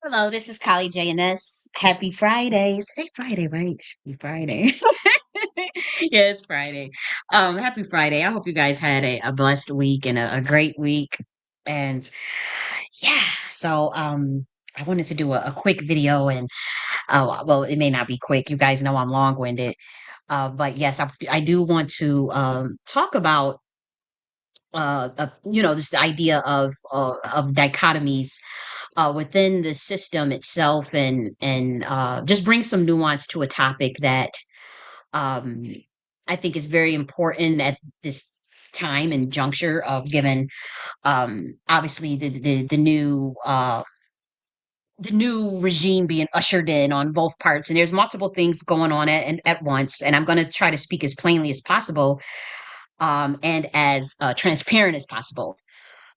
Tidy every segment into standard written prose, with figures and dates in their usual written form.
Hello, this is Callie J.N.S. Happy Friday. Is today Friday, right? It should be Friday. Yeah, it's Friday. Happy Friday. I hope you guys had a blessed week and a great week. And yeah, so I wanted to do a quick video and well, it may not be quick. You guys know I'm long-winded. But yes, I do want to talk about this idea of dichotomies within the system itself, and just bring some nuance to a topic that um, I think is very important at this time and juncture of given obviously the new regime being ushered in on both parts, and there's multiple things going on at once, and I'm going to try to speak as plainly as possible and as transparent as possible.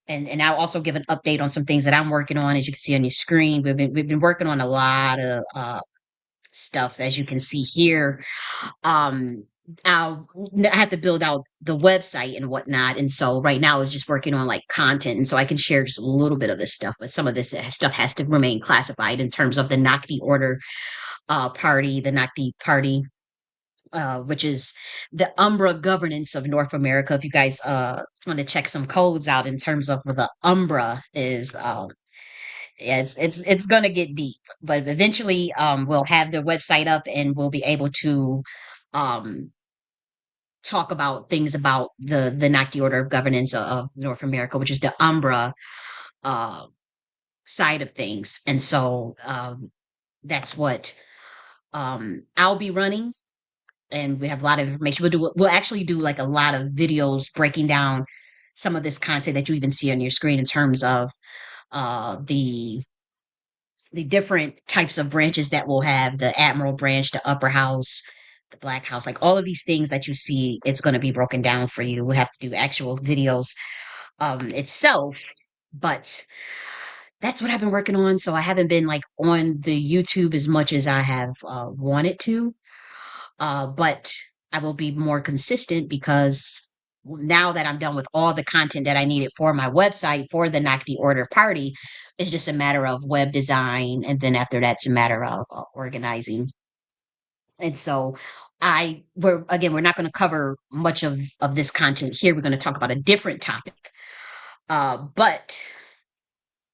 And I'll also give an update on some things that I'm working on. As you can see on your screen, we've been working on a lot of stuff, as you can see here. Um, I have to build out the website and whatnot, and so right now is just working on like content, and so I can share just a little bit of this stuff, but some of this stuff has to remain classified in terms of the Nakdi Order party, the Nakdi Party, which is the Umbra governance of North America. If you guys want to check some codes out in terms of the Umbra is, yeah, it's gonna get deep, but eventually we'll have the website up and we'll be able to um talk about things about the Nakti Order of Governance of North America, which is the Umbra uh side of things. And so that's what I'll be running, and we have a lot of information. We'll actually do like a lot of videos breaking down some of this content that you even see on your screen in terms of uh the the different types of branches that we'll have: the Admiral branch, the Upper House, the Black House, like all of these things that you see, it's going to be broken down for you. We'll have to do actual videos itself, but that's what I've been working on. So I haven't been like on the YouTube as much as I have wanted to, but I will be more consistent because now that I'm done with all the content that I needed for my website for the Nakdi Order Party, it's just a matter of web design. And then after that, it's a matter of organizing. And so we're not going to cover much of this content here. We're going to talk about a different topic. But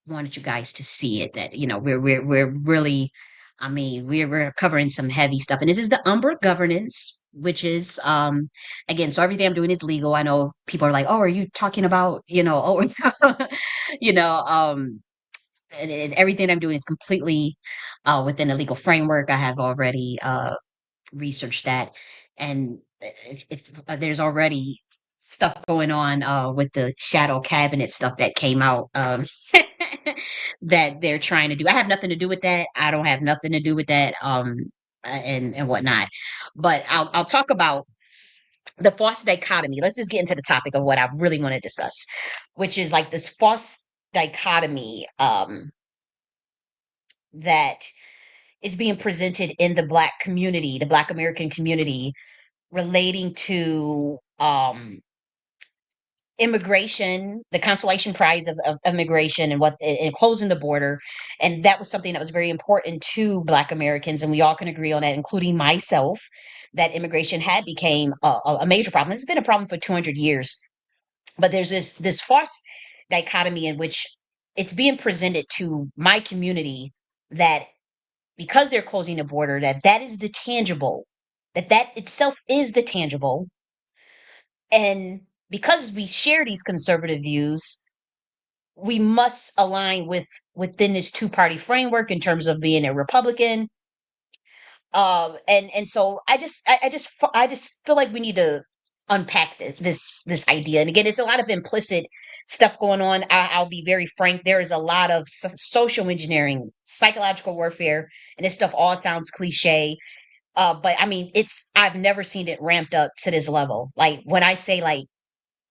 wanted you guys to see it, that we're really, I mean, we're covering some heavy stuff, and this is the Umbra governance, which is again, so everything I'm doing is legal. I know people are like, oh, are you talking about, you know and everything I'm doing is completely within a legal framework. I have already researched that, and if there's already stuff going on with the shadow cabinet stuff that came out, that they're trying to do. I have nothing to do with that. I don't have nothing to do with that, and whatnot. But I'll talk about the false dichotomy. Let's just get into the topic of what I really want to discuss, which is like this false dichotomy that is being presented in the Black community, the Black American community, relating to immigration, the consolation prize of immigration, and closing the border. And that was something that was very important to Black Americans, and we all can agree on that, including myself, that immigration had became a major problem. It's been a problem for 200 years, but there's this false dichotomy in which it's being presented to my community that because they're closing the border, that is the tangible, that itself is the tangible. And because we share these conservative views, we must align within this two-party framework in terms of being a Republican. And so I just feel like we need to unpack this idea. And again, it's a lot of implicit stuff going on. I'll be very frank. There is a lot of social engineering, psychological warfare, and this stuff all sounds cliche. But I mean, I've never seen it ramped up to this level. Like when I say like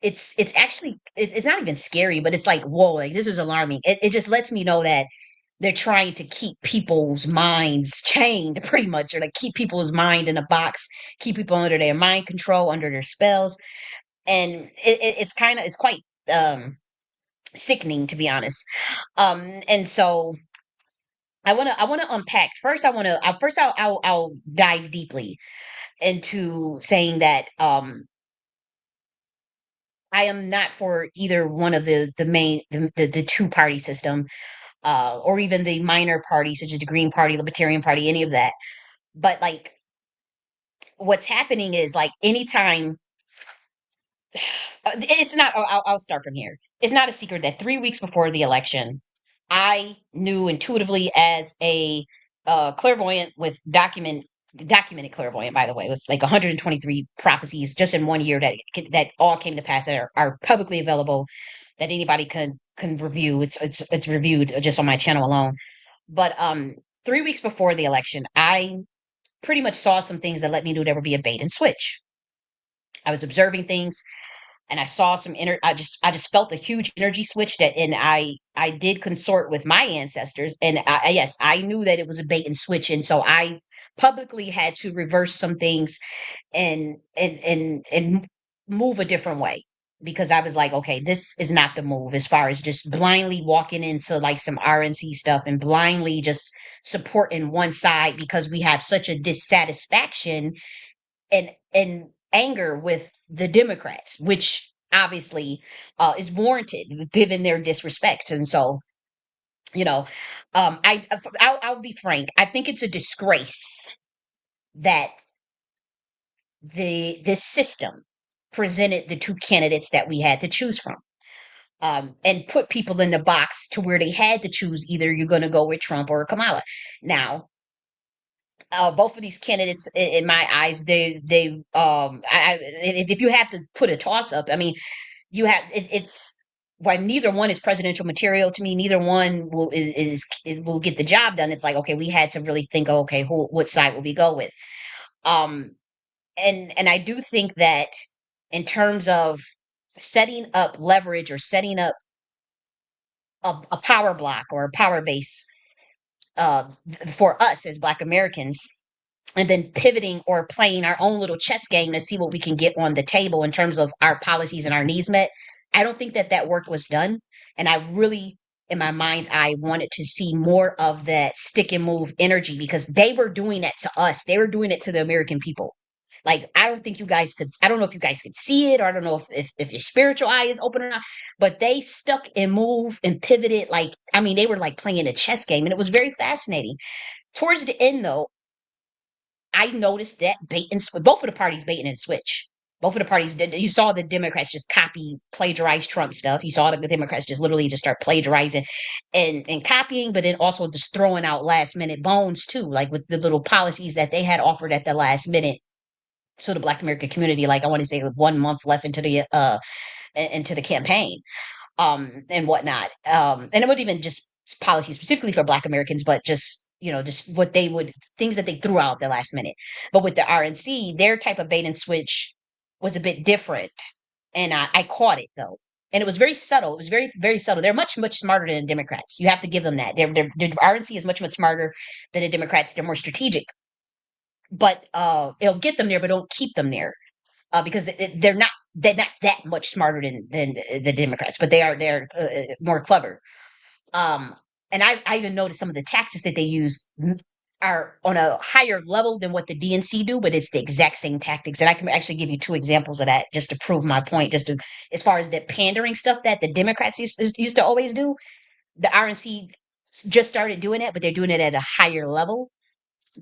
it's actually it's not even scary, but it's like, whoa, like this is alarming. It just lets me know that they're trying to keep people's minds chained pretty much, or like keep people's mind in a box, keep people under their mind control, under their spells. And it's quite sickening, to be honest. And so I want to unpack first. I'll dive deeply into saying that I am not for either one of the main the two party system, or even the minor parties such as the Green Party, Libertarian Party, any of that. But like what's happening is like anytime it's not. I'll start from here. It's not a secret that 3 weeks before the election, I knew intuitively as a clairvoyant with documented clairvoyant, by the way, with like 123 prophecies just in one year that all came to pass that are publicly available that anybody can review. It's reviewed just on my channel alone. But 3 weeks before the election, I pretty much saw some things that let me know there would be a bait and switch. I was observing things and I saw some I just felt a huge energy switch that and I did consort with my ancestors and yes, I knew that it was a bait and switch and so I publicly had to reverse some things and move a different way because I was like, okay, this is not the move as far as just blindly walking into like some RNC stuff and blindly just supporting one side because we have such a dissatisfaction and anger with the Democrats, which obviously is warranted given their disrespect. And so, you know, I'll be frank. I think it's a disgrace that this system presented the two candidates that we had to choose from. And put people in the box to where they had to choose either you're going to go with Trump or Kamala. Now, both of these candidates, in my eyes, if you have to put a toss up, I mean, it's why neither one is presidential material to me. Neither one will get the job done. It's like okay, we had to really think, okay, what side will we go with? Um, and I do think that in terms of setting up leverage or setting up a power block or a power base for us as Black Americans and then pivoting or playing our own little chess game to see what we can get on the table in terms of our policies and our needs met. I don't think that work was done. And I really, in my mind's eye, wanted to see more of that stick and move energy because they were doing that to us. They were doing it to the American people. Like, I don't think you guys could, I don't know if you guys could see it, or I don't know if your spiritual eye is open or not, but they stuck and moved and pivoted. Like, I mean, they were like playing a chess game and it was very fascinating. Towards the end, though, I noticed that bait and switch. Both of the parties baiting and switch. Both of the parties did. You saw the Democrats just copy, plagiarize Trump stuff. You saw the Democrats just literally just start plagiarizing and copying, but then also just throwing out last minute bones too, like with the little policies that they had offered at the last minute to the Black American community. Like I want to say, like 1 month left into the campaign and whatnot. And it wasn't even just policy specifically for Black Americans, but just what they would things that they threw out the last minute. But with the RNC, their type of bait and switch was a bit different, and I caught it though. And it was very subtle. It was very, very subtle. They're much, much smarter than the Democrats. You have to give them that. The RNC is much, much smarter than the Democrats. They're more strategic, but it'll get them there, but don't keep them there because they're not that much smarter than the Democrats, but they're more clever. Um, and I even noticed some of the tactics that they use are on a higher level than what the DNC do, but it's the exact same tactics. And I can actually give you two examples of that just to prove my point. Just to, as far as the pandering stuff that the Democrats used to always do, the RNC just started doing it, but they're doing it at a higher level,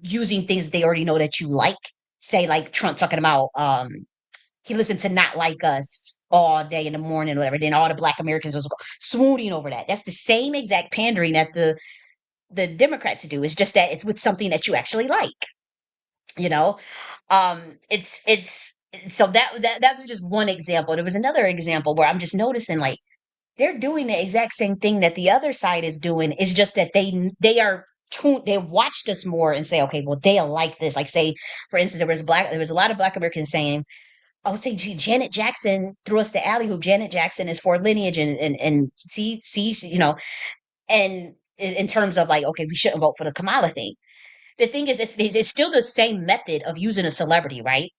using things that they already know that you like. Say like Trump talking about he listened to Not Like Us all day in the morning, whatever. Then all the Black Americans was swooning over that. That's the same exact pandering that the Democrats do. It's just that it's with something that you actually like. You know, it's so that was just one example. There was another example where I'm just noticing like they're doing the exact same thing that the other side is doing. It's just that they are tuned. They watched us more and say, okay, well they'll like this. Like say, for instance, there was a lot of Black Americans saying oh, say Janet Jackson threw us the alley hoop. Janet Jackson is for lineage and see, and in terms of like, okay, we shouldn't vote for the Kamala thing. The thing is, it's still the same method of using a celebrity, right?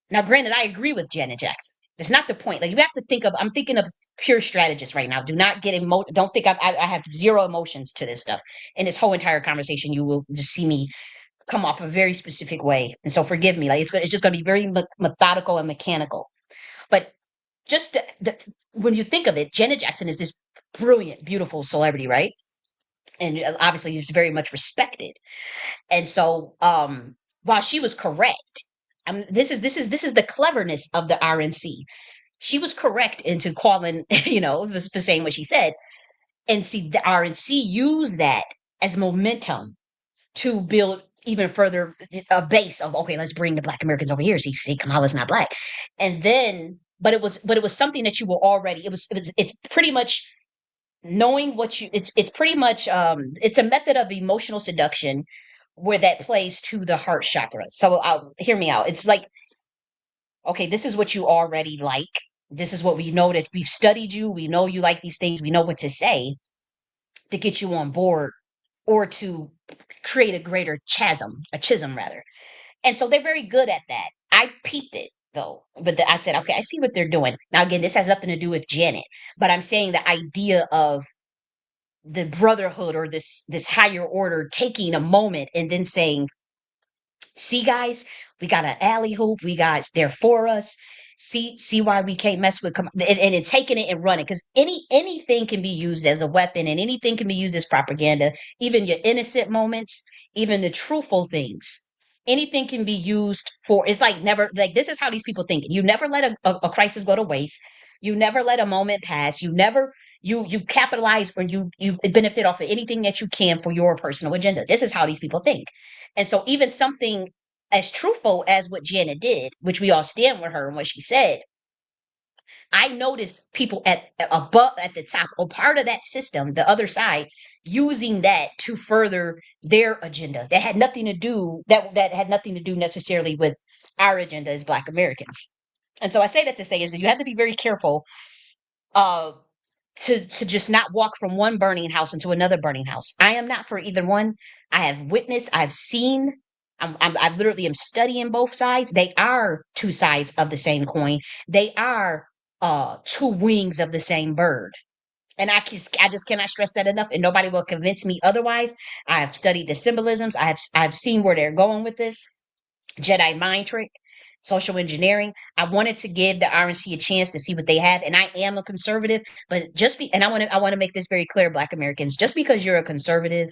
Now, granted, I agree with Janet Jackson. It's not the point. Like you have to think of. I'm thinking of pure strategist right now. Do not get Don't think I have zero emotions to this stuff. In this whole entire conversation, you will just see me come off a very specific way. And so forgive me. Like it's just going to be very methodical and mechanical. But just when you think of it, Janet Jackson is this brilliant, beautiful celebrity, right? And obviously, she's very much respected. And so, while she was correct, this is the cleverness of the RNC. She was correct into calling, for saying what she said. And see, the RNC used that as momentum to build even further a base of, okay, let's bring the Black Americans over here. See, Kamala's not Black. And then, but it was something that you were already. It's pretty much knowing what you. It's pretty much it's a method of emotional seduction where that plays to the heart chakra. So hear me out. It's like, okay, this is what you already like. This is what we know, that we've studied you. We know you like these things. We know what to say to get you on board or to create a greater a chism rather. And so they're very good at that. I peeped it though, but I said, okay, I see what they're doing. Now, again, this has nothing to do with Janet, but I'm saying the idea of the brotherhood or this higher order taking a moment and then saying, see, guys, we got an alley hoop. We got they're for us. See why we can't mess with and taking it and running, because anything can be used as a weapon and anything can be used as propaganda. Even your innocent moments, even the truthful things, anything can be used for. It's like never like this is how these people think. You never let a crisis go to waste. You never let a moment pass. You never you capitalize or you benefit off of anything that you can for your personal agenda. This is how these people think. And so even something as truthful as what Janet did, which we all stand with her and what she said, I noticed people at above at the top or part of that system, the other side, using that to further their agenda. That had nothing to do necessarily with our agenda as Black Americans. And so I say that to say is that you have to be very careful uh to just not walk from one burning house into another burning house. I am not for either one. I have witnessed, I've seen, I literally am studying both sides. They are two sides of the same coin. They are two wings of the same bird. And I just cannot stress that enough, and nobody will convince me otherwise. I've studied the symbolisms. I've seen where they're going with this. Jedi mind trick, social engineering. I wanted to give the RNC a chance to see what they have, and I am a conservative. But and I want to make this very clear, Black Americans. Just because you're a conservative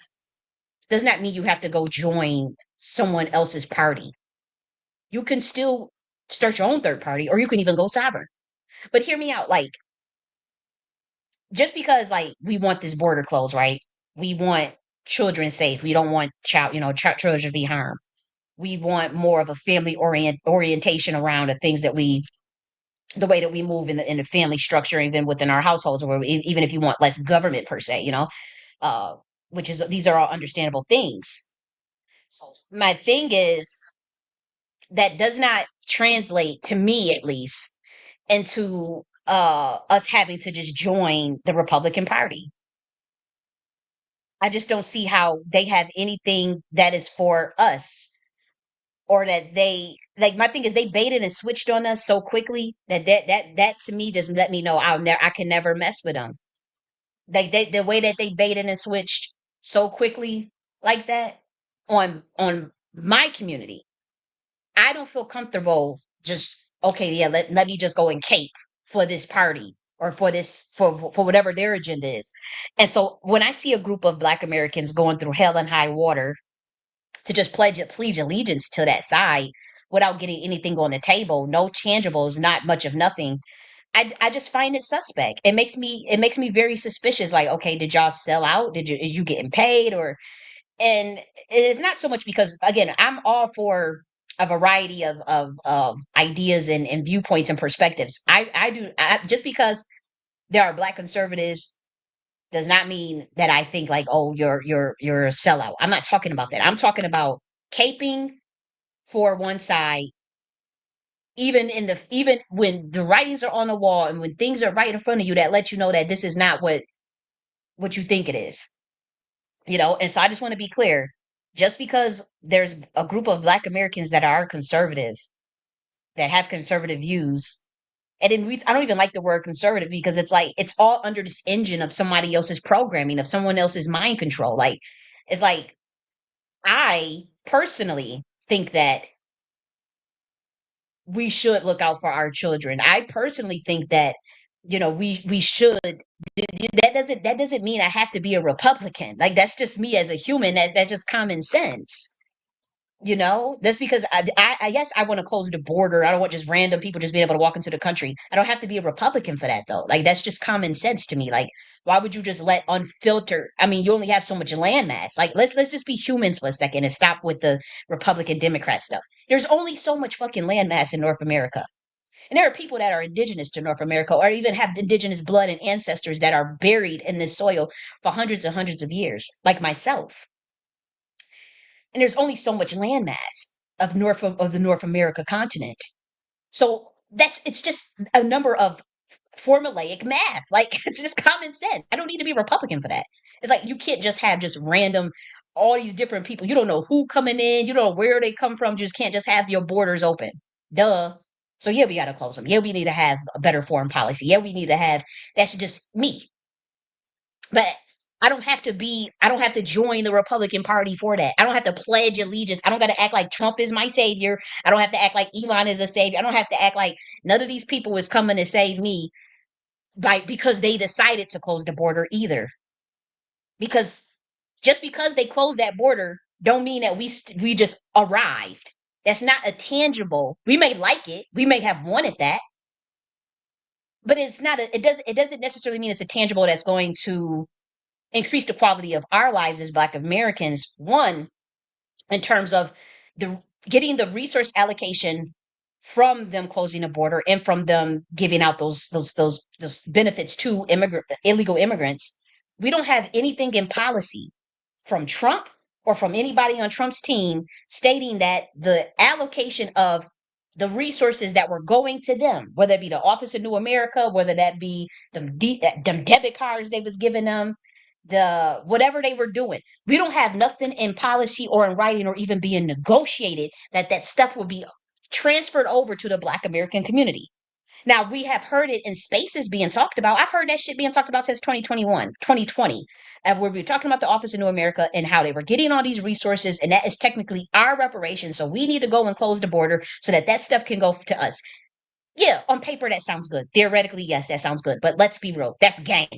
does not mean you have to go join someone else's party. You can still start your own third party, or you can even go sovereign. But hear me out. Like, just because like we want this border closed, right? We want children safe. We don't want children to be harmed. We want more of a family orientation around the things that the way that we move in the family structure, even within our households, or even if you want less government per se, uh, which is these are all understandable things. So my thing is that does not translate to me, at least, into us having to just join the Republican Party. I just don't see how they have anything that is for us, or that they like. My thing is they baited and switched on us so quickly that to me just let me know I can never mess with them. Like the way that they baited and switched so quickly like that on my community, I don't feel comfortable just okay, yeah, let me just go and cape for this party or for this for whatever their agenda is. And so when I see a group of Black Americans going through hell and high water to just pledge allegiance to that side without getting anything on the table, no tangibles, not much of nothing. I just find it suspect. It makes me very suspicious. Like, okay, did y'all sell out? Are you getting paid? Or and it's not so much because again, I'm all for a variety of ideas and viewpoints and perspectives. Just because there are Black conservatives does not mean that I think like, oh, you're a sellout. I'm not talking about that. I'm talking about caping for one side, even when the writings are on the wall and when things are right in front of you that let you know that this is not what you think it is. And so I just want to be clear. Just because there's a group of Black Americans that are conservative, that have conservative views, And then I don't even like the word conservative because it's like it's all under this engine of somebody else's programming, of someone else's mind control. Like it's like I personally think that we should look out for our children. I personally think that we should. That doesn't mean I have to be a Republican. Like that's just me as a human. That's just common sense. That's because I guess I want to close the border. I don't want just random people just being able to walk into the country. I don't have to be a Republican for that though. Like that's just common sense to me. Like why would you just let unfiltered? I mean, you only have so much land mass. Like let's just be humans for a second and stop with the Republican Democrat stuff. There's only so much fucking land mass in North America. And there are people that are indigenous to North America or even have indigenous blood and ancestors that are buried in this soil for hundreds and hundreds of years, like myself. And there's only so much landmass of the North America continent. So it's just a number of formulaic math. Like it's just common sense. I don't need to be a Republican for that. It's like you can't just have just random all these different people. You don't know who coming in, you don't know where they come from, you just can't just have your borders open. Duh. So yeah, we gotta close them. Yeah, we need to have a better foreign policy. Yeah, we need to have that's just me. But I don't have to join the Republican Party for that. I don't have to pledge allegiance. I don't got to act like Trump is my savior. I don't have to act like Elon is a savior. I don't have to act like none of these people is coming to save me because they decided to close the border either. Because just because they closed that border don't mean that we just arrived. That's not a tangible. We may like it. We may have wanted that, but it's not it doesn't necessarily mean it's a tangible that's going to increase the quality of our lives as Black Americans. One, in terms of the getting the resource allocation from them closing the border and from them giving out those benefits to illegal immigrants. We don't have anything in policy from Trump or from anybody on Trump's team stating that the allocation of the resources that were going to them, whether it be the Office of New America, whether that be them debit cards they was giving them, the whatever they were doing, we don't have nothing in policy or in writing or even being negotiated that stuff will be transferred over to the Black American community. Now, we have heard it in spaces being talked about. I've heard that shit being talked about since 2021, 2020, where we were talking about the Office of New America and how they were getting all these resources, and that is technically our reparation. So we need to go and close the border so that stuff can go to us. Yeah, on paper, that sounds good. Theoretically, yes, that sounds good. But let's be real. That's game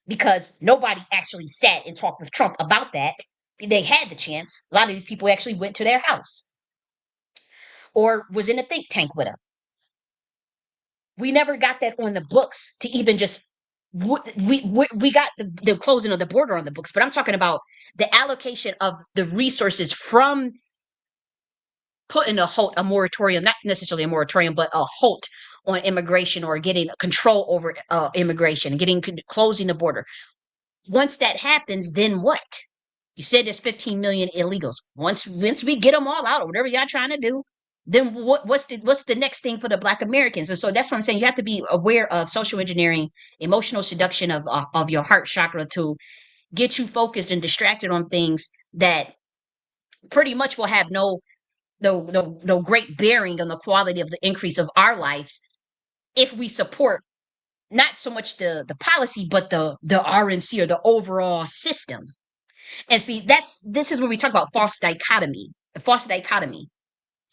because nobody actually sat and talked with Trump about that. They had the chance. A lot of these people actually went to their house or was in a think tank with him. We never got that on the books to even just we got the closing of the border on the books, but I'm talking about the allocation of the resources from putting a moratorium, not necessarily a moratorium, but a halt on immigration or getting control over immigration, closing the border. Once that happens, then what? You said there's 15 million illegals. Once we get them all out, or whatever y'all trying to do, then what's the next thing for the Black Americans? And so that's what I'm saying. You have to be aware of social engineering, emotional seduction of your heart chakra to get you focused and distracted on things that pretty much will have no great bearing on the quality of the increase of our lives if we support not so much the policy but the RNC or the overall system. And see, this is when we talk about false dichotomy. False dichotomy.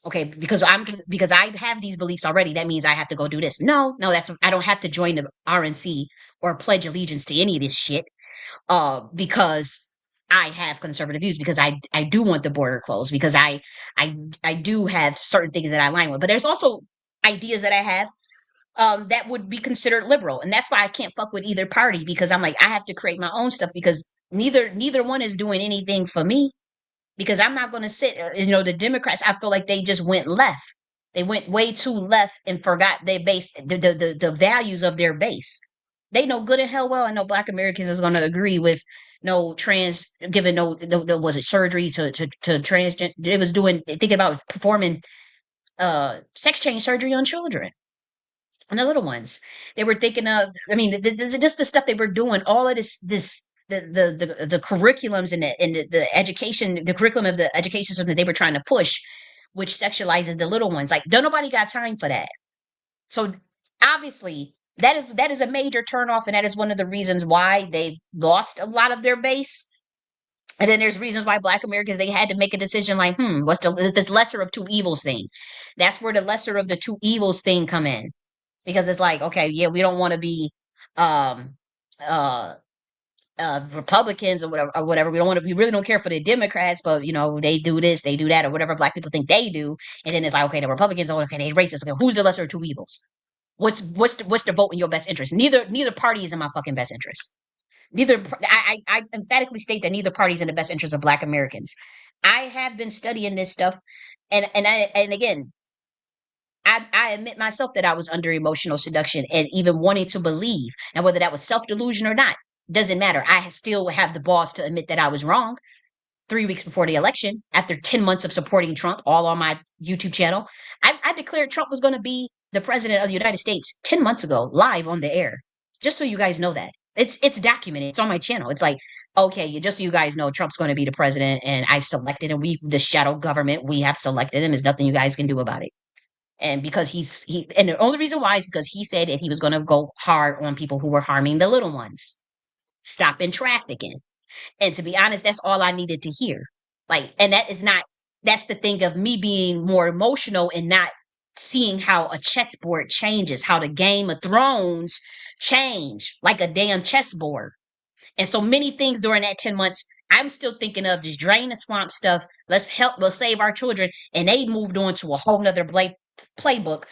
Okay, because I have these beliefs already. That means I have to go do this. No, I don't have to join the RNC or pledge allegiance to any of this shit. Because I have conservative views. Because I do want the border closed. Because I do have certain things that I align with. But there's also ideas that I have that would be considered liberal, and that's why I can't fuck with either party because I'm like I have to create my own stuff because neither one is doing anything for me because I'm not going to sit. The Democrats, I feel like they just went left. They went way too left and forgot their base, the values of their base. They know good and hell well. I know Black Americans is going to agree with no trans giving no was it surgery to transgender. It was doing thinking about performing sex change surgery on children and the little ones. They were thinking of. I mean, just the stuff they were doing. All of this the curriculums and the education, the curriculum of the education system that they were trying to push, which sexualizes the little ones. Like, don't nobody got time for that. So obviously that is a major turnoff, and that is one of the reasons why they've lost a lot of their base. And then there's reasons why Black Americans, they had to make a decision like, what's this lesser of two evils thing? That's where the lesser of the two evils thing come in, because it's like, okay, yeah, we don't want to be um uh Republicans or whatever, We don't want to. We really don't care for the Democrats, but they do this, they do that, or whatever Black people think they do. And then it's like, okay, the Republicans, oh, okay, they racist. Okay, who's the lesser of two evils? What's the vote in your best interest? Neither party is in my fucking best interest. Neither. I emphatically state that neither party is in the best interest of Black Americans. I have been studying this stuff, and again, I admit myself that I was under emotional seduction and even wanting to believe, and whether that was self delusion or not, doesn't matter. I still have the balls to admit that I was wrong. 3 weeks before the election, after 10 months of supporting Trump, all on my YouTube channel, I declared Trump was going to be the president of the United States 10 months ago, live on the air. Just so you guys know that. It's documented. It's on my channel. It's like, okay, just so you guys know, Trump's going to be the president, and I selected him. The shadow government, we have selected him. There's nothing you guys can do about it. And because and the only reason why is because he said that he was going to go hard on people who were harming the little ones, stopping trafficking. And to be honest, that's all I needed to hear. Like, and that's the thing of me being more emotional and not seeing how a chessboard changes, how the Game of Thrones change like a damn chessboard. And so many things during that 10 months, I'm still thinking of just drain the swamp stuff. We'll save our children. And they moved on to a whole nother playbook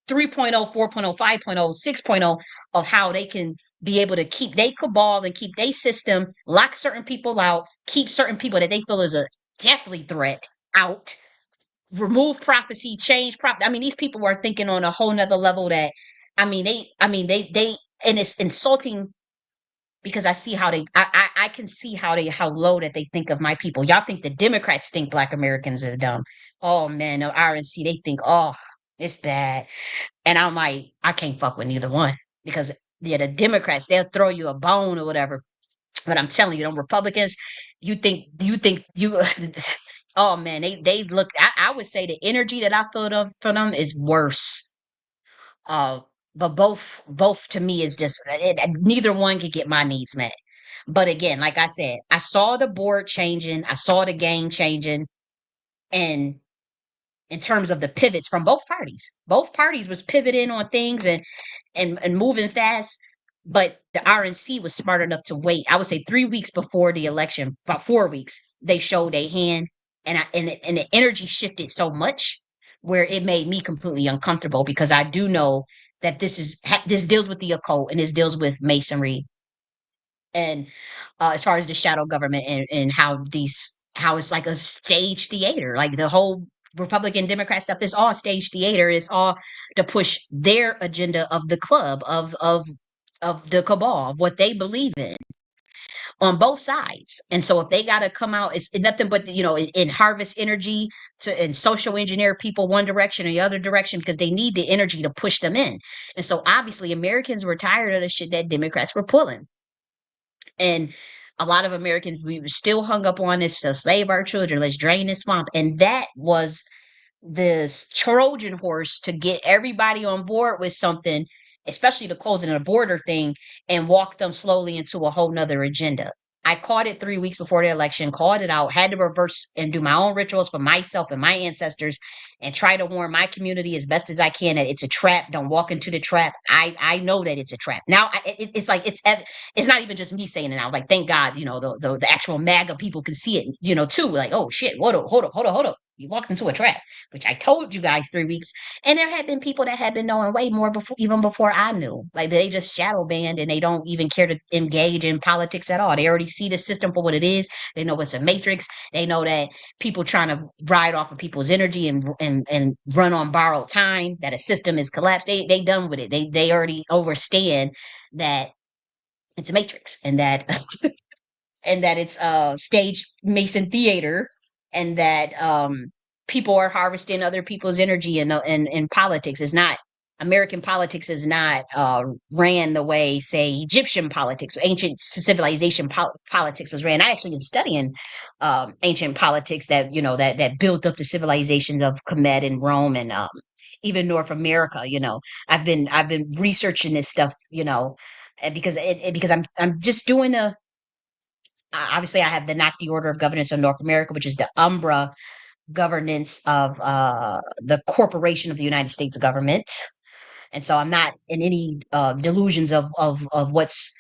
3.0, 4.0, 5.0, 6.0 of how they can be able to keep their cabal and keep their system, lock certain people out, keep certain people that they feel is a deathly threat out, remove prophecy, change prophecy. I mean, these people are thinking on a whole nother level that, and it's insulting because I see how I can see how low that they think of my people. Y'all think the Democrats think Black Americans are dumb. Oh man, the RNC, they think, oh, it's bad. And I'm like, I can't fuck with neither one because yeah, the Democrats, they'll throw you a bone or whatever. But I'm telling you, them Republicans, you oh man, they look. I would say the energy that I feel from them is worse. Uh, but both to me is just neither one can get my needs met. But again, like I said, I saw the board changing, I saw the game changing, and in terms of the pivots from both parties was pivoting on things and moving fast. But the RNC was smart enough to wait. I would say 3 weeks before the election, about 4 weeks, they showed a hand, and the energy shifted so much where it made me completely uncomfortable because I do know that this deals with the occult and this deals with masonry and as far as the shadow government and how it's like a stage theater, like the whole Republican Democrat stuff is all stage theater. It's all to push their agenda of the club of the cabal, of what they believe in on both sides. And so if they got to come out, it's nothing but, in harvest energy and social engineer people one direction or the other direction because they need the energy to push them in. And so obviously Americans were tired of the shit that Democrats were pulling. And a lot of Americans, we were still hung up on this to save our children. Let's drain the swamp. And that was this Trojan horse to get everybody on board with something, especially the closing of the border thing, and walk them slowly into a whole nother agenda. I caught it 3 weeks before the election, called it out, had to reverse and do my own rituals for myself and my ancestors, and try to warn my community as best as I can that it's a trap. Don't walk into the trap. I know that it's a trap. Now it's like it's not even just me saying it now. Like thank God, the actual MAGA people can see it, too. Like oh shit, hold up. You walked into a trap, which I told you guys 3 weeks. And there had been people that had been knowing way more even before I knew. Like they just shadow banned and they don't even care to engage in politics at all. They already see the system for what it is. They know it's a matrix. They know that people trying to ride off of people's energy and run on borrowed time, that a system is collapsed. They done with it. They already understand that it's a matrix and that and that it's stage Mason theater, and that people are harvesting other people's energy in politics. Is not American politics is not ran the way, say, Egyptian politics, ancient civilization politics was ran. I actually am studying ancient politics that that built up the civilizations of Kemet and Rome and even North America. I've been researching this stuff, and because I'm just doing obviously I have the NACD Order of Governance of North America, which is the umbra governance of the corporation of the United States government. And so I'm not in any delusions of what's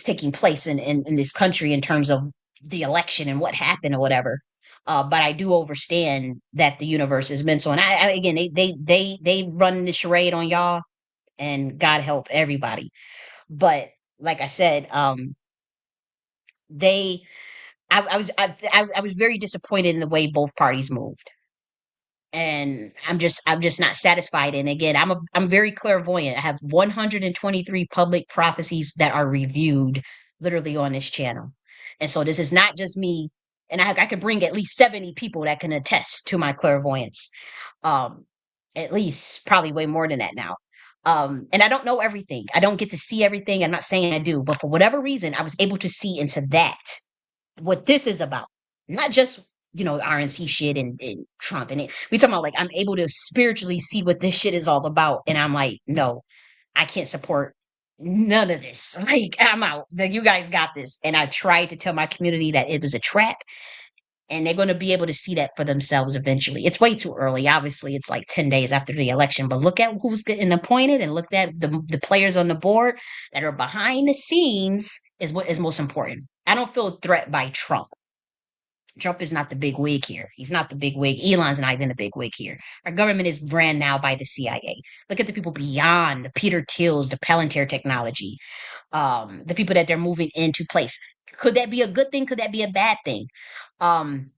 taking place in this country in terms of the election and what happened or whatever. But I do understand that the universe is mental, and again, they run the charade on y'all, and God help everybody. But like I said, they I was very disappointed in the way both parties moved, and I'm just not satisfied. And again, I'm very clairvoyant. I have 123 public prophecies that are reviewed literally on this channel, and so this is not just me. And I could bring at least 70 people that can attest to my clairvoyance. Um, at least probably way more than that now. And I don't know everything. I don't get to see everything. I'm not saying I do, but for whatever reason, I was able to see into that what this is about. Not just, RNC shit and Trump and it. We talking about like I'm able to spiritually see what this shit is all about. And I'm like, no, I can't support none of this. Like I'm out. Like, you guys got this. And I tried to tell my community that it was a trap. And they're going to be able to see that for themselves eventually. It's way too early. Obviously, it's like 10 days after the election. But look at who's getting appointed and look at the players on the board that are behind the scenes is what is most important. I don't feel a threat by Trump. Trump is not the big wig here. He's not the big wig. Elon's not even the big wig here. Our government is ran now by the CIA. Look at the people beyond the Peter Tills, the Palantir technology, the people that they're moving into place. Could that be a good thing? Could that be a bad thing? Um,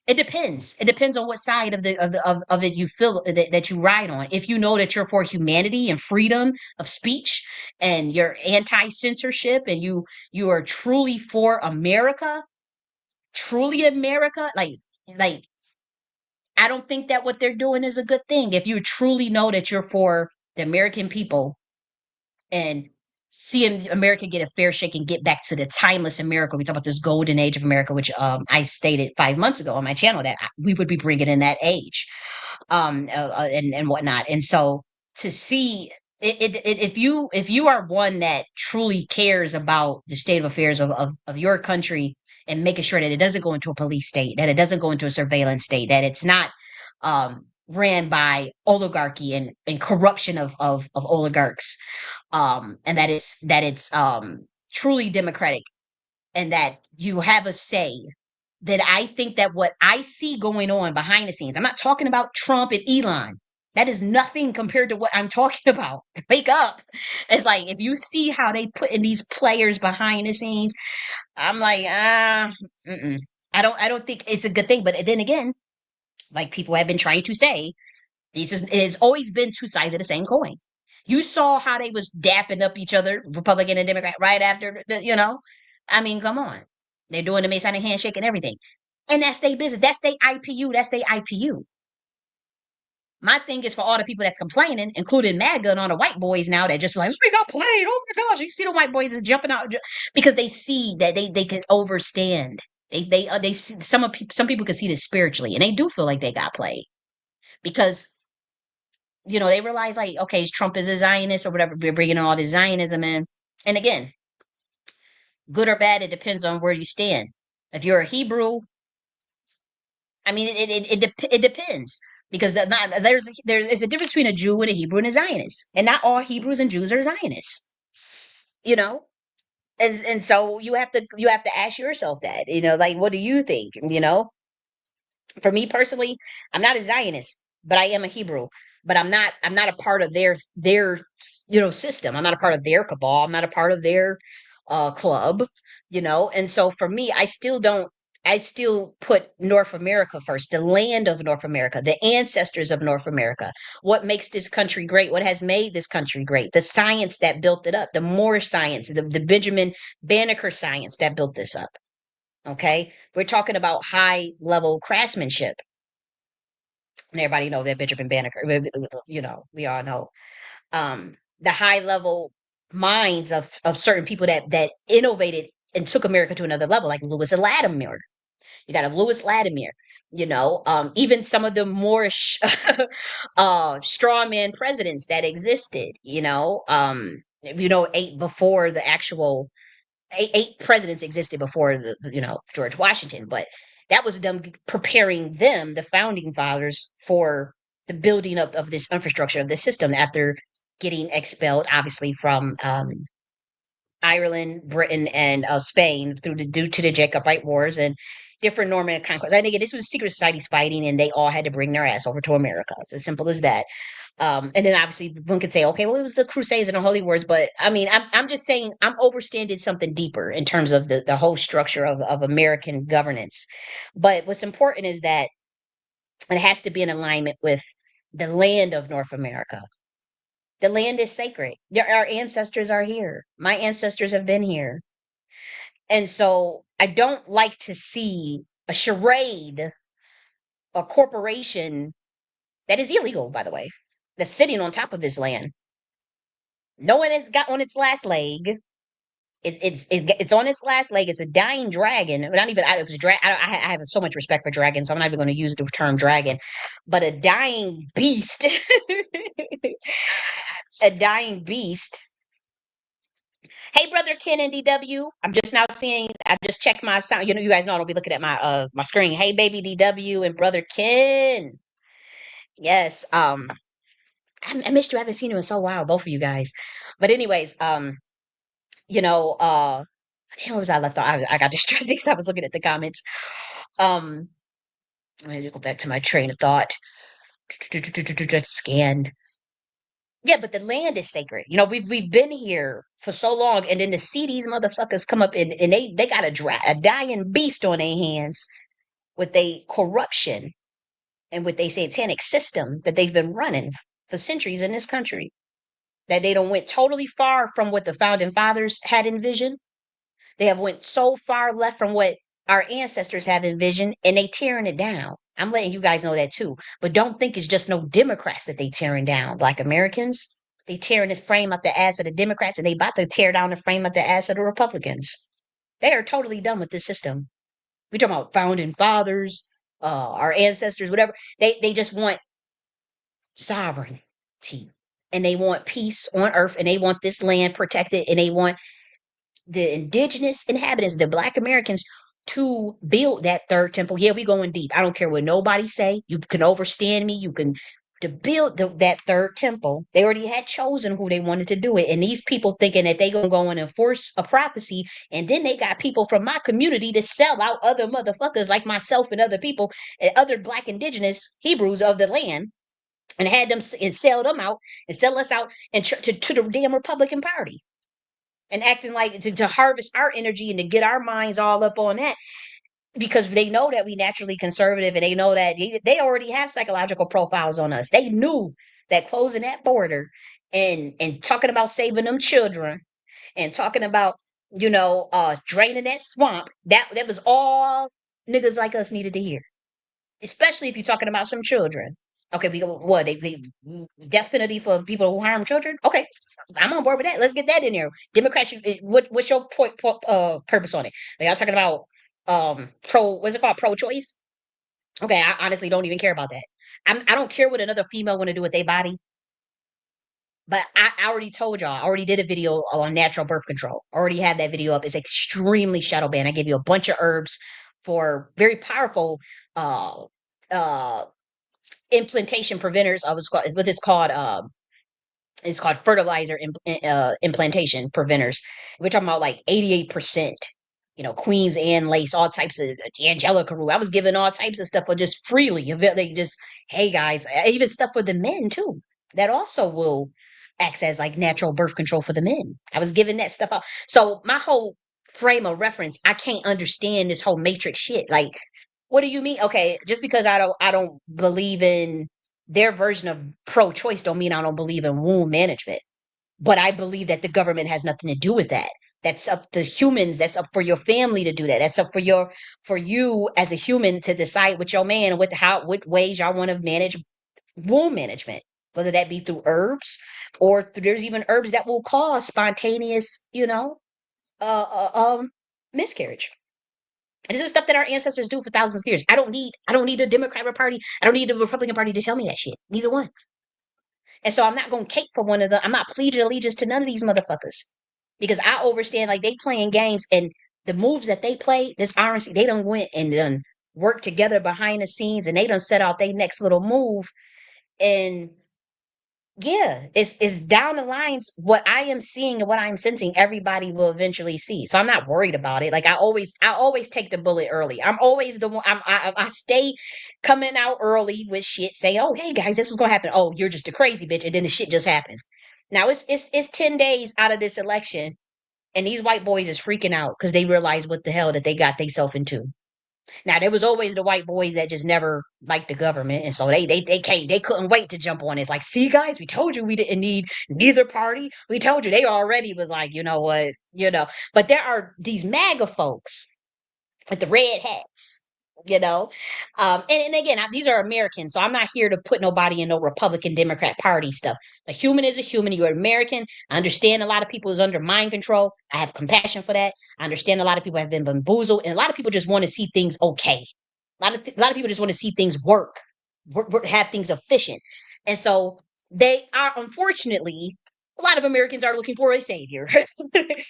it depends. It depends on what side of it you feel that you ride on. If you know that you're for humanity and freedom of speech and you're anti-censorship and you are truly for America, truly America, like I don't think that what they're doing is a good thing. If you truly know that you're for the American people and seeing America get a fair shake and get back to the timeless America. We talk about this golden age of America, which I stated 5 months ago on my channel that we would be bringing in that age, and whatnot. And so to see if you are one that truly cares about the state of affairs of your country and making sure that it doesn't go into a police state, that it doesn't go into a surveillance state, that it's not ran by oligarchy and corruption of oligarchs, and that it's truly democratic and that you have a say, then I think that what I see going on behind the scenes, I'm not talking about Trump and Elon. That is nothing compared to what I'm talking about. Wake up. It's like if you see how they put in these players behind the scenes, I'm like, mm-mm. I don't think it's a good thing. But then again, like people have been trying to say, it's always been two sides of the same coin. You saw how they was dapping up each other, Republican and Democrat, right after I mean, come on. They're doing the Masonic handshake and everything. And that's their business. That's their IPU. That's their IPU. My thing is for all the people that's complaining, including MAGA and all the white boys now that just like, we got played. Oh my gosh. You see the white boys is jumping out because they see that they can overstand. They see, some people can see this spiritually and they do feel like they got played because they realize like, okay, Trump is a Zionist or whatever. We're bringing in all this Zionism in. And again, good or bad, it depends on where you stand. If you're a Hebrew, I mean, it depends because there's a difference between a Jew and a Hebrew and a Zionist, and not all Hebrews and Jews are Zionists. You know, and so you have to ask yourself that. Like, what do you think? For me personally, I'm not a Zionist, but I am a Hebrew. But I'm not a part of their system. I'm not a part of their cabal. I'm not a part of their club. And so for me, I still put North America first, the land of North America, the ancestors of North America, what makes this country great, what has made this country great, the science that built it up, the Moorish science, the Benjamin Banneker science that built this up. Okay, we're talking about high level craftsmanship, and everybody know that Benjamin Banneker. We all know the high level minds of certain people that innovated and took America to another level, like Lewis and Latimer. You got a Lewis Latimer, even some of the more strawman presidents that existed, eight before the actual eight presidents existed before George Washington, but that was them preparing them, the founding fathers, for the building up of this infrastructure of this system after getting expelled, obviously, from Ireland, Britain, and Spain due to the Jacobite Wars and different Norman conquests. I think this was secret societies fighting, and they all had to bring their ass over to America. It's as simple as that. And then obviously one could say, okay, well, it was the Crusades and the Holy Wars, but I mean, I'm just saying I'm overstanding something deeper in terms of the whole structure of American governance. But what's important is that it has to be in alignment with the land of North America. The land is sacred. Our ancestors are here. My ancestors have been here. And so I don't like to see a charade, a corporation that is illegal, by the way, that's sitting on top of this land. No one has got on its last leg. It's on its last leg. It's a dying dragon. Not even it was I have so much respect for dragons, so I'm not even going to use the term dragon, but a dying beast, a dying beast. Hey, brother Ken and DW. I'm just now seeing. I just checked my sound. You guys know I don't be looking at my screen. Hey, baby DW and brother Ken. Yes. I missed you. I haven't seen you in so while. Both of you guys. But anyways, you know, uh, where was I left off? I got distracted because I was looking at the comments. Um, Let me go back to my train of thought. Scan. Yeah, but the land is sacred. We've been here for so long, and then to see these motherfuckers come up and they got a dying beast on their hands with a corruption and with a satanic system that they've been running for centuries in this country. That they don't went totally far from what the founding fathers had envisioned. They have went so far left from what our ancestors have envisioned, and they tearing it down. I'm letting you guys know that too. But don't think it's just no Democrats that they tearing down. Black Americans, they tearing this frame up the ass of the Democrats, and they about to tear down the frame up the ass of the Republicans. They are totally done with this system. We talking about founding fathers, our ancestors, whatever. They just want sovereignty, and they want peace on earth, and they want this land protected, and they want the indigenous inhabitants, the Black Americans, to build that third temple. Yeah, we going deep. I don't care what nobody say. You can overstand me. You can to build that third temple. They already had chosen who they wanted to do it, and these people thinking that they gonna go and enforce a prophecy, and then they got people from my community to sell out other motherfuckers like myself and other people, and other Black indigenous Hebrews of the land, and had them and sell them out and sell us out and to the damn Republican Party and acting like to harvest our energy and to get our minds all up on that because they know that we naturally conservative and they know that they already have psychological profiles on us. They knew that closing that border and talking about saving them children and talking about draining that swamp, that was all niggas like us needed to hear, especially if you're talking about some children. Okay, we go what they death penalty for people who harm children. Okay, I'm on board with that. Let's get that in there. Democrats, what's your purpose on it? Are y'all talking about what's it called, pro-choice? Okay, I honestly don't even care about that. I don't care what another female want to do with their body. But I already told y'all, I already did a video on natural birth control. I already have that video up. It's extremely shadow banned. I gave you a bunch of herbs for very powerful uh uh implantation preventers. I was called what it's called fertilizer implantation preventers. We're talking about like 88%. Queens and lace, all types of Angelica Rue. I was giving all types of stuff for just freely. They just, hey guys, even stuff for the men too. That also will acts as like natural birth control for the men. I was giving that stuff out. So my whole frame of reference, I can't understand this whole matrix shit. Like, what do you mean? Okay, just because I don't believe in their version of pro-choice don't mean I don't believe in womb management. But I believe that the government has nothing to do with that. That's up to humans. That's up for your family to do that. That's up for you as a human to decide with your man what ways y'all want to manage womb management, whether that be through herbs or there's even herbs that will cause spontaneous, uh, uh um miscarriage. And this is stuff that our ancestors do for thousands of years. I don't need the Democratic Party. I don't need the Republican Party to tell me that shit. Neither one. And so I'm not gonna cape for one of them. I'm not pledging allegiance to none of these motherfuckers. Because I understand like they playing games and the moves that they play, this RNC, they done went and done worked together behind the scenes and they done set out their next little move. And yeah, it's down the lines. What I am seeing and what I'm sensing, everybody will eventually see. So I'm not worried about it. Like I always take the bullet early. I'm always the one. I stay coming out early with shit, saying, "Oh, hey guys, this was gonna happen." Oh, you're just a crazy bitch, and then the shit just happens. Now it's 10 days out of this election, and these white boys is freaking out because they realize what the hell that they got themselves into. Now there was always the white boys that just never liked the government, and so they couldn't wait to jump on it. It's like, see, guys, we told you we didn't need neither party. We told you. They already was like, you know what, you know. But there are these MAGA folks with the red hats, you know. And again, these are Americans, so I'm not here to put nobody in no Republican Democrat Party stuff. A human is a human. You're American. I understand a lot of people is under mind control. I have compassion for that. I understand a lot of people have been bamboozled, and a lot of people just want to see things okay. A lot of people just want to see things work, have things efficient, and so they are unfortunately. A lot of Americans are looking for a savior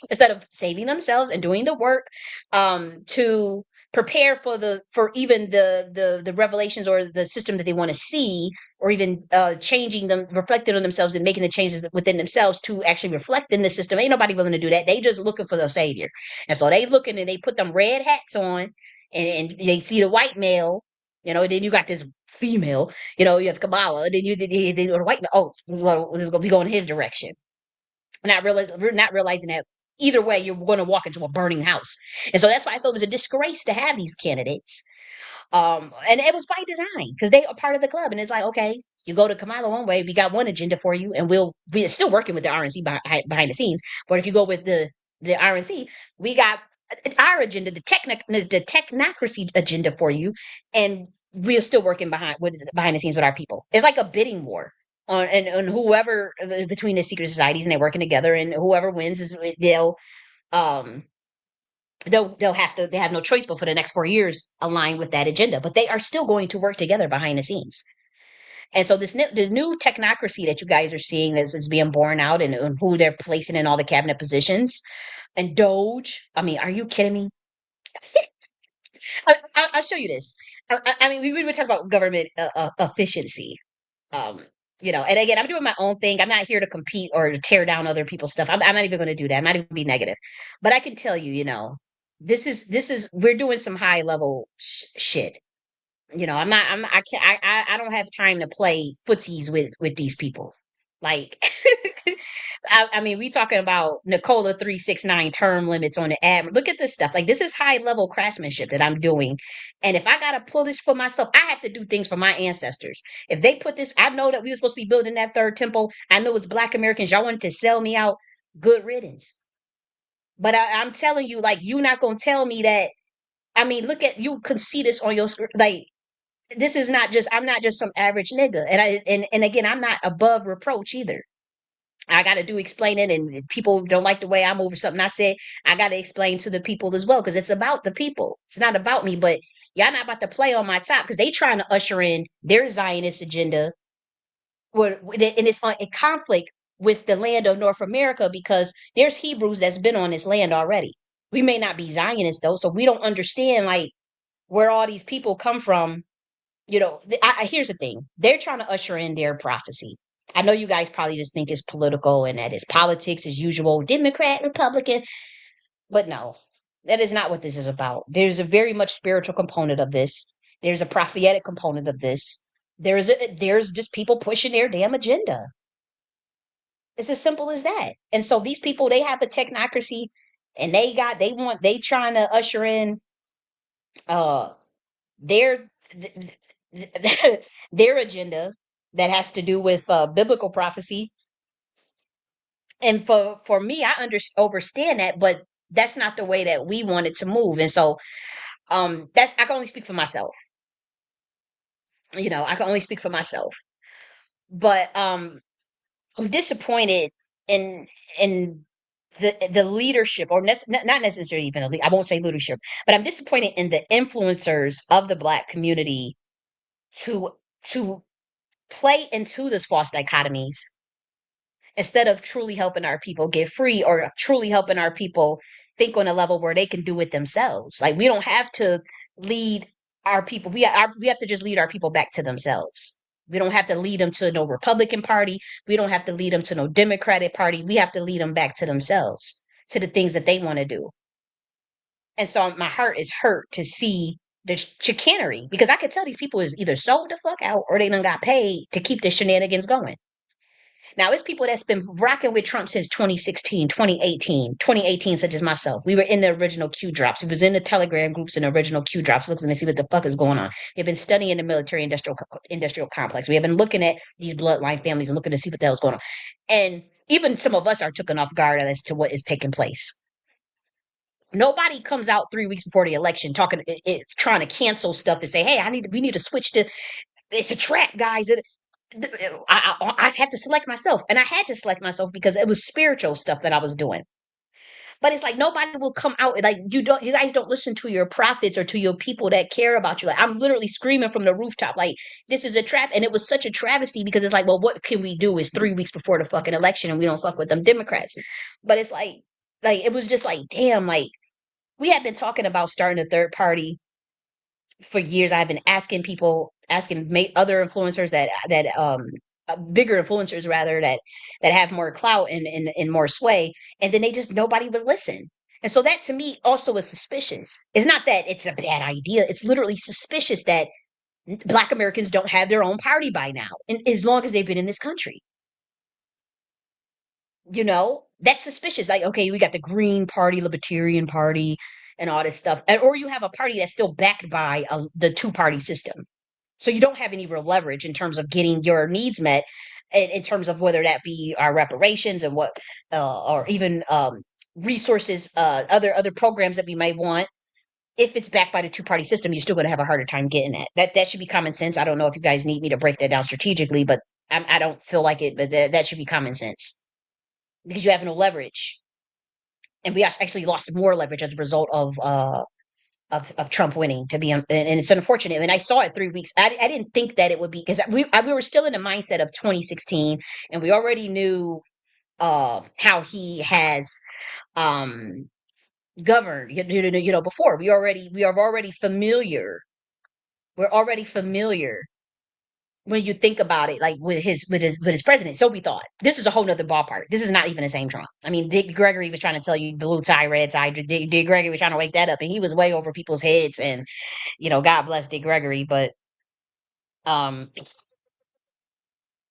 instead of saving themselves and doing the work to prepare for even the revelations or the system that they want to see, or even changing them, reflecting on themselves and making the changes within themselves to actually reflect in the system. Ain't nobody willing to do that. They just looking for the savior, and so they looking and they put them red hats on, and they see the white male. Then you got this female. You have Kamala. Then then the white. Oh, well, this is gonna be going his direction. Not realizing that either way you're going to walk into a burning house. And so that's why I thought it was a disgrace to have these candidates. And it was by design because they are part of the club. And it's like, okay, you go to Kamala one way, we got one agenda for you, and we're still working with the RNC behind the scenes. But if you go with the RNC, we got our agenda, the technocracy agenda for you, and we're still working behind the scenes with our people. It's like a bidding war on whoever between the secret societies, and they're working together, and whoever wins is um they have no choice but for the next 4 years align with that agenda, but they are still going to work together behind the scenes. And so the new technocracy that you guys are seeing is being born out, and who they're placing in all the cabinet positions, and Doge. I mean, are you kidding me? I'll show you this. I mean, we would talk about government efficiency. Um, and again, I'm doing my own thing. I'm not here to compete or to tear down other people's stuff. I'm not even going to do that. I'm not even be negative. But I can tell you, this is we're doing some high level shit. I can't, I don't have time to play footsies with these people. Like, I mean, we talking about Nicola 369 term limits on the ad. Look at this stuff. Like, this is high level craftsmanship that I'm doing. And if I gotta pull this for myself, I have to do things for my ancestors. If they put this, I know that we were supposed to be building that third temple. I know it's Black Americans. Y'all wanted to sell me out. Good riddance. But I'm telling you, like, you not gonna tell me that. I mean, look at you can see this on your screen. Like, this is not just I'm not just some average nigga. And again, I'm not above reproach either. I got to do explaining, and if people don't like the way I move or something I said, I got to explain to the people as well, because it's about the people. It's not about me. But y'all not about to play on my top, because they trying to usher in their Zionist agenda, and it's in conflict with the land of North America, because there's Hebrews that's been on this land already. We may not be Zionists though, so we don't understand like where all these people come from. Here's the thing. They're trying to usher in their prophecy. I know you guys probably just think it's political and that it's politics as usual, Democrat, Republican, but no, that is not what this is about. There's a very much spiritual component of this. There's a prophetic component of this. There's just people pushing their damn agenda. It's as simple as that. And so these people, they have a technocracy, and they trying to usher in uh their their agenda that has to do with biblical prophecy. And for me, I understand that, but that's not the way that we wanted to move. And so that's I can only speak for myself. I can only speak for myself. But I'm disappointed in in the leadership, or not necessarily even I won't say leadership, but I'm disappointed in the influencers of the Black community to to play into this false dichotomies instead of truly helping our people get free, or truly helping our people think on a level where they can do it themselves. Like, we don't have to lead our people. We have to just lead our people back to themselves. We don't have to lead them to no Republican Party. We don't have to lead them to no Democratic Party. We have to lead them back to themselves, to the things that they want to do. And so my heart is hurt to see the chicanery, because I could tell these people is either sold the fuck out or they done got paid to keep the shenanigans going. Now, it's people that's been rocking with Trump since 2016, 2018, such as myself. We were in the original Q drops. We was in the Telegram groups and original Q drops looking to see what the fuck is going on. We've been studying the military industrial complex. We have been looking at these bloodline families and looking to see what the hell's going on. And even some of us are taken off guard as to what is taking place. Nobody comes out 3 weeks before the election talking, trying to cancel stuff and say, "Hey, we need to switch to, it's a trap, guys." I have to select myself, and I had to select myself because it was spiritual stuff that I was doing. But it's like nobody will come out, like, you guys don't listen to your prophets or to your people that care about you. Like, I'm literally screaming from the rooftop, like, this is a trap. And it was such a travesty because it's like, well, what can we do? It's 3 weeks before the fucking election and we don't fuck with them Democrats. But it's like it was just like, damn, like, we had been talking about starting a third party for years. I've been asking people, asking other influencers bigger influencers rather, that have more clout and more sway, and then they just, nobody would listen. And so that to me also is suspicious. It's not that it's a bad idea. It's literally suspicious that Black Americans don't have their own party by now, and as long as they've been in this country. That's suspicious. Like, okay, we got the Green Party, Libertarian Party, and all this stuff, or you have a party that's still backed by the two-party system. So you don't have any real leverage in terms of getting your needs met, in terms of whether that be our reparations and what, or even resources, other programs that we may want. If it's backed by the two-party system, you're still going to have a harder time getting it. That should be common sense. I don't know if you guys need me to break that down strategically, but I don't feel like it. But that should be common sense, because you have no leverage, and we actually lost more leverage as a result of Trump winning, to be and it's unfortunate. And I saw it 3 weeks. I didn't think that it would be, because we were still in the mindset of 2016, and we already knew how he has um governed. Before, we are already familiar. We're already familiar when you think about it, like with his president. So we thought this is a whole nother ballpark. This is not even the same Trump. I mean, Dick Gregory was trying to tell you blue tie, red tie. Dick Gregory was trying to wake that up, and he was way over people's heads. And God bless Dick Gregory, but um,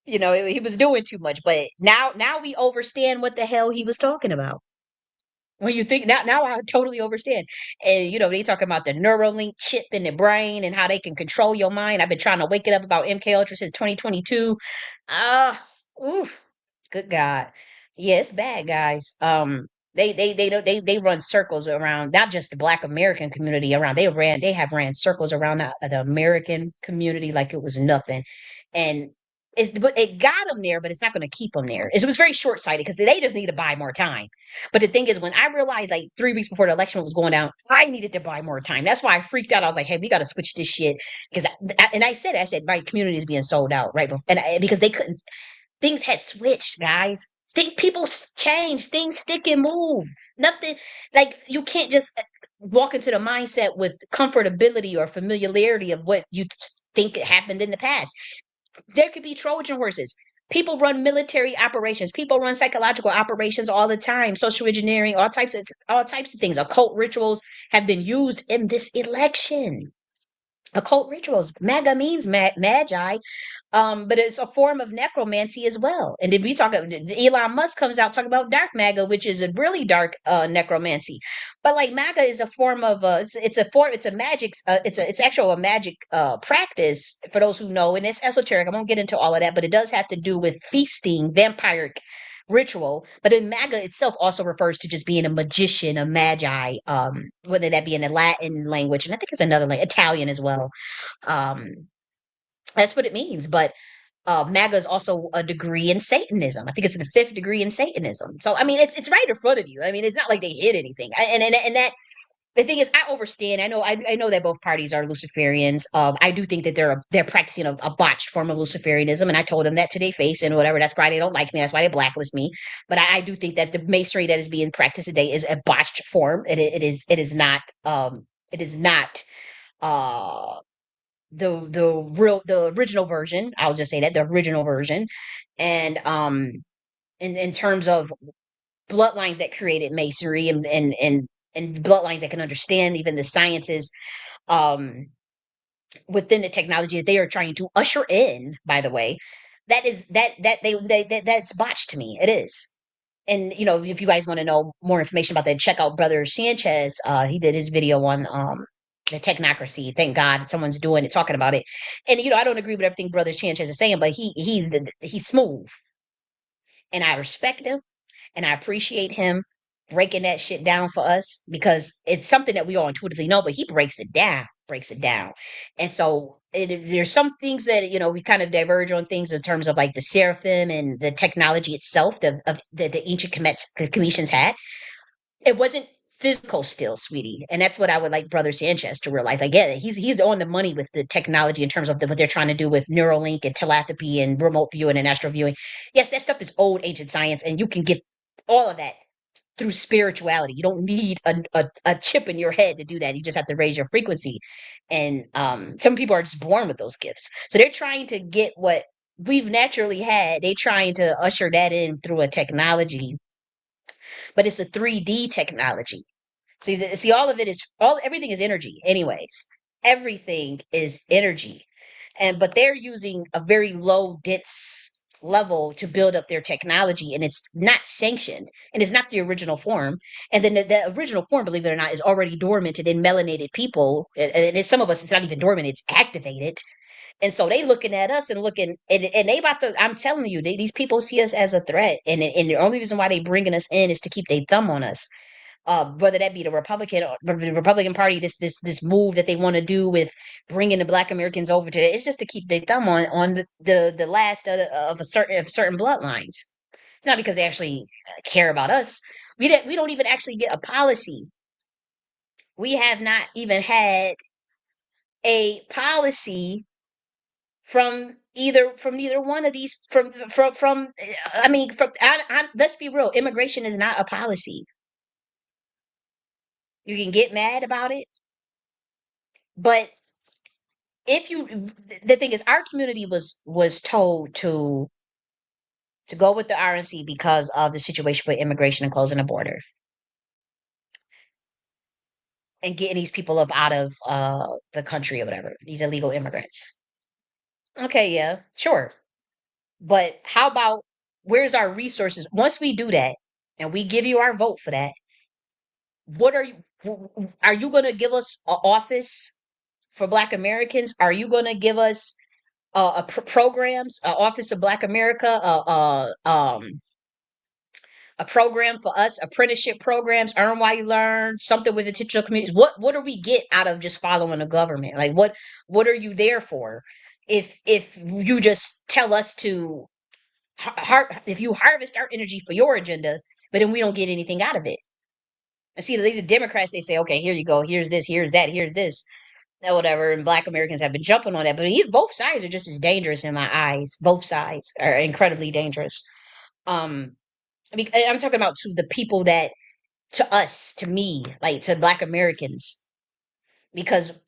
he was doing too much. But now we understand what the hell he was talking about. When you think, now I totally understand. And they talking about the Neuralink chip in the brain and how they can control your mind. I've been trying to wake it up about MK Ultra since 2022. Ah, oof, good God. Yeah, it's bad, guys. They run circles around not just the Black American community around. They have ran circles around the American community like it was nothing. And but it got them there, but it's not going to keep them there. It was very short sighted because they just need to buy more time. But the thing is, when I realized, like, 3 weeks before the election was going down, I needed to buy more time. That's why I freaked out. I was like, "Hey, we got to switch this shit," because I said my community is being sold out right before, and because they couldn't, things had switched, guys. Think people change, things stick and move. Nothing, like, you can't just walk into the mindset with comfortability or familiarity of what you think happened in the past. There could be Trojan horses. People run military operations. People run psychological operations all the time. Social engineering, all types of things. Occult rituals have been used in this election. Occult rituals. MAGA means magi, but it's a form of necromancy as well. And then we talk, Elon Musk comes out talking about dark MAGA, which is a really dark necromancy. But like, MAGA is a form of it's a magic, it's actual a magic practice, for those who know, and it's esoteric. I won't get into all of that, but it does have to do with feasting, vampiric ritual. But then MAGA itself also refers to just being a magician, a magi, whether that be in the Latin language, and I think it's another, like, Italian as well. um that's what it means. But MAGA is also a degree in Satanism. I think it's the fifth degree in Satanism. So I mean, it's right in front of you. I mean, it's not like they hid anything. And that the thing is, I understand. I know that both parties are Luciferians. I do think that they're practicing a botched form of Luciferianism, and I told them that to their face and whatever. That's why they don't like me. That's why they blacklist me. But I do think that the masonry that is being practiced today is a botched form. It is not uh the original version. I'll just say that the original version, and in terms of bloodlines that created masonry and bloodlines that can understand even the sciences um within the technology that they are trying to usher in, by the way, that is that's botched to me. It is. And you know, if you guys want to know more information about that, check out Brother Sanchez. He did his video on the technocracy. Thank God someone's doing it, talking about it. And you know, I don't agree with everything Brother Sanchez is saying, but he's smooth, and I respect him, and I appreciate him breaking that shit down for us because it's something that we all intuitively know, but he breaks it down. And so there's some things that, you know, we kind of diverge on things in terms of like the seraphim and the technology itself the ancient Commissions had. It wasn't physical still, sweetie. And that's what I would like Brother Sanchez to realize. I get it. He's on the money with the technology in terms of what they're trying to do with Neuralink and telepathy and remote viewing and astral viewing. Yes, that stuff is old ancient science, and you can get all of that through spirituality. You don't need a chip in your head to do that. You just have to raise your frequency. And some people are just born with those gifts. So they're trying to get what we've naturally had. They're trying to usher that in through a technology, but it's a 3D technology. See, all of it is everything is energy, anyways. Everything is energy, and but they're using a very low dense level to build up their technology, and it's not sanctioned, and it's not the original form. And then the original form, believe it or not, is already dormanted in melanated people, and some of us, it's not even dormant; it's activated. And so they looking at us and looking, and they about to. I'm telling you, these people see us as a threat, and the only reason why they bringing us in is to keep their thumb on us, whether that be the Republican or the Republican Party, this move that they want to do with bringing the Black Americans over to it, it's just to keep their thumb on the last of certain bloodlines. It's not because they actually care about us. We don't even actually get a policy. We have not even had a policy from either one of these from I mean let's be real, immigration is not a policy. You can get mad about it, but if you the thing is our community was told to go with the RNC because of the situation with immigration and closing the border and getting these people up out of the country or whatever, these illegal immigrants. Okay, yeah, sure. But how about where's our resources? Once we do that and we give you our vote for that, what are you going to give us an office for Black Americans? Are you going to give us programs, Office of Black America, a program for us, apprenticeship programs, earn while you learn, something with intentional communities? What do we get out of just following the government? Like what are you there for? If you just tell us to if you harvest our energy for your agenda, but then we don't get anything out of it. And see, these are Democrats. They say, okay, here you go. Here's this. Here's that. Here's this. Or whatever. And Black Americans have been jumping on that. But both sides are just as dangerous in my eyes. Both sides are incredibly dangerous. I mean, I'm talking about to the people that, to us, to me, like to Black Americans, because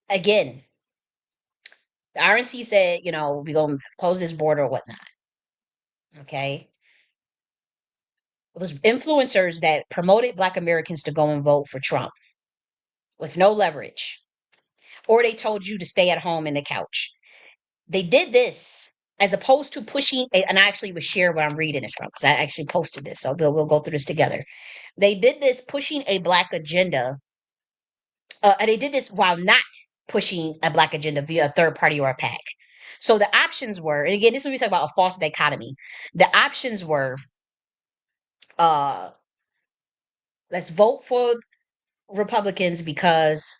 again, the RNC said, you know, we're gonna close this border or whatnot. Okay, it was influencers that promoted Black Americans to go and vote for Trump with no leverage, or they told you to stay at home in the couch. They did this as opposed to pushing, and I actually would share what I'm reading this from because I actually posted this, so we'll go through this together. They did this pushing a Black agenda, and they did this while not pushing a Black agenda via a third party or a PAC. So the options were, and again, this is when we talk about a false dichotomy. The options were, uh, let's vote for Republicans because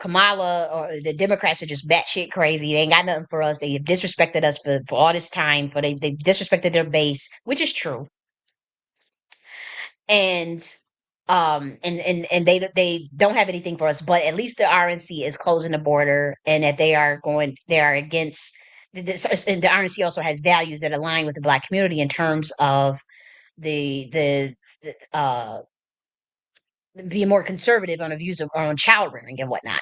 Kamala or the Democrats are just batshit crazy. They ain't got nothing for us. They have disrespected us for all this time. They disrespected their base, which is true. And they don't have anything for us. But at least the RNC is closing the border, and that they are against. And the RNC also has values that align with the Black community in terms of the being more conservative on the views of on child rearing and whatnot.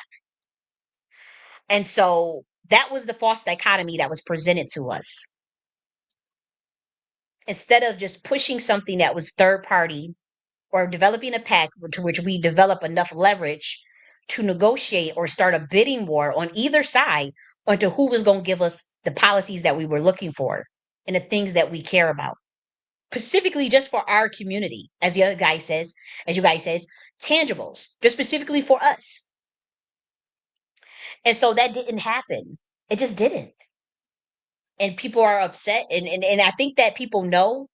And so that was the false dichotomy that was presented to us. Instead of just pushing something that was third party or developing a pact to which we develop enough leverage to negotiate or start a bidding war on either side onto who was going to give us the policies that we were looking for and the things that we care about. Specifically just for our community, as the other guy says, as you guys says, tangibles, just specifically for us. And so that didn't happen. It just didn't. And people are upset. And I think that people know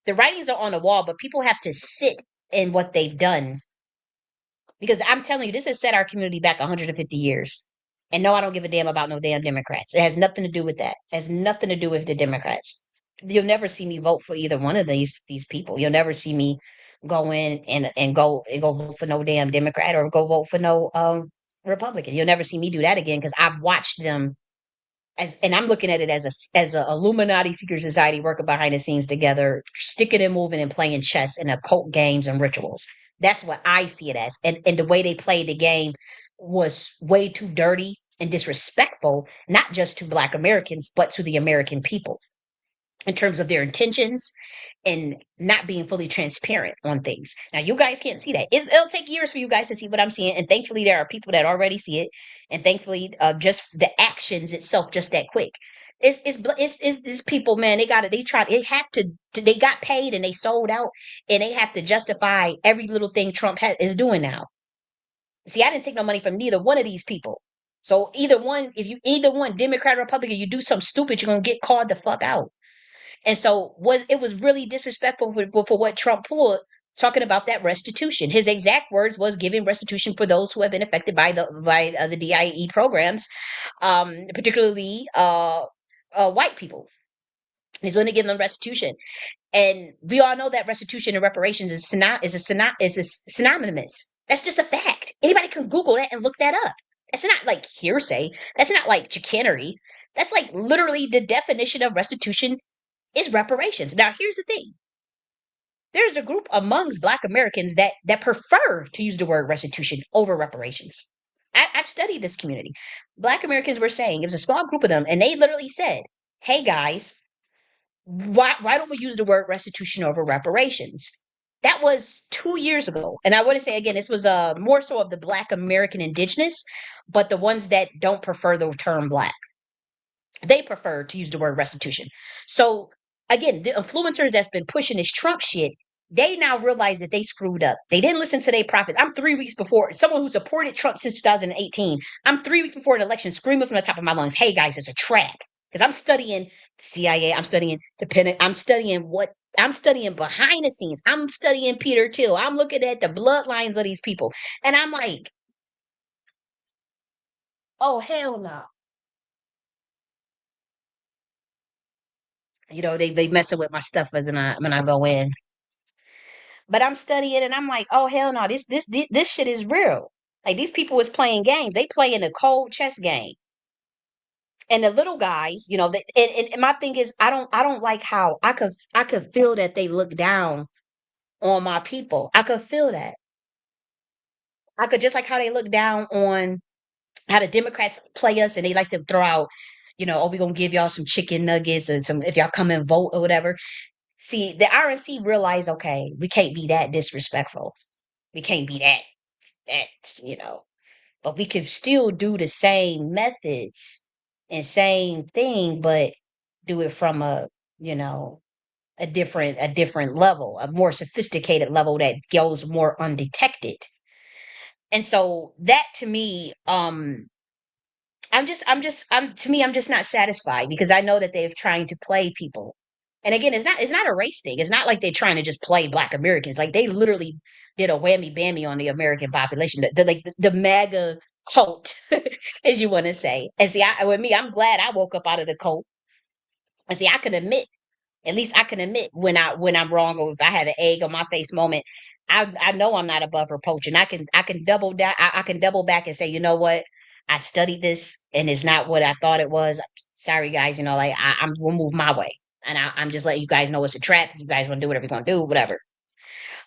the writings are on the wall, but people have to sit in what they've done. Because I'm telling you, this has set our community back 150 years. And no, I don't give a damn about no damn Democrats. It has nothing to do with that. It has nothing to do with the Democrats. You'll never see me vote for either one of these people. You'll never see me go in and go vote for no damn Democrat or go vote for no Republican. You'll never see me do that again because I've watched them and I'm looking at it as a Illuminati secret society working behind the scenes together, sticking and moving and playing chess and occult games and rituals. That's what I see it as. And the way they played the game was way too dirty and disrespectful, not just to Black Americans, but to the American people in terms of their intentions and not being fully transparent on things. Now, you guys can't see that. It'll take years for you guys to see what I'm seeing. And thankfully, there are people that already see it. And thankfully, just the actions itself, just that quick. It's people, man. They got it. They got paid and they sold out and they have to justify every little thing Trump is doing now. See, I didn't take no money from neither one of these people. So if you either one, Democrat or Republican, you do something stupid, you're going to get called the fuck out. And so it was really disrespectful for what Trump pulled, talking about that restitution. His exact words was giving restitution for those who have been affected by the DIE programs, particularly white people. He's willing to give them restitution, and we all know that restitution and reparations is synonymous. That's just a fact. Anybody can Google that and look that up. That's not like hearsay. That's not like chicanery. That's like literally the definition of restitution is reparations. Now, here's the thing. There's a group amongst Black Americans that prefer to use the word restitution over reparations. I've studied this community. Black Americans were saying, it was a small group of them, and they literally said, hey guys, why don't we use the word restitution over reparations? That was 2 years ago. And I want to say again, this was more so of the Black American indigenous, but the ones that don't prefer the term Black. They prefer to use the word restitution. So again, the influencers that's been pushing this Trump shit, they now realize that they screwed up. They didn't listen to their prophets. I'm 3 weeks before someone who supported Trump since 2018. I'm 3 weeks before an election screaming from the top of my lungs, hey guys, it's a trap. Because I'm studying the CIA, I'm studying the Pentagon, I'm studying behind the scenes. I'm studying Peter Thiel. I'm looking at the bloodlines of these people. And I'm like, oh hell no. They messing with my stuff when I go in. But I'm studying and I'm like, oh hell no, this shit is real. Like these people is playing games. They playing a cold chess game. And the little guys, and my thing is I don't like how I could feel that they look down on my people. I could feel that. I could just like how they look down on how the Democrats play us and they like to throw out, oh, we're gonna give y'all some chicken nuggets and some if y'all come and vote or whatever. See, the RNC realized, okay, we can't be that disrespectful. We can't be that, but we can still do the same methods and same thing, but do it from you know, a different level, a more sophisticated level that goes more undetected. And so that to me, I'm just not satisfied because I know that they're trying to play people. And again, it's not a race thing. It's not like they're trying to just play Black Americans. Like they literally did a whammy bammy on the American population. The MAGA cult, as you want to say. And see, with me, I'm glad I woke up out of the cult. And see, I can admit, at least I can admit when I'm wrong, or if I have an egg on my face moment. I know I'm not above reproach, and I can double down. I can double back and say, you know what? I studied this, and it's not what I thought it was. Sorry, guys. Like I'm will move my way, and I'm just letting you guys know it's a trap. If you guys want to do whatever you're gonna do, whatever.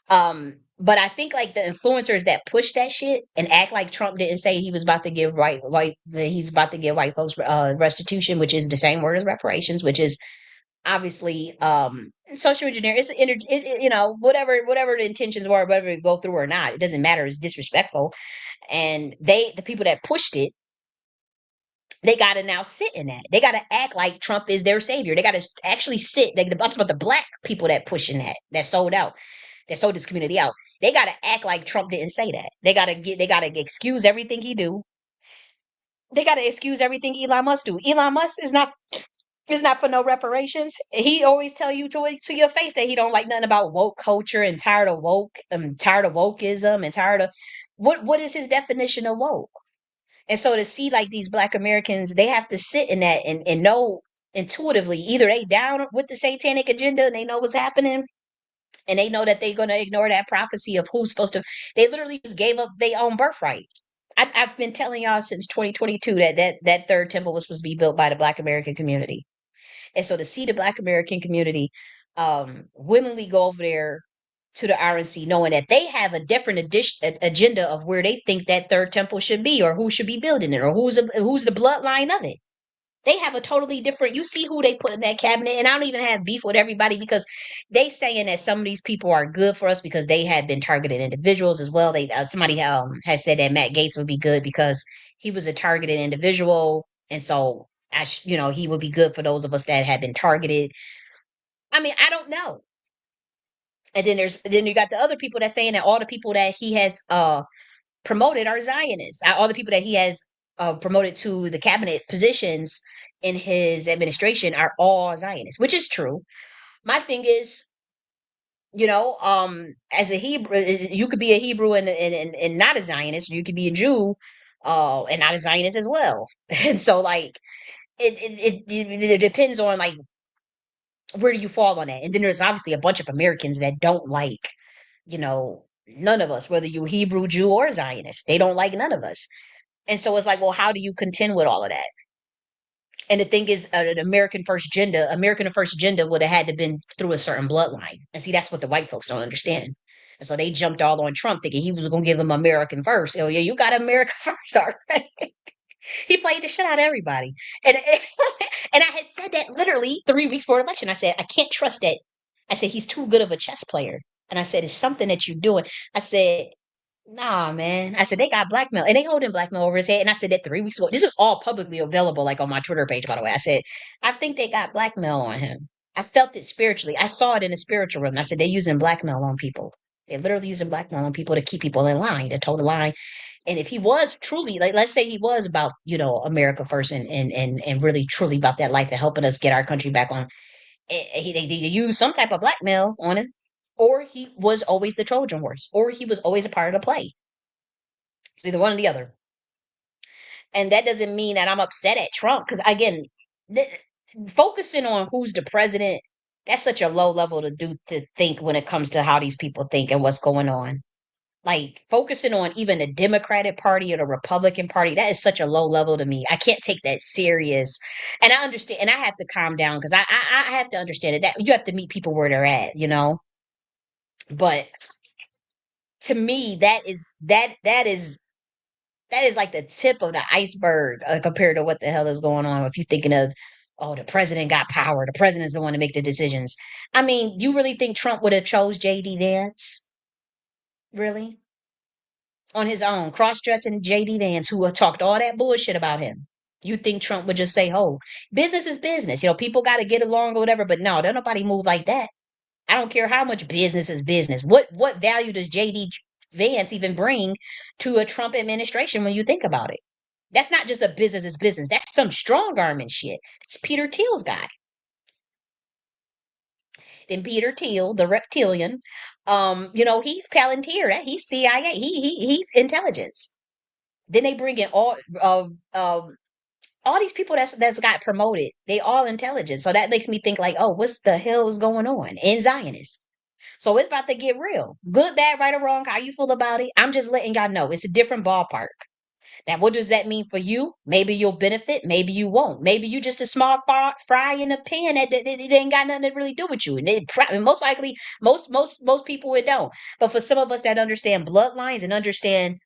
But I think like the influencers that push that shit and act like Trump didn't say he was about to give that he's about to give white folks restitution, which is the same word as reparations, which is obviously social engineering. Whatever the intentions were, whether it go through or not, it doesn't matter. It's disrespectful, and the people that pushed it, they got to now sit in that. They got to act like Trump is their savior. They got to actually sit. I'm talking about the black people that pushing that sold out, that sold this community out. They got to act like Trump didn't say that. They got to excuse everything he do. They got to excuse everything Elon Musk do. Elon Musk is not for no reparations. He always tell you to your face that he don't like nothing about woke culture and tired of wokeism and tired of what is his definition of woke? And so to see like these black Americans, they have to sit in that and know intuitively either they down with the satanic agenda and they know what's happening and they know that they're going to ignore that prophecy of who's supposed to. They literally just gave up their own birthright. I've been telling y'all since 2022 that third temple was supposed to be built by the Black American community, and so to see the Black American community willingly go over there to the RNC, knowing that they have a different agenda of where they think that third temple should be, or who should be building it, or who's the bloodline of it. They have a totally different. You see who they put in that cabinet, and I don't even have beef with everybody because they saying that some of these people are good for us because they had been targeted individuals as well. They somebody has said that Matt Gaetz would be good because he was a targeted individual, and so he would be good for those of us that had been targeted. I mean, I don't know. And then you got the other people that saying that all the people that he has promoted are Zionists. All the people that he has promoted to the cabinet positions in his administration are all Zionists, which is true. My thing is, as a Hebrew, you could be a Hebrew and not a Zionist. You could be a Jew and not a Zionist as well. And so, like, it depends on like where do you fall on that. And then there's obviously a bunch of Americans that don't like, none of us, whether you Hebrew, Jew, or Zionist. They don't like none of us. And so it's like, well, how do you contend with all of that? And the thing is, an American first agenda would have had to been through a certain bloodline. And see, that's what the white folks don't understand. And so they jumped all on Trump thinking he was going to give them American first. Oh, yeah, you got America first, all right. He played the shit out of everybody. And and I had said that literally 3 weeks before the election. I said, I can't trust that. I said, he's too good of a chess player. And I said, it's something that you're doing. I said, nah, man. I said, they got blackmail and they holding blackmail over his head. And I said that 3 weeks ago. This is all publicly available, like on my Twitter page, by the way. I said, I think they got blackmail on him. I felt it spiritually. I saw it in the spiritual realm. I said, they're using blackmail on people. They're literally using blackmail on people to keep people in line, to toe the line. And if he was truly, like, let's say he was about, America first and really truly about that life and helping us get our country back on, they used some type of blackmail on him, or he was always the Trojan horse, or he was always a part of the play. It's either one or the other. And that doesn't mean that I'm upset at Trump, because again, focusing on who's the president, that's such a low level to think when it comes to how these people think and what's going on. Like focusing on even the Democratic Party or the Republican Party, that is such a low level to me. I can't take that serious. And I understand, and I have to calm down because I have to understand it. That you have to meet people where they're at. But to me, that is like the tip of the iceberg compared to what the hell is going on. If you're thinking of, oh, the president got power, the president's the one to make the decisions. I mean, you really think Trump would have chose J.D. Vance? Really? On his own, cross-dressing J.D. Vance, who talked all that bullshit about him. You think Trump would just say, oh, business is business. People got to get along or whatever. But no, don't nobody move like that. I don't care how much business is business. What value does J.D. Vance even bring to a Trump administration when you think about it? That's not just a business is business. That's some strong arming shit. It's Peter Thiel's guy. Then Peter Thiel, the reptilian, he's Palantir. He's CIA. He's intelligence. Then they bring in all these people that's got promoted. They all intelligent. So that makes me think like, oh, what's the hell is going on in Zionist? So it's about to get real. Good, bad, right or wrong, how you feel about it? I'm just letting y'all know it's a different ballpark. Now, what does that mean for you? Maybe you'll benefit, maybe you won't. Maybe you just a small fry in a pan that it ain't got nothing to really do with you. And most likely, most people it don't. But for some of us that understand bloodlines and understand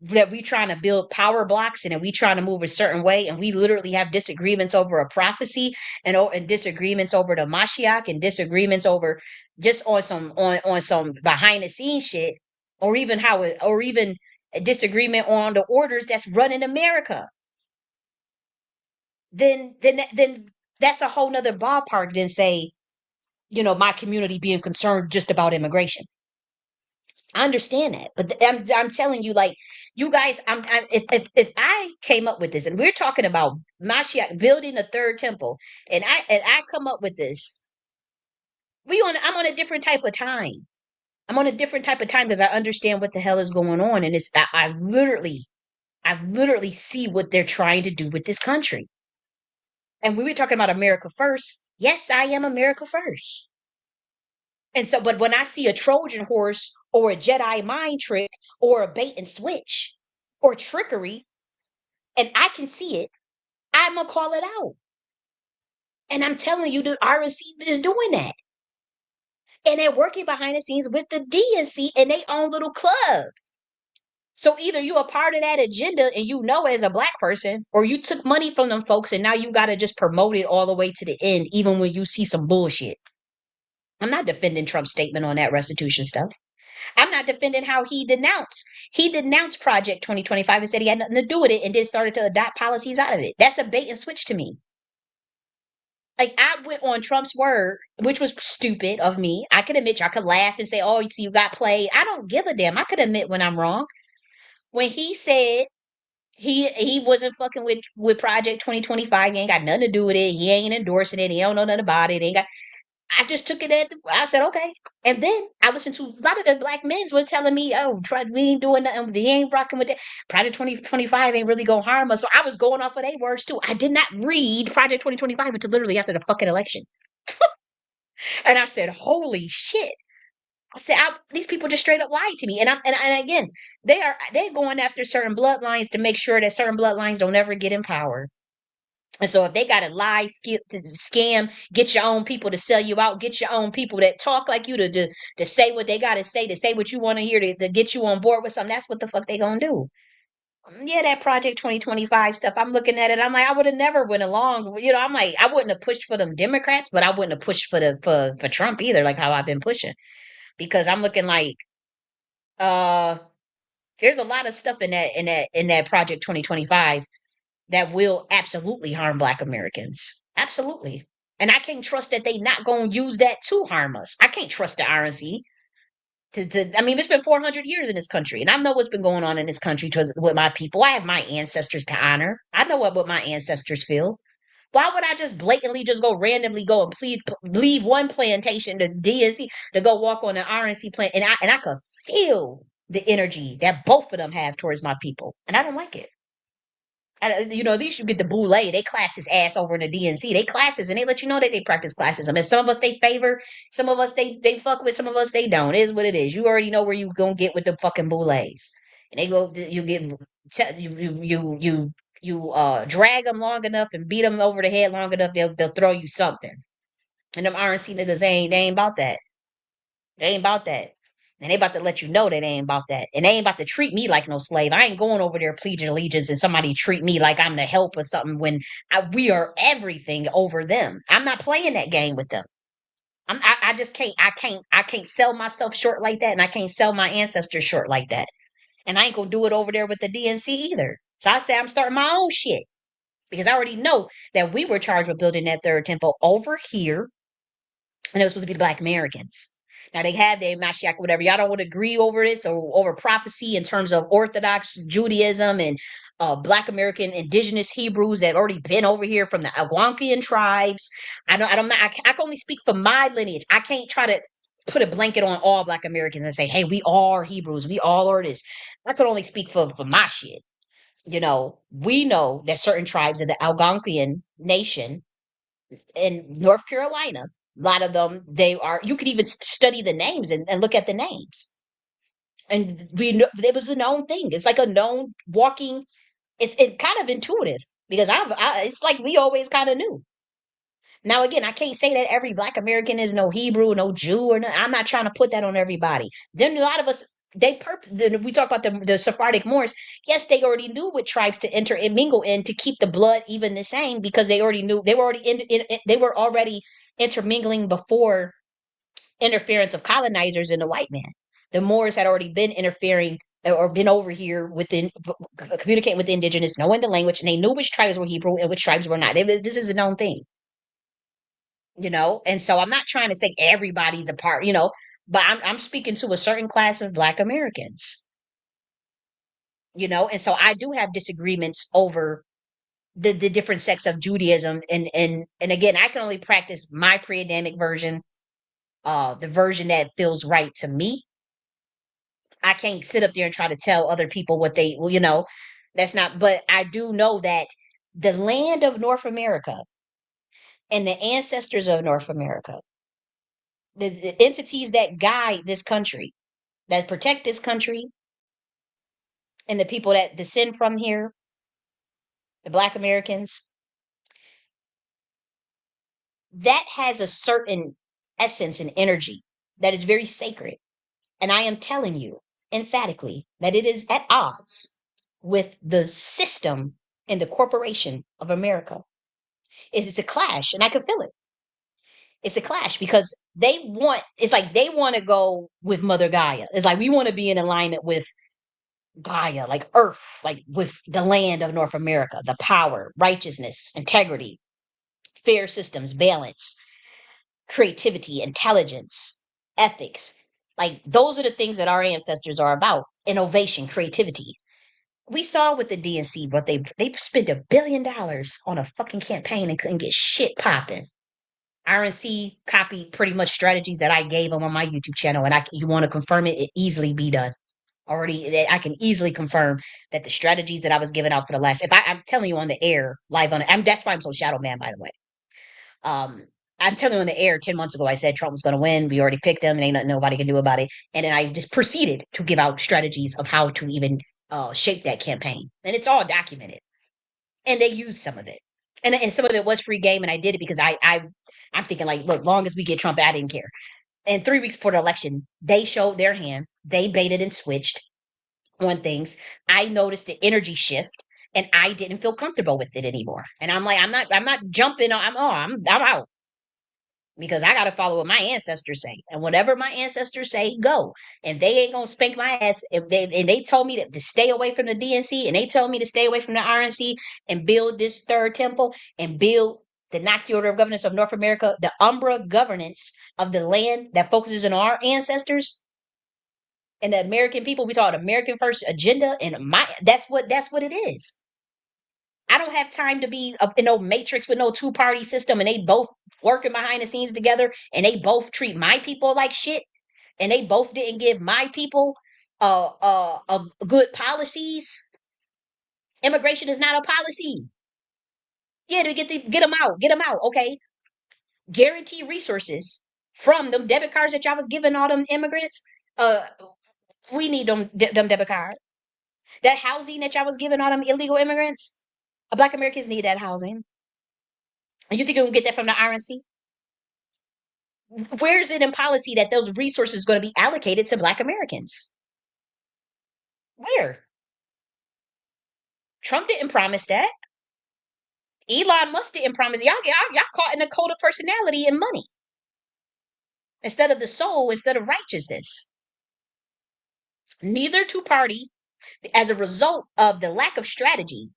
that we trying to build power blocks and that we trying to move a certain way and we literally have disagreements over a prophecy and disagreements over the Mashiach and disagreements over just on some behind the scenes shit or even or even a disagreement on the orders that's running America, then that's a whole nother ballpark than say, my community being concerned just about immigration. I understand that, but I'm telling you, like you guys, if I came up with this, and we're talking about Mashiach building a third temple, and I come up with this, I'm on a different type of time. I'm on a different type of time because I understand what the hell is going on, and I literally see what they're trying to do with this country. And we were talking about America first. Yes, I am America first. And so, but when I see a Trojan horse or a Jedi mind trick or a bait and switch or trickery, and I can see it, I'm gonna call it out. And I'm telling you, the RNC is doing that. And they're working behind the scenes with the DNC in their own little club. So either you are part of that agenda and you know as a black person, or you took money from them folks and now you gotta just promote it all the way to the end, even when you see some bullshit. I'm not defending Trump's statement on that restitution stuff. I'm not defending how he denounced Project 2025 and said he had nothing to do with it and then started to adopt policies out of it. That's a bait and switch to me. Like I went on Trump's word, which was stupid of me. I could admit, I could laugh and say, "Oh, you see, you got played." I don't give a damn. I could admit when I'm wrong. When he said he wasn't fucking with Project 2025, he ain't got nothing to do with it. He ain't endorsing it. He don't know nothing about it. He ain't got I just took it I said, okay. And then I listened to a lot of the black men's were telling me, oh, we ain't doing nothing. They ain't rocking with that. Project 2025 ain't really going to harm us. So I was going off of their words too. I did not read Project 2025 until literally after the fucking election. And I said, holy shit. I said, these people just straight up lied to me. And again, they're going after certain bloodlines to make sure that certain bloodlines don't ever get in power. And so if they got to lie, scam, get your own people to sell you out, get your own people that talk like you to say what they got to say what you want to hear to get you on board with something, that's what the fuck they gonna do. Yeah, that Project 2025 stuff, I'm looking at it, I'm like, I would have never went along. I'm like, I wouldn't have pushed for them Democrats, but I wouldn't have pushed for Trump either, like how I've been pushing. Because I'm looking like, uh, there's a lot of stuff in that Project 2025 that will absolutely harm Black Americans. Absolutely. And I can't trust that they not going to use that to harm us. I can't trust the RNC. I mean, it's been 400 years in this country, and I know what's been going on in this country with my people. I have my ancestors to honor. I know what my ancestors feel. Why would I just blatantly just go randomly go and leave one plantation to DNC to go walk on an RNC plant, and I could feel the energy that both of them have towards my people, and I don't like it. At least you get the boule. They classes ass over in the DNC. They classes and they let you know that they practice classism. And some of us they favor, some of us they fuck with, some of us they don't. It is what it is. You already know where you gonna get with the fucking boules. And they go, you get you drag them long enough and beat them over the head long enough, they'll throw you something. And them RNC niggas they ain't about that. They ain't about that. And they about to let you know that they ain't about that. And they ain't about to treat me like no slave. I ain't going over there pledging allegiance and somebody treat me like I'm the help or something when we are everything over them. I'm not playing that game with them. I just can't sell myself short like that. And I can't sell my ancestors short like that. And I ain't going to do it over there with the DNC either. So I say I'm starting my own shit because I already know that we were charged with building that third temple over here and it was supposed to be the Black Americans. Now they have their Mashiach, whatever. Y'all don't want to agree over this or over prophecy in terms of Orthodox Judaism and Black American indigenous Hebrews that already been over here from the Algonquian tribes. I can only speak for my lineage. I can't try to put a blanket on all Black Americans and say, hey, we all are Hebrews. We all are this. I could only speak for my shit. We know that certain tribes of the Algonquian nation in North Carolina, a lot of them, you could even study the names and look at the names. And we know it was a known thing. It's like a known walking, it's kind of intuitive because it's like we always kind of knew. Now, again, I can't say that every Black American is no Hebrew, no Jew, or no, I'm not trying to put that on everybody. Then a lot of us, we talk about the Sephardic Moors. Yes, they already knew what tribes to enter and mingle in to keep the blood even the same because they already knew they were already intermingling before interference of colonizers and the white man. The Moors had already been interfering or been over here within communicating with the indigenous, knowing the language, and they knew which tribes were Hebrew and which tribes were not. This is a known thing. And so I'm not trying to say everybody's a part, but I'm speaking to a certain class of Black Americans, and so I do have disagreements over the different sects of Judaism, and again, I can only practice my pre-Adamic version, the version that feels right to me. I can't sit up there and try to tell other people what that's not, but I do know that the land of North America and the ancestors of North America, the entities that guide this country, that protect this country, and the people that descend from here, the Black Americans, that has a certain essence and energy that is very sacred. And I am telling you emphatically that it is at odds with the system and the corporation of America. It is a clash, and I can feel it. It's a clash because it's like they want to go with Mother Gaia. It's like we want to be in alignment with Gaia, like Earth, like with the land of North America, the power, righteousness, integrity, fair systems, balance, creativity, intelligence, ethics. Like those are the things that our ancestors are about. Innovation, creativity. We saw with the DNC, but they spent $1 billion on a fucking campaign and couldn't get shit popping. RNC copied pretty much strategies that I gave them on my YouTube channel, and you want to confirm it easily be done. Already, I can easily confirm that the strategies that I was giving out for the last, if I'm telling you on the air, live on it, that's why I'm so shadow man, by the way. I'm telling you on the air 10 months ago, I said Trump was going to win. We already picked him and ain't nothing nobody can do about it. And then I just proceeded to give out strategies of how to even shape that campaign. And it's all documented. And they used some of it. And some of it was free game. And I did it because I'm thinking like, look, long as we get Trump, I didn't care. And 3 weeks before the election, they showed their hand. They baited and switched on things. I noticed the energy shift and I didn't feel comfortable with it anymore. And I'm like, I'm not jumping on, I'm out because I got to follow what my ancestors say. And whatever my ancestors say, go. And they ain't going to spank my ass. And they told me to stay away from the DNC and they told me to stay away from the RNC and build this third temple and build the Nocti Order of Governance of North America, the Umbra governance of the land that focuses on our ancestors and the American people. We talk American first agenda, and that's what it is. I don't have time to be in no matrix with no two-party system and they both working behind the scenes together and they both treat my people like shit and they both didn't give my people good policies. Immigration is not a policy. Yeah, to get them out, okay. Guarantee resources from them debit cards that y'all was giving all them immigrants. Uh, we need them debit card. That housing that y'all was giving all them illegal immigrants. Black Americans need that housing. And you think you're gonna get that from the RNC? Where's it in policy that those resources are going to be allocated to Black Americans? Where? Trump didn't promise that. Elon Musk didn't promise. Y'all caught in a code of personality and money instead of the soul, instead of righteousness. Neither two party, as a result of the lack of strategy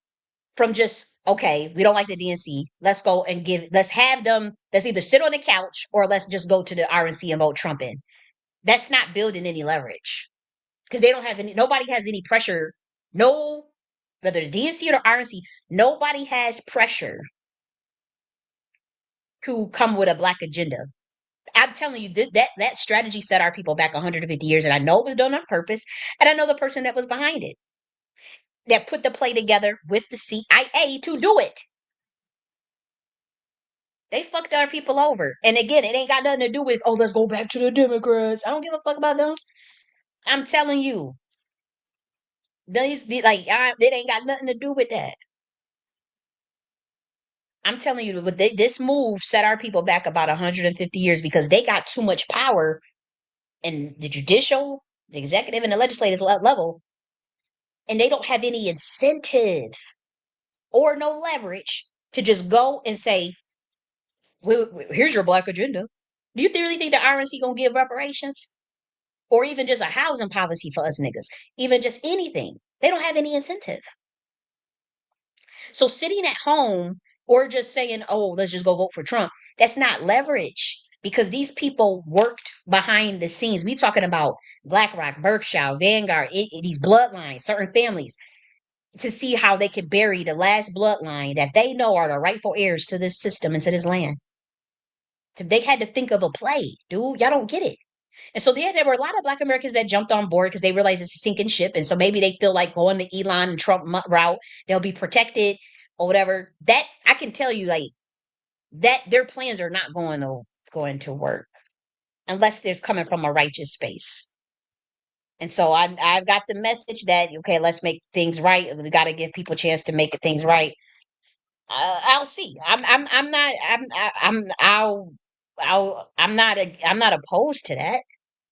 from just, okay, we don't like the DNC. Let's have them, let's either sit on the couch or let's just go to the RNC and vote Trump in. That's not building any leverage because they don't have nobody has any pressure. No, whether the DNC or the RNC, nobody has pressure to come with a Black agenda. I'm telling you that strategy set our people back 150 years, and I know it was done on purpose, and I know the person that was behind it that put the play together with the CIA to do it. They fucked our people over, and again, it ain't got nothing to do with let's go back to the Democrats. I don't give a fuck about them. I'm telling you, it ain't got nothing to do with that. I'm telling you, this move set our people back about 150 years because they got too much power in the judicial, the executive, and the legislative level, and they don't have any incentive or no leverage to just go and say, well, here's your black agenda. Do you really think the RNC gonna give reparations? Or even just a housing policy for us niggas? Even just anything. They don't have any incentive. So sitting at home or just saying, oh, let's just go vote for Trump, that's not leverage because these people worked behind the scenes. We talking about BlackRock, Berkshire, Vanguard, these bloodlines, certain families, to see how they could bury the last bloodline that they know are the rightful heirs to this system and to this land. So they had to think of a play, dude. Y'all don't get it. And so there were a lot of Black Americans that jumped on board because they realized it's a sinking ship. And so maybe they feel like going the Elon and Trump route, they'll be protected or whatever. That I can tell you, like that, their plans are not going to work unless there's coming from a righteous space. And so I've got the message that okay, let's make things right. We got to give people a chance to make things right. I'll see. I'm not. I'm not opposed to that.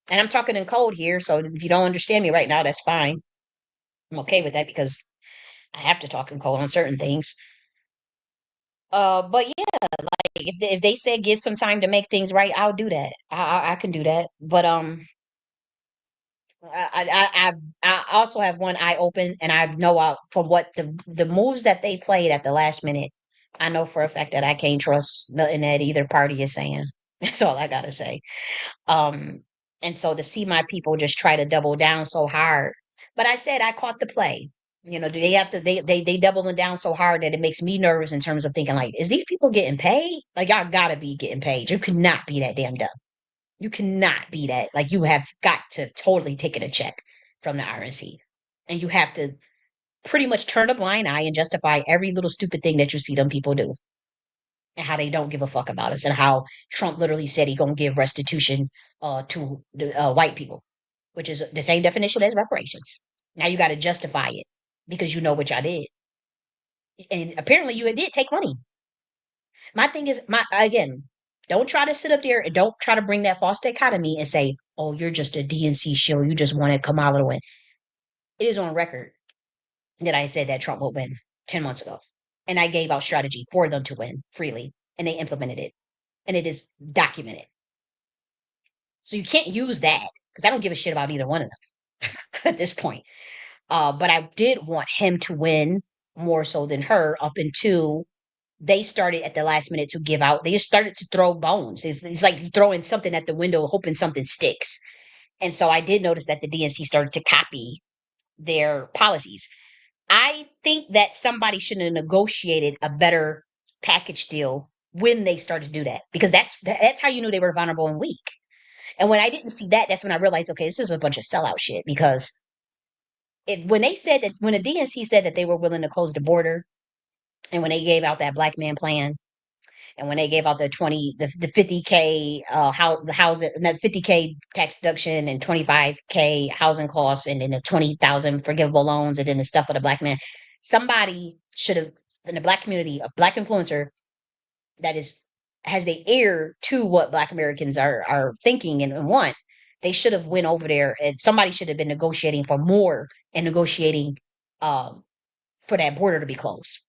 And I'm talking in code here, so if you don't understand me right now, that's fine. I'm okay with that because I have to talk in code on certain things. But yeah, like if they say give some time to make things right, I'll do that. I can do that. But I also have one eye open, and I know from what the moves that they played at the last minute, I know for a fact that I can't trust nothing that either party is saying. That's all I gotta say. Um, and so to see my people just try to double down so hard, but I said I caught the play. You know, do they have to? They doubling down so hard that it makes me nervous in terms of thinking like, is these people getting paid? Like y'all gotta be getting paid. You cannot be that damn dumb. You cannot be that. Like you have got to totally take it a check from the RNC, and you have to pretty much turn a blind eye and justify every little stupid thing that you see them people do and how they don't give a fuck about us and how Trump literally said he gonna give restitution to the white people, which is the same definition as reparations. Now you got to justify it because you know what y'all did, and apparently you did take money. My thing is, my again, don't try to sit up there and don't try to bring that false dichotomy and say, "Oh, you're just a DNC show. You just wanted Kamala to win." It is on record that I said that Trump would win 10 months ago, and I gave out strategy for them to win freely, and they implemented it, and it is documented. So you can't use that because I don't give a shit about either one of them at this point. But I did want him to win more so than her up until they started at the last minute to give out. They just started to throw bones. It's like throwing something at the window, hoping something sticks. And so I did notice that the DNC started to copy their policies. I think that somebody should have negotiated a better package deal when they started to do that because that's how you knew they were vulnerable and weak. And when I didn't see that, that's when I realized, okay, this is a bunch of sellout shit. Because when they said that, when the DNC said that they were willing to close the border, and when they gave out that black man plan, and when they gave out the 50K the housing, the 50K tax deduction and 25K housing costs, and then the 20,000 forgivable loans, and then the stuff for the black man, somebody should have in the black community, a black influencer that is has the ear to what Black Americans are thinking and want. They should have went over there, and somebody should have been negotiating for more and negotiating um, for that border to be closed.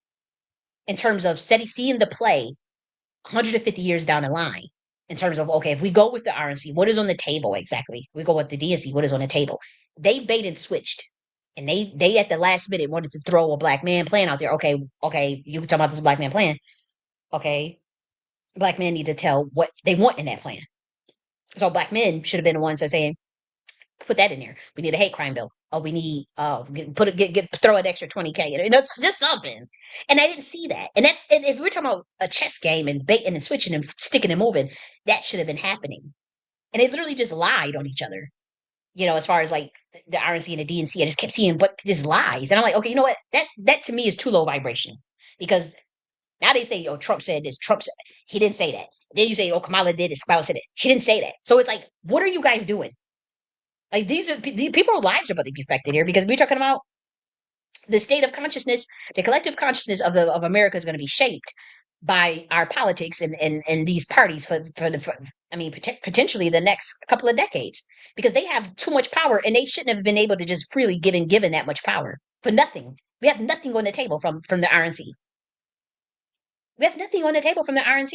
In terms of seeing the play 150 years down the line, in terms of okay, if we go with the RNC, what is on the table exactly? We go with the DNC, what is on the table? They bait and switched, and they at the last minute wanted to throw a black man plan out there. Okay, you can talk about this black man plan. Okay, black men need to tell what they want in that plan. So black men should have been the ones that saying, Put that in there. We need a hate crime bill. Oh, we need put a, get throw an extra 20K. You know, just something. And I didn't see that. And if we're talking about a chess game and baiting and switching and sticking and moving, that should have been happening. And they literally just lied on each other. You know, as far as like the RNC and the DNC, I just kept seeing but just lies. And I'm like, okay, you know what? That to me is too low vibration. Because now they say, oh, Trump said this. Trump said he didn't say that. Then you say, oh, Kamala did this. Kamala said it. She didn't say that. So it's like, what are you guys doing? Like these people's lives are about to be affected here because we're talking about the state of consciousness, the collective consciousness of America is going to be shaped by our politics and these parties for I mean potentially the next couple of decades because they have too much power and they shouldn't have been able to just freely given that much power for nothing. We have nothing on the table from the RNC. We have nothing on the table from the RNC.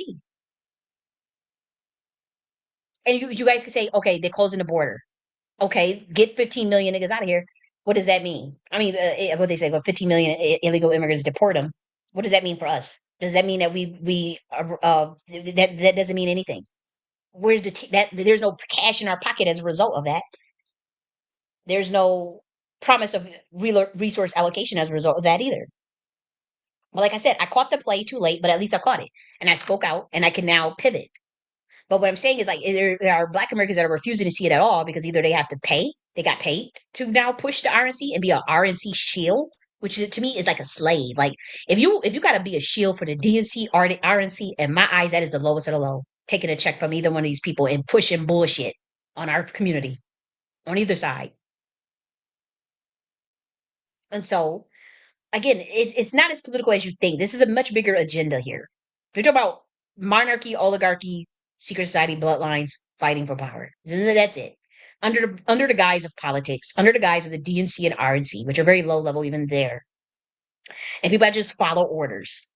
And you guys can say, okay, they're closing the border. Okay, get 15 million niggas out of here. What does that mean? I mean, what they say, well, 15 million illegal immigrants, deport them. What does that mean for us? Does that mean that that doesn't mean anything? Where's that? There's no cash in our pocket as a result of that. There's no promise of real resource allocation as a result of that either. But like I said, I caught the play too late, but at least I caught it, and I spoke out, and I can now pivot. But what I'm saying is like there are Black Americans that are refusing to see it at all because either they have to pay, they got paid to now push the RNC and be a RNC shield, which to me is like a slave. Like if you got to be a shield for the DNC or the RNC, in my eyes, that is the lowest of the low. Taking a check from either one of these people and pushing bullshit on our community on either side. And so again, it's not as political as you think. This is a much bigger agenda here. We're talking about monarchy, oligarchy, secret society, bloodlines fighting for power. That's it. Under the guise of politics, under the guise of the DNC and RNC, which are very low level even there, and people that just follow orders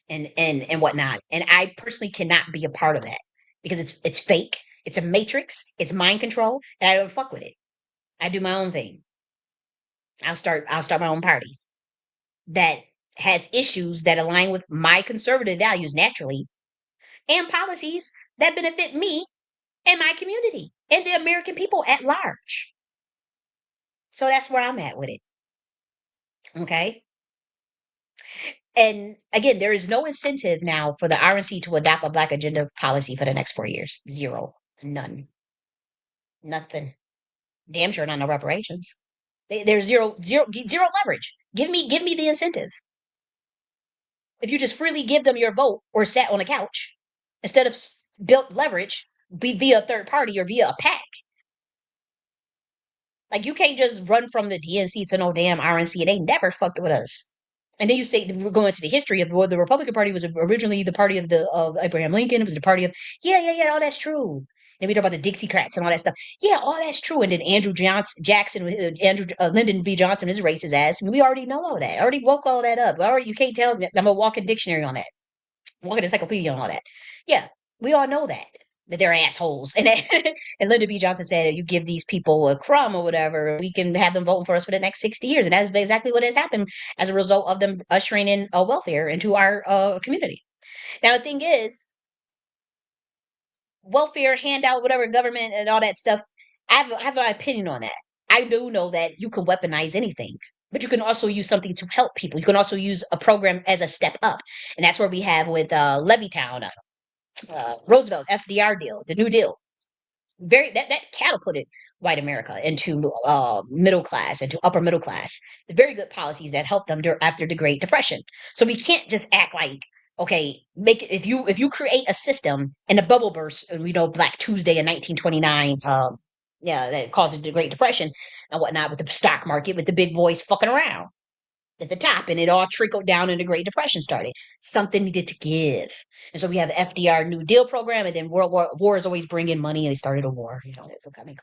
and whatnot. And I personally cannot be a part of that because it's fake. It's a matrix. It's mind control, and I don't fuck with it. I do my own thing. I'll start my own party that has issues that align with my conservative values naturally and policies that benefit me and my community and the American people at large. So that's where I'm at with it. Okay. And again, there is no incentive now for the RNC to adopt a Black agenda policy for the next 4 years. Zero. None. Nothing. Damn sure not no reparations. There's zero leverage. Give me the incentive. If you just freely give them your vote or sat on a couch instead of built leverage be via a third party or via a PAC. Like you can't just run from the DNC to no damn RNC. They never fucked with us. And then you say we're going into the history of what the Republican Party was originally the party of Abraham Lincoln. It was the party of yeah, all that's true. And we talk about the Dixiecrats and all that stuff. Yeah, all that's true. And then Andrew Lyndon B. Johnson, his racist ass. I mean, we already know all that. I already woke all that up. You can't tell. I'm a walking dictionary on that. Walking encyclopedia on all that. Yeah, we all know that they're assholes. And and Lyndon B. Johnson said, you give these people a crumb or whatever, we can have them voting for us for the next 60 years. And that's exactly what has happened as a result of them ushering in welfare into our community. Now, the thing is, welfare, handout, whatever, government and all that stuff, I have an opinion on that. I do know that you can weaponize anything. But you can also use something to help people. You can also use a program as a step up. And that's where we have with Levittown, Roosevelt, FDR deal, the New Deal. That catapulted white America into middle class, into upper middle class. The very good policies that helped them after the Great Depression. So we can't just act like okay, make it if you create a system and a bubble burst, and we know Black Tuesday in 1929, yeah, that caused the Great Depression and whatnot with the stock market, with the big boys fucking around at the top, and it all trickled down and the Great Depression started. Something needed to give. And so we have the FDR New Deal program, and then World War wars always bring in money, and they started a war. So I mean,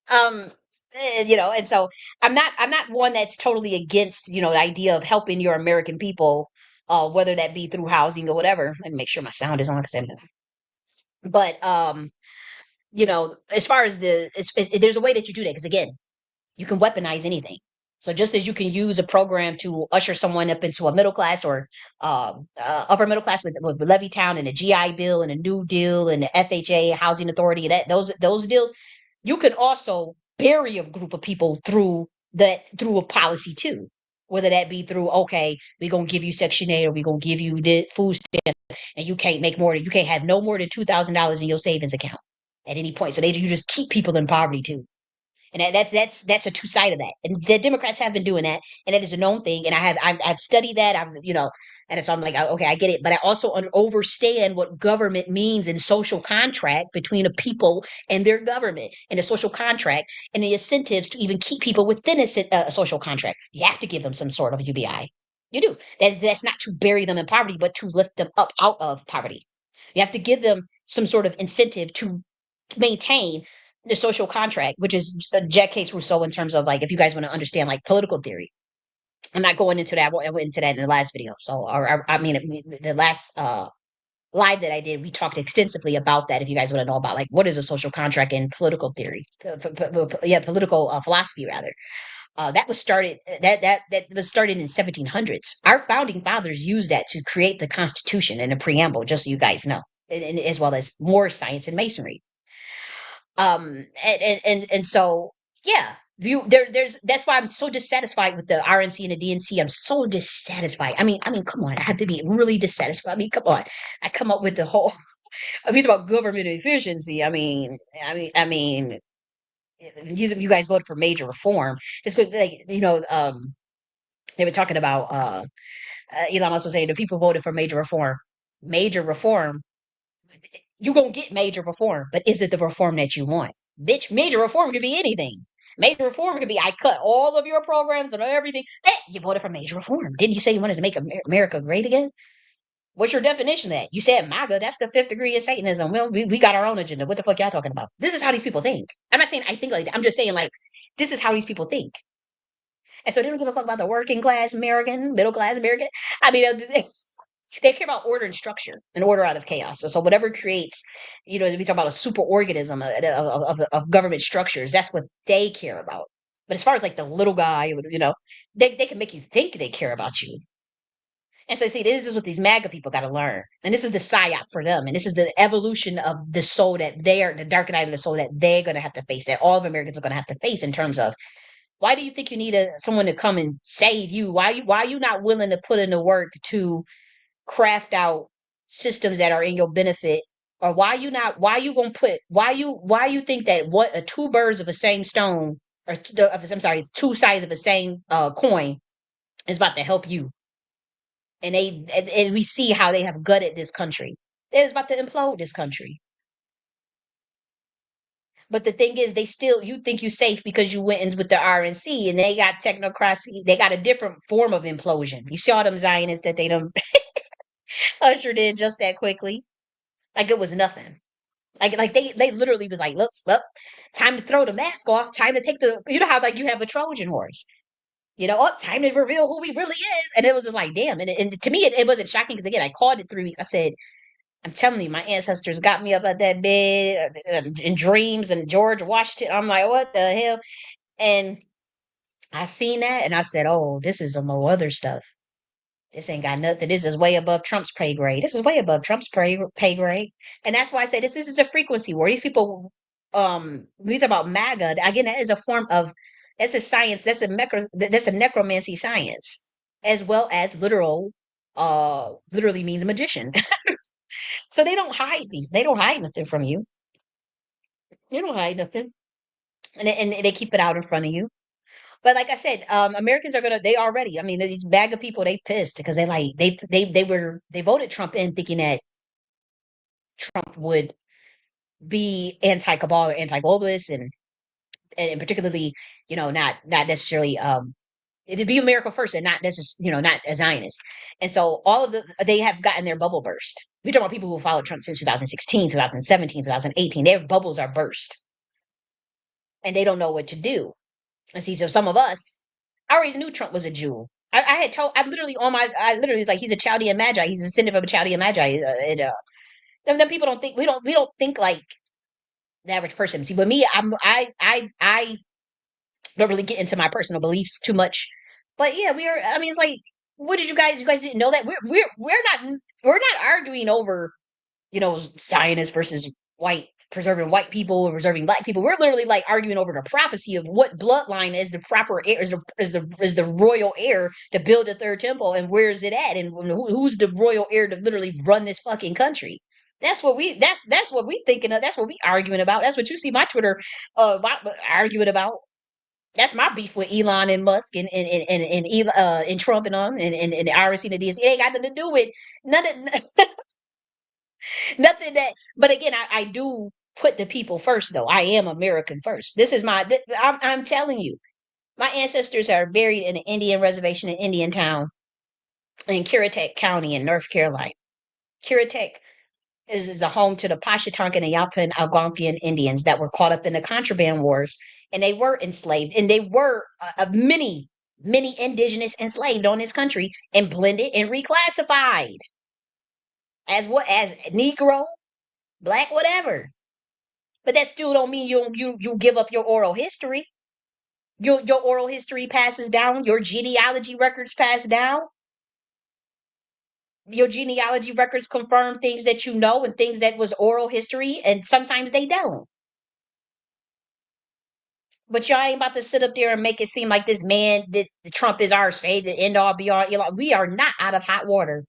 um, and so I'm not one that's totally against, the idea of helping your American people, whether that be through housing or whatever. Let me make sure my sound is on because I'm but as far as there's a way that you do that because again, you can weaponize anything. So just as you can use a program to usher someone up into a middle class or upper middle class with Levittown and a GI Bill and a New Deal and the FHA Housing Authority and those deals, you can also bury a group of people through a policy too. Whether that be through, okay, we're gonna give you Section 8 or we're gonna give you the food stamp, and you can't have no more than $2,000 in your savings account at any point. So you just keep people in poverty too. And that's a two side of that. And the Democrats have been doing that, and that is a known thing. And I've studied that. And so I'm like, okay, I get it. But I also understand what government means in social contract between a people and their government, and a social contract, and the incentives to even keep people within a social contract. You have to give them some sort of UBI. You do. That's not to bury them in poverty, but to lift them up out of poverty. You have to give them some sort of incentive to maintain the social contract, which is Jack Case Rousseau in terms of like, if you guys want to understand like political theory. I'm not going into that. I went into that in the last video. So, I mean, the last live that I did, we talked extensively about that. If you guys want to know about like what is a social contract in political theory, yeah, political philosophy rather. That was started. That was started in 1700s. Our founding fathers used that to create the Constitution and the preamble, just so you guys know, as well as more science and masonry. And so yeah, there's that's why I'm so dissatisfied with the RNC and the DNC. I'm so dissatisfied. I mean, come on, I have to be really dissatisfied. I mean, come on, I come up with the whole. I mean, about government efficiency. I mean, you guys voted for major reform. It's good, like they were talking about Elon Musk was saying the people voted for major reform. Major reform, you're gonna get major reform, but is it the reform that you want? Bitch, major reform could be anything. Major reform could be I cut all of your programs and everything. You voted for major reform. Didn't you say you wanted to make America great again? What's your definition of that? You said MAGA, that's the fifth degree of Satanism. Well, we got our own agenda. What the fuck y'all talking about? This is how these people think. I'm not saying I think like that. I'm just saying like this is how these people think. And so they don't give a fuck about the working class American, middle class American. I mean, they care about order and structure and order out of chaos. So whatever creates, we talk about a super organism of government structures. That's what they care about. But as far as like the little guy, they can make you think they care about you. And so, see, this is what these MAGA people got to learn. And this is the psyop for them. And this is the evolution of the soul that the dark night of the soul that they're going to have to face, that all of Americans are going to have to face in terms of why do you think you need someone to come and save you? Why are you not willing to put in the work to craft out systems that are in your benefit? Or why you gonna put why you think that what two birds of the same stone, or I'm sorry, two sides of the same coin is about to help you? And we see how they have gutted this country. It's about to implode this country. But the thing is, you think you safe because you went in with the RNC, and they got technocracy. They got a different form of implosion. You see all them Zionists that they done ushered in just that quickly, like it was nothing. Like they literally was like, look, time to throw the mask off. Time to take how like you have a Trojan horse. Time to reveal who he really is. And it was just like, damn. And to me, it wasn't shocking because again, I called it 3 weeks. I said, I'm telling you, my ancestors got me up at that bed in dreams and George Washington. I'm like, what the hell? And I seen that and I said, oh, this is some more other stuff. This ain't got nothing. This is way above Trump's pay grade. This is way above Trump's pay grade. And that's why I say this is a frequency war. These people, when we talk about MAGA, again, that is a form of, that's a science, that's a necromancy science, as well as literally means magician. So they don't hide nothing from you. They don't hide nothing. And they keep it out in front of you. But like I said, Americans are they already. I mean, these bag of people, they pissed because they voted Trump in thinking that Trump would be anti-cabal or anti-globalist, and particularly, not necessarily it'd be America first and not necessarily, not a Zionist. And so they have gotten their bubble burst. We talk about people who followed Trump since 2016, 2017, 2018. Their bubbles are burst and they don't know what to do. And see, so some of us, I always knew Trump was a Jew. I literally was like, he's a Chaldean Magi. He's a descendant of a Chaldean Magi. Then people don't think, we don't think like the average person. See, with me, don't really get into my personal beliefs too much. But yeah, we are. I mean, it's like, what did you guys didn't know that we're not arguing over, Zionists versus white, preserving white people and preserving black people. We're literally like arguing over the prophecy of what bloodline is the proper heir, is the royal heir to build a third temple, and where is it at, and who's the royal heir to literally run this fucking country. That's what we thinking of. That's what we arguing about. That's what you see my Twitter arguing about. That's my beef with Elon and Musk and Trump and and the RNC and the DNC. It ain't got nothing to do with none of nothing that. But again, I do put the people first, though. I am American first. This is I'm telling you, my ancestors are buried in an Indian reservation in Indian Town in Currituck County in North Carolina. Currituck is a home to the Pashatonkan and Yapan Algonquian Indians that were caught up in the contraband wars, and they were enslaved, and they were many indigenous enslaved on this country and blended and reclassified as Negro, black, whatever. But that still don't mean you give up your oral history. Your oral history passes down. Your genealogy records pass down. Your genealogy records confirm things that you know and things that was oral history, and sometimes they don't. But y'all ain't about to sit up there and make it seem like this man that Trump is our say the end all be all. We are not out of hot water,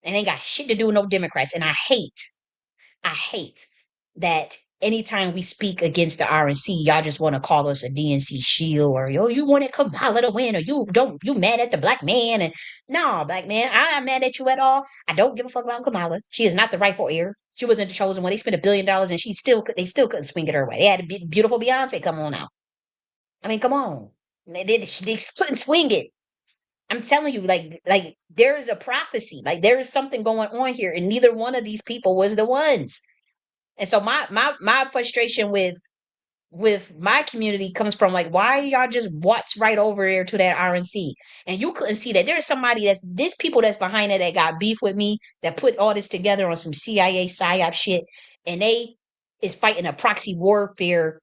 and ain't got shit to do with no Democrats. And I hate that anytime we speak against the RNC, y'all just want to call us a DNC shield, or yo, you wanted Kamala to win, or you mad at the black man. And no, black man, I'm not mad at you at all. I don't give a fuck about Kamala. She is not the rightful heir. She wasn't the chosen one. They spent $1 billion, and they still couldn't swing it her way. They had a beautiful Beyonce come on out. I mean, come on. They couldn't swing it. I'm telling you, like there is a prophecy. Like there is something going on here, and neither one of these people was the ones. And so my frustration with my community comes from, like, why y'all just watch right over there to that RNC, and you couldn't see that there's somebody this people that's behind it that got beef with me, that put all this together on some CIA psyop shit, and they is fighting a proxy warfare.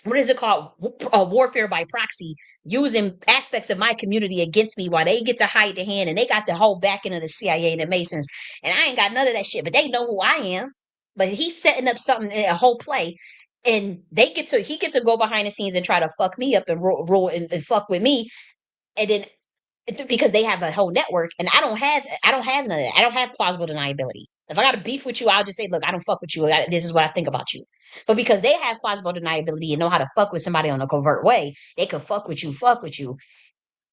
What is it called? Warfare by proxy, using aspects of my community against me while they get to hide the hand, and they got the whole backing of the CIA and the Masons, and I ain't got none of that shit. But they know who I am. But he's setting up something, a whole play, and he get to go behind the scenes and try to fuck me up and roll and fuck with me, and then because they have a whole network, and I don't have none of that. I don't have plausible deniability. If I got a beef with you, I'll just say, look, I don't fuck with you. This is what I think about you. But because they have plausible deniability and know how to fuck with somebody on a covert way, they can fuck with you,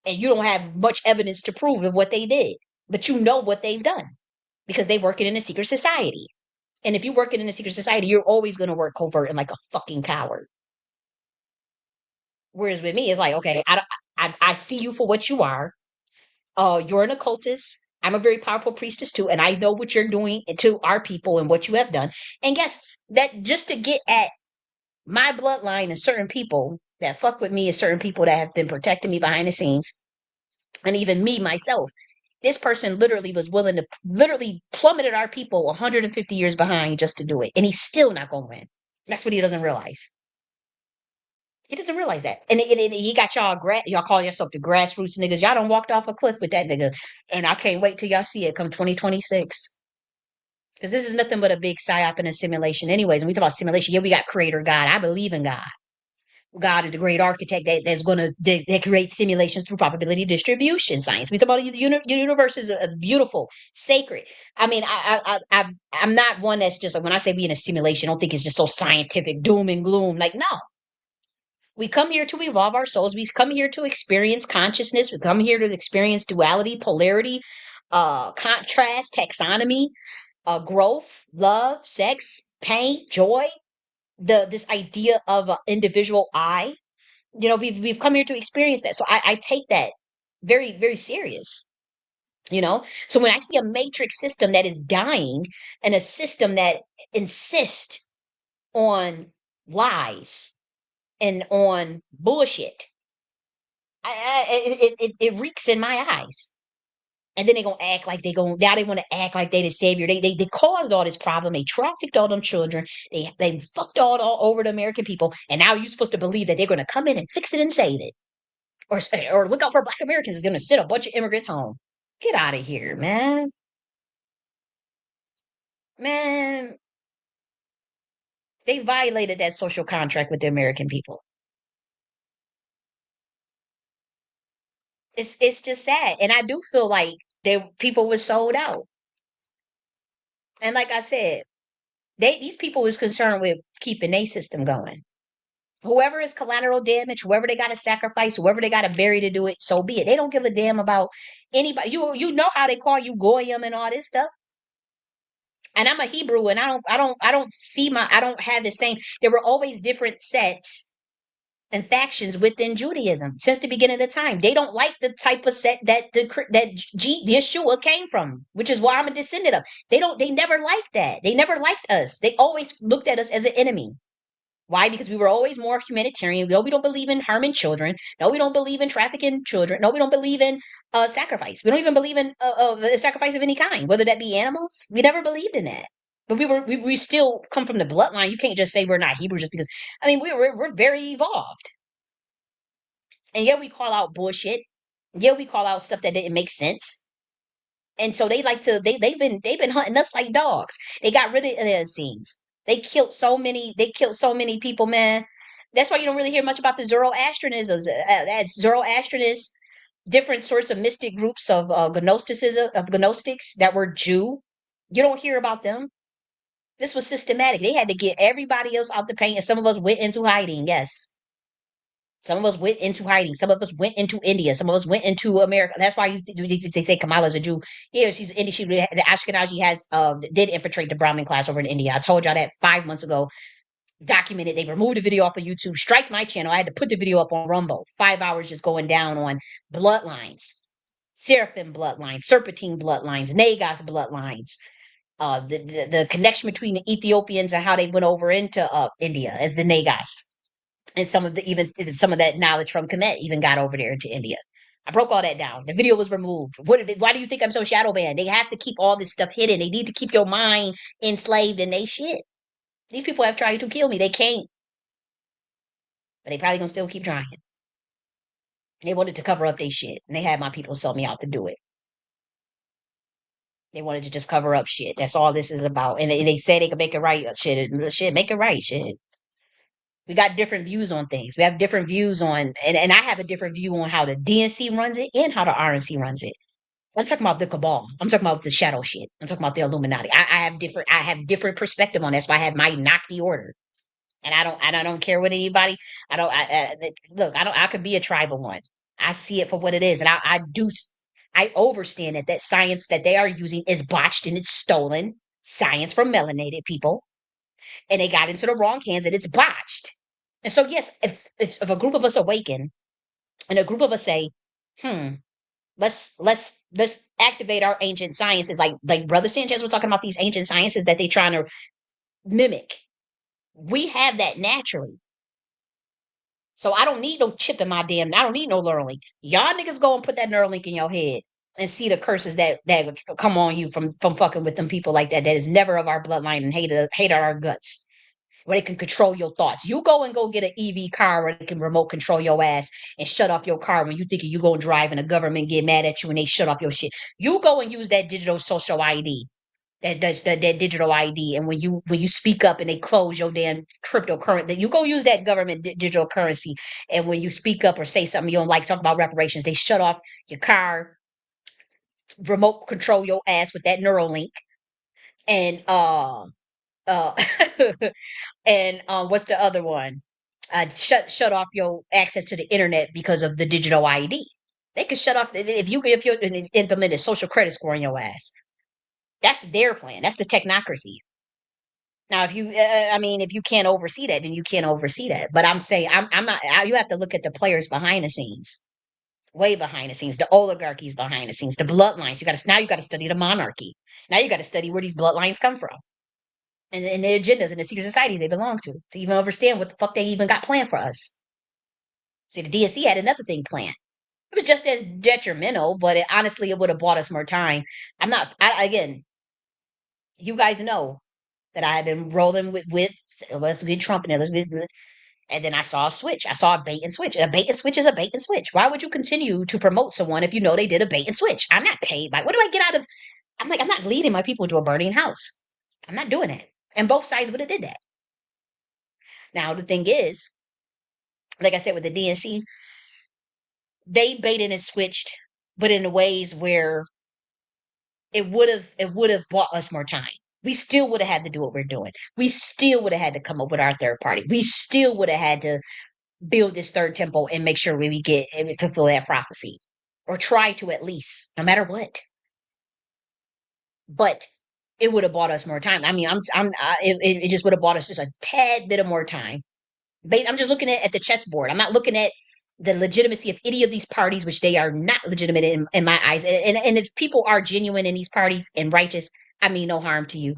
and you don't have much evidence to prove of what they did. But you know what they've done because they working in a secret society. And if you're working in a secret society, you're always going to work covert and like a fucking coward. Whereas with me, it's like, okay, I see you for what you are. You're an occultist. I'm a very powerful priestess too, and I know what you're doing to our people and what you have done. And guess that, just to get at my bloodline and certain people that fuck with me, and certain people that have been protecting me behind the scenes, and even me myself. This person literally was willing to literally plummeted our people 150 years behind just to do it, and he's still not gonna win. That's what he doesn't realize. He doesn't realize that. And he got y'all call yourself the grassroots niggas. Y'all done walked off a cliff with that nigga. And I can't wait till y'all see it come 2026. Because this is nothing but a big psyop and a simulation. Anyways, when we talk about simulation, yeah, we got creator God. I believe in God. God is the great architect that's going to that create simulations through probability distribution science. We talk about the universe is a beautiful, sacred. I mean, I'm not one that's just like, when I say we in a simulation, I don't think it's just so scientific, doom and gloom. Like, no, we come here to evolve our souls. We come here to experience consciousness. We come here to experience duality, polarity, contrast, taxonomy, growth, love, sex, pain, joy. This idea of an individual I. We've come here to experience that. So I take that very, very serious. So when I see a matrix system that is dying, and a system that insists on lies and on bullshit, it reeks in my eyes. And then they gonna act like now they want to act like they the savior. They caused all this problem. They trafficked all them children. They fucked all over the American people. And now you're supposed to believe that they're gonna come in and fix it and save it, or look out for Black Americans is gonna send a bunch of immigrants home. Get out of here, man. Man, they violated that social contract with the American people. It's just sad, and I do feel like people were sold out. And like I said, these people was concerned with keeping their system going. Whoever is collateral damage, whoever they got to sacrifice, whoever they got to bury to do it, so be it. They don't give a damn about anybody. You know how they call you goyim and all this stuff. And I'm a Hebrew, and I don't have the same. There were always different sets and factions within Judaism since the beginning of the time. They don't like the type of set that Yeshua came from, which is why I'm a descendant of. They never liked that. They never liked us. They always looked at us as an enemy. Why? Because we were always more humanitarian. No, we don't believe in harming children. No, we don't believe in trafficking children. No, we don't believe in sacrifice. We don't even believe in sacrifice of any kind, whether that be animals. We never believed in that. But we still come from the bloodline. You can't just say we're not Hebrew just because. I mean, we're very evolved. And yeah, we call out bullshit. Yeah, we call out stuff that didn't make sense. And so they like to they've been hunting us like dogs. They got rid of their scenes. They killed so many people, man. That's why you don't really hear much about the Zoroastrianisms. As Zoroastrianists, different sorts of mystic groups of Gnosticism, of Gnostics that were Jew. You don't hear about them. This was systematic. They had to get everybody else out the paint, and some of us went into hiding. Yes. Some of us went into hiding. Some of us went into India. Some of us went into America. That's why they say Kamala's a Jew. Yeah, she's Indian. The Ashkenazi has did infiltrate the Brahmin class over in India. I told y'all that 5 months ago. Documented. They removed the video off of YouTube. Strike my channel. I had to put the video up on Rumble. 5 hours just going down on bloodlines, Seraphim bloodlines, Serpentine bloodlines, Nagas bloodlines. The connection between the Ethiopians and how they went over into India as the Nagas, and some of that knowledge from Kemet even got over there into India. I broke all that down. The video was removed. Why do you think I'm so shadow banned? They have to keep all this stuff hidden. They need to keep your mind enslaved in they shit. These people have tried to kill me. They can't, but they probably gonna still keep trying. They wanted to cover up their shit, and they had my people sell me out to do it. They wanted to just cover up shit. That's all this is about. And they say they can make it right. Shit, make it right. Shit. We got different views on things. We have different views on, and I have a different view on how the DNC runs it and how the RNC runs it. I'm talking about the cabal. I'm talking about the shadow shit. I'm talking about the Illuminati. I have different perspective on that. That's why I have my Nocti order. And I don't care what anybody. I don't. Look. I don't. I could be a tribal one. I see it for what it is, and I understand that science that they are using is botched and it's stolen science from melanated people, and they got into the wrong hands and it's botched. And so yes, if a group of us awaken and a group of us say, let's activate our ancient sciences, like Brother Sanchez was talking about these ancient sciences that they trying to mimic. We have that naturally. So I don't need no chip in my damn. I don't need no Neuralink. Y'all niggas go and put that Neuralink in your head and see the curses that come on you from fucking with them people like that. That is never of our bloodline and hate our guts. Where they can control your thoughts. You go get an EV car where they can remote control your ass and shut off your car when you thinking you go and drive and the government get mad at you and they shut off your shit. You go and use that digital social ID. That digital ID, and when you speak up and they close your damn cryptocurrency, you go use that government digital currency, and when you speak up or say something you don't like, talk about reparations, they shut off your car, remote control your ass with that Neuralink, and uh and what's the other one? Shut off your access to the internet because of the digital ID. They could shut off if you implement a social credit score in your ass. That's their plan. That's the technocracy. Now, if you can't oversee that, then you can't oversee that. But I'm saying, I'm not. You have to look at the players behind the scenes, way behind the scenes, the oligarchies behind the scenes, the bloodlines. You got to study the monarchy. Now you got to study where these bloodlines come from, and their agendas and the secret societies they belong to even understand what the fuck they even got planned for us. See, the DSC had another thing planned. It was just as detrimental, but honestly, it would have bought us more time. Again, you guys know that I had been rolling with let's get Trump in there, and then I saw a switch. I saw a bait and switch. A bait and switch is a bait and switch. Why would you continue to promote someone if you know they did a bait and switch? I'm not paid. Like, what do I get out of? I'm like, I'm not leading my people into a burning house. I'm not doing that. And both sides would have did that. Now the thing is, like I said with the DNC, they baited and switched, but in ways where it would have bought us more time. We still would have had to do what we're doing. We still would have had to come up with our third party. We still would have had to build this third temple and make sure we get and fulfill that prophecy, or try to at least, no matter what. But it would have bought us more time. I mean, it just would have bought us just a tad bit of more time. I'm just looking at the chessboard. I'm not looking at the legitimacy of any of these parties, which they are not legitimate in my eyes. And if people are genuine in these parties and righteous, I mean no harm to you.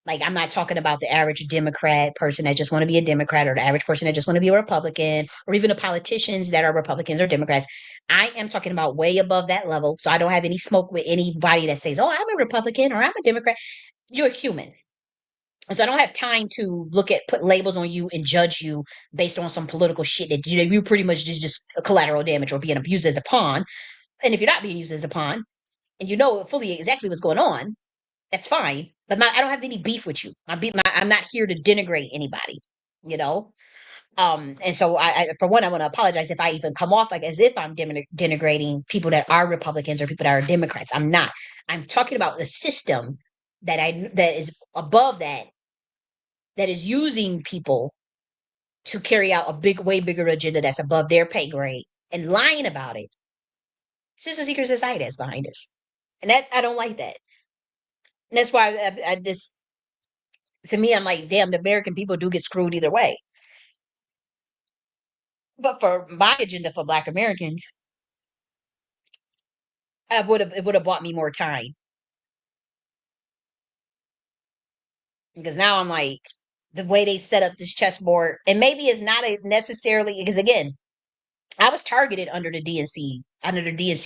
Like, I'm not talking about the average Democrat person that just want to be a Democrat, or the average person that just want to be a Republican, or even the politicians that are Republicans or Democrats. I am talking about way above that level. So I don't have any smoke with anybody that says, oh, I'm a Republican or I'm a Democrat. You're a human. So I don't have time to put labels on you and judge you based on some political shit that you pretty much just collateral damage or being abused as a pawn. And if you're not being used as a pawn and you know fully exactly what's going on, that's fine. But I don't have any beef with you. I'm not here to denigrate anybody, you know? And so for one, I want to apologize if I even come off like as if I'm denigrating people that are Republicans or people that are Democrats. I'm not. I'm talking about the system that is above that is using people to carry out a way bigger agenda that's above their pay grade and lying about it. It's just a secret society that's behind us. And that, I don't like that. And that's why I just, to me, I'm like, damn, the American people do get screwed either way. But for my agenda for Black Americans, it would have bought me more time, because now I'm like, the way they set up this chessboard, and maybe it's not necessarily, because again, I was targeted under the DNC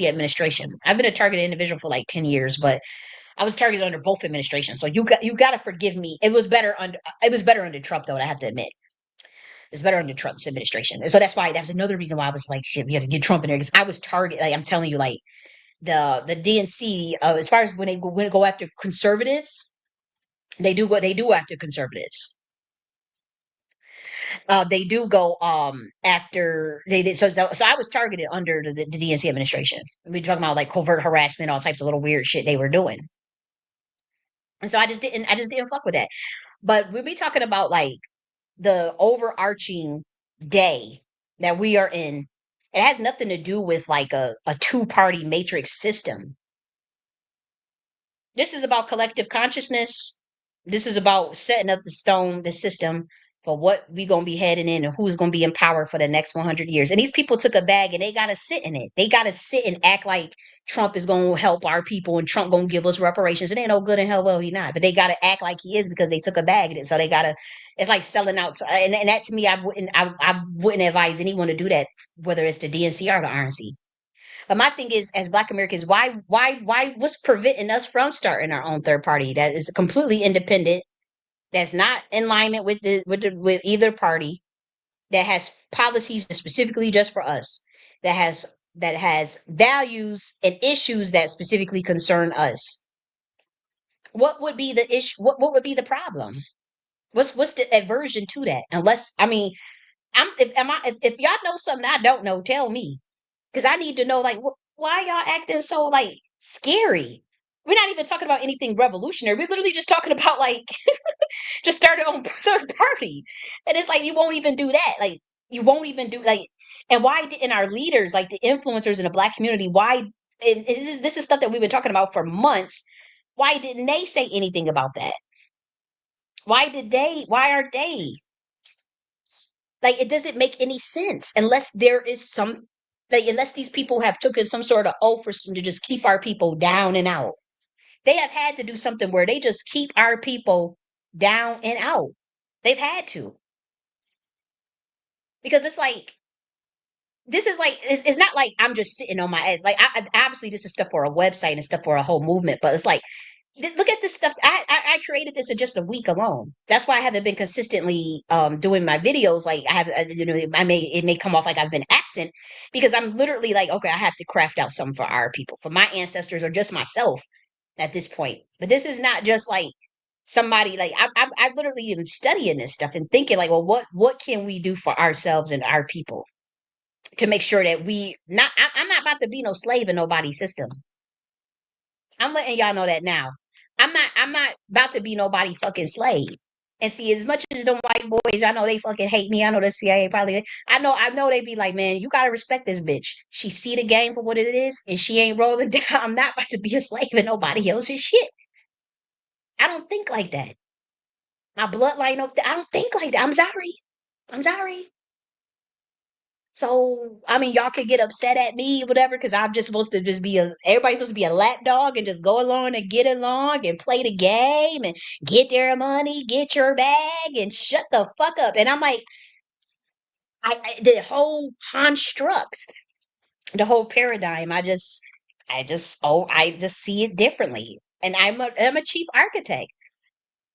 administration. I've been a targeted individual for like 10 years, but I was targeted under both administrations. So you got to forgive me. It was better under Trump, though. I have to admit, it's better under Trump's administration. And so that's why that was another reason why I was like, shit, we have to get Trump in there, because I was targeted. Like, I'm telling you, like the DNC, as far as when they go after conservatives, they do what they do after conservatives. They do go after so I was targeted under the DNC administration. We talking about like covert harassment, all types of little weird shit they were doing. And so I just didn't fuck with that. But we'll be talking about like the overarching day that we are in. It has nothing to do with like a two-party matrix system. This is about collective consciousness. This is about setting up the system for what we gonna be heading in and who's gonna be in power for the next 100 years. And these people took a bag and they gotta sit in it. They gotta sit and act like Trump is gonna help our people and Trump gonna give us reparations. It ain't no good in hell, well he not. But they gotta act like he is because they took a bag in it. So they gotta. It's like selling out. And that to me, I wouldn't advise anyone to do that, whether it's the DNC or the RNC. But my thing is, as Black Americans, what's preventing us from starting our own third party that is completely independent, that's not in alignment with either party, that has policies specifically just for us, that has values and issues that specifically concern us? What would be the issue? What would be the problem? What's the aversion to that? Unless, I mean, if y'all know something I don't know, tell me, because I need to know, like, why y'all acting so like scary? We're not even talking about anything revolutionary. We're literally just talking about like just starting on third party, and it's like you won't even do that. Like, you won't even do like. And why didn't our leaders, like the influencers in the Black community, why? And this is stuff that we've been talking about for months. Why didn't they say anything about that? Why did they? Why aren't they? Like, it doesn't make any sense unless there is some, like, unless these people have taken some sort of oath for some to just keep our people down and out. They have had to do something where they just keep our people down and out. They've had to, because it's like this is like it's not like I'm just sitting on my ass. Like obviously this is stuff for a website and stuff for a whole movement, but it's like look at this stuff. I created this in just a week alone. That's why I haven't been consistently doing my videos. Like I have, I may it may come off like I've been absent because I'm literally like, okay, I have to craft out something for our people, for my ancestors, or just myself at this point. But this is not just like somebody like I literally am studying this stuff and thinking like, well, what can we do for ourselves and our people to make sure that we not I'm not about to be no slave in nobody's system. I'm letting y'all know that now. I'm not about to be nobody fucking slave. And see, as much as them white boys, I know they fucking hate me. I know the CIA probably. I know they be like, man, you gotta respect this bitch. She see the game for what it is, and she ain't rolling down. I'm not about to be a slave in nobody else's shit. I don't think like that. My bloodline, I don't think like that. I'm sorry. I'm sorry. So, I mean, y'all could get upset at me, whatever, because I'm just supposed to just be everybody's supposed to be a lapdog and just go along and get along and play the game and get their money, get your bag and shut the fuck up. And I'm like, the whole construct, the whole paradigm, I just see it differently. And I'm a chief architect.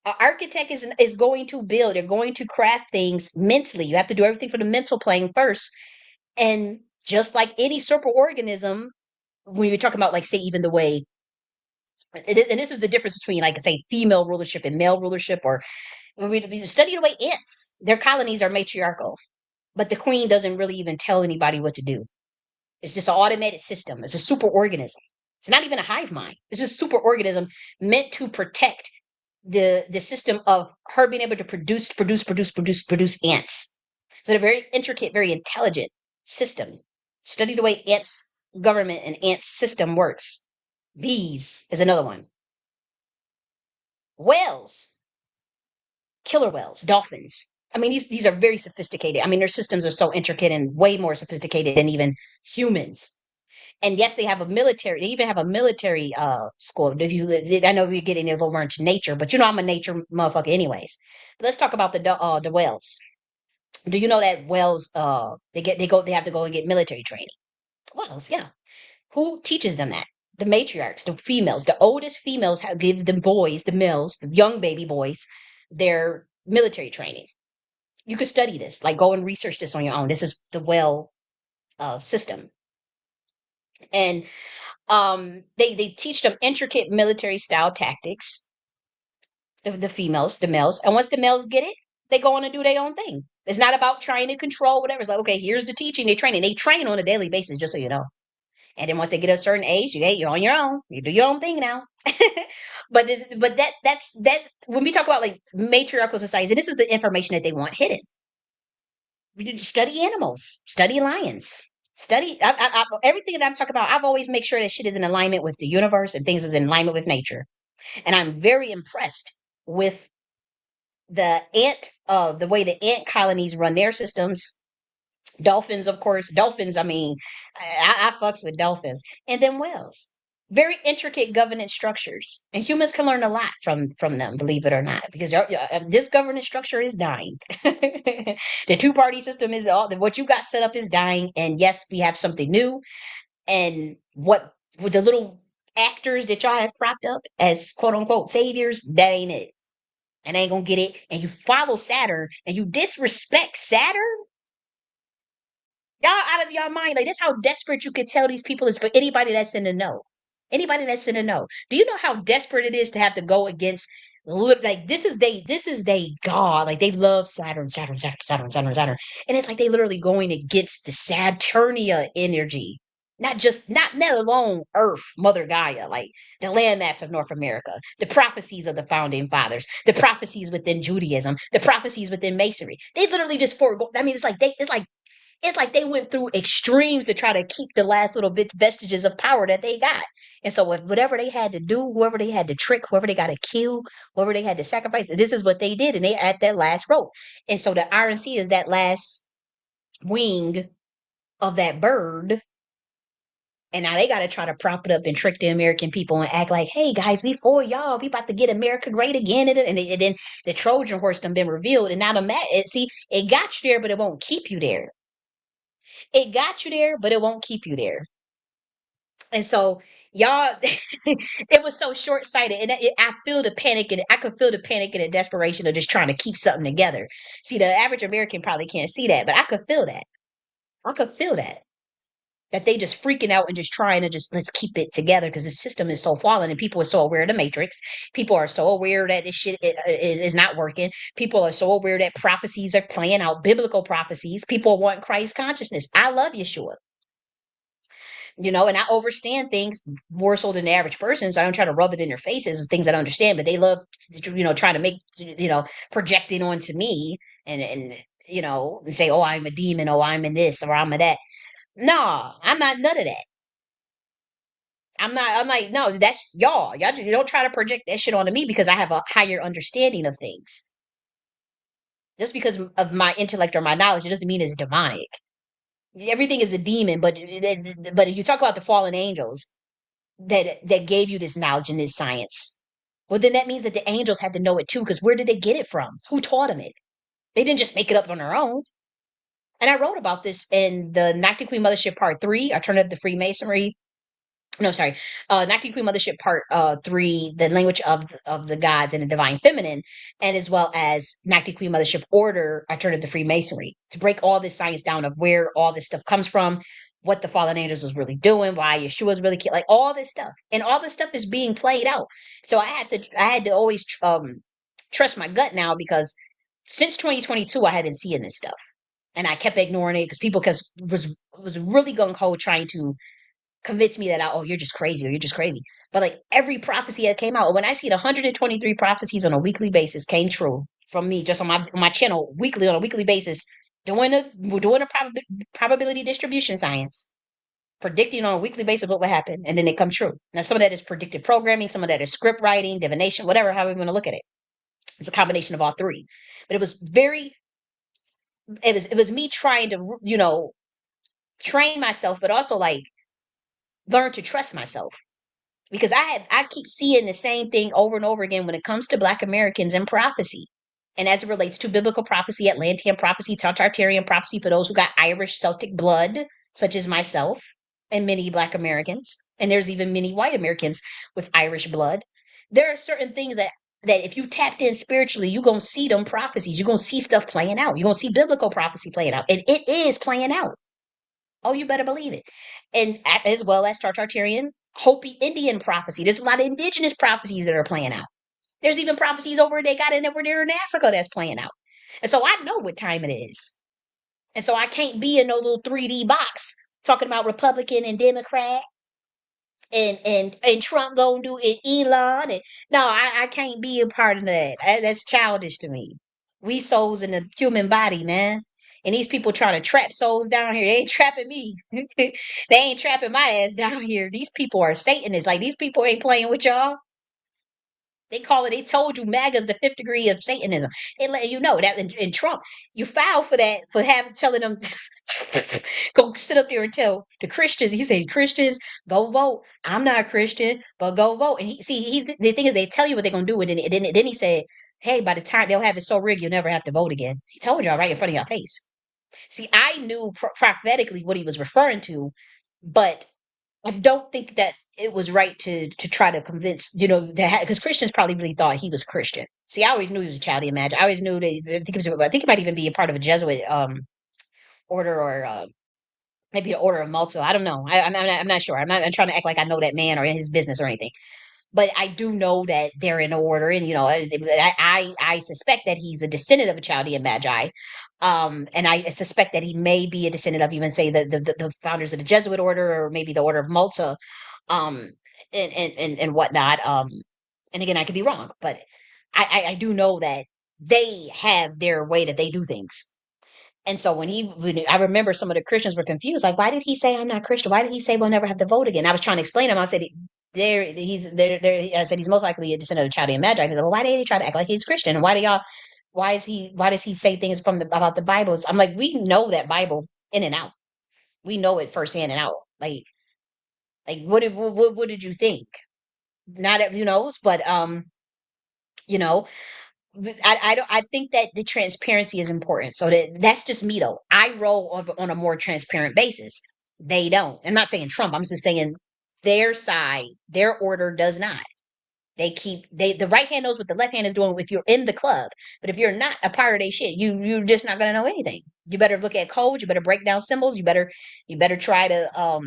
An architect is going to build, they're going to craft things mentally. You have to do everything for the mental plane first. And just like any superorganism, when you're talking about, like, say, even the way, and this is the difference between, like, say, female rulership and male rulership, or when we study the way ants, their colonies are matriarchal, but the queen doesn't really even tell anybody what to do. It's just an automated system. It's a superorganism. It's not even a hive mind. It's just a superorganism meant to protect the system of her being able to produce ants. So they're very intricate, very intelligent system. Study the way ants government and ants system works. Bees is another one. Whales, killer whales, dolphins. I mean, these are very sophisticated. I mean, their systems are so intricate and way more sophisticated than even humans. And yes, they have a military. They even have a military school. If you, I know you're getting a little more into nature, but you know I'm a nature motherfucker, anyways. But let's talk about the whales. Do you know that whales they have to go and get military training? Whales, yeah. Who teaches them that? The matriarchs, the females, the oldest females give the boys, the males, the young baby boys, their military training. You could study this, like go and research this on your own. This is the whale system, and they teach them intricate military style tactics. The females, the males, and once the males get it, they go on and do their own thing. It's not about trying to control whatever. It's like, okay, here's the teaching. They train on a daily basis, just so you know. And then once they get a certain age, you're on your own. You do your own thing now. But that's when we talk about like matriarchal societies, and this is the information that they want hidden. You study animals, study lions, study everything that I'm talking about. I've always make sure that shit is in alignment with the universe and things is in alignment with nature. And I'm very impressed with the way the ant colonies run their systems. Dolphins, of course. Dolphins, I mean, I fucks with dolphins. And then whales. Very intricate governance structures. And humans can learn a lot from them, believe it or not, because this governance structure is dying. The two-party system is what you got set up is dying. And yes, we have something new. And what with the little actors that y'all have propped up as quote unquote saviors, that ain't it. And ain't gonna get it. And you follow Saturn and you disrespect Saturn. Y'all out of your mind. Like that's how desperate you could tell these people is for anybody that's in the know. Anybody that's in the know. Do you know how desperate it is to have to go against like this is they god. Like they love Saturn. And it's like they literally going against the Saturnia energy. Not alone Earth, Mother Gaia, like the landmass of North America, the prophecies of the founding fathers, the prophecies within Judaism, the prophecies within Masonry. They literally just forego. I mean, it's like they went through extremes to try to keep the last little bit vestiges of power that they got. And so if whatever they had to do, whoever they had to trick, whoever they got to kill, whoever they had to sacrifice, this is what they did. And they at that last rope. And so the RNC is that last wing of that bird. And now they got to try to prop it up and trick the American people and act like, hey guys, we for y'all. We about to get America great again. And then the Trojan horse done been revealed. And now see, it got you there, but it won't keep you there. It got you there, but it won't keep you there. And so y'all, it was so short sighted, and I feel the panic, and I could feel the panic and the desperation of just trying to keep something together. See, the average American probably can't see that, but I could feel that. I could feel that they just freaking out and just trying to just let's keep it together because the system is so fallen and people are so aware of the matrix. People are so aware that this shit is not working. People are so aware that prophecies are playing out, biblical prophecies. People want Christ consciousness. I love Yeshua, and I understand things more so than the average person. So I don't try to rub it in their faces, things I don't understand, but they love, trying to make, projecting onto me and say, oh, I'm a demon, oh, I'm in this, or I'm a that. No, I'm not none of that. I'm like, no, that's y'all. Y'all don't try to project that shit onto me because I have a higher understanding of things. Just because of my intellect or my knowledge, it doesn't mean it's demonic. Everything is a demon, but if you talk about the fallen angels that gave you this knowledge and this science, well, then that means that the angels had to know it too. Because where did they get it from? Who taught them it? They didn't just make it up on their own. And I wrote about this in the Noctic Queen Mothership Part 3, Alternative to Freemasonry, no, sorry, Noctic Queen Mothership Part 3, the language of the gods and the divine feminine, and as well as Noctic Queen Mothership Order, Alternative to Freemasonry, to break all this science down of where all this stuff comes from, what the fallen angels was really doing, why Yeshua's really like all this stuff, and all this stuff is being played out. So I had to always trust my gut now because since 2022 I had been seeing this stuff, and I kept ignoring it because people was really gung ho trying to convince me that oh, you're just crazy or you're just crazy. But like every prophecy that came out, when I see the 123 prophecies on a weekly basis came true from me just on my channel weekly on a weekly basis, doing a probability distribution science, predicting on a weekly basis what would happen, and then they come true. Now some of that is predictive programming, some of that is script writing, divination, whatever, however you want to look at it. It's a combination of all three. But it was me trying to train myself, but also like learn to trust myself because I keep seeing the same thing over and over again when it comes to Black Americans and prophecy, and as it relates to biblical prophecy, Atlantean prophecy, Tartarian prophecy for those who got Irish Celtic blood, such as myself and many Black Americans, and there's even many white Americans with Irish blood. There are certain things that if you tapped in spiritually, you're gonna see them prophecies. You're gonna see stuff playing out. You're gonna see biblical prophecy playing out, and it is playing out. Oh, you better believe it. And as well as Tartarian, Hopi Indian prophecy. There's a lot of indigenous prophecies that are playing out. There's even prophecies they got in over there in Africa that's playing out. And so I know what time it is. And so I can't be in no little 3D box talking about Republican and Democrat and Trump gonna do it, Elon. And no, I can't be a part of that. That's childish to me. We souls in the human body, man. And these people trying to trap souls down here. They ain't trapping me. They ain't trapping my ass down here. These people are Satanists. Like these people ain't playing with y'all. They told you MAGA's the fifth degree of Satanism. They letting you know that in Trump, you filed for that, for telling them, go sit up there and tell the Christians, he said, Christians, go vote. I'm not a Christian, but go vote. And the thing is, they tell you what they're going to do. And then he said, hey, by the time they'll have it so rigged, you'll never have to vote again. He told y'all right in front of your face. See, I knew prophetically what he was referring to, but I don't think that it was right to try to convince, that because Christians probably really thought he was Christian. See, I always knew he was a Chaldean magi. I always knew that I think he might even be a part of a Jesuit order or maybe an order of Malta. I don't know. I'm not sure. I'm trying to act like I know that man or his business or anything. But I do know that they're in order, and I suspect that he's a descendant of a Chaldean magi, and I suspect that he may be a descendant of even say the founders of the Jesuit order or maybe the Order of Malta, um, and whatnot. And again, I could be wrong, but I do know that they have their way that they do things. And so when I remember some of the Christians were confused, like, why did he say I'm not Christian? Why did he say we'll never have to vote again? I was trying to explain to him. I said, there. I said he's most likely a descendant of Chaldean Magi. He said, well, why did he try to act like he's Christian? And why does he say things about the Bibles? I'm like, we know that Bible in and out. We know it firsthand and out. Like what did you think? Not everyone knows, but you know, I think that the transparency is important. So that's just me though. I roll on a more transparent basis. They don't. I'm not saying Trump. I'm just saying their side, their order does not. The right hand knows what the left hand is doing if you're in the club. But if you're not a part of their shit, you're just not gonna know anything. You better look at code, you better break down symbols, you better try to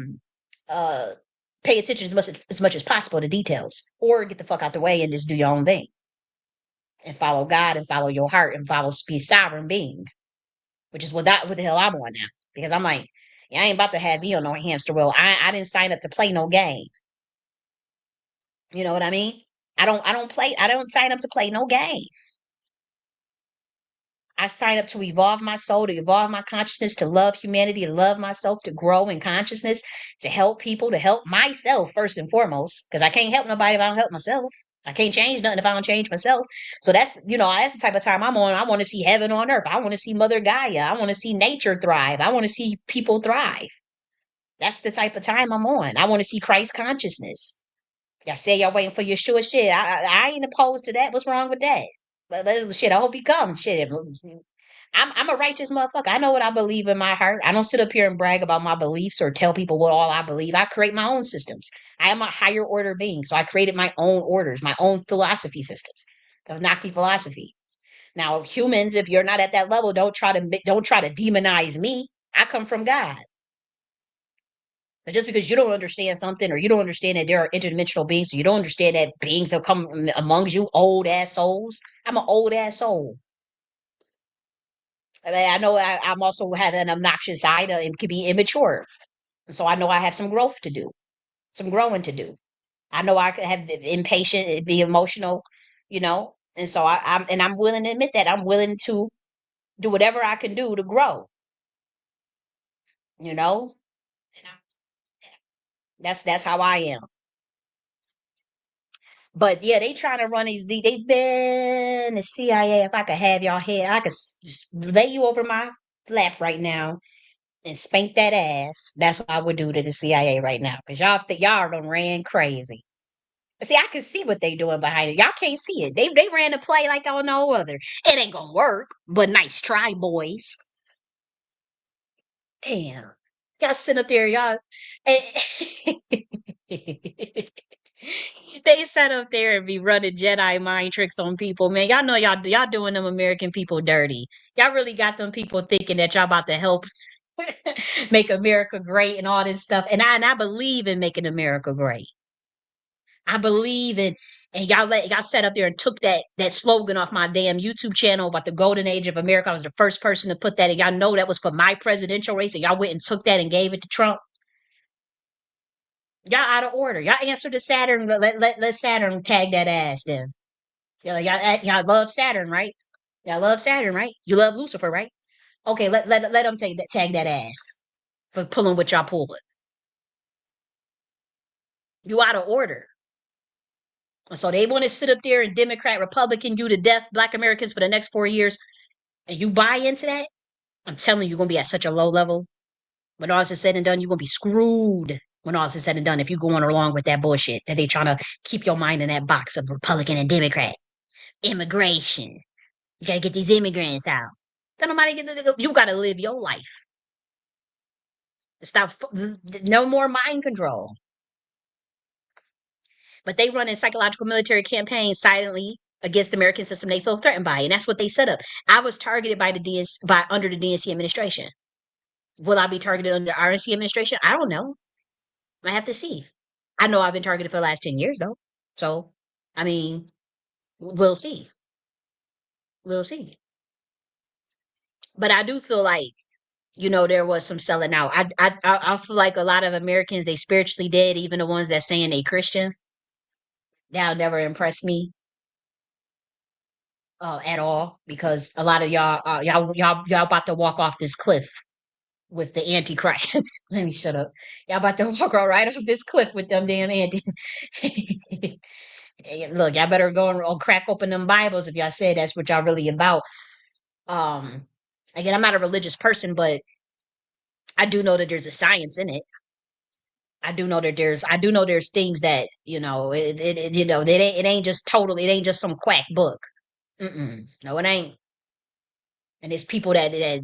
uh pay attention as much as possible to details. Or get the fuck out the way and just do your own thing. And follow God and follow your heart and follow be sovereign being. Which is what the hell I'm on now. Because I'm like, yeah, I ain't about to have me on no hamster wheel. I didn't sign up to play no game. You know what I mean? I don't sign up to play no game. I sign up to evolve my soul, to evolve my consciousness, to love humanity, to love myself, to grow in consciousness, to help people, to help myself first and foremost. Because I can't help nobody if I don't help myself. I can't change nothing if I don't change myself. So that's the type of time I'm on. I want to see heaven on earth. I want to see Mother Gaia. I want to see nature thrive. I want to see people thrive. That's the type of time I'm on. I want to see Christ consciousness. Y'all say y'all waiting for Yeshua shit. I ain't opposed to that. What's wrong with that? But shit, I hope he comes. Shit, I'm a righteous motherfucker. I know what I believe in my heart. I don't sit up here and brag about my beliefs or tell people what all I believe. I create my own systems. I am a higher order being, so I created my own orders, my own philosophy systems of Naki philosophy. Now, humans, if you're not at that level, don't try to demonize me. I come from God. But just because you don't understand something or you don't understand that there are interdimensional beings, or you don't understand that beings have come amongst you, old ass souls. I'm an old ass soul. I mean, I know I'm also have an obnoxious side and can be immature. And so I know I have some growth to do, some growing to do. I know I could have impatient, be emotional, and so I'm willing to admit that I'm willing to do whatever I can do to grow, you know. And that's how I am. But yeah, they trying to run they've been the CIA. If I could have y'all head, I could just lay you over my lap right now and spank that ass. That's what I would do to the CIA right now. Because y'all think y'all done ran crazy. See, I can see what they doing behind it. Y'all can't see it. They ran the play like on no other. It ain't gonna work, but nice try, boys. Damn. Y'all sit up there, y'all. They sat up there and be running Jedi mind tricks on people, man. Y'all know y'all doing them American people dirty. Y'all really got them people thinking that y'all about to help make America great and all this stuff. And I believe in making America great. I believe in and y'all sat up there and took that slogan off my damn YouTube channel about the golden age of America. I was the first person to put that, and y'all know that was for my presidential race, and y'all went and took that and gave it to Trump. Y'all out of order. Y'all answer to Saturn. Let Saturn tag that ass then. Y'all love Saturn, right? Y'all love Saturn, right? You love Lucifer, right? Okay, let them tag that ass for pulling what y'all pulled. You out of order. So they want to sit up there and Democrat, Republican you to death, Black Americans for the next 4 years, and you buy into that. I'm telling you, you're gonna be at such a low level. When all this is said and done, you're gonna be screwed. When all this is said and done, if you're going along with that bullshit that they trying to keep your mind in that box of Republican and Democrat, immigration. You gotta get these immigrants out. Tell nobody you gotta live your life. Stop. No more mind control. But they run a psychological military campaign silently against the American system they feel threatened by, and that's what they set up. I was targeted by the under the DNC administration. Will I be targeted under the RNC administration? I don't know. I have to see. I know I've been targeted for the last 10 years though. So, I mean, we'll see. We'll see. But I do feel like there was some selling out. I feel like a lot of Americans they spiritually dead, even the ones that saying they Christian. That'll never impress me at all because a lot of y'all about to walk off this cliff with the Antichrist. Let me shut up. Y'all about to walk right off this cliff with them damn anti. Look, y'all better go and crack open them Bibles if y'all say that's what y'all really about. Um, Again, I'm not a religious person, but I do know that there's a science in it. I do know there's things that it ain't just totally it ain't just some quack book. No, it ain't. And it's people that I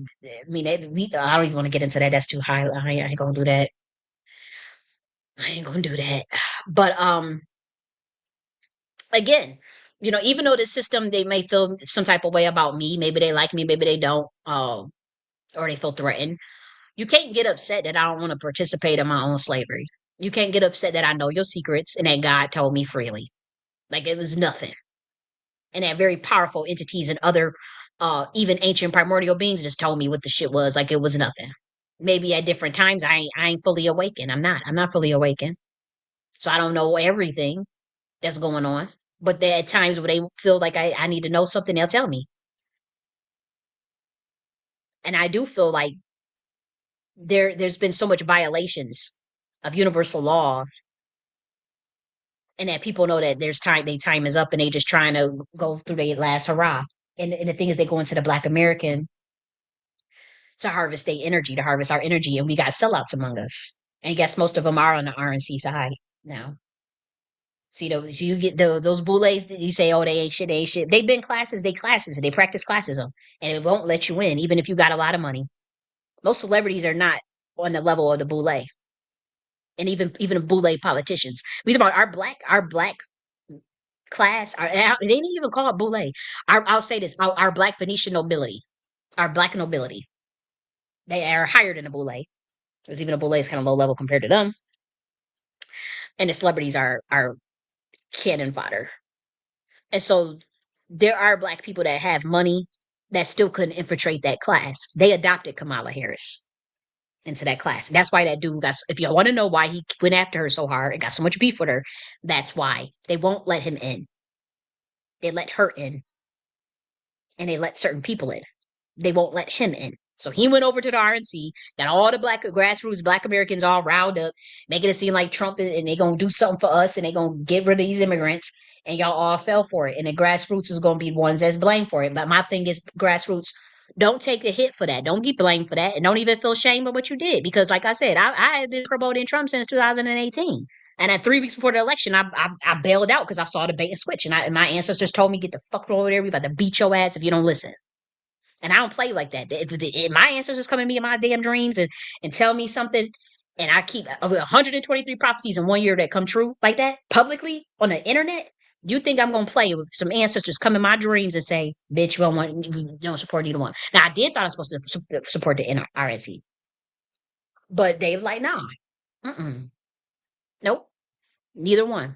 mean, I don't even want to get into that. That's too high. I ain't gonna do that. I ain't gonna do that. But again, even though the system, they may feel some type of way about me. Maybe they like me, maybe they don't. Or they feel threatened. You can't get upset that I don't want to participate in my own slavery. You can't get upset that I know your secrets and that God told me freely. Like it was nothing. And that very powerful entities and other even ancient primordial beings just told me what the shit was, like it was nothing. Maybe at different times I ain't fully awakened. I'm not fully awakened. So I don't know everything that's going on. But there are times where they feel like I need to know something, they'll tell me. And I do feel like there's been so much violations of universal laws, and that people know that their time is up, and they just trying to go through their last hurrah. And the thing is, they go into the Black American to harvest their energy, to harvest our energy, and we got sellouts among us. And I guess most of them are on the RNC side now. See, those, so you get those boulets that you say, oh, they ain't shit, they ain't shit. They've been classes, they practice classism, and it won't let you in, even if you got a lot of money. Most celebrities are not on the level of the boule, and even boule politicians. We talk about our black class. They didn't even call it boule. I'll say this: our black Venetian nobility, our black nobility, they are higher than the boule. Because even a boule is kind of low level compared to them, and the celebrities are cannon fodder. And so there are black people that have money that still couldn't infiltrate that class. They adopted Kamala Harris into that class. That's why that dude got. If you want to know why he went after her so hard and got so much beef with her, that's why they won't let him in. They let her in, and they let certain people in. They won't let him in. So he went over to the RNC, got all the black grassroots black Americans all riled up, making it seem like Trump and they gonna do something for us and they gonna get rid of these immigrants, and y'all all fell for it. And the grassroots is gonna be the ones that's blamed for it. But my thing is, grassroots, don't take the hit for that. Don't get blamed for that, and don't even feel shame of what you did, because, like I said, I have been promoting Trump since 2018. And at 3 weeks before the election, I bailed out because I saw the bait and switch, and my ancestors told me, get the fuck over there. We about to beat your ass if you don't listen. And I don't play like that. If my ancestors come to me in my damn dreams and tell me something, and I keep 123 prophecies in one year that come true like that publicly on the internet, you think I'm gonna play with some ancestors come in my dreams and say, "Bitch, you don't support either one." Now I did thought I was supposed to support the RNC, but they like, nah, nope, neither one.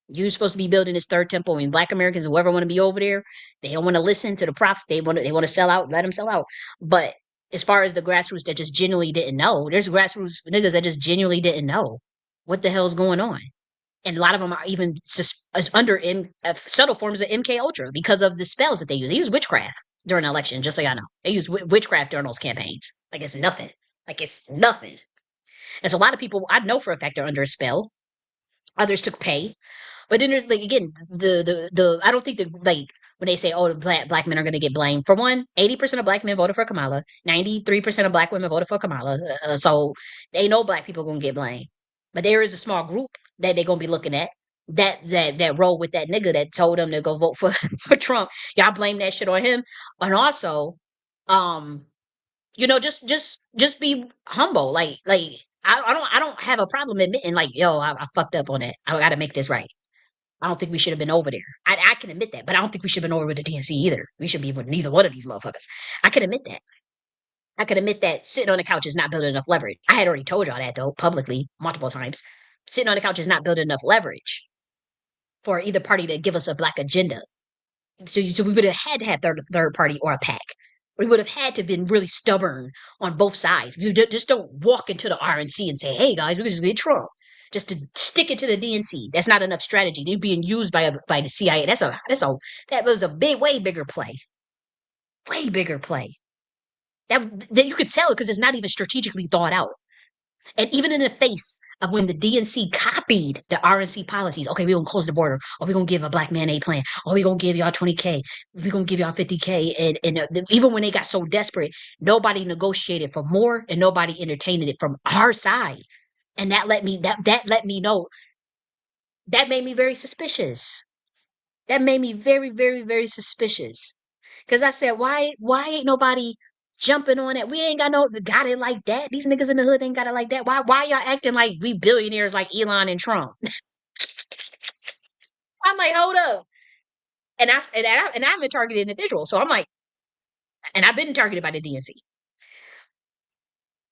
You're supposed to be building this third temple, and black Americans, whoever want to be over there, they don't want to listen to the prophets. They want to sell out, let them sell out. But as far as the grassroots that just genuinely didn't know, there's grassroots niggas that just genuinely didn't know what the hell's going on. And a lot of them are even as under subtle forms of MK Ultra because of the spells that they use. They use witchcraft during the election, just so y'all know. They use witchcraft during those campaigns. Like it's nothing. Like it's nothing. And so a lot of people I know for a fact they're under a spell. Others took pay. But then there's like again the I don't think the like when they say, oh, the black men are going to get blamed. For one, 80% of black men voted for Kamala. 93% of black women voted for Kamala. So they know black people going to get blamed. But there is a small group that they're going to be looking at that roll with that nigga that told them to go vote for for Trump. Y'all blame that shit on him. And also, um, just be humble. Like I don't have a problem admitting like, yo, I fucked up on that. I got to make this right. I don't think we should have been over there. I can admit that, but I don't think we should have been over with the DNC either. We should be with neither one of these motherfuckers. I can admit that. I can admit that sitting on the couch is not building enough leverage. I had already told y'all that though, publicly, multiple times. Sitting on the couch is not building enough leverage for either party to give us a black agenda. So we would have had to have third party or a pack. We would have had to have been really stubborn on both sides. You just don't walk into the RNC and say, "Hey guys, we can just get Trump." Just to stick it to the DNC. That's not enough strategy. They're being used by the CIA. That was a way bigger play. Way bigger play. That you could tell because it's not even strategically thought out. And even in the face of when the DNC copied the RNC policies, okay, we're gonna close the border, or we're gonna give a black man a plan, or we're gonna give y'all 20K, we're gonna give y'all 50K. And even when they got so desperate, nobody negotiated for more and nobody entertained it from our side. And that let me know that made me very suspicious. That made me very, very, very suspicious. Cause I said, why ain't nobody jumping on it? We ain't got it like that. These niggas in the hood ain't got it like that. Why y'all acting like we billionaires like Elon and Trump? I'm like, hold up. And I'm a targeted individual. So I'm like, and I've been targeted by the DNC.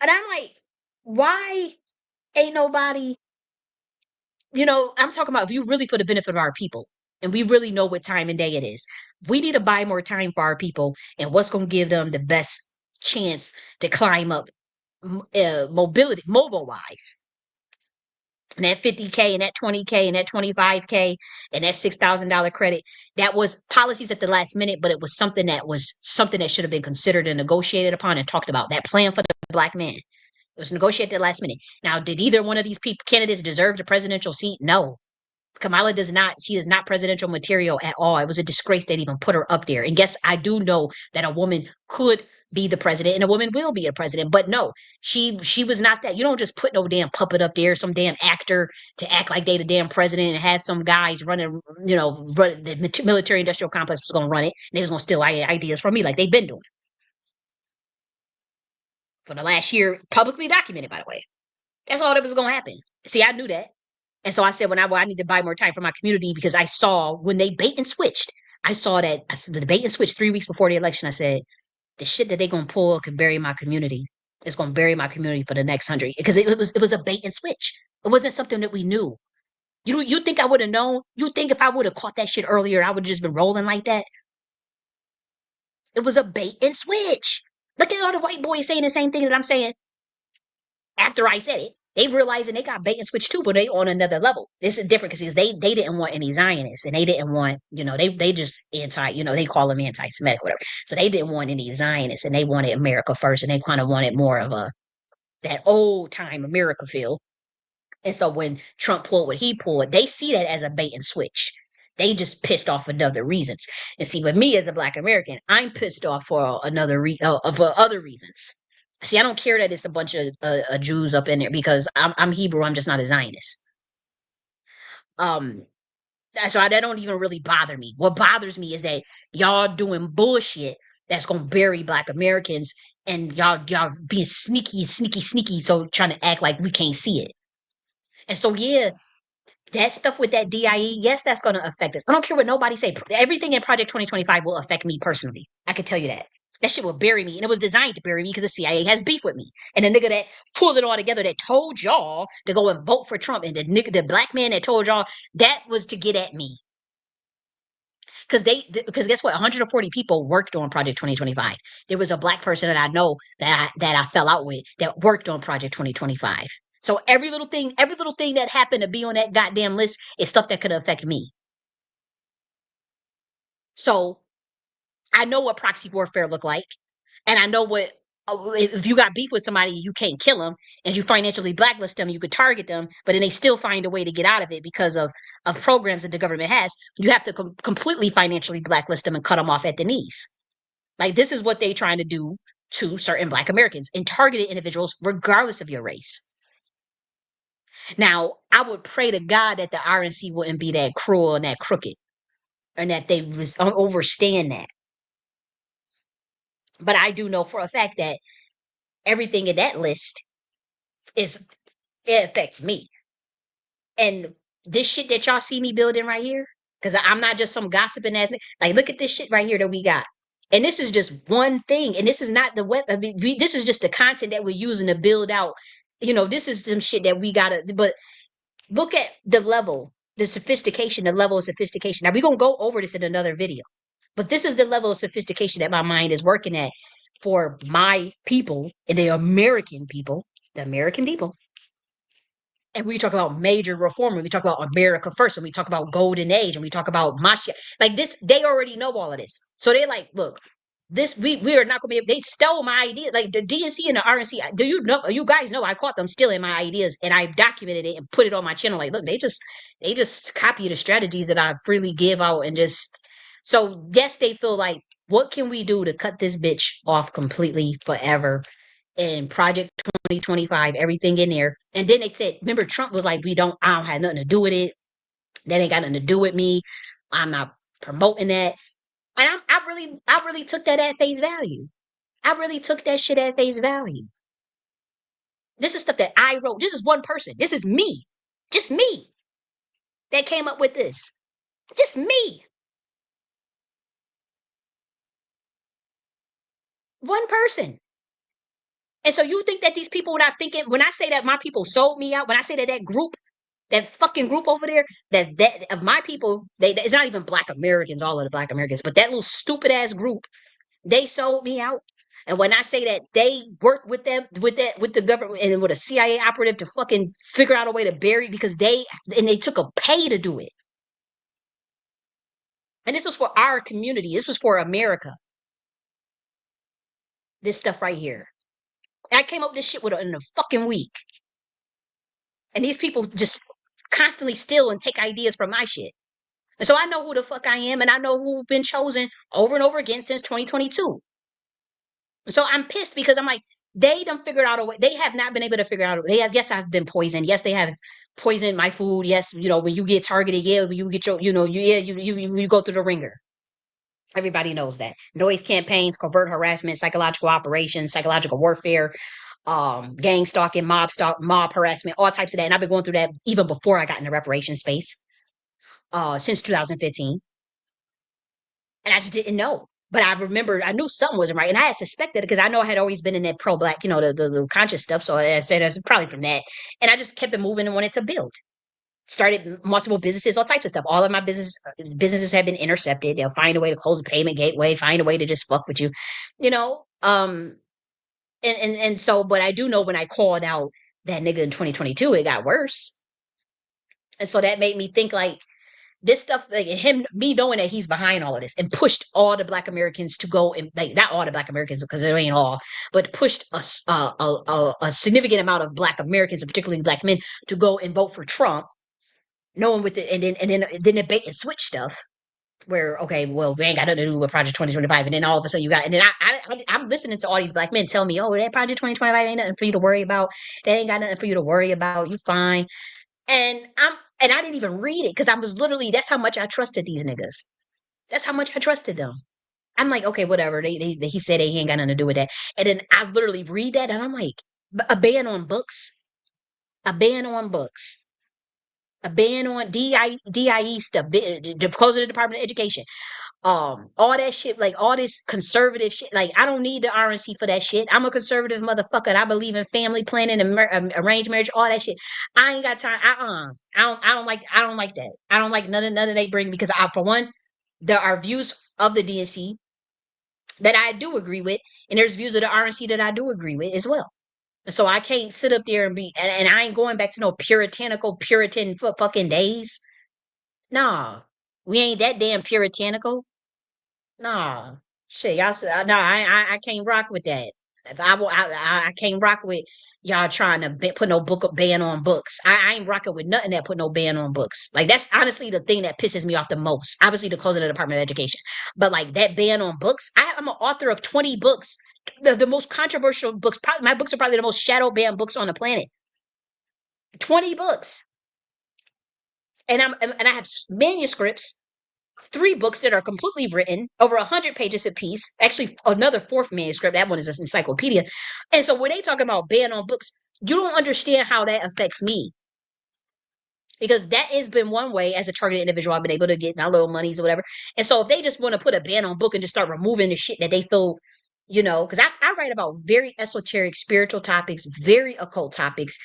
And I'm like, why ain't nobody, I'm talking about if you really for the benefit of our people and we really know what time and day it is, we need to buy more time for our people and what's going to give them the best chance to climb up mobile wise. And that 50K and that 20K and that 25K and that $6,000 credit, that was policies at the last minute, but it was something that should have been considered and negotiated upon and talked about. That plan for the black man. It was negotiated at the last minute. Now, did either one of these candidates deserve the presidential seat? No. Kamala does not. She is not presidential material at all. It was a disgrace they'd even put her up there. And yes, I do know that a woman could be the president and a woman will be a president. But no, she was not that. You don't just put no damn puppet up there, some damn actor to act like they the damn president and have some guys running, run the military industrial complex was going to run it. And they was going to steal ideas from me like they've been doing for the last year, publicly documented, by the way. That's all that was going to happen. See, I knew that. And so I said, I need to buy more time for my community because I saw when they bait and switched, I saw that the bait and switch 3 weeks before the election. I said, the shit that they're going to pull can bury my community. It's going to bury my community for the next 100 because it was a bait and switch. It wasn't something that we knew. You think I would have known? You think if I would have caught that shit earlier, I would have just been rolling like that? It was a bait and switch. Look at all the white boys saying the same thing that I'm saying after I said it. They realized and they got bait and switch too, but they on another level. This is different because they didn't want any Zionists and they didn't want, they just anti, they call them anti-Semitic, whatever. So they didn't want any Zionists and they wanted America first and they kind of wanted more of that old time America feel. And so when Trump pulled what he pulled, they see that as a bait and switch. They just pissed off for other reasons. And see, with me as a Black American, I'm pissed off for other reasons. See, I don't care that it's a bunch of Jews up in there because I'm Hebrew. I'm just not a Zionist. Um, so that don't even really bother me. What bothers me is that y'all doing bullshit that's gonna bury Black Americans, and y'all being sneaky, sneaky, sneaky. So trying to act like we can't see it. And so yeah, that stuff with that DIE, yes, that's going to affect us. I don't care what nobody say. Everything in Project 2025 will affect me personally. I can tell you that. That shit will bury me. And it was designed to bury me because the CIA has beef with me. And the nigga that pulled it all together that told y'all to go and vote for Trump and the black man that told y'all that was to get at me. Because guess what? 140 people worked on Project 2025. There was a black person that I know that I fell out with that worked on Project 2025. So every little thing that happened to be on that goddamn list is stuff that could affect me. So I know what proxy warfare look like, and I know what if you got beef with somebody, you can't kill them, and you financially blacklist them, you could target them, but then they still find a way to get out of it because of programs that the government has. You have to completely financially blacklist them and cut them off at the knees. Like this is what they trying to do to certain Black Americans and targeted individuals, regardless of your race. Now, I would pray to God that the RNC wouldn't be that cruel and that crooked, and that they overstand that. But I do know for a fact that everything in that list it affects me. And this shit that y'all see me building right here, because I'm not just some gossiping ass. Like, look at this shit right here that we got. And this is just one thing. And this is not the web. I mean, this is just the content that we're using to build out. This is some shit that we gotta. But look at the level, the sophistication, the level of sophistication. Now we're gonna go over this in another video. But this is the level of sophistication that my mind is working at for my people and the American people. The American people. And we talk about major reform, and we talk about America first, and we talk about golden age, and we talk about Masha. Like this, they already know all of this. So they're like, look, this we are not gonna be able, they stole my idea. Like the DNC and the RNC, do you guys know I caught them stealing my ideas and I documented it and put it on my channel. Like, look, they just copy the strategies that I freely give out and just so yes, they feel like what can we do to cut this bitch off completely forever? And Project 2025, everything in there. And then they said, remember, Trump was like, I don't have nothing to do with it. That ain't got nothing to do with me. I'm not promoting that. And I really took that at face value. I really took that shit at face value. This is stuff that I wrote. This is one person. This is me. Just me that came up with this. Just me. One person. And so you think that these people were not thinking, when I say that my people sold me out, when I say that that group, that fucking group over there, that of my people, it's not even Black Americans, all of the Black Americans, but that little stupid ass group, they sold me out. And when I say that they worked with them, with the government and with a CIA operative to fucking figure out a way to bury, because they took a pay to do it. And this was for our community. This was for America. This stuff right here. I came up with this shit in a fucking week. And these people just constantly steal and take ideas from my shit. And so I know who the fuck I am, and I know who's been chosen over and over again since 2022. So I'm pissed because I'm like, they done figured out a way. They have not been able to figure out a way. They have, yes, I've been poisoned. Yes, they have poisoned my food. Yes, when you get targeted, yeah, when you get your, you go through the ringer. Everybody knows that. Noise campaigns, covert harassment, psychological operations, psychological warfare, gang stalking, mob harassment, all types of that. And I've been going through that even before I got in the reparation space, since 2015. And I just didn't know. But I remember, I knew something wasn't right. And I had suspected it because I know I had always been in that pro-Black, the conscious stuff. So I said it was probably from that. And I just kept it moving and wanted to build. Started multiple businesses, all types of stuff. All of my businesses have been intercepted. They'll find a way to close the payment gateway, find a way to just fuck with you, you know. And so, but I do know when I called out that nigga in 2022, it got worse. And so that made me think like this stuff, like me knowing that he's behind all of this and pushed all the Black Americans to go and like not all the Black Americans because it ain't all, but pushed a significant amount of Black Americans and particularly Black men to go and vote for Trump, knowing with it, and then the bait and switch stuff. Where okay, well, we ain't got nothing to do with Project 2025, and then all of a sudden you got, and then I'm listening to all these Black men tell me, oh, that Project 2025 ain't nothing for you to worry about. That ain't got nothing for you to worry about. You fine. And I didn't even read it because I was literally, that's how much I trusted these niggas. That's how much I trusted them. I'm like, okay, whatever. He said he ain't got nothing to do with that. And then I literally read that and I'm like, a ban on books, a ban on books, a ban on DIE stuff, the closing the Department of Education, all that shit, like all this conservative shit. Like I don't need the RNC for that shit. I'm a conservative motherfucker. And I believe in family planning and arranged marriage, all that shit. I ain't got time. I don't like that. I don't like none of they bring because for one, there are views of the DNC that I do agree with, and there's views of the RNC that I do agree with as well. And so I can't sit up there and and I ain't going back to no Puritan fucking days. Nah, we ain't that damn puritanical. Nah, shit, y'all said no. I can't rock with that. If I can't rock with y'all trying to put no ban on books. I ain't rocking with nothing that put no ban on books. Like that's honestly the thing that pisses me off the most. Obviously, the closing of the Department of Education, but like that ban on books. I'm an author of 20 books, the most controversial books. Probably my books are probably the most shadow banned books on the planet. 20 books, and I have manuscripts, 3 books that are completely written, over 100 pages apiece. Actually, another 4th manuscript. That one is an encyclopedia. And so when they talk about ban on books, you don't understand how that affects me. Because that has been one way as a targeted individual I've been able to get my little monies or whatever. And so if they just want to put a ban on book and just start removing the shit that they feel, because I write about very esoteric spiritual topics, very occult topics,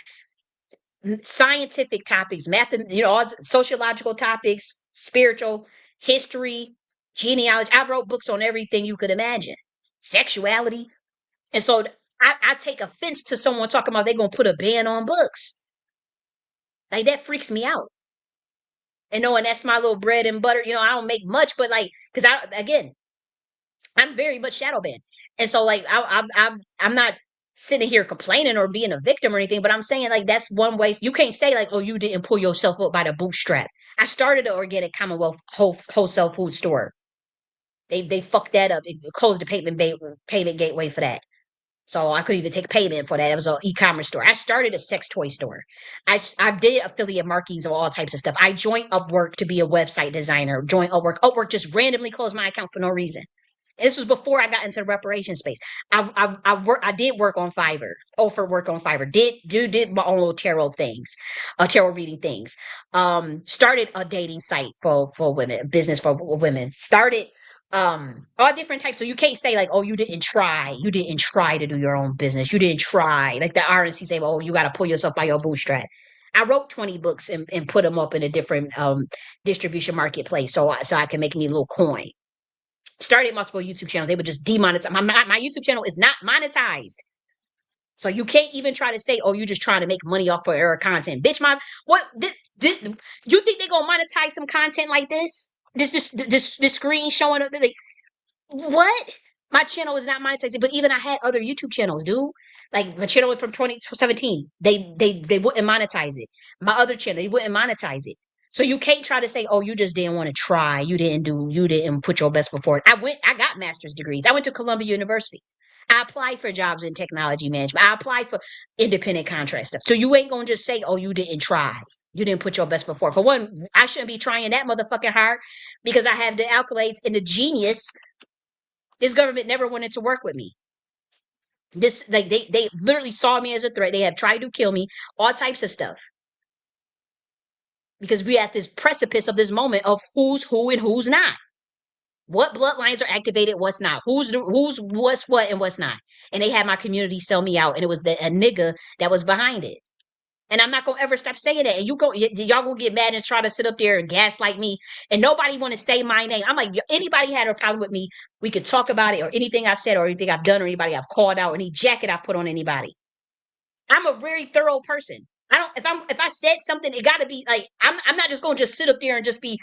scientific topics, math, all sociological topics, spiritual, history, genealogy. I wrote books on everything you could imagine, sexuality. And so I take offense to someone talking about they're going to put a ban on books. Like that freaks me out. And knowing that's my little bread and butter, I don't make much, but like, because I'm very much shadow banned. And so like, I'm not sitting here complaining or being a victim or anything, but I'm saying like that's one way. You can't say like, oh, you didn't pull yourself up by the bootstrap. I started an organic Commonwealth wholesale food store. They fucked that up. It closed the payment gateway for that. So I could even take payment for that. It was an e-commerce store. I started a sex toy store. I did affiliate marketings of all types of stuff. I joined Upwork to be a website designer. Joined Upwork. Upwork just randomly closed my account for no reason. And this was before I got into the reparation space. I did work on Fiverr. Offer work on Fiverr. Did my own little tarot things, tarot reading things. Started a dating site for women, business for women. Started all different types. So you can't say like, oh, you didn't try to do your own business, you didn't try, like the RNC say, oh, you got to pull yourself by your bootstrap. I wrote 20 books and put them up in a different distribution marketplace so I can make me a little coin. Started multiple YouTube channels. They would just demonetize my YouTube channel is not monetized. So you can't even try to say, oh, you just trying to make money off of error content. Bitch, what you think they gonna monetize some content like this? This screen showing up, like, what? My channel is not monetized, but even I had other YouTube channels, dude. Like my channel from 2017, they wouldn't monetize it. My other channel, they wouldn't monetize it. So you can't try to say, oh, you just didn't want to try. You didn't put your best foot forward. I got master's degrees. I went to Columbia University. I applied for jobs in technology management. I applied for independent contract stuff. So you ain't gonna just say, oh, you didn't try. You didn't put your best foot forward. For one, I shouldn't be trying that motherfucking hard because I have the accolades and the genius. This government never wanted to work with me. This like they literally saw me as a threat. They have tried to kill me, all types of stuff. Because we're at this precipice of this moment of who's who and who's not. What bloodlines are activated, what's not. Who's what's what and what's not. And they had my community sell me out, and it was a nigga that was behind it. And I'm not gonna ever stop saying that. And y'all gonna get mad and try to sit up there and gaslight me. And nobody want to say my name. I'm like, anybody had a problem with me, we could talk about it, or anything I've said, or anything I've done, or anybody I've called out, or any jacket I've put on anybody. I'm a very thorough person. I don't if I said something, it gotta be like I'm not just gonna just sit up there and just be.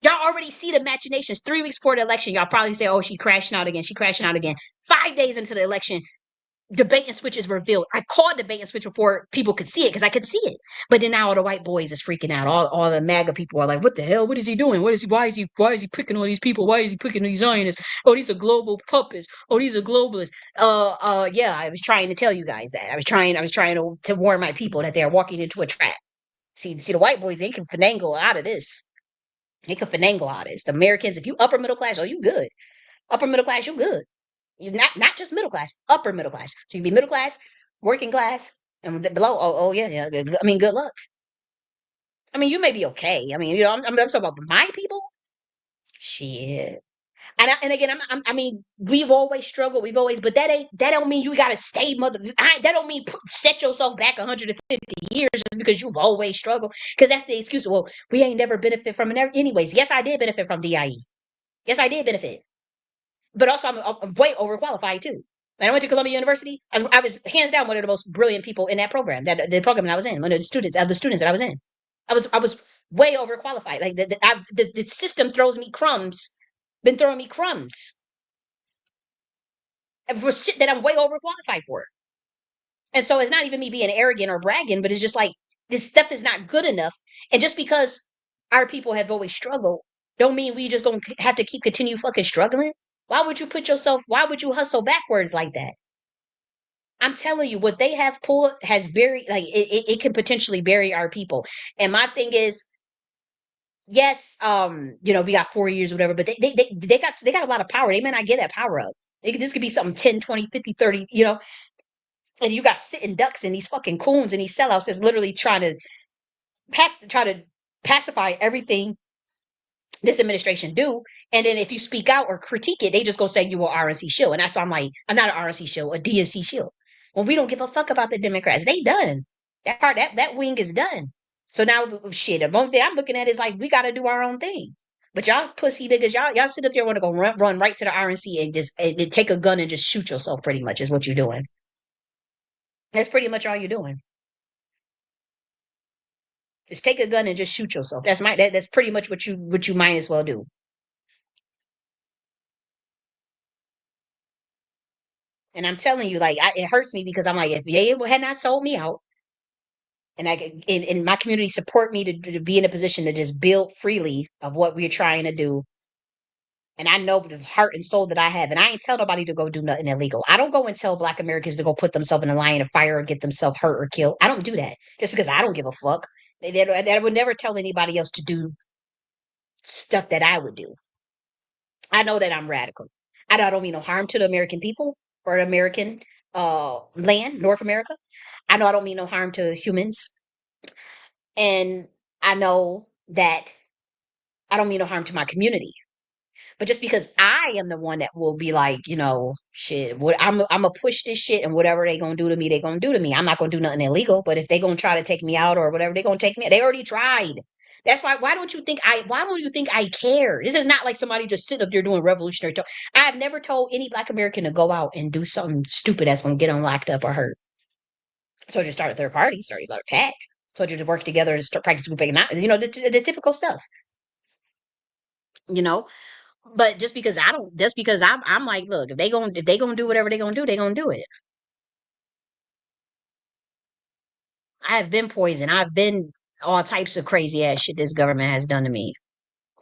Y'all already see the machinations. 3 weeks before the election, y'all probably say, oh, she crashing out again. She crashing out again. 5 days into the election, debate and switch is revealed. I called debate and switch before people could see it because I could see it. But then now all the white boys is freaking out. All the MAGA people are like, "What the hell? What is he doing? Why is he picking all these people? Why is he picking these Zionists? Oh, these are global puppets. Oh, these are globalists." Yeah, I was trying to tell you guys that. I was trying to warn my people that they're walking into a trap. See, the white boys, they can finagle out of this. They can finagle out of this. The Americans, if you upper middle class, oh, you good. Upper middle class, you good. You're not just middle class, upper middle class. So you can be middle class, working class, and below. Oh yeah, yeah. I mean, good luck. I mean, you may be okay. I mean, I'm talking about my people. Shit. And again, I mean, we've always struggled. We've always, but that don't mean you gotta stay that don't mean set yourself back 150 years just because you've always struggled. Because that's the excuse. Well, we ain't never benefit from it. Anyways, yes, I did benefit from DIE. Yes, I did benefit. But also I'm way overqualified too. When I went to Columbia University, I was hands down one of the most brilliant people in that program, that the program that I was in, one of the students that I was in. I was way overqualified. Like the system throws me crumbs, been throwing me crumbs for shit that I'm way overqualified for. And so it's not even me being arrogant or bragging, but it's just like this stuff is not good enough. And just because our people have always struggled, don't mean we just gonna have to continue fucking struggling. Why would you hustle backwards like that? I'm telling you, what they have pulled has buried, like, it can potentially bury our people. And my thing is, yes, we got 4 years or whatever, but they got a lot of power. They may not get that power up. This could be something 10, 20, 50, 30. And you got sitting ducks and these fucking coons and these sellouts that's literally trying to try to pacify everything this administration do. And then if you speak out or critique it, they just go say you are RNC shill. And that's why I'm like, I'm not an RNC shill, a DNC shill. Well, we don't give a fuck about the Democrats. They done. That wing is done. So now shit, the only thing I'm looking at is like we gotta do our own thing. But y'all pussy niggas, y'all sit up there want to go run right to the RNC and just and take a gun and just shoot yourself. Pretty much is what you're doing. That's pretty much all you're doing. Just take a gun and just shoot yourself. That's pretty much what you might as well do. And I'm telling you, like, it hurts me because I'm like, if they had not sold me out, and and my community support me to be in a position to just build freely of what we're trying to do, And I know the heart and soul that I have. And I ain't tell nobody to go do nothing illegal. I don't go and tell Black Americans to go put themselves in a line of fire or get themselves hurt or killed. I don't do that just because I don't give a fuck. I would never tell anybody else to do stuff that I would do. I know that I'm radical. I don't mean no harm to the American people or American land, North America. I know I don't mean no harm to humans. And I know that I don't mean no harm to my community. But just because I am the one that will be like, shit, I'm gonna push this shit, and whatever they gonna do to me, they gonna do to me. I'm not gonna do nothing illegal, but if they gonna try to take me out or whatever, they gonna take me. They already tried. That's why. Why don't you think I care? This is not like somebody just sitting up there doing revolutionary talk. I've never told any Black American to go out and do something stupid that's gonna get them locked up or hurt. So just start a third party, start another pack. So just work together and start practice group economics. The typical stuff. You know, But just because I don't, just because I'm like, look, if they gonna do whatever they gonna do, they gonna do it. I have been poisoned. I've been all types of crazy ass shit this government has done to me,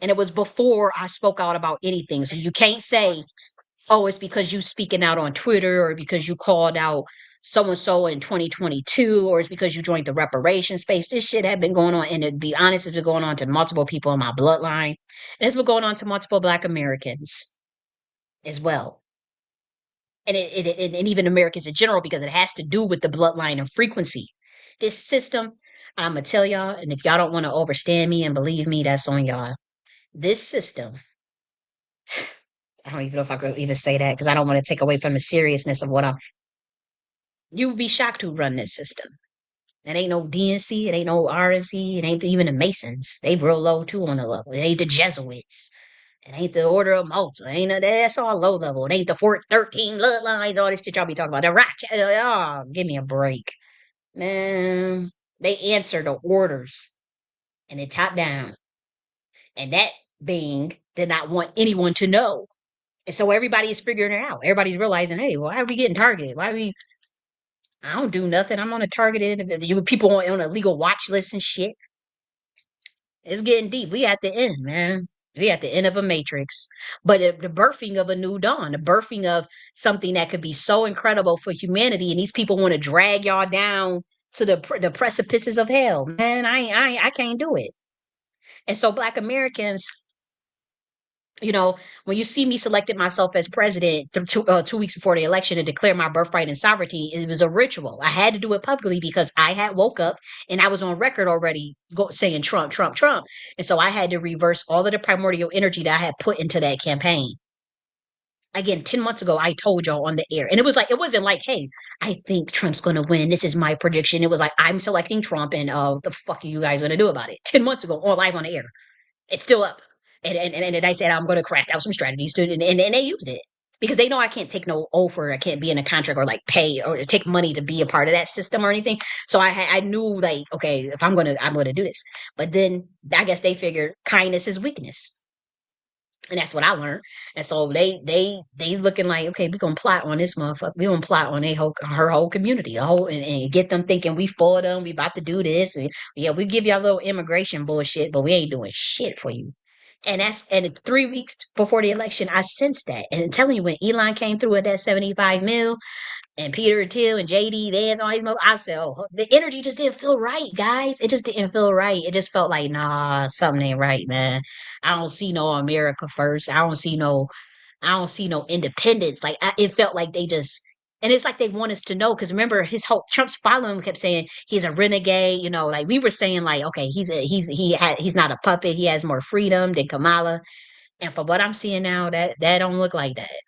and it was before I spoke out about anything. So you can't say, oh, it's because you speaking out on Twitter or because you called out so and so in 2022 or it's because you joined the reparation space. This shit had been going on, and to be honest, it's been going on to multiple people in my bloodline, and it's been going on to multiple Black Americans as well. And even Americans in general, because it has to do with the bloodline and frequency. This system, I'm gonna tell y'all, and if y'all don't want to overstand me and believe me, that's on y'all. This system, I don't even know if I could even say that because I don't want to take away from the seriousness of what I'm. You would be shocked who run this system. It ain't no DNC, it ain't no RNC, it ain't even the Masons. They real low too on the level. It ain't the Jesuits. It ain't the Order of Malta. That's all low level. It ain't the Fort 13 bloodlines, all this shit y'all be talking about. The Rock. Oh, give me a break. Man, they answer the orders and they top down. And that being did not want anyone to know. And so everybody is figuring it out. Everybody's realizing, hey, why are we getting targeted? Why are we I don't do nothing. I'm on a targeted individual. People on a legal watch list and shit. It's getting deep. We at the end, man. We at the end of a matrix. But the birthing of a new dawn, the birthing of something that could be so incredible for humanity, and these people want to drag y'all down to the precipices of hell. Man, I can't do it. And so Black Americans, when you see me selected myself as president 2 weeks before the election to declare my birthright and sovereignty, it was a ritual. I had to do it publicly because I had woke up and I was on record already saying Trump, Trump, Trump. And so I had to reverse all of the primordial energy that I had put into that campaign. Again, 10 months ago, I told y'all on the air. And it wasn't like, hey, I think Trump's going to win. This is my prediction. It was like, I'm selecting Trump and what the fuck are you guys going to do about it? 10 months ago, on live on the air. It's still up. And I said, I'm going to craft out some strategies and they used it because they know I can't take no offer. I can't be in a contract or like pay or take money to be a part of that system or anything. So I knew like, okay, if I'm going to do this. But then I guess they figured kindness is weakness. And that's what I learned. And so they looking like, okay, we gonna plot on this motherfucker. We gonna plot on her whole community, and get them thinking we for them. We about to do this. And, yeah, we give y'all a little immigration bullshit, but we ain't doing shit for you. And 3 weeks before the election, I sensed that. And I'm telling you, when Elon came through with that 75 mil, and Peter Thiel and JD Vance, all these I said, oh, the energy just didn't feel right, guys. It just didn't feel right. It just felt like, nah, something ain't right, man. I don't see no America first. I don't see no independence. Like it felt like they just, and it's like they want us to know. Because remember, Trump's following kept saying he's a renegade. Like we were saying, like, okay, he's not a puppet. He has more freedom than Kamala. And for what I'm seeing now, that don't look like that.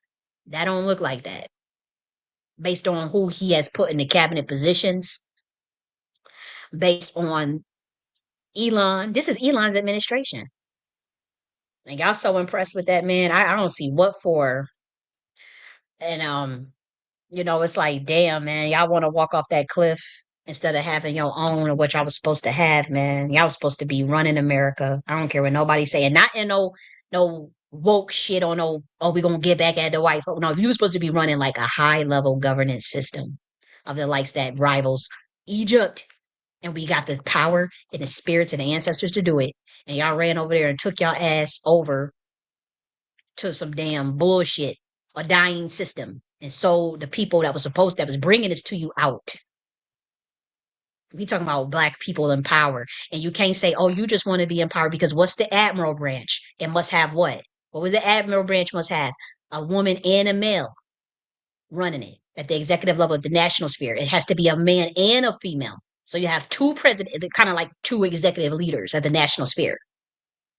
That don't look like that based on who he has put in the cabinet positions, based on Elon. This is Elon's administration. And y'all so impressed with that man. I don't see what for. And it's like, damn, man, y'all want to walk off that cliff instead of having your own or what y'all was supposed to have, man. Y'all was supposed to be running America. I don't care what nobody's saying. Not in no woke shit or no, oh, we gonna get back at the white folk. No, you were supposed to be running like a high level governance system of the likes that rivals Egypt. And we got the power and the spirits and the ancestors to do it. And y'all ran over there and took y'all ass over to some damn bullshit, a dying system, and sold the people that was bringing this to you out. We talking about black people in power, and you can't say, "Oh, you just want to be in power," because what's the admiral branch? It must have what? What was the admiral branch must have? A woman and a male running it at the executive level of the national sphere. It has to be a man and a female. So you have two president, kind of like two executive leaders at the national sphere.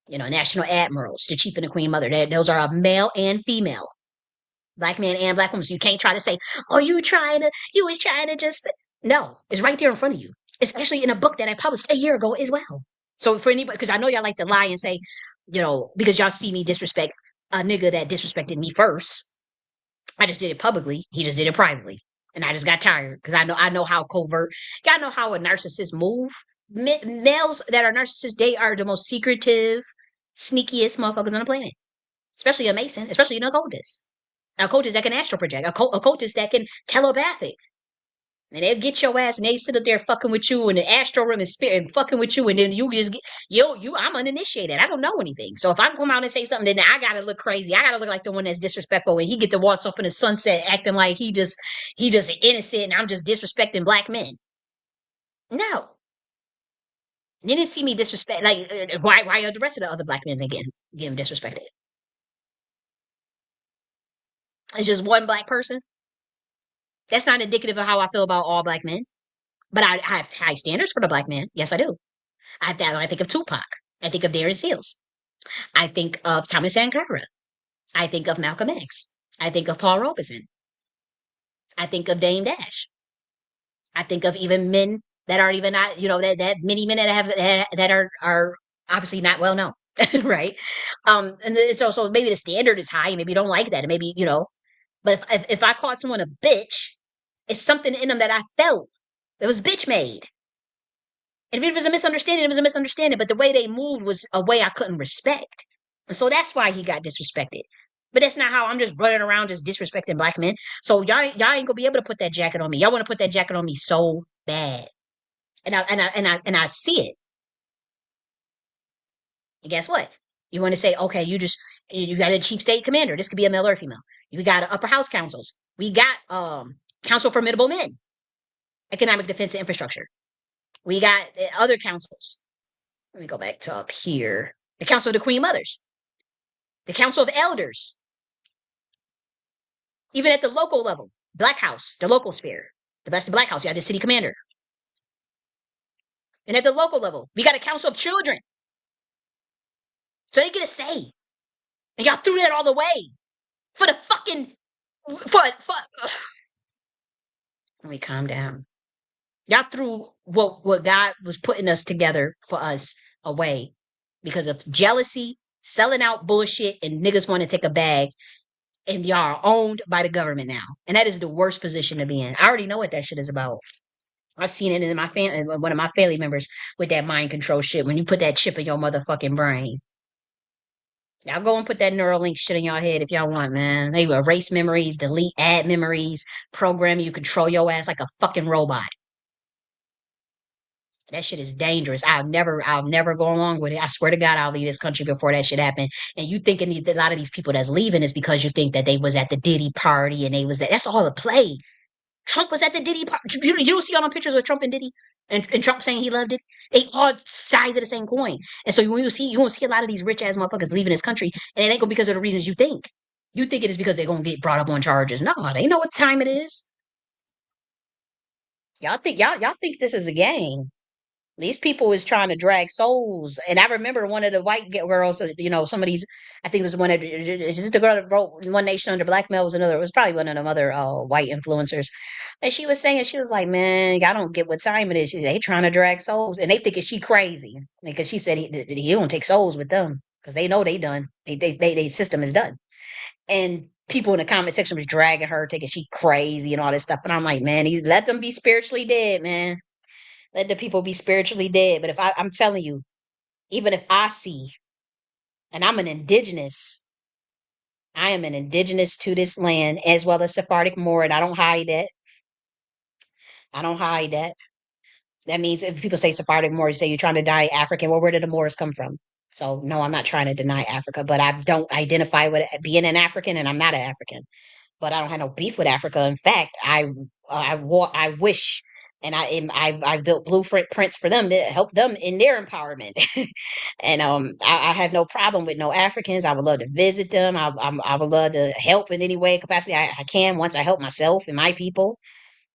You know, national admirals, the chief and the queen mother. Those are a male and female, black man and black woman. So you can't try to say, "Oh, you was trying to just." No, it's right there in front of you. It's actually in a book that I published a year ago as well. So for anybody, because I know y'all like to lie and say, because y'all see me disrespect a nigga that disrespected me first. I just did it publicly. He just did it privately, and I just got tired because I know how covert. Y'all know how a narcissist move. Males that are narcissists, they are the most secretive, sneakiest motherfuckers on the planet. Especially a Mason, especially an occultist. A occultist that can astral project. Occultist that can telepathic. And they'll get your ass and they sit up there fucking with you in the astral room and spirit and fucking with you, and then you just get I'm uninitiated. I don't know anything. So if I come out and say something, then I gotta look crazy. I gotta look like the one that's disrespectful, and he get to waltz off in the sunset acting like he just innocent and I'm just disrespecting black men. No. You didn't see me disrespect like why are the rest of the other black men ain't getting disrespected? It's just one black person. That's not indicative of how I feel about all black men. But I have high standards for the black man. Yes, I do. I think of Tupac. I think of Darren Seals. I think of Thomas Sankara. I think of Malcolm X. I think of Paul Robeson. I think of Dame Dash. I think of even men that aren't even not, that many men that that are obviously not well known, right? And it's also maybe the standard is high, and maybe you don't like that, and maybe But if I called someone a bitch, it's something in them that I felt that was bitch made. And if it was a misunderstanding, it was a misunderstanding. But the way they moved was a way I couldn't respect. And so that's why he got disrespected. But that's not how I'm just running around just disrespecting black men. So y'all ain't gonna be able to put that jacket on me. Y'all want to put that jacket on me so bad. And I see it. And guess what? You want to say, okay, you got a chief state commander. This could be a male or a female. We got upper house councils. We got council of formidable men, economic defense and infrastructure. We got other councils. Let me go back to up here. The Council of the Queen Mothers. The Council of Elders. Even at the local level. Black House, the local sphere. That's the Black House. You have the city commander. And at the local level, we got a Council of Children. So they get a say. And y'all threw that all the way. For the fucking... Let me calm down. Y'all threw what God was putting us together for us away because of jealousy, selling out bullshit, and niggas want to take a bag, and y'all are owned by the government now. And that is the worst position to be in. I already know what that shit is about. I've seen it in my family, one of my family members with that mind control shit. When you put that chip in your motherfucking brain, y'all go and put that Neuralink shit in your head if y'all want, man. They erase memories, delete, add memories, program you, control your ass like a fucking robot. That shit is dangerous. I'll never go along with it. I swear to God, I'll leave this country before that shit happen. And you thinking a lot of these people that's leaving is because you think that they was at the Diddy party and they was that. That's all a play. Trump was at the Diddy party. You don't see all them pictures with Trump and Diddy, and Trump saying he loved it. They all sides of the same coin. And so when you won't see a lot of these rich ass motherfuckers leaving this country, and it ain't gonna be because of the reasons you think. You think it is because they're gonna get brought up on charges. No, they know what time it is. Y'all think this is a game. These people is trying to drag souls. And I remember one of the white girls, some of these, I think it was one of it's just the girl that wrote One Nation Under Black Male was another, it was probably one of them other white influencers. And she was saying, she was like, man, y'all don't get what time it is. She said, they trying to drag souls. And they thinking she crazy. Because she said he don't take souls with them. Because they know they done. They system is done. And people in the comment section was dragging her, thinking she crazy and all this stuff. And I'm like, man, let them be spiritually dead, man. Let the people be spiritually dead. But I'm telling you, even if I see, and I am an indigenous to this land as well as Sephardic Moor, and I don't hide that. I don't hide that. That means if people say Sephardic Moor, you say you're trying to die African. Well, where did the Moors come from? So no, I'm not trying to deny Africa, but I don't identify with being an African, and I'm not an African. But I don't have no beef with Africa. In fact, I wish, and I built blueprints for them to help them in their empowerment. And I have no problem with no Africans. I would love to visit them. I would love to help in any way capacity I can once I help myself and my people.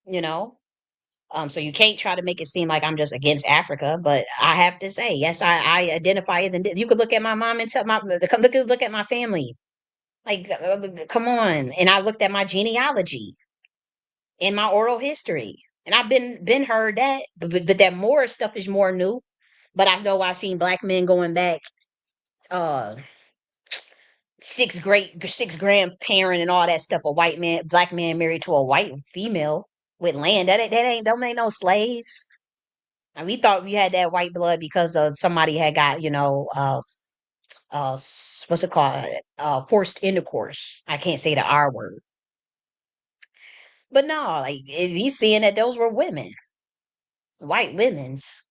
You know. So you can't try to make it seem like I'm just against Africa, but I have to say, yes, I identify as you could look at my mom and tell my look at my family. Like, come on. And I looked at my genealogy and my oral history, and I've been heard that, but that more stuff is more new. But I know I've seen black men going back, uh, six grandparent and all that stuff. A white man, black man married to a white female with land. That ain't no slaves. And we thought we had that white blood because somebody had got, what's it called? Forced intercourse. I can't say the R word. But no, like, if he's seeing that those were women, white women's.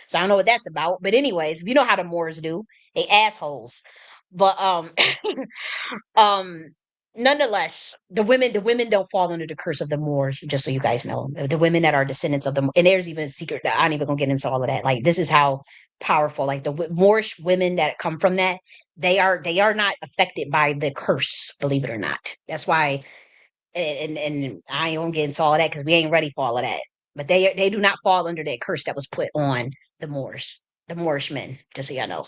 So I don't know what that's about. But anyways, you know how the Moors do. They assholes. But um nonetheless, the women don't fall under the curse of the Moors, just so you guys know. The women that are descendants of them, and there's even a secret that I ain't even gonna get into all of that. Like, this is how powerful, like, the Moorish women that come from that, they are not affected by the curse, believe it or not. That's why, and I ain't gonna get into all of that because we ain't ready for all of that. But they do not fall under that curse that was put on the Moors, the Moorish men, just so y'all know.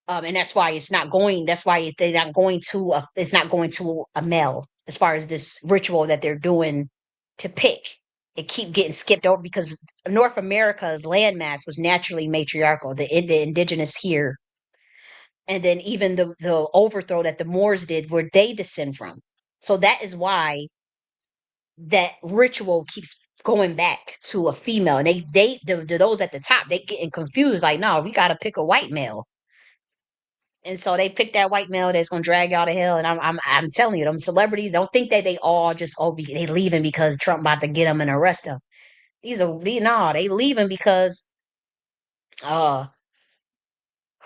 And that's why it's not going. That's why they're not going to. It's not going to a male as far as this ritual that they're doing to pick. It keep getting skipped over because North America's landmass was naturally matriarchal. The indigenous here, and then even the overthrow that the Moors did, where they descend from. So that is why that ritual keeps going back to a female, and those at the top, they getting confused. Like, no, we got to pick a white male. And so they picked that white male that's gonna drag y'all to hell. And I'm telling you, them celebrities don't think that they all just they leaving because Trump about to get them and arrest them. No, they leaving because uh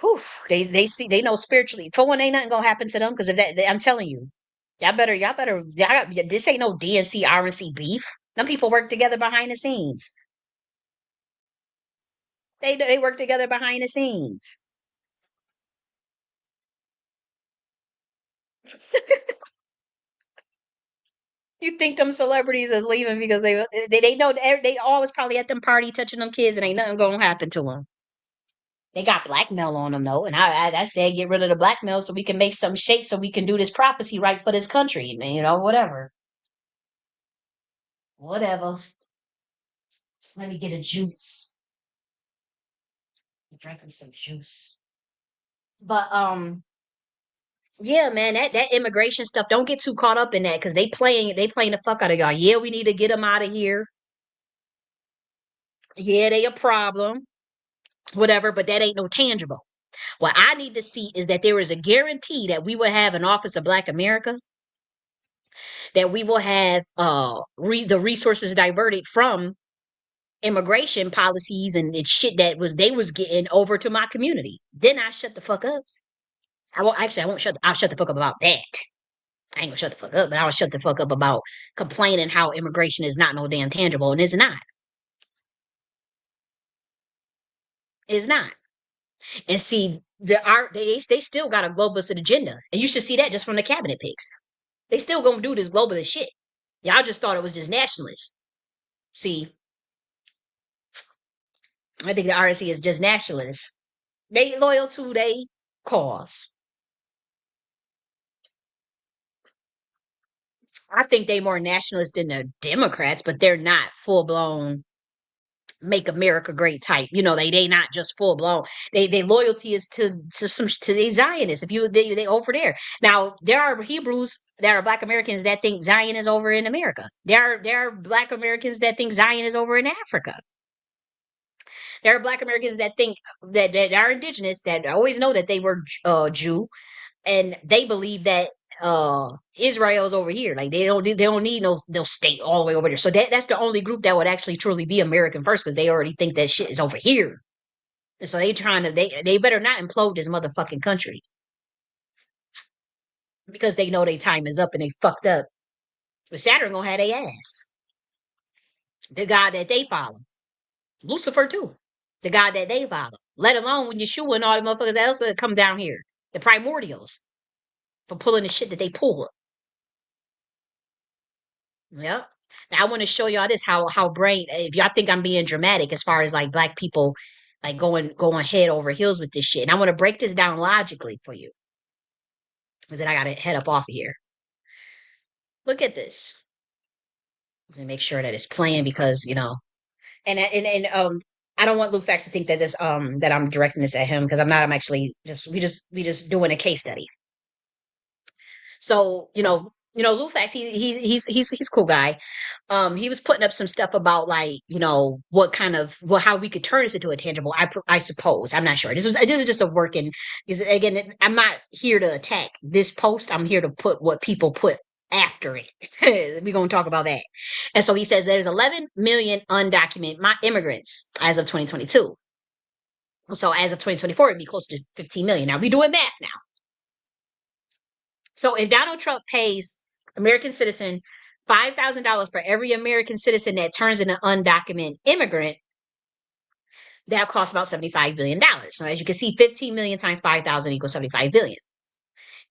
whew, they know spiritually. For one, ain't nothing gonna happen to them because of that. I'm telling you, this ain't no DNC RNC beef. Them people work together behind the scenes. They work together behind the scenes. You think them celebrities is leaving because they know they always probably at them party touching them kids and ain't nothing gonna happen to them. They got blackmail on them though, and I said get rid of the blackmail so we can make some shape so we can do this prophecy right for this country. Man, whatever, whatever. Let me get a juice. I'm drinking some juice. But yeah, man, that immigration stuff. Don't get too caught up in that because they playing the fuck out of y'all. Yeah, we need to get them out of here. Yeah, they a problem, whatever, but that ain't no tangible. What I need to see is that there is a guarantee that we will have an Office of Black America, that we will have the resources diverted from immigration policies and shit that they was getting over to my community. Then I shut the fuck up. I won't shut I'll shut the fuck up about that. I ain't gonna shut the fuck up, but I'll shut the fuck up about complaining how immigration is not no damn tangible, and it's not. It's not. And see, they still got a globalist agenda, and you should see that just from the cabinet picks. They still gonna do this globalist shit. Y'all just thought it was just nationalists. See, I think the RNC is just nationalists. They loyal to they cause. I think they more nationalist than the Democrats, but they're not full blown make America great type. They not just full blown. They loyalty is to the Zionists. If you they over there. Now there are Hebrews that are Black Americans that think Zion is over in America. There are Black Americans that think Zion is over in Africa. There are Black Americans that think that are indigenous that always know that they were Jew, and they believe that Israel's over here. Like they don't need no state all the way over there. So that's the only group that would actually truly be American first because they already think that shit is over here. So they better not implode this motherfucking country because they know their time is up and they fucked up. But Saturn gonna have their ass. The God that they follow. Lucifer too. The God that they follow. Let alone when Yeshua and all the motherfuckers else that come down here. The primordials. For pulling the shit that they pull. Yep. Now I want to show y'all this how brain if y'all think I'm being dramatic as far as like black people like going head over heels with this shit. And I want to break this down logically for you. Because then I gotta head up off of here. Look at this. Let me make sure that it's playing because, and I don't want Lufax to think that this that I'm directing this at him because I'm not. I'm actually just doing a case study. So, Lufax, he's a cool guy. He was putting up some stuff about like, what kind of how we could turn this into a tangible. I suppose I'm not sure. This is just a working. Because again, I'm not here to attack this post. I'm here to put what people put after it. We're gonna talk about that. And so he says there's 11 million undocumented immigrants as of 2022. So as of 2024, it'd be close to 15 million. Now we doing math now. So if Donald Trump pays American citizen $5,000 for every American citizen that turns into an undocumented immigrant, that costs about $75 billion. So as you can see, 15 million times 5,000 equals 75 billion.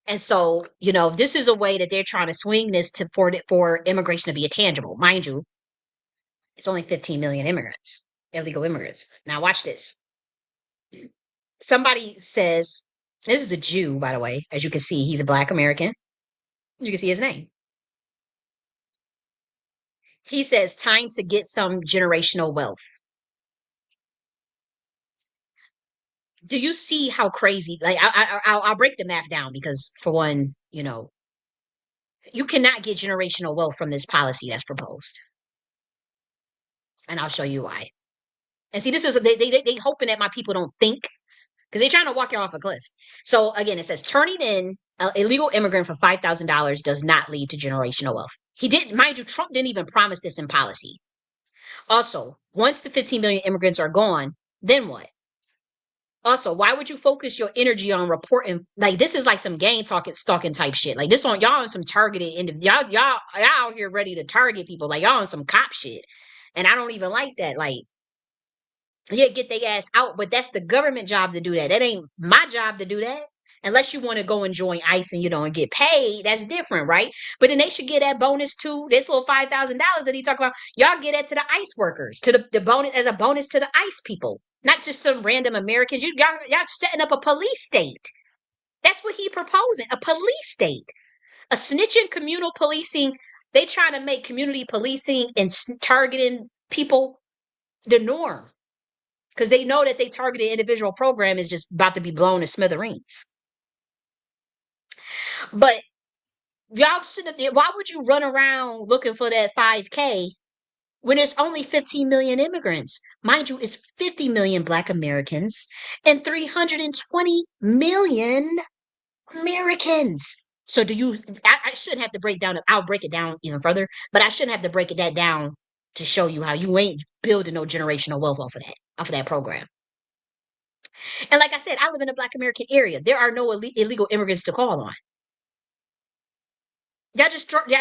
And so, this is a way that they're trying to swing this for immigration to be a tangible. Mind you, it's only 15 million immigrants, illegal immigrants. Now watch this. Somebody says, this is a Jew, by the way. As you can see, he's a black American. You can see his name. He says, time to get some generational wealth. Do you see how crazy? Like, I'll break the math down because, for one, you cannot get generational wealth from this policy that's proposed, and I'll show you why. And see, this is they hoping that my people don't think because they're trying to walk you off a cliff. So again, it says turning in an illegal immigrant for $5,000 does not lead to generational wealth. He didn't, mind you, Trump didn't even promise this in policy. Also, once the 15 million immigrants are gone, then what? Also, why would you focus your energy on reporting? Like this is like some gang talking, stalking type shit. Like this on y'all on some targeted y'all out here ready to target people. Like y'all on some cop shit, and I don't even like that. Like yeah, get their ass out, but that's the government job to do that. That ain't my job to do that. Unless you want to go and join ICE and get paid, that's different, right? But then they should get that bonus too. This little $5,000 that he talk about, y'all get that to the ICE workers, to the bonus as a bonus to the ICE people, not just some random Americans. Y'all setting up a police state. That's what he proposing, a police state, a snitching communal policing. They trying to make community policing and targeting people the norm because they know that they targeted individual program is just about to be blown to smithereens. But y'all why would you run around looking for that 5K when it's only 15 million immigrants? Mind you, it's 50 million black Americans and 320 million Americans. So I shouldn't have to break down, I'll break it down even further, but I shouldn't have to break that down to show you how you ain't building no generational wealth off of that program. And like I said, I live in a black American area. There are no illegal immigrants to call on. Y'all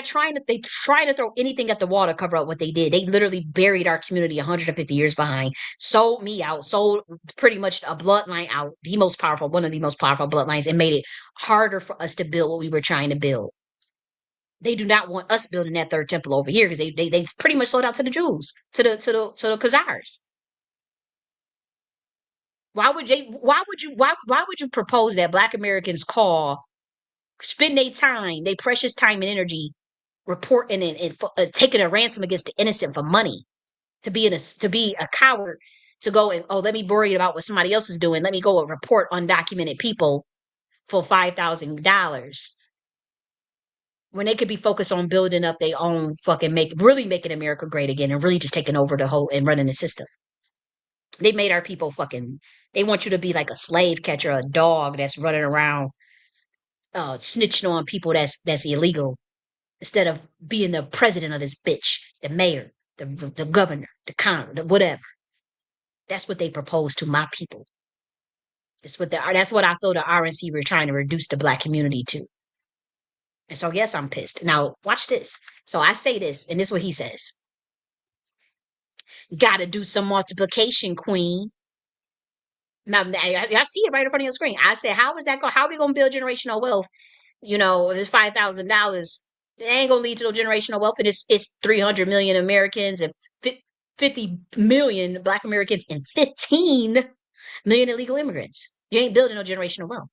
trying to throw anything at the wall to cover up what they did. They literally buried our community 150 years behind, sold me out, sold pretty much a bloodline out, one of the most powerful bloodlines, and made it harder for us to build what we were trying to build. They do not want us building that third temple over here because they pretty much sold out to the Jews, to the Khazars. Why would you propose that black Americans spend their precious time and energy reporting and taking a ransom against the innocent for money, to be a coward, to go and let me worry about what somebody else is doing, let me go and report undocumented people for $5,000 when they could be focused on building up their own really making America great again and really just taking over the whole and running the system. They made our people they want you to be like a slave catcher, a dog that's running around snitching on people that's illegal, instead of being the president of this bitch, the mayor, the governor, the Congress, whatever. That's what they propose to my people. That's what I thought the RNC were trying to reduce the black community to. And so yes, I'm pissed. Now watch this. So I say this, and this is what he says. Gotta do some multiplication, queen. Now I see it right in front of your screen. I said, how is that going? How are we gonna build generational wealth? You know, this $5,000, it ain't gonna lead to no generational wealth. And it's 300 million Americans and 50 million Black Americans and 15 million illegal immigrants. You ain't building no generational wealth.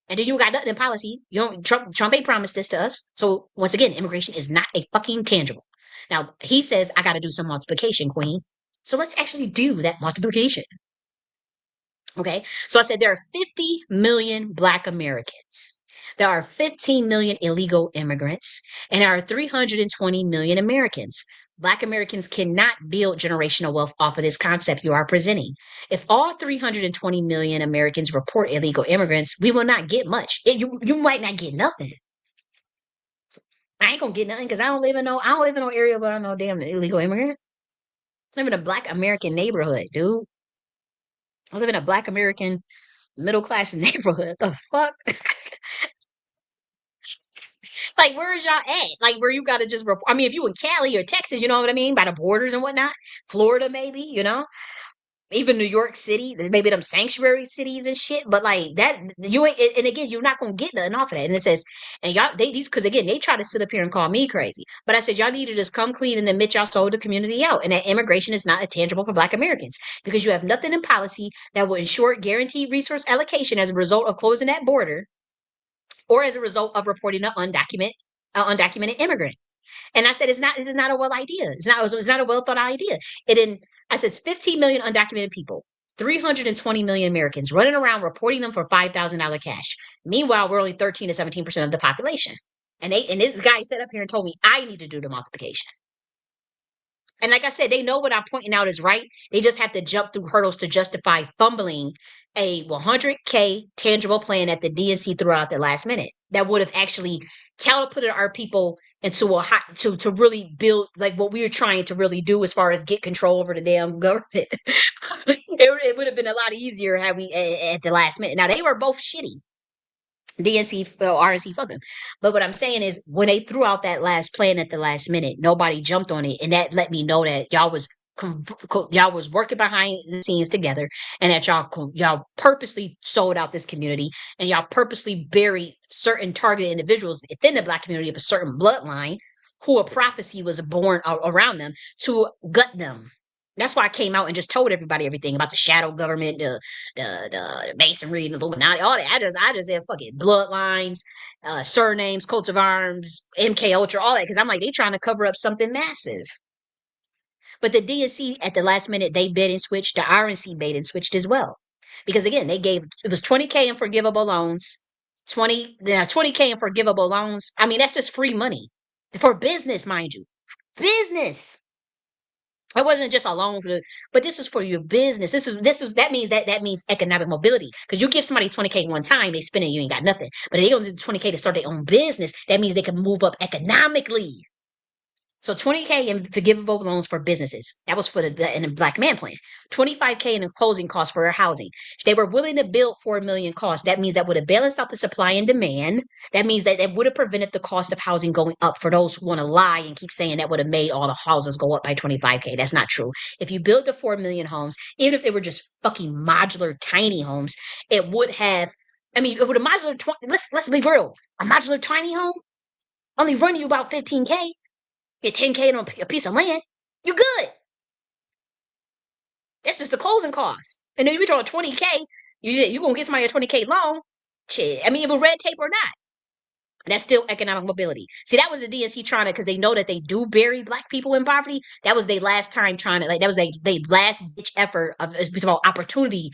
And then you got nothing in policy. You don't Trump ain't promised this to us. So once again, immigration is not a fucking tangible. Now he says I gotta do some multiplication, queen. So let's actually do that multiplication. Okay. So I said there are 50 million Black Americans. There are 15 million illegal immigrants, and there are 320 million Americans. Black Americans cannot build generational wealth off of this concept you are presenting. If all 320 million Americans report illegal immigrants, we will not get much. You might not get nothing. I ain't gonna get nothing because I don't live in no area where I know damn illegal immigrant. I live in a Black American neighborhood, dude. I live in a Black American middle class neighborhood. The fuck? Like, where is y'all at? Like, where you gotta just report? I mean, if you in Cali or Texas, you know what I mean, by the borders and whatnot. Florida, maybe, you know, even New York City, maybe them sanctuary cities and shit. But like that, you ain't. And again, you're not gonna get nothing off of that. And it says, and y'all, these because again, they try to sit up here and call me crazy. But I said, y'all need to just come clean and admit y'all sold the community out, and that immigration is not tangible for Black Americans because you have nothing in policy that will ensure guaranteed resource allocation as a result of closing that border or as a result of reporting an undocumented immigrant. And I said, this is not a well idea. It's not a well thought out idea. I said, it's 15 million undocumented people, 320 million Americans running around reporting them for $5,000 cash. Meanwhile, we're only 13 to 17% of the population. And this guy sat up here and told me I need to do the multiplication. And like I said, they know what I'm pointing out is right. They just have to jump through hurdles to justify fumbling a 100K tangible plan at the DNC throughout the last minute that would have actually catapulted our people into a hot to really build like what we were trying to really do as far as get control over the damn government. It would have been a lot easier had we at the last minute. Now they were both shitty. DNC, RNC, fuck them. But what I'm saying is, when they threw out that last plan at the last minute, nobody jumped on it, and that let me know that y'all was working behind the scenes together, and that y'all purposely sold out this community, and y'all purposely buried certain targeted individuals within the Black community of a certain bloodline, who a prophecy was born around them to gut them. That's why I came out and just told everybody everything about the shadow government, the masonry, the Illuminati, all that. I just said fuck it, bloodlines, surnames, coats of arms, MK Ultra, all that, because I'm like they trying to cover up something massive. But the DNC at the last minute they bid and switched. The RNC bid and switched as well, because again it was 20K in forgivable loans, 20K in forgivable loans. I mean that's just free money for business, mind you, business. It wasn't just a loan but this is for your business. That means economic mobility. Because you give somebody 20K one time, they spend it, you ain't got nothing. But if they gonna do 20K to start their own business, that means they can move up economically. So 20K in forgivable loans for businesses. That was for in the Black Man plan. 25K in the closing costs for their housing. They were willing to build 4 million costs. That means that would have balanced out the supply and demand. That means that would have prevented the cost of housing going up for those who want to lie and keep saying that would have made all the houses go up by 25K. That's not true. If you built the 4 million homes, even if they were just fucking modular tiny homes, it would have, I mean, with a modular, let's be real, a modular tiny home only run you about 15K. Get 10K on a piece of land, you good. That's just the closing costs. And then if you're on 20K, you're going to get somebody a 20K loan. Shit. I mean, if it's red tape or not. That's still economic mobility. See, that was the DNC trying to, because they know that they do bury Black people in poverty. That was their last time trying to, like, that was their last ditch effort of opportunity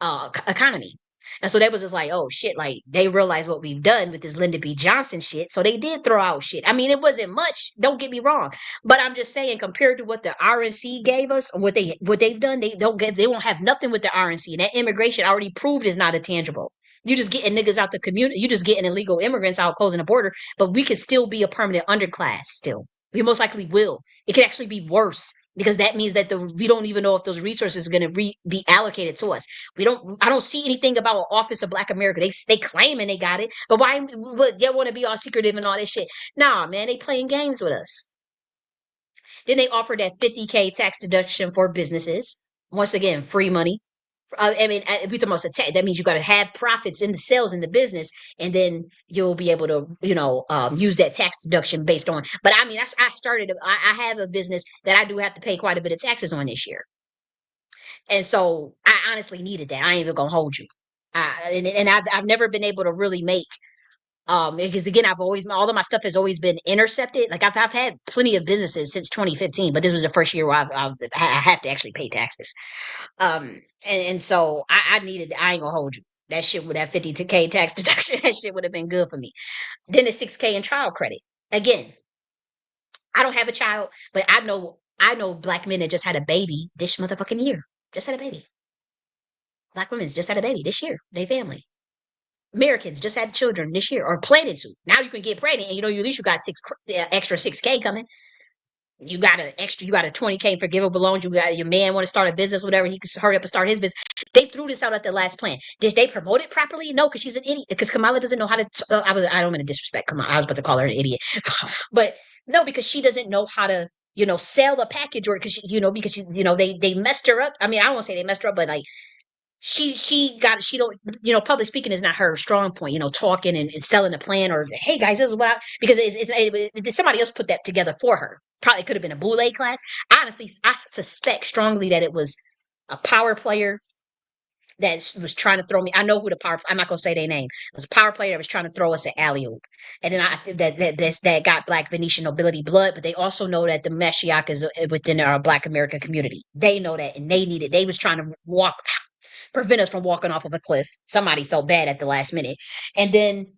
economy. And so they was just like, oh shit, like they realized what we've done with this Lyndon B. Johnson shit. So they did throw out shit. I mean, it wasn't much, don't get me wrong. But I'm just saying, compared to what the RNC gave us, what they've done, they won't have nothing with the RNC. And that immigration already proved is not a tangible. You just getting niggas out the community. You just getting illegal immigrants out closing the border. But we could still be a permanent underclass still. We most likely will. It could actually be worse because that means that we don't even know if those resources are going to be allocated to us. I don't see anything about an Office of Black America. They claiming they got it, but why they want to be all secretive and all this shit? Nah, man, they playing games with us. Then they offered that 50K tax deduction for businesses. Once again, free money. I mean, we talking about that means you got to have profits in the sales in the business, and then you'll be able to, use that tax deduction based on. But I mean, I have a business that I do have to pay quite a bit of taxes on this year, and so I honestly needed that. I ain't even gonna hold you. And I've never been able to really make because again, I've always all of my stuff has always been intercepted. Like I've had plenty of businesses since 2015, but this was the first year where I have to actually pay taxes. And so I needed, I ain't gonna hold you. That shit with that 50K tax deduction, that shit would have been good for me. Then the 6K in child credit. Again, I don't have a child, but I know black men that just had a baby this motherfucking year. Just had a baby. Black women just had a baby this year. They family. Americans just had children this year or planning to. Now you can get pregnant and at least you got extra 6K coming. You got a 20K forgivable loans. You got your man want to start a business, whatever. He can hurry up and start his business. They threw this out at the last plan. Did they promote it properly? No, because she's an idiot. Because Kamala doesn't know how to. I don't mean to disrespect Kamala. I was about to call her an idiot, but no, because she doesn't know how to, sell the package or because they messed her up. I mean, I don't want to say they messed her up, but like she don't public speaking is not her strong point, talking and selling a plan or hey guys this is what because somebody else put that together for her. Probably could have been a boule class. Honestly, I suspect strongly that it was a power player that was trying to throw me. I know who the power. I'm not gonna say their name. It was a power player that was trying to throw us an alley oop, and then that got Black Venetian nobility blood. But they also know that the Mashiach is within our Black American community. They know that, and they need it. They was trying to prevent us from walking off of a cliff. Somebody felt bad at the last minute. And then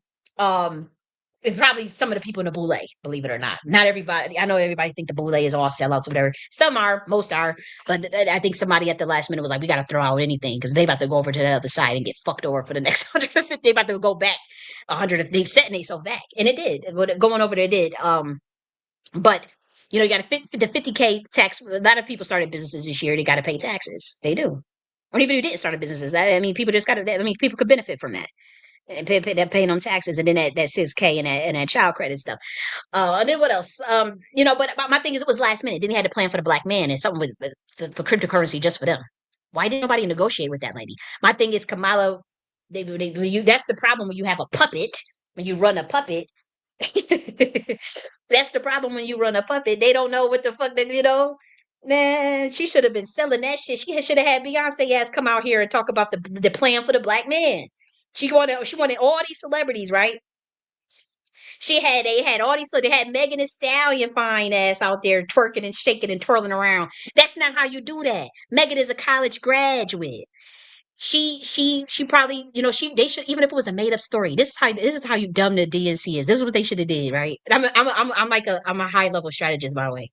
and probably some of the people in the boule, believe it or not. Not everybody. I know everybody think the boule is all sellouts or whatever. Some are, most are. But I think somebody at the last minute was like, we got to throw out anything because they about to go over to the other side and get fucked over for the next 150. They about to go back 100 if they've set themselves back. And it did. Going over there did. But you got the 50K tax. A lot of people started businesses this year. They got to pay taxes. They do. Or even if you didn't start a businesses, people just got to. People could benefit from that and paying them taxes, and then that 6K and that child credit stuff. And then what else? But my thing is, it was last minute. Then he had to plan for the black man and something for cryptocurrency just for them. Why didn't nobody negotiate with that lady? My thing is Kamala. That's the problem when you have a puppet. When you run a puppet, that's the problem when you run a puppet. They don't know what the fuck Man, she should have been selling that shit. She should have had Beyonce ass come out here and talk about the plan for the black man. She wanted all these celebrities, right? They had all these they had Megan Thee Stallion fine ass out there twerking and shaking and twirling around. That's not how you do that. Megan is a college graduate. She probably they should, even if it was a made up story. This is how you dumb the DNC is. This is what they should have did, right? And I'm a high level strategist, by the way.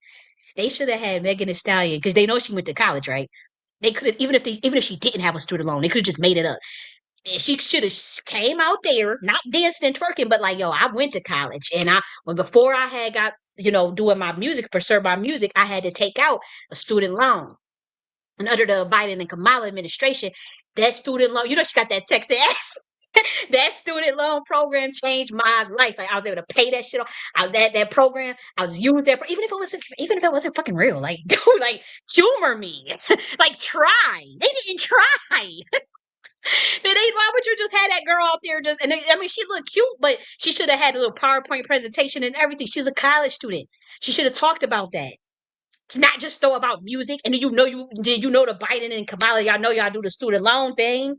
They should have had Megan Thee Stallion because they know she went to college, right? They could have, even if she didn't have a student loan, they could have just made it up. And she should have came out there, not dancing and twerking, but like, yo, I went to college, and before I had got doing my music, pursue my music, I had to take out a student loan. And under the Biden and Kamala administration, that student loan, she got that Texas ass. That student loan program changed my life. Like I was able to pay that shit off. That program, I was using that, even if it wasn't fucking real. Like, dude, like humor me, like try. They didn't try. Why would you just have that girl out there she looked cute, but she should have had a little PowerPoint presentation and everything. She's a college student. She should have talked about that. It's not just throw about music. And then the Biden and Kamala, y'all do the student loan thing.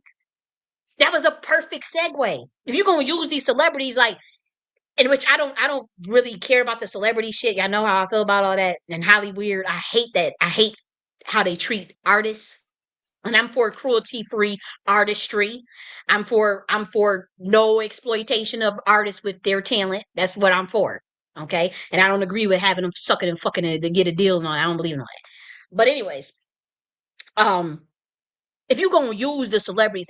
That was a perfect segue. If you're gonna use these celebrities, like, in which I don't really care about the celebrity shit. Y'all know how I feel about all that and Hollywood. I hate that. I hate how they treat artists. And I'm for cruelty-free artistry. I'm for no exploitation of artists with their talent. That's what I'm for. Okay? And I don't agree with having them sucking and fucking to get a deal and all that. I don't believe in all that. But anyways, if you're gonna use the celebrities,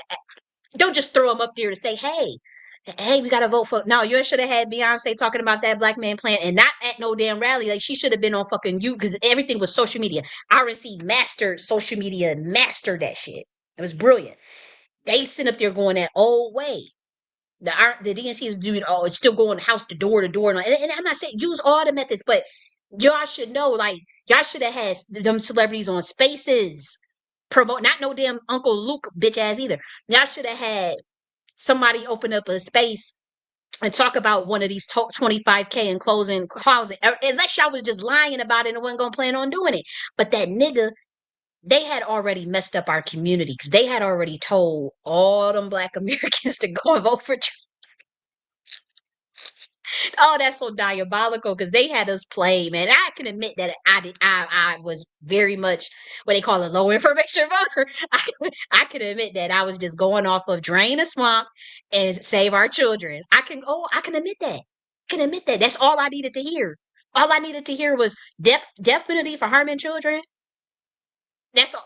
don't just throw them up there to say, hey, Hey, we gotta vote for. No, you should have had Beyonce talking about that black man plan and not at no damn rally. Like she should have been on fucking you because everything was social media. RNC mastered social media, mastered that shit. It was brilliant. They sit up there going that old way. The DNC is doing oh, it's still going house to door, and I'm not saying use all the methods, but y'all should know like y'all should have had them celebrities on Spaces promote, not no damn Uncle Luke bitch ass either. Y'all should have had somebody open up a space and talk about one of these 25K and closing closet, unless y'all was just lying about it and wasn't gonna plan on doing it. But that nigga, they had already messed up our community because they had already told all them black Americans to go and vote for Trump. Oh, that's so diabolical because they had us play, man. I can admit that I was very much what they call a low information voter. I can admit that I was just going off of drain the swamp and save our children. I can admit that. I can admit that. That's all I needed to hear. All I needed to hear was death penalty for harming children. That's all,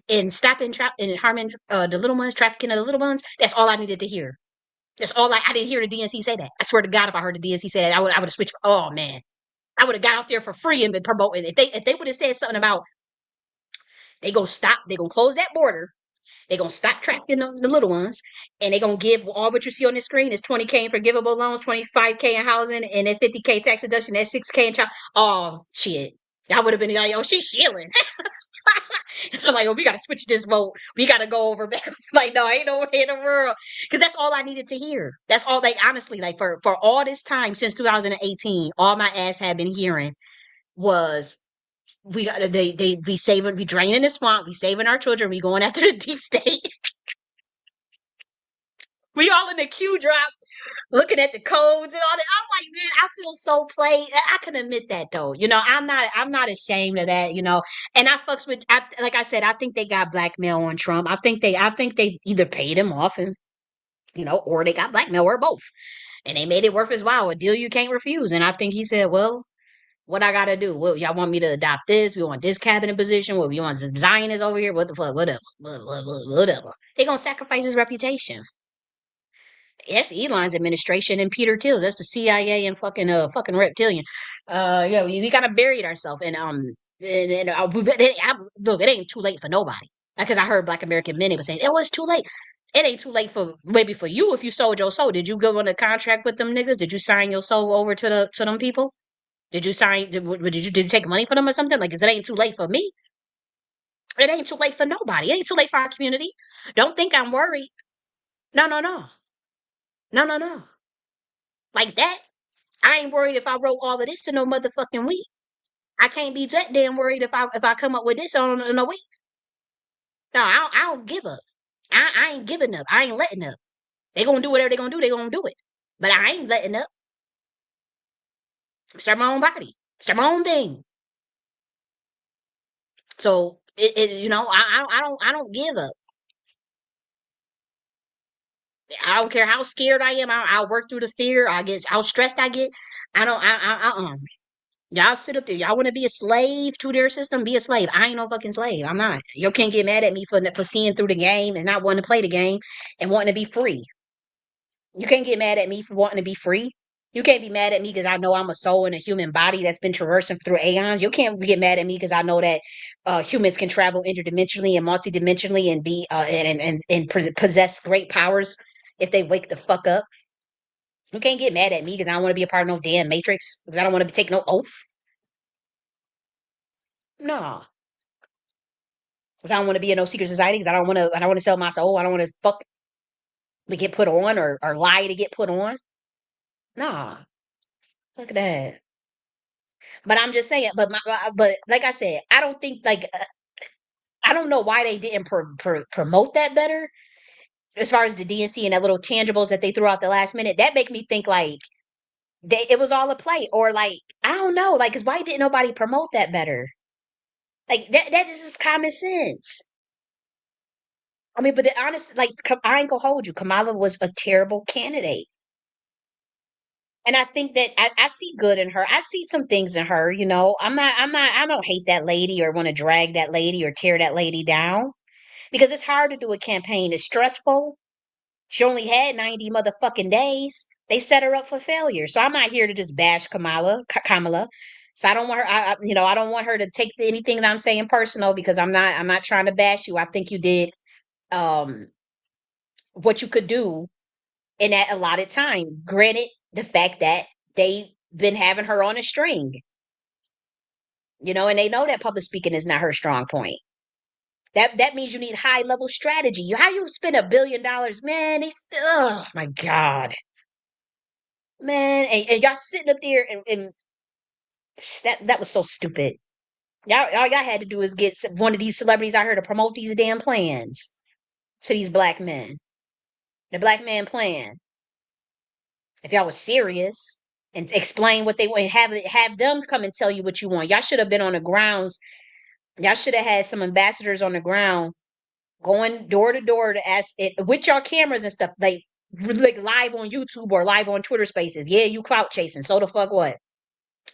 and stopping and harming the little ones, trafficking of the little ones. That's all I needed to hear. That's all I didn't hear the DNC say that. I swear to God, if I heard the DNC say that, I would have switched. Oh man, I would have got out there for free and been promoting. If they would have said something about they gonna close that border, they gonna stop trafficking the little ones, and they gonna give all what you see on the screen is 20K in forgivable loans, 25K in housing, and then 50K tax deduction, that's 6K in child. Oh shit. I would have been like, oh, she's shilling. I'm like, oh, we gotta switch this vote. We gotta go over back. Like, no, ain't no way in the world. Because that's all I needed to hear. That's all they honestly, like for all this time since 2018, all my ass had been hearing was we got we saving, we draining the swamp, we saving our children, we going after the deep state. We all in the queue drop looking at the codes and all that. I'm like, man, I feel so played. I can admit that though. I'm not ashamed of that, And I fucks with like I said, I think they got blackmail on Trump. I think they either paid him off and or they got blackmail or both. And they made it worth his while, a deal you can't refuse. And I think he said, well, what I gotta do? Well, y'all want me to adopt this? We want this cabinet position? What we want some Zionists over here? What the fuck? Whatever. Whatever. They gonna sacrifice his reputation. Yes, Elon's administration and Peter Thiel's. That's the CIA and fucking reptilian. Yeah, we kind of buried ourselves, look, it ain't too late for nobody. Because I heard Black American men, they were saying it was too late. It ain't too late for maybe for you if you sold your soul. Did you go on a contract with them niggas? Did you sign your soul over to them people? Did you sign? Did you take money for them or something? Like, 'cause it ain't too late for me. It ain't too late for nobody. It ain't too late for our community. Don't think I'm worried. No, no, no, no, no, no. Like that. I ain't worried if I wrote all of this in no motherfucking week. I can't be that damn worried if I come up with this in a week. No, I don't give up. I ain't giving up. I ain't letting up. They gonna do whatever they gonna do. They gonna do it. But I ain't letting up. Start my own body. Start my own thing. So I don't give up. I don't care how scared I am. I'll work through the fear. I get how stressed I get. I don't. Y'all sit up there. Y'all want to be a slave to their system? Be a slave. I ain't no fucking slave. I'm not. You can't get mad at me for seeing through the game and not wanting to play the game and wanting to be free. You can't get mad at me for wanting to be free. You can't be mad at me because I know I'm a soul in a human body that's been traversing through aeons. You can't get mad at me because I know that humans can travel interdimensionally and multidimensionally and be possess great powers if they wake the fuck up. You can't get mad at me because I don't want to be a part of no damn matrix because I don't want to take no oath. No, because I don't want to be in no secret society because I don't want to sell my soul. I don't want to fuck to get put on or lie to get put on. Nah, look at that. But I'm just saying. But like I said, I don't think I don't know why they didn't promote that better as far as the DNC and that little tangibles that they threw out the last minute. That make me think like it was all a play or like I don't know like because why didn't nobody promote that better? Like that just is common sense. I mean, but the honest, like, I ain't gonna hold you. Kamala was a terrible candidate. And I think that I see good in her. I see some things in her, I don't hate that lady or want to drag that lady or tear that lady down because it's hard to do a campaign. It's stressful. She only had 90 motherfucking days. They set her up for failure. So I'm not here to just bash Kamala. So I don't want her. I don't want her to take anything that I'm saying personal because I'm not. I'm not trying to bash you. I think you did um what you could do in that allotted time. Granted, the fact that they been having her on a string, and they know that public speaking is not her strong point. That means you need high level strategy. How you spend $1 billion, man? Oh my god, man, and y'all sitting up there and that was so stupid. Y'all, all y'all had to do is get one of these celebrities out here to promote these damn plans to these black men. The black man plan. If y'all was serious and explain what they want, have them come and tell you what you want. Y'all should have been on the grounds. Y'all should have had some ambassadors on the ground going door to door to ask it with your cameras and stuff, like live on YouTube or live on Twitter Spaces. Yeah, you clout chasing. So the fuck what?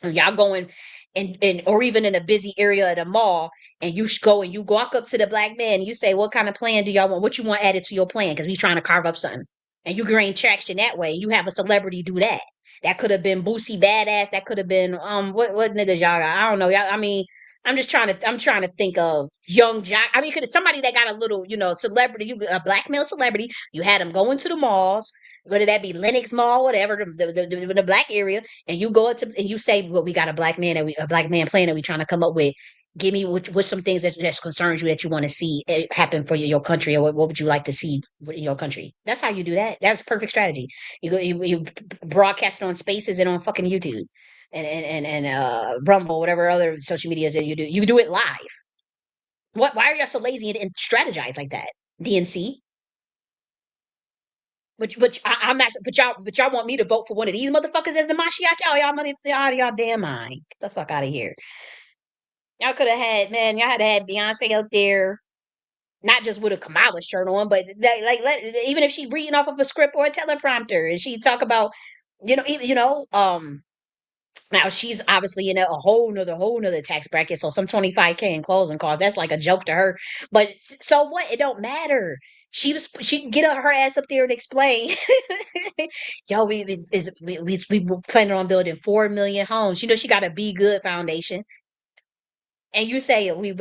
And y'all going and or even in a busy area at a mall, and you go and you walk up to the black man and you say, "What kind of plan do y'all want? What you want added to your plan? Because we trying to carve up something." And you gain traction that way. You have a celebrity do that. That could have been Boosie Badass. That could have been what niggas y'all got? I don't know. Y'all, I mean, I'm trying to think of young Jock. I mean, could somebody that got a little, celebrity, a black male celebrity, you had them going to the malls, whether that be Lenox Mall, whatever, the black area, and you go up to and you say, "Well, we got a black man plan that we trying to come up with. Give me what's some things that concerns you that you want to see happen for your country, or what would you like to see in your country?" That's how you do that. That's perfect strategy. You broadcast it on Spaces and on fucking YouTube and Rumble, whatever other social medias that you do. You do it live. What? Why are y'all so lazy and strategize like that? DNC. I'm not. But y'all want me to vote for one of these motherfuckers as the Mashiach? Y'all money out of y'all damn mind. Get the fuck out of here. Y'all could have had, man. Y'all had Beyonce up there, not just with a Kamala shirt on, but even if she reading off of a script or a teleprompter, and she talk about, now she's obviously in a whole nother tax bracket, so some 25K in closing costs. That's like a joke to her. But so what? It don't matter. She can get her ass up there and explain. Yo, we planning on building 4 million homes. She got a Be Good Foundation, and you say we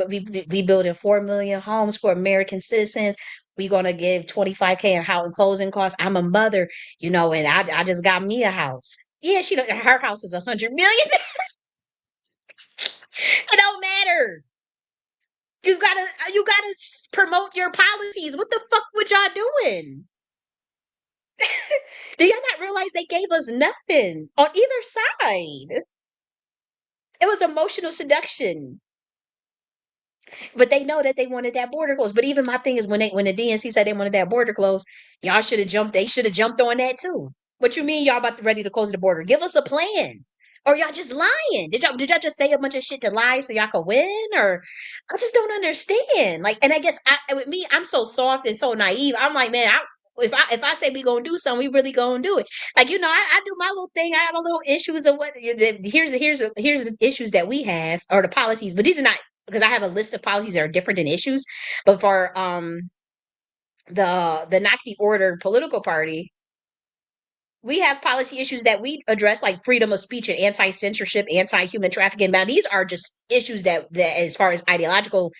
building 4 million homes for American citizens. We gonna give 25K in housing closing costs. I'm a mother, and I just got me a house. Yeah, her house is 100 million. It don't matter. You gotta promote your policies. What the fuck would y'all doing? Do y'all not realize they gave us nothing on either side? It was emotional seduction. But they know that they wanted that border closed. But even my thing is when the DNC said they wanted that border closed, y'all should have jumped. They should have jumped on that too. What you mean y'all about to ready to close the border? Give us a plan. Or y'all just lying? Did y'all just say a bunch of shit to lie so y'all could win? Or I just don't understand. Like, and I guess with me, I'm so soft and so naive. I'm like, man, if I say we gonna do something, we really gonna do it. Like, I do my little thing. I have a little issues of what here's the issues that we have or the policies, but these are not because I have a list of policies that are different than issues. But for the Knock the Order political party, we have policy issues that we address, like freedom of speech and anti-censorship, anti-human trafficking. Now, these are just issues that as far as ideological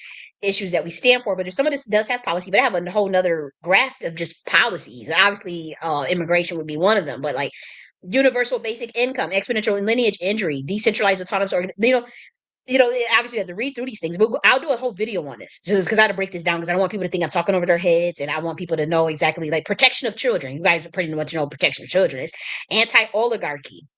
issues that we stand for. But if some of this does have policy, but I have a whole nother graft of just policies. And obviously, immigration would be one of them. But like universal basic income, exponential lineage injury, decentralized autonomous obviously you have to read through these things. But I'll do a whole video on this because I had to break this down because I don't want people to think I'm talking over their heads, and I want people to know exactly like protection of children. You guys pretty much know what protection of children is. Anti-oligarchy,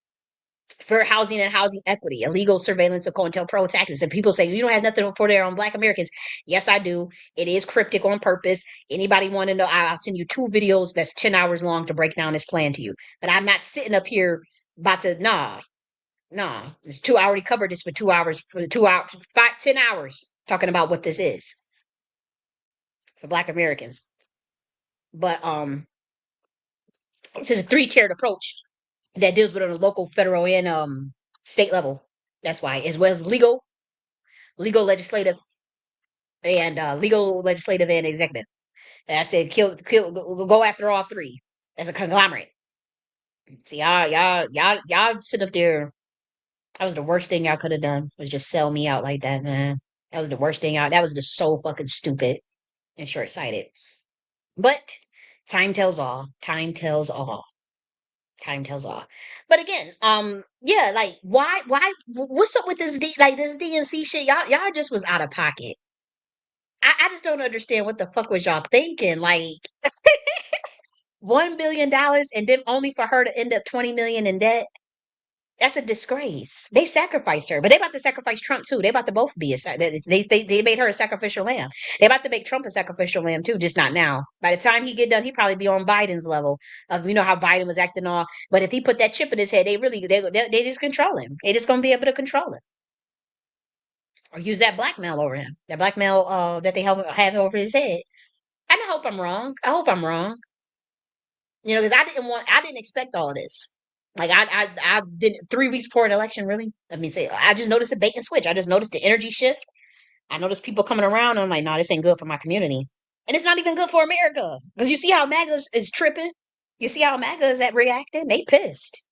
fair housing and housing equity, illegal surveillance of COINTELPRO tactics. And people say you don't have nothing for there on Black Americans. Yes, I do. It is cryptic on purpose. Anybody want to know? I'll send you 2 videos that's 10 hours long to break down this plan to you. But I'm not sitting up here about to nah. No, it's two. I already covered this for 2 hours, for 2 hours, 10 hours talking about what this is for Black Americans. But this is a three-tiered approach that deals with it on a local, federal, and state level. That's why, as well as legal, legislative, and legal, legislative, and executive. And I said, kill, go after all three as a conglomerate. See, y'all sit up there. That was the worst thing y'all could have done. Was just sell me out like that, man. That was the worst thing out. That was just so fucking stupid and short sighted. But time tells all. Time tells all. Time tells all. But again, yeah, like what's up with this this DNC shit? Y'all just was out of pocket. I just don't understand what the fuck was y'all thinking. Like $1 billion and then only for her to end up 20 million in debt. That's a disgrace. They sacrificed her, but they about to sacrifice Trump too. They about to both be they made her a sacrificial lamb. They about to make Trump a sacrificial lamb too, just not now. By the time he get done, he probably be on Biden's level of how Biden was acting all. But if he put that chip in his head, they just control him. They just gonna be able to control him or use that blackmail over him. That blackmail that they have over his head. And I hope I'm wrong. I hope I'm wrong. Because I didn't expect all of this. Like I didn't 3 weeks before an election, really. Let me say, I just noticed a bait and switch. I just noticed the energy shift. I noticed people coming around. And I'm like, no, this ain't good for my community, and it's not even good for America. Because you see how MAGA is tripping. You see how MAGA is at reacting. They pissed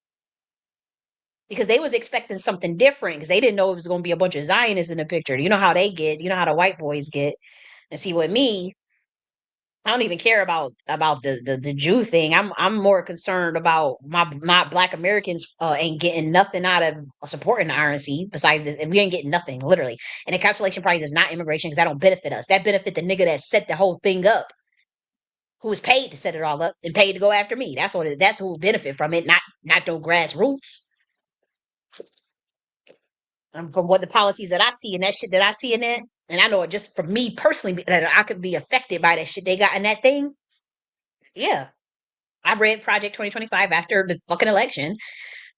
because they was expecting something different because they didn't know it was going to be a bunch of Zionists in the picture. You know how they get. You know how the white boys get. And see, with me, I don't even care about the Jew thing. I'm more concerned about my Black Americans ain't getting nothing out of supporting the RNC besides this. We ain't getting nothing literally. And the cancellation prize is not immigration because that don't benefit us. That benefit the nigga that set the whole thing up, who was paid to set it all up and paid to go after me. That's who will benefit from it, not no grassroots. From what the policies that I see and that shit that I see in that, and I know it just for me personally that I could be affected by that shit they got in that thing. Yeah, I read Project 2025 after the fucking election.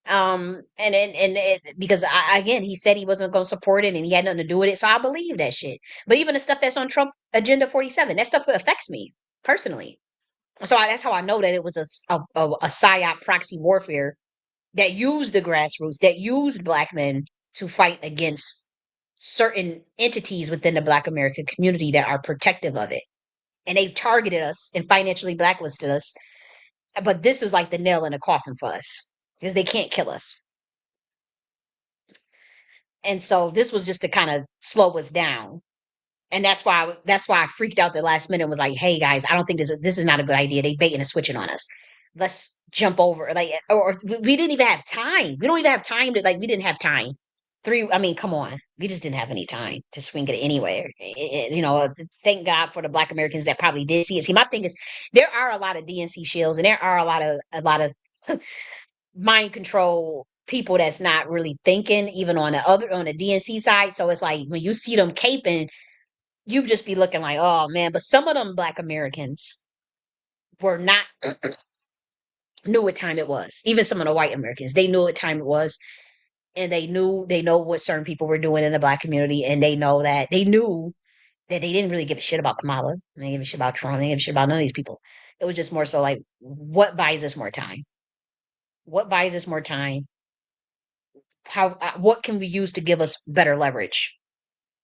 Because again, he said he wasn't going to support it and he had nothing to do with it. So I believe that shit. But even the stuff that's on Trump Agenda 47, that stuff affects me personally. So that's how I know that it was a psyop proxy warfare that used the grassroots, that used Black men to fight against certain entities within the Black American community that are protective of it. And they targeted us and financially blacklisted us, but this was like the nail in the coffin for us because they can't kill us. And so this was just to kind of slow us down. And that's why I freaked out the last minute and was like, hey guys, I don't think this is not a good idea. They baiting and switching on us. Let's jump over. Or we didn't even have time. We don't even have time to we didn't have time. I mean, come on. We just didn't have any time to swing it anywhere. Thank God for the Black Americans that probably did see it. See, my thing is there are a lot of DNC shills and there are a lot of mind control people that's not really thinking, even on the DNC side. So it's like when you see them caping, you just be looking like, oh man. But some of them Black Americans were not knew what time it was. Even some of the white Americans, they knew what time it was, and they know what certain people were doing in the Black community, and they knew that they didn't really give a shit about Kamala. They didn't give a shit about Trump. They didn't give a shit about none of these people. It was just more so like, what buys us more time? What buys us more time? What can we use to give us better leverage?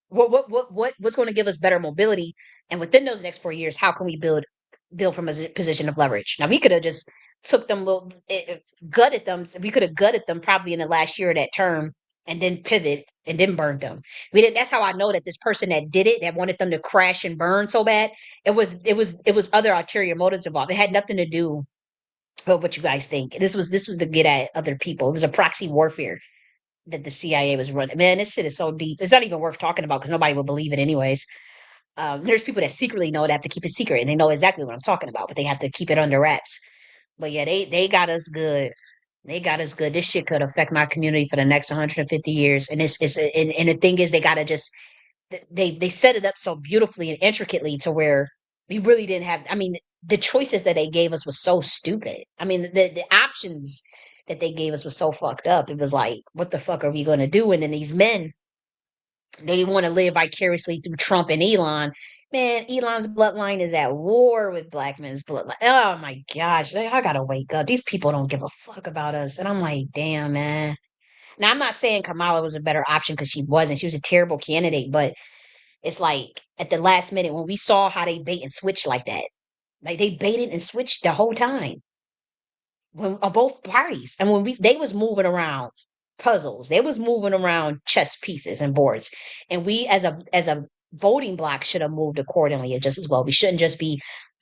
What's going to give us better mobility? And within those next 4 years, how can we build from a position of leverage? Now we could have just took them gutted them. We could have gutted them probably in the last year of that term and then pivot and then burned them. We didn't. That's how I know that this person that did it, that wanted them to crash and burn so bad, it was other ulterior motives involved. It had nothing to do with what you guys think. This was to get at other people. It was a proxy warfare that the CIA was running. Man, this shit is so deep. It's not even worth talking about because nobody will believe it anyways. There's people that secretly know they have to keep it secret and they know exactly what I'm talking about, but they have to keep it under wraps. But yeah, they got us good. They got us good. This shit could affect my community for the next 150 years. And and the thing is, they gotta just they set it up so beautifully and intricately to where we really didn't have. I mean, the choices that they gave us was so stupid. I mean, the options that they gave us was so fucked up. It was like, what the fuck are we gonna do? And then these men, they want to live vicariously through Trump and Elon. Man, Elon's bloodline is at war with Black men's bloodline. Oh my gosh, I gotta wake up. These people don't give a fuck about us. And I'm like, damn, man. Now, I'm not saying Kamala was a better option because she wasn't. She was a terrible candidate, but it's like at the last minute when we saw how they bait and switch like that, Like they baited and switched the whole time when on both parties. And when they was moving around puzzles, they was moving around chess pieces and boards, and we as a voting block should have moved accordingly just as well. We shouldn't just be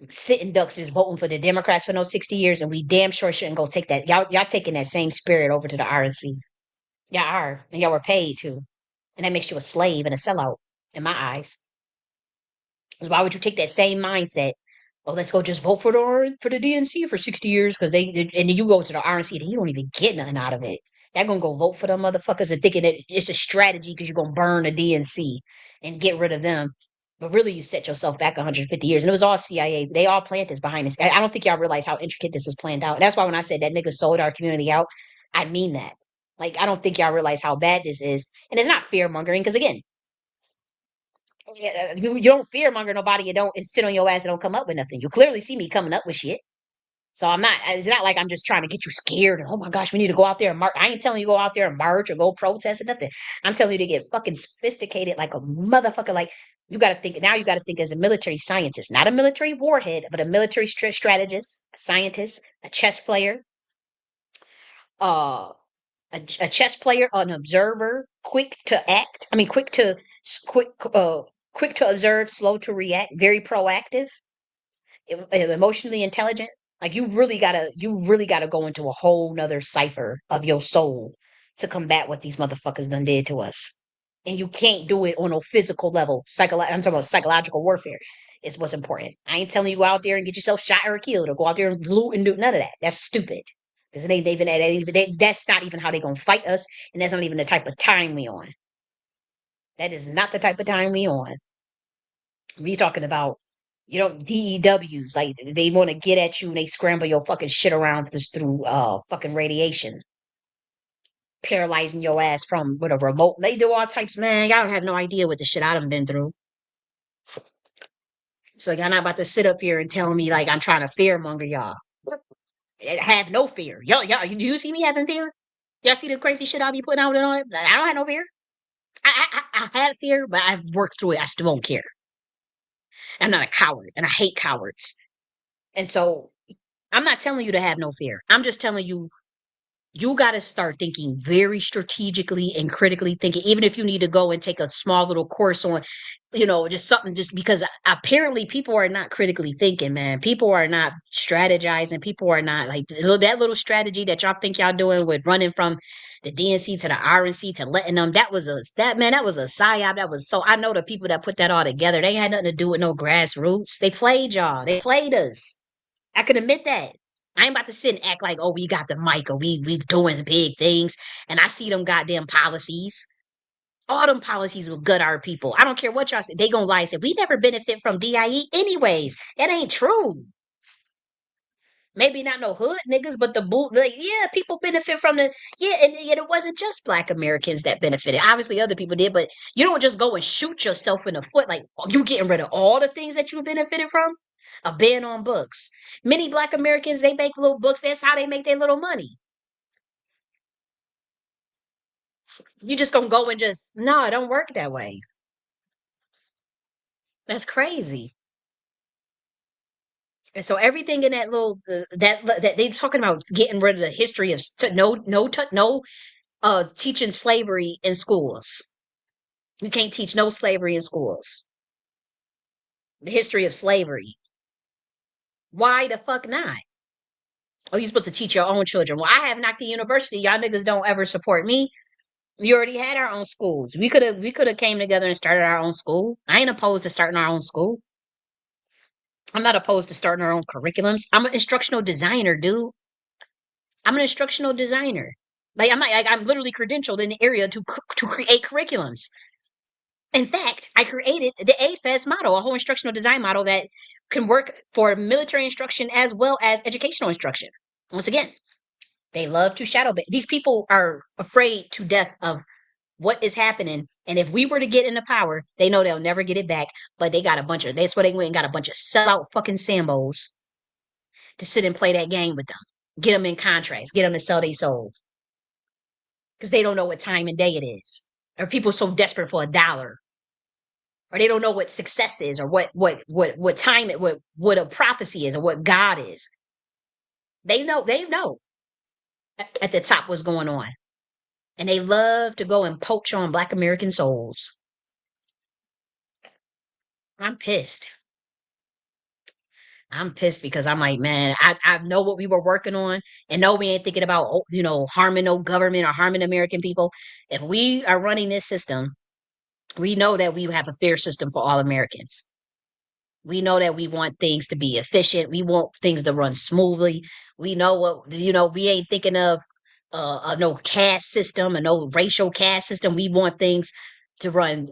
sitting ducks just voting for the Democrats for no 60 years, and we damn sure shouldn't go take that. Y'all taking that same spirit over to the RNC. Y'all are, and y'all were paid to, and that makes you a slave and a sellout in my eyes. Because why would you take that same mindset? Oh, let's go just vote for the DNC for 60 years because and then you go to the RNC and you don't even get nothing out of it. Y'all gonna go vote for them motherfuckers and thinking that it's a strategy because you're gonna burn the DNC and get rid of them. But really, you set yourself back 150 years, and it was all CIA. They all planned this behind this. I don't think y'all realize how intricate this was planned out. That's why when I said that nigga sold our community out, I mean that. Like, I don't think y'all realize how bad this is, and it's not fear mongering because again, yeah, you don't fear monger nobody. You don't and sit on your ass and don't come up with nothing. You clearly see me coming up with shit. So I'm not. It's not like I'm just trying to get you scared. And, oh my gosh, we need to go out there and march. I ain't telling you go out there and march or go protest or nothing. I'm telling you to get fucking sophisticated like a motherfucker. Like you got to think now. You got to think as a military scientist, not a military warhead, but a military strategist, a scientist, a chess player, uh, a chess player, an observer, quick to act. I mean, quick, quick to observe, slow to react, very proactive, emotionally intelligent. Like you really gotta go into a whole nother cipher of your soul to combat what these motherfuckers done did to us. And you can't do it on a physical level. I'm talking about psychological warfare. Is what's important. I ain't telling you go out there and get yourself shot or killed or go out there and loot and do none of that. That's stupid. Because that's not even how they gonna fight us, and that's not even the type of time we on. That is not the type of time we on. We talking about, DEWs, like they want to get at you and they scramble your fucking shit around this through fucking radiation, paralyzing your ass from with a remote. They do all types, man. Y'all have no idea what the shit I done been through. So y'all not about to sit up here and tell me like I'm trying to fear monger y'all. I have no fear. Y'all, do you see me having fear? Y'all see the crazy shit I be putting out and all that? I don't have no fear. I have fear, but I've worked through it. I still don't care. I'm not a coward, and I hate cowards. And so I'm not telling you to have no fear. I'm just telling you, you got to start thinking very strategically and critically thinking, even if you need to go and take a small little course on, just something, just because apparently people are not critically thinking, man. People are not strategizing. People are not like that little strategy that y'all think y'all doing with running from the DNC to the RNC to letting them. That was that was a psyop. That was so. I know the people that put that all together. They had nothing to do with no grassroots. They played y'all. They played us. I can admit that. I ain't about to sit and act like, oh, we got the mic or we doing big things. And I see them goddamn policies. All them policies will gut our people. I don't care what y'all say. They gonna lie and say, we never benefit from DIE anyways. That ain't true. Maybe not no hood niggas, but like, yeah, people benefit from and it wasn't just black Americans that benefited. Obviously other people did, but you don't just go and shoot yourself in the foot like, oh, you getting rid of all the things that you benefited from. A ban on books. Many black Americans, they make little books. That's how they make their little money. You just gonna go and just, no, it don't work that way. That's crazy. And so everything in that little that they talking about getting rid of the history of no teaching slavery in schools. You can't teach no slavery in schools. The history of slavery. Why the fuck not? Oh, you supposed to teach your own children. Well, I have knocked the university. Y'all niggas don't ever support me. We already had our own schools. We could have came together and started our own school. I ain't opposed to starting our own school. I'm not opposed to starting our own curriculums. I'm an instructional designer, dude. I'm an instructional designer. Like I'm literally credentialed in the area to create curriculums. In fact, I created the AFES model, a whole instructional design model that can work for military instruction as well as educational instruction. Once again, they love to shadow ban. These people are afraid to death of what is happening. And if we were to get into power, they know they'll never get it back. But they got that's why they went and got a bunch of sellout fucking Sambos to sit and play that game with them. Get them in contracts, get them to sell their soul. Because they don't know what time and day it is. Or people so desperate for a dollar. or they don't know what success is, or what time it what a prophecy is, or what God is. They know at the top what's going on, and they love to go and poach on Black American souls. I'm pissed. I'm pissed because I'm like, man, I know what we were working on, and no, we ain't thinking about harming no government or harming American people. If we are running this system, we know that we have a fair system for all Americans. We know that we want things to be efficient. We want things to run smoothly. We know we ain't thinking of no caste system or no racial caste system. We want things to run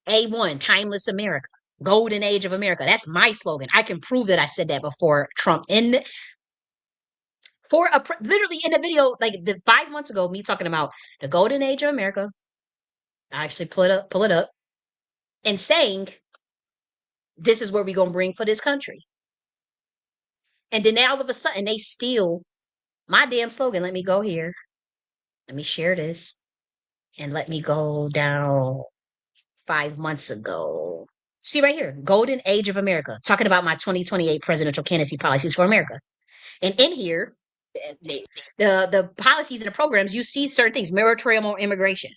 A1, timeless America, golden age of America. That's my slogan. I can prove that I said that before Trump. Literally in the video, like 5 months ago, me talking about the golden age of America. I actually pull it up, and saying this is where we're gonna bring for this country. And then all of a sudden they steal my damn slogan. Let me go here. Let me share this. And let me go down 5 months ago. See right here, Golden Age of America, talking about my 2028 presidential candidacy policies for America. And in here, the policies and the programs, you see certain things, moratorium on immigration,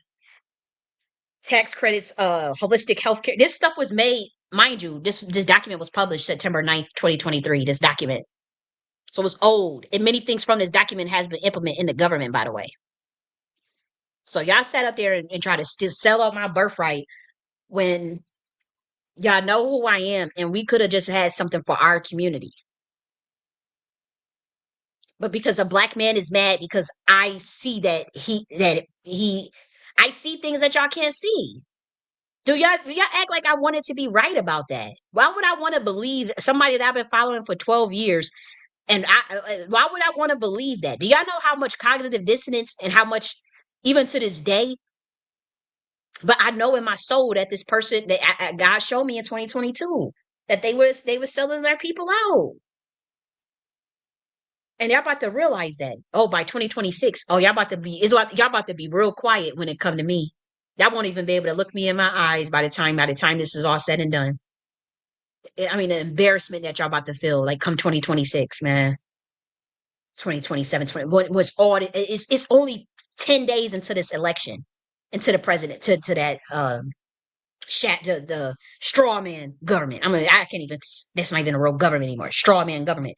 tax credits, holistic healthcare. This stuff was made, mind you, this document was published September 9th, 2023, this document. So it's old. And many things from this document has been implemented in the government, by the way. So y'all sat up there and try to still sell out my birthright when y'all know who I am, and we could have just had something for our community. But because a Black man is mad because I see I see things that y'all can't see. Do y'all act like I wanted to be right about that? Why would I want to believe somebody that I've been following for 12 years? And why would I want to believe that? Do y'all know how much cognitive dissonance and how much, even to this day, but I know in my soul that this person that God showed me in 2022 that they were selling their people out. And y'all about to realize that. Oh, by 2026, y'all about to be real quiet when it come to me. Y'all won't even be able to look me in my eyes by the time this is all said and done. I mean, the embarrassment that y'all about to feel like come 2026, man. 2027, 20, what was all it's only 10 days into this election, into the president, to that the straw man government. I mean, I can't even, that's not even a real government anymore. Straw man government.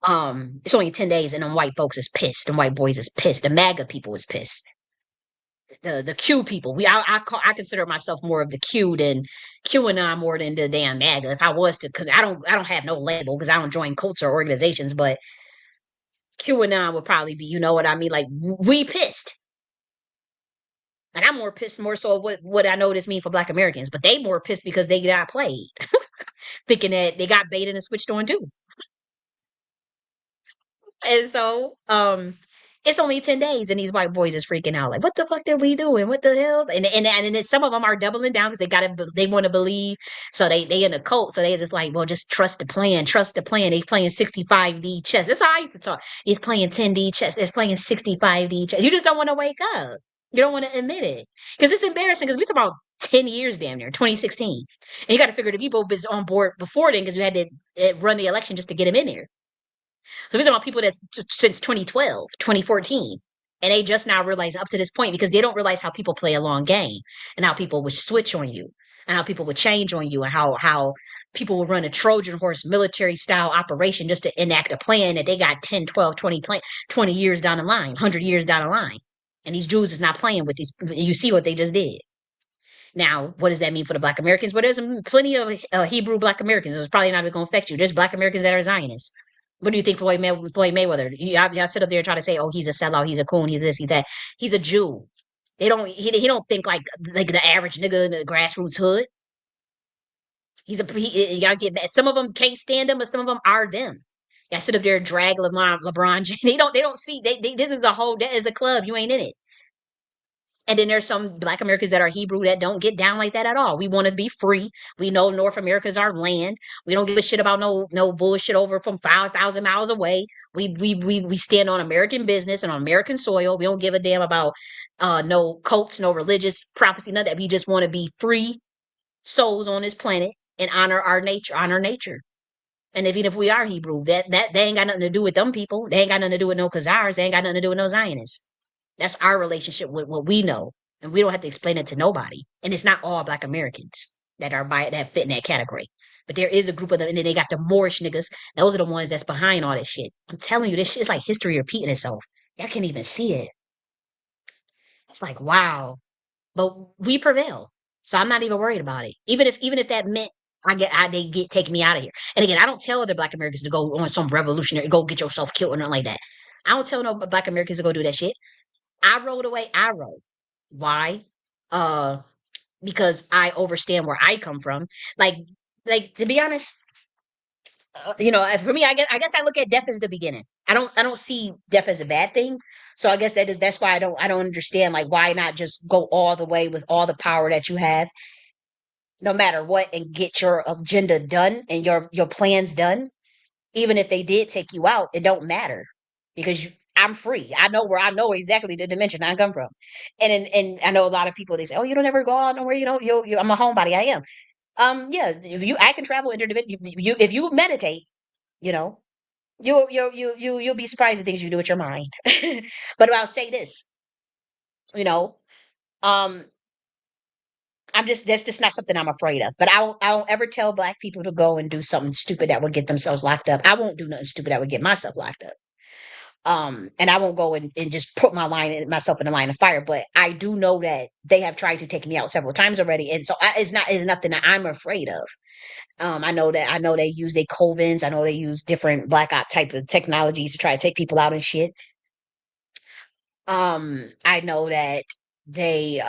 It's only 10 days and them white folks is pissed. Them white boys is pissed. The MAGA people is pissed. The Q people. I consider myself more of the Q than QAnon more than the damn MAGA. If I was to, cause I don't have no label because I don't join cults or organizations, but QAnon would probably be, you know what I mean? Like, we pissed. And I'm more pissed more so what I know this mean for Black Americans, but they more pissed because they got played, thinking that they got baited and switched on too. And so, it's only 10 days and these white boys is freaking out. Like, what the fuck are we doing? What the hell? And then some of them are doubling down because they want to believe. So they in a cult. So they just like, well, just trust the plan. Trust the plan. He's playing 65D chess. That's how I used to talk. He's playing 10D chess. He's playing 65D chess. You just don't want to wake up. You don't want to admit it. Because it's embarrassing because we talk about 10 years damn near, 2016. And you got to figure the people was on board before then because you had to run the election just to get them in there. So we're talking about people that's since 2012, 2014. And they just now realize up to this point because they don't realize how people play a long game and how people would switch on you and how people would change on you and how people would run a Trojan horse military style operation just to enact a plan that they got 10, 12, 20 years down the line, 100 years down the line. And these Jews is not playing with these. You see what they just did. Now, what does that mean for the Black Americans? Well, there's plenty of Hebrew Black Americans. It's probably not even going to affect you. There's Black Americans that are Zionists. What do you think Floyd Mayweather? Y'all sit up there and try to say, "Oh, he's a sellout, he's a coon, he's this, he's that." He's a Jew. He don't think like the average nigga in the grassroots hood. Y'all get mad. Some of them can't stand him, but some of them are them. Y'all sit up there and drag LeBron James. They don't see. This is that is a club. You ain't in it. And then there's some Black Americans that are Hebrew that don't get down like that at all. We want to be free. We know North America is our land. We don't give a shit about no bullshit over from 5,000 miles away. We stand on American business and on American soil. We don't give a damn about no cults, no religious prophecy, none of that. We just want to be free souls on this planet and honor nature. And even if we are Hebrew, that they ain't got nothing to do with them people. They ain't got nothing to do with no Khazars. They ain't got nothing to do with no Zionists. That's our relationship with what we know, and we don't have to explain it to nobody. And it's not all Black Americans that fit in that category. But there is a group of them, and then they got the Moorish niggas. Those are the ones that's behind all this shit. I'm telling you, this shit is like history repeating itself. Y'all can't even see it. It's like wow, but we prevail. So I'm not even worried about it. Even if that meant they get taking me out of here. And again, I don't tell other Black Americans to go on some revolutionary, go get yourself killed or nothing like that. I don't tell no Black Americans to go do that shit. I rode away. I rode. Why? Uh, because I understand where I come from. Like, like to be honest, for me, I guess I look at death as the beginning. I don't see death as a bad thing. So I guess that's why I don't understand like why not just go all the way with all the power that you have, no matter what, and get your agenda done and your plans done. Even if they did take you out, it don't matter because I'm free. I know exactly the dimension I come from, and I know a lot of people they say, oh, you don't ever go out nowhere. I'm a homebody. I am. Yeah, if I can travel interdimensional. If you meditate, you know, you'll be surprised at things you do with your mind. But I'll say this, you know, um, that's just not something I'm afraid of. But I don't ever tell Black people to go and do something stupid that would get themselves locked up. I won't do nothing stupid that would get myself locked up. And I won't go and just put myself in the line of fire. But I do know that they have tried to take me out several times already, and so it's nothing that I'm afraid of. I know they use their covens. I know they use different black op type of technologies to try to take people out and shit. I know that they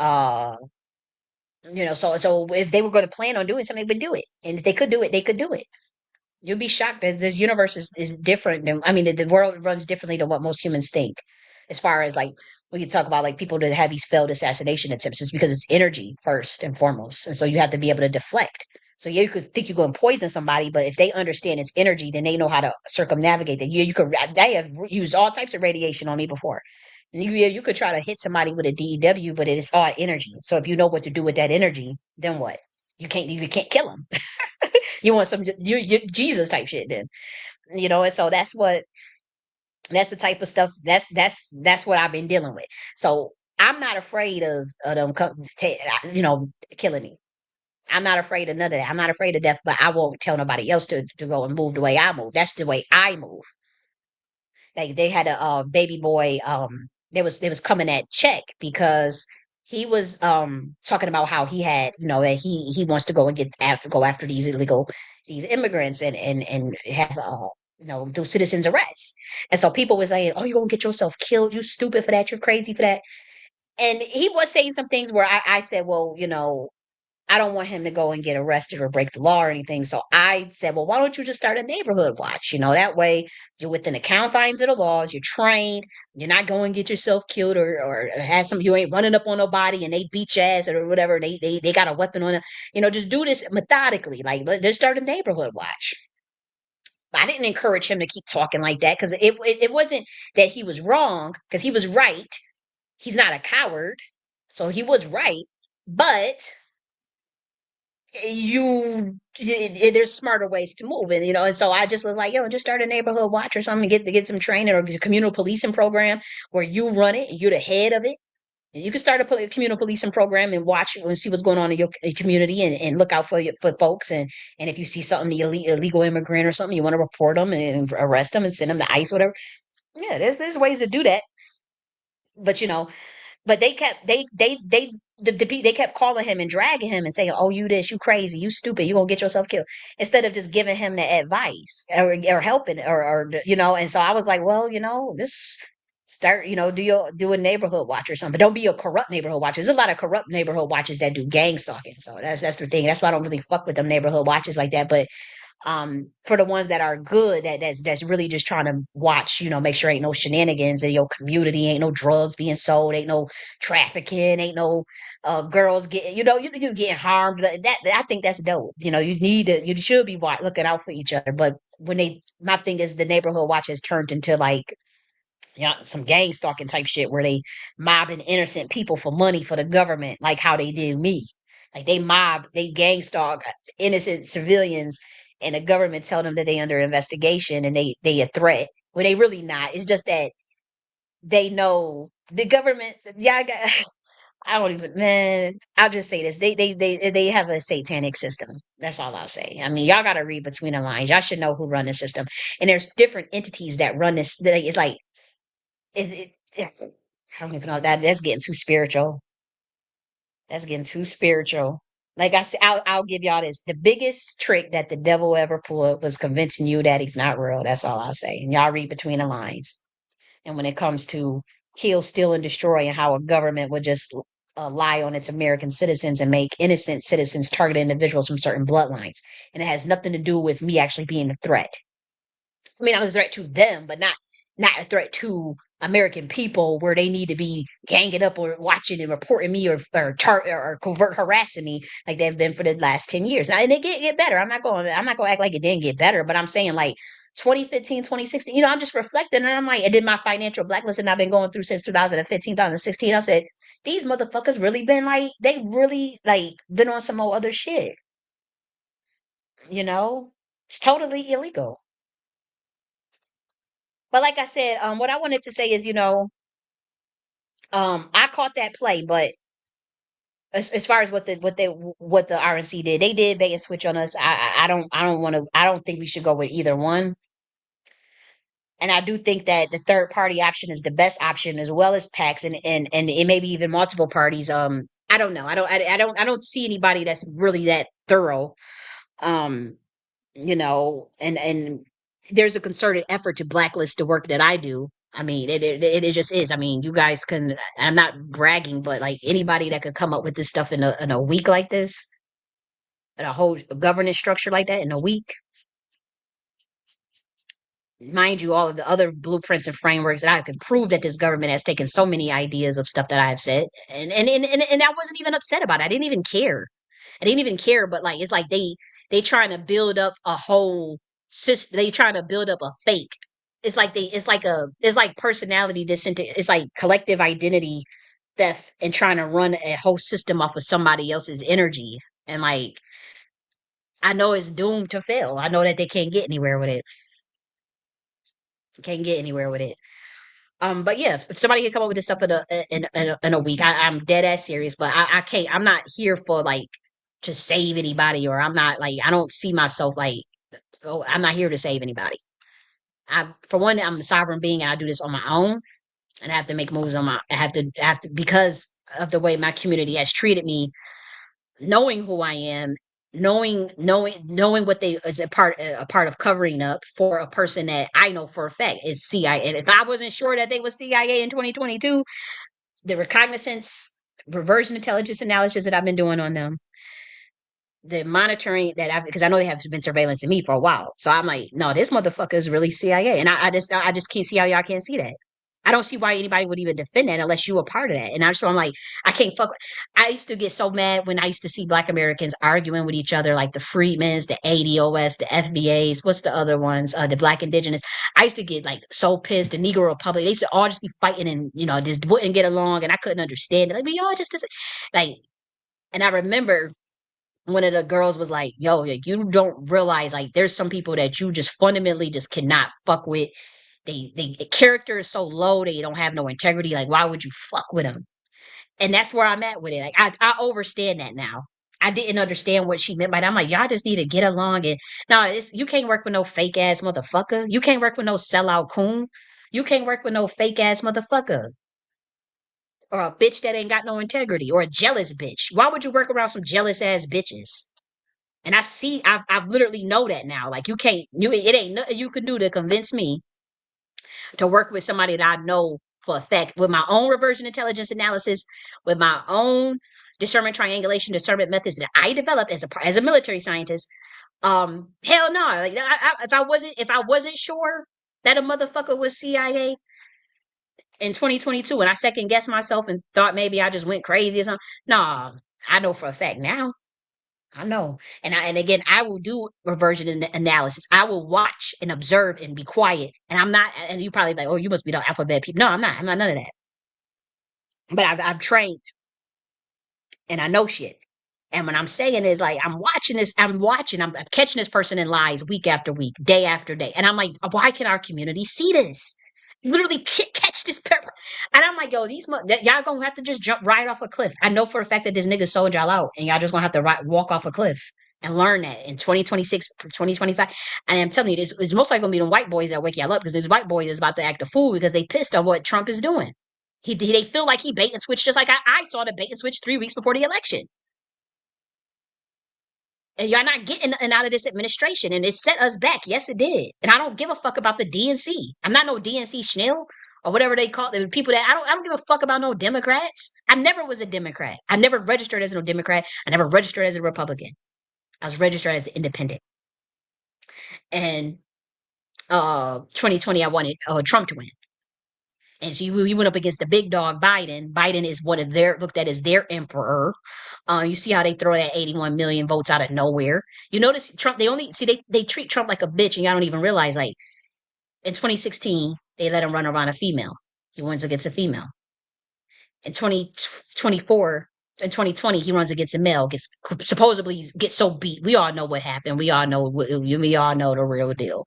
so if they were going to plan on doing something, they would do it, and if they could do it, they could do it. You'll be shocked that this universe is different than I mean the world runs differently than what most humans think. As far as like we can talk about like people that have these failed assassination attempts, it's because it's energy first and foremost. And so you have to be able to deflect. So yeah, you could think you're going to poison somebody, but if they understand it's energy, then they know how to circumnavigate that. You could they have used all types of radiation on me before. And you could try to hit somebody with a DEW, but it is all energy. So if you know what to do with that energy, then what? You can't kill them. You want some Jesus type shit then, and so that's the type of stuff that's what I've been dealing with. So I'm not afraid of them killing me. I'm not afraid of none of that. I'm not afraid of death, but I won't tell nobody else to go and move the way I move. That's the way I move. Like they had a baby boy. They was coming at check because he was talking about how he had that he wants to go and go after these immigrants and have do citizens arrests. And so people were saying, "Oh, you're gonna get yourself killed. You stupid for that. You're crazy for that." And he was saying some things where I said, "Well, I don't want him to go and get arrested or break the law or anything." So I said, well, why don't you just start a neighborhood watch? That way you're within the confines of the laws, you're trained, you're not going to get yourself killed or have you ain't running up on nobody and they beat your ass or whatever. They got a weapon on them. Just do this methodically. Like, let's start a neighborhood watch. I didn't encourage him to keep talking like that because it wasn't that he was wrong because he was right. He's not a coward. So he was right. But there's smarter ways to move and so I just was like, yo, just start a neighborhood watch or something, get some training or a communal policing program where you run it and you're the head of it, and you can start a communal policing program and watch and see what's going on in your community and look out for folks, and if you see something illegal immigrant or something, you want to report them and arrest them and send them to ICE, whatever. Yeah, there's ways to do that. But but they kept calling him and dragging him and saying, "Oh, you this, you crazy, you stupid, you gonna get yourself killed," instead of just giving him the advice or helping or. And so I was like, well, just start, do a neighborhood watch or something. But don't be a corrupt neighborhood watch. There's a lot of corrupt neighborhood watches that do gang stalking. So that's the thing. That's why I don't really fuck with them neighborhood watches like that. But for the ones that are good, that's really just trying to watch, make sure ain't no shenanigans in your community, ain't no drugs being sold, ain't no trafficking, ain't no girls getting, you getting harmed. That I think that's dope. You should be looking out for each other. But my thing is the neighborhood watch has turned into like, yeah, some gang stalking type shit where they mobbing innocent people for money for the government, like how they did me. Like they mob, they gang stalk innocent civilians, and the government tell them that they under investigation and they a threat. Well, they really not. It's just that they know the government. Yeah, I don't even, man. I'll just say this: they have a satanic system. That's all I'll say. I mean, y'all got to read between the lines. Y'all should know who run the system, and there's different entities that run this. It's like I don't even know that that's getting too spiritual. That's getting too spiritual. Like I said, I'll give y'all this. The biggest trick that the devil ever pulled was convincing you that he's not real. That's all I'll say. And y'all read between the lines. And when it comes to kill, steal, and destroy, and how a government would just lie on its American citizens and make innocent citizens target individuals from certain bloodlines. And it has nothing to do with me actually being a threat. I mean, I'm a threat to them, but not a threat to American people where they need to be ganging up or watching and reporting me or covert harassing me like they've been for the last 10 years. Now, and they get better. I'm not going to act like it didn't get better, but I'm saying like 2015, 2016, I'm just reflecting and I'm like, and then my financial blacklist and I've been going through since 2015, 2016. I said, these motherfuckers really been like, they really like been on some old other shit, you know? It's totally illegal. But like I said, what I wanted to say is, I caught that play, but as far as what the RNC did, they did bait and switch on us. I don't want to. I don't think we should go with either one. And I do think that the third party option is the best option, as well as PACs and it may be even multiple parties. I don't know. I don't see anybody that's really that thorough. Um, and there's a concerted effort to blacklist the work that I do. I mean, it just is. I mean, you guys can. I'm not bragging, but like anybody that could come up with this stuff in a week like this, and a whole governance structure like that in a week, mind you, all of the other blueprints and frameworks that I could prove that this government has taken so many ideas of stuff that I have said, and I wasn't even upset about it. I didn't even care. I didn't even care, but like it's like they trying to build up a whole system. They trying to build up a fake. It's like personality it's like collective identity theft and trying to run a whole system off of somebody else's energy. And like I know it's doomed to fail. I know that they can't get anywhere with it. Can't get anywhere with it. But yeah, if somebody could come up with this stuff in a week, I'm dead ass serious. But I can't. I'm not here for like to save anybody, or I'm not like I don't see myself like oh I'm not here to save anybody. For one, I'm a sovereign being, and I do this on my own, and I have to make moves on my. I have to because of the way my community has treated me, knowing who I am, knowing what they is a part of covering up for a person that I know for a fact is CIA. And if I wasn't sure that they was CIA in 2022, the reconnaissance, reversion intelligence analysis that I've been doing on them, the monitoring that because I know they have been surveillance me for a while. So I'm like, no, this motherfucker is really CIA. And I just can't see how y'all can't see that. I don't see why anybody would even defend that unless you were part of that. And I'm like, I can't fuck. I used to get so mad when I used to see Black Americans arguing with each other, like the Freedmans, the ADOS, the FBAs. What's the other ones? The Black Indigenous. I used to get like so pissed. The Negro Republic. They used to all just be fighting and just wouldn't get along, and I couldn't understand it. Like, but y'all just like. And I remember one of the girls was like, yo, you don't realize like there's some people that you just fundamentally just cannot fuck with. They character is so low, they don't have no integrity. Like, why would you fuck with them? And that's where I'm at with it. Like I understand that now. I didn't understand what she meant by that. I'm like, y'all just need to get along. And no, you can't work with no fake ass motherfucker. You can't work with no sellout coon. You can't work with no fake ass motherfucker. Or a bitch that ain't got no integrity. Or a jealous bitch. Why would you work around some jealous ass bitches? And I literally know that now. Like it ain't nothing you could do to convince me to work with somebody that I know for a fact with my own reversion intelligence analysis, with my own discernment triangulation, discernment methods that I developed as a military scientist. Hell no. Like if I wasn't sure that a motherfucker was CIA in 2022, when I second guessed myself and thought maybe I just went crazy or something, nah, I know for a fact now. I know. And again, I will do reversion analysis. I will watch and observe and be quiet. And I'm not, and you probably like, oh, you must be the alphabet people. No, I'm not. I'm not none of that. But I've trained and I know shit. And what I'm saying is like I'm catching this person in lies week after week, day after day. And I'm like, why can our community see this? Literally catch this pepper. And I'm like, yo, y'all gonna have to just jump right off a cliff. I know for a fact that this nigga sold y'all out and y'all just gonna have to walk off a cliff and learn that in 2026, 2025. And I'm telling you, this is most likely gonna be the white boys that wake y'all up because these white boys is about to act a fool because they pissed on what Trump is doing. They feel like he bait and switched just like I saw the bait and switch 3 weeks before the election. And y'all not getting nothing out of this administration, and it set us back. Yes, it did. And I don't give a fuck about the DNC. I'm not no DNC schnell or whatever they call the people that I don't give a fuck about no Democrats. I never was a Democrat. I never registered as no Democrat. I never registered as a Republican. I was registered as an independent. And 2020, I wanted Trump to win. And so we went up against the big dog Biden. Biden is one of their looked at as their emperor. You see how they throw that 81 million votes out of nowhere. You notice Trump, they only see they treat Trump like a bitch, and y'all don't even realize like in 2016, they let him run around a female. He wins against a female. In 2024, in 2020, he runs against a male, gets supposedly gets so beat. We all know what happened. We all know the real deal.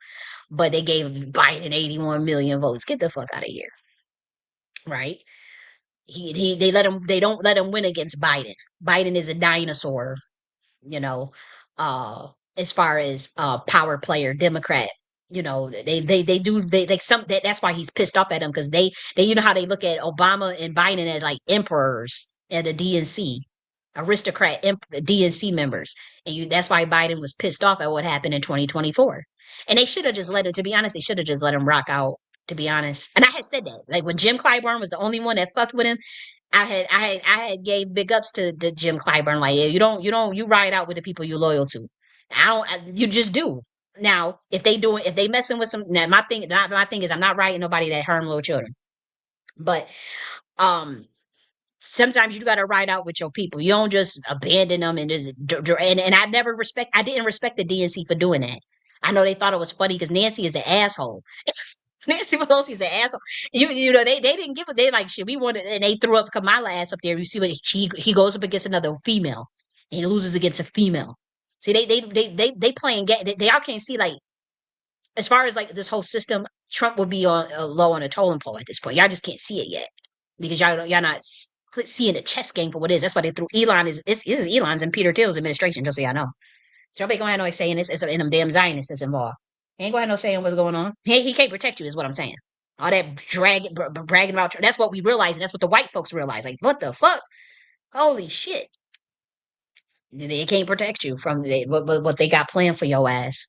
But they gave Biden 81 million votes. Get the fuck out of here. Right? They don't let him win against Biden. Biden is a dinosaur, you know, as far as power player Democrat. That's why he's pissed off at them because they you know how they look at Obama and Biden as like emperors at the DNC, DNC members. And that's why Biden was pissed off at what happened in 2024. And they should have just let it, to be honest, they should have just let him rock out, to be honest. And I had said that. Like when Jim Clyburn was the only one that fucked with him, I had gave big ups to Jim Clyburn. Like, yeah, you ride out with the people you're loyal to. You just do. Now, if they messing with some, now my thing is I'm not writing nobody that harm little children. But um sometimes you got to ride out with your people. You don't just abandon them and I didn't respect the DNC for doing that. I know they thought it was funny because Nancy is an asshole. Nancy Pelosi's an asshole. They didn't give a they like shit. We wanted and they threw up Kamala ass up there. You see what he goes up against another female and he loses against a female. See they playing game. They all can't see like as far as like this whole system. Trump will be on low on a totem pole at this point. Y'all just can't see it yet because y'all not seeing the chess game for what it is. That's why they threw Elon this is Elon's and Peter Thiel's administration. Just so y'all know, Trump ain't gonna have no saying this. It's in them damn Zionists that's involved. He ain't gonna have no saying what's going on. He can't protect you, is what I'm saying. All that bragging about. That's what we realize, and that's what the white folks realize. Like, what the fuck? Holy shit! They can't protect you from what they got planned for your ass.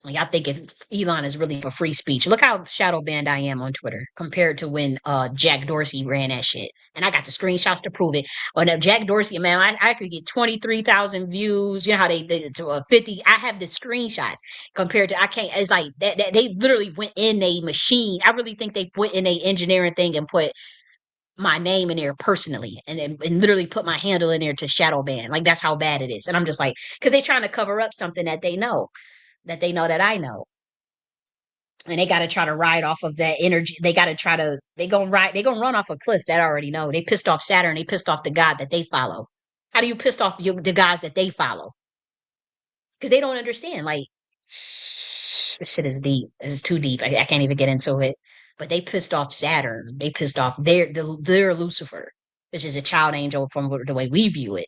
Like I think if Elon is really for free speech, look how shadow banned I am on Twitter compared to when Jack Dorsey ran that shit. And I got the screenshots to prove it. When Jack Dorsey, man, I could get 23,000 views. You know how they to 50. I have the screenshots compared to I can't. It's like that they literally went in a machine. I really think they put in a engineering thing and put my name in there personally and literally put my handle in there to shadow ban. Like that's how bad it is. And I'm just like, because they're trying to cover up something that I know. And they got to try to ride off of that energy. They got to try to, they going to run off a cliff that I already know. They pissed off Saturn. They pissed off the God that they follow. How do you piss off the guys that they follow? Because they don't understand. Like, this shit is deep. This is too deep. I can't even get into it. But they pissed off Saturn. They pissed off their Lucifer, which is a child angel from the way we view it.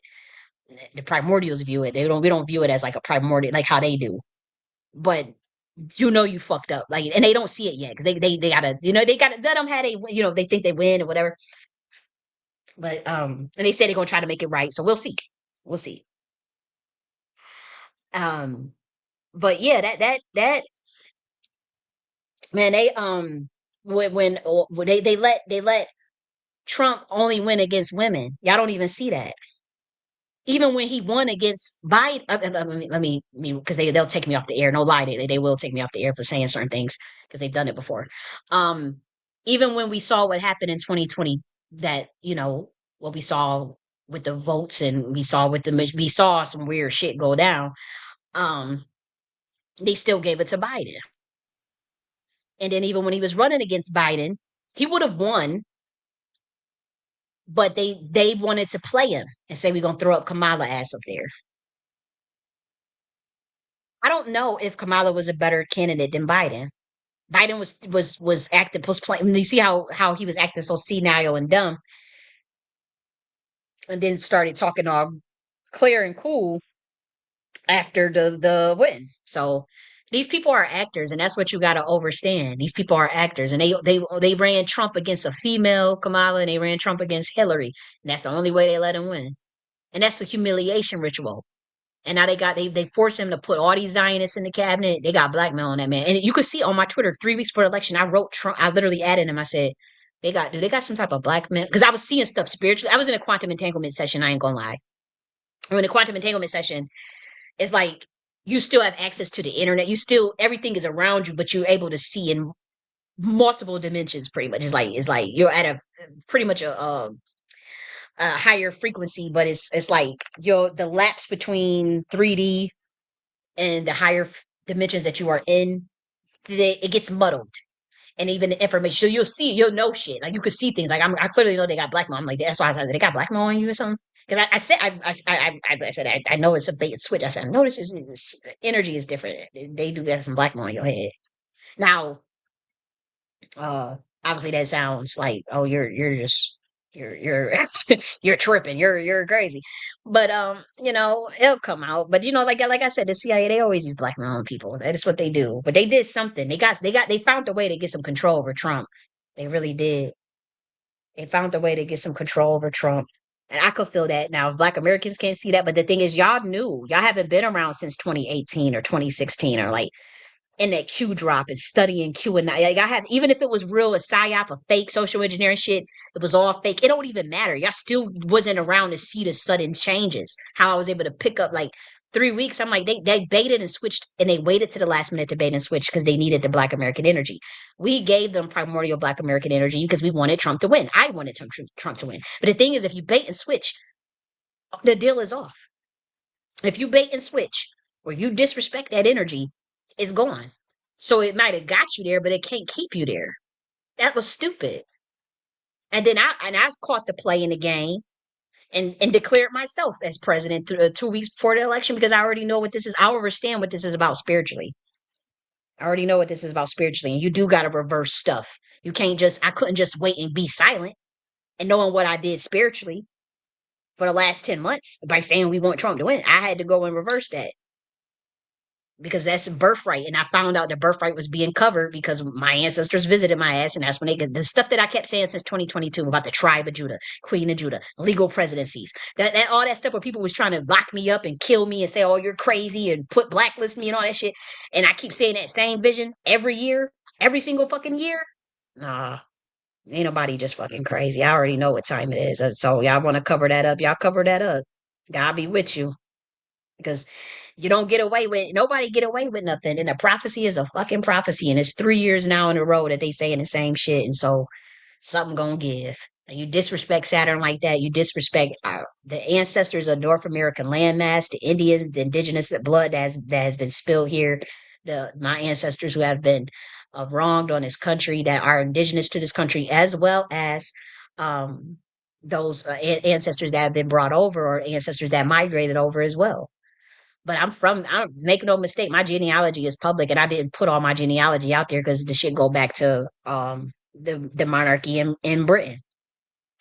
The primordials view it. We don't view it as like a primordial, like how they do. But you fucked up, like, and they don't see it yet because they gotta, they gotta let them have they think they win or whatever. But and they say they're gonna try to make it right, so we'll see. Um, but yeah, that man, they when they let Trump only win against women. Y'all don't even see that. Even when he won against Biden, because they'll take me off the air. No lie, they will take me off the air for saying certain things because they've done it before. Um, Even when we saw what happened in 2020, that what we saw with the votes and we saw some weird shit go down. Um, they still gave it to Biden, and then even when he was running against Biden, he would have won but they wanted to play him and say we're gonna throw up Kamala ass up there. I don't know if Kamala was a better candidate than Biden. Biden was acting was playing. You see how he was acting so senile and dumb, and then started talking all clear and cool after the win. So these people are actors, and that's what you got to understand. These people are actors, and they ran Trump against a female Kamala, and they ran Trump against Hillary, and that's the only way they let him win. And that's a humiliation ritual. And now they forced him to put all these Zionists in the cabinet. They got blackmail on that man. And you could see on my Twitter 3 weeks before the election, I wrote Trump. I literally added him. I said, they got some type of blackmail? Because I was seeing stuff spiritually. I was in a quantum entanglement session. I ain't gonna lie. In a quantum entanglement session, it's like you still have access to the internet. You still everything is around you, but you're able to see in multiple dimensions. Pretty much, it's like you're at a pretty much a higher frequency, but it's like the lapse between 3D and the higher dimensions that you are in, it gets muddled. And even the information, so you'll know shit. Like you could see things. Like I clearly know they got blackmail. I'm like, that's why I said they got blackmail on you or something. Because I said I know it's a bait and switch. I said I notice this energy is different. They do got some blackmail on your head. Now, uh, obviously that sounds like, oh, you're just you're you're tripping. You're crazy. But it'll come out. But like I said, the CIA, they always use blackmail on people. That is what they do. But they did something. They found a way to get some control over Trump. They really did. They found a way to get some control over Trump. And I could feel that now. If Black Americans can't see that, but the thing is, y'all knew. Y'all haven't been around since 2018 or 2016 or like in that Q drop and studying Q and like I have, even if it was real, a psyop, a fake social engineering shit, it was all fake. It don't even matter. Y'all still wasn't around to see the sudden changes. How I was able to pick up like 3 weeks. I'm like, they baited and switched, and they waited to the last minute to bait and switch because they needed the Black American energy. We gave them primordial Black American energy because we wanted Trump to win. I wanted Trump to win. But the thing is, if you bait and switch, the deal is off. If you bait and switch or you disrespect that energy, it's gone. So it might have got you there, but it can't keep you there. That was stupid. And then I caught the play in the game and declared myself as president 2 weeks before the election because I already know what this is. I understand what this is about spiritually. I already know what this is about spiritually. And you do got to reverse stuff. I couldn't just wait and be silent and knowing what I did spiritually for the last 10 months by saying we want Trump to win. I had to go and reverse that because that's birthright. And I found out the birthright was being covered because my ancestors visited my ass. And that's when the stuff that I kept saying since 2022 about the tribe of Judah, Queen of Judah, legal presidencies, that all that stuff where people was trying to lock me up and kill me and say, oh, you're crazy and blacklist me and all that shit. And I keep saying that same vision every year, every single fucking year. Nah, ain't nobody just fucking crazy. I already know what time it is. So y'all want to cover that up. Y'all cover that up. God be with you because you don't get away with nobody get away with nothing. And a prophecy is a fucking prophecy, and it's 3 years now in a row that they saying the same shit, and so something gonna give. And you disrespect Saturn like that, you disrespect the ancestors of North American landmass, the Indian, the indigenous blood that has been spilled here, my ancestors who have been wronged on this country that are indigenous to this country, as well as um, those ancestors that have been brought over or ancestors that migrated over as well. But I'm make no mistake, my genealogy is public, and I didn't put all my genealogy out there because the shit go back to the monarchy in Britain.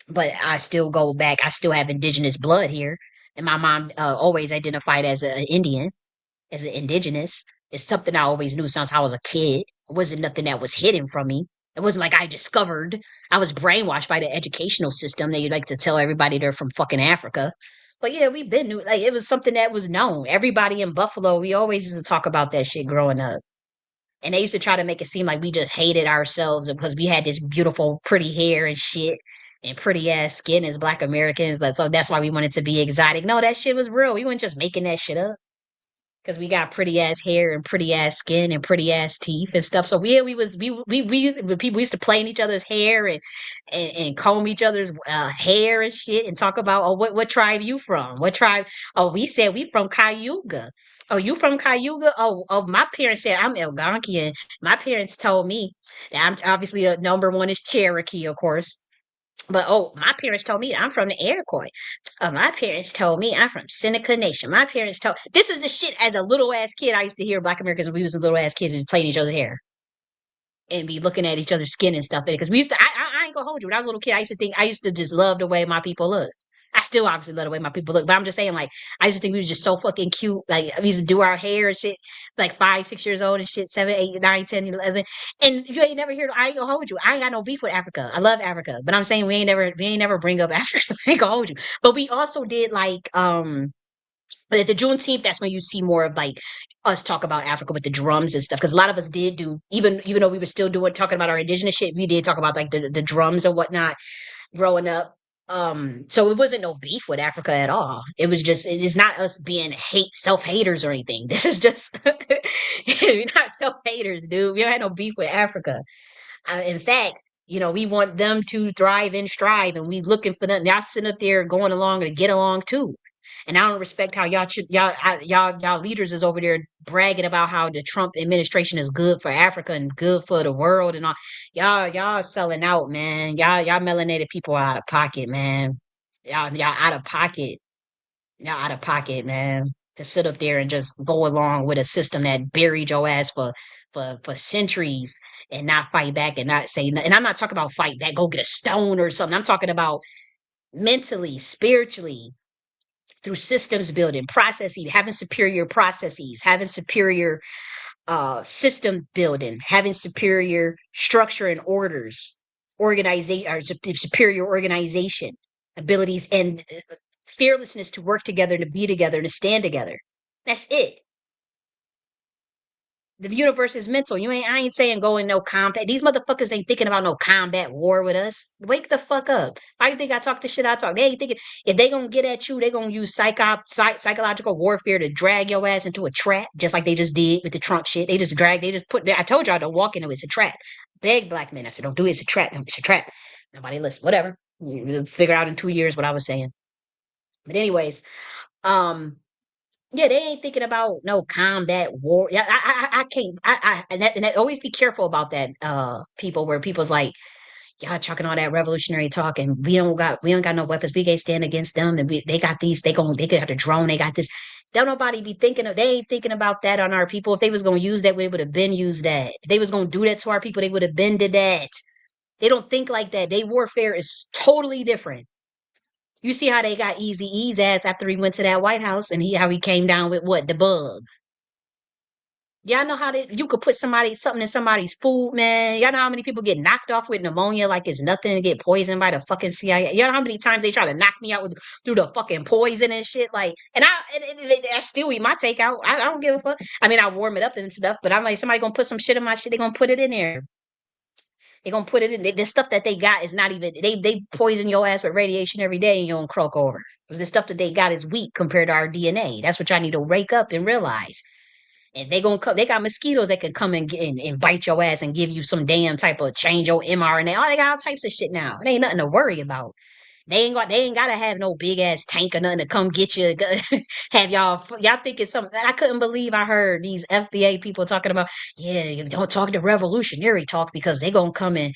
But I still go back. I still have indigenous blood here, and my mom always identified as an Indian, as an indigenous. It's something I always knew since I was a kid. It wasn't nothing that was hidden from me. It wasn't like I discovered. I was brainwashed by the educational system. They like to tell everybody they're from fucking Africa. But yeah, we've been like it was something that was known. Everybody in Buffalo, we always used to talk about that shit growing up. And they used to try to make it seem like we just hated ourselves because we had this beautiful, pretty hair and shit and pretty ass skin as Black Americans. So that's why we wanted to be exotic. No, that shit was real. We weren't just making that shit up because we got pretty ass hair and pretty ass skin and pretty ass teeth and stuff. So yeah, we used to play in each other's hair and comb each other's hair and shit and talk about, oh, what tribe you from? What tribe? Oh, we said we from Cayuga. Oh, you from Cayuga? Oh, my parents said I'm Algonquian. My parents told me that I'm obviously the number one is Cherokee, of course. But oh, my parents told me I'm from the Iroquois. My parents told me I'm from Seneca Nation. My parents told this is the shit as a little ass kid. I used to hear Black Americans when we was little ass kids, was playing each other's hair and be looking at each other's skin and stuff. Because we used to, I ain't gonna hold you. When I was a little kid, I used to just love the way my people look. I still obviously love the way my people look, but I'm just saying, like, I used to think we was just so fucking cute. Like, we used to do our hair and shit, like 5, 6 years old and shit, 7, 8, 9, 10, 11. And you ain't never heard, I ain't gonna hold you. I ain't got no beef with Africa. I love Africa, but I'm saying we ain't never bring up Africa. I ain't gonna hold you. But we also did like, but at the Juneteenth, that's when you see more of like us talk about Africa with the drums and stuff. Because a lot of us did do, even though we were still doing talking about our indigenous shit, we did talk about like the drums and whatnot growing up. So it wasn't no beef with Africa at all. It was just it is not us being self haters or anything. This is just we're not self haters, dude. We don't have no beef with Africa. In fact, we want them to thrive and strive, and we looking for them. Y'all sitting up there going along to get along too. And I don't respect how y'all leaders is over there bragging about how the Trump administration is good for Africa and good for the world and all. Y'all selling out, man. Y'all melanated people are out of pocket, man. Y'all out of pocket. Y'all out of pocket, man. To sit up there and just go along with a system that buried your ass for centuries and not fight back and not say. And I'm not talking about fight back, go get a stone or something. I'm talking about mentally, spiritually, through systems building, processes, having superior processes, having superior system building, having superior structure and orders, organization or superior organization abilities, and fearlessness to work together and to be together and to stand together. That's it. The universe is mental. I ain't saying go in no combat. These motherfuckers ain't thinking about no combat war with us. Wake the fuck up. Why you think I talk the shit I talk? They ain't thinking if they gonna get at you, they gonna use psychological warfare to drag your ass into a trap, just like they just did with the Trump shit. They just put I told y'all don't walk into it. It's a trap. Beg black men. I said, don't do it, it's a trap. It's a trap. Nobody listen. Whatever. You'll figure out in 2 years what I was saying. But anyways, um, yeah, they ain't thinking about no combat war. Yeah, I can't. And always be careful about that. People where people's like y'all talking all that revolutionary talk, and we don't got no weapons. We can't stand against them. And they got these. They could have the drone. They got this. Don't nobody be thinking of. They ain't thinking about that on our people. If they was gonna use that, they would have been used that. If they was gonna do that to our people, they would have been did that. They don't think like that. They warfare is totally different. You see how they got Easy E's ass after he went to that White House and how he came down with what the bug. Y'all know how you could put something in somebody's food, man. Y'all know how many people get knocked off with pneumonia like it's nothing to get poisoned by the fucking CIA. Y'all know how many times they try to knock me out through the fucking poison and shit. Like, and I still eat my takeout. I don't give a fuck. I mean, I warm it up and stuff, but I'm like, somebody gonna put some shit in my shit. They gonna put it in there. They gonna put it in. The stuff that they got is not even. They poison your ass with radiation every day, and you don't croak over. Because the stuff that they got is weak compared to our DNA. That's what y'all need to wake up and realize. And they gonna come. They got mosquitoes that can come and bite your ass and give you some damn type of change your mRNA. Oh, they got all types of shit now. It ain't nothing to worry about. They ain't gotta have no big ass tank or nothing to come get you. Have y'all thinking something? I couldn't believe I heard these FBA people talking about. Yeah, you don't talk the revolutionary talk because they gonna come and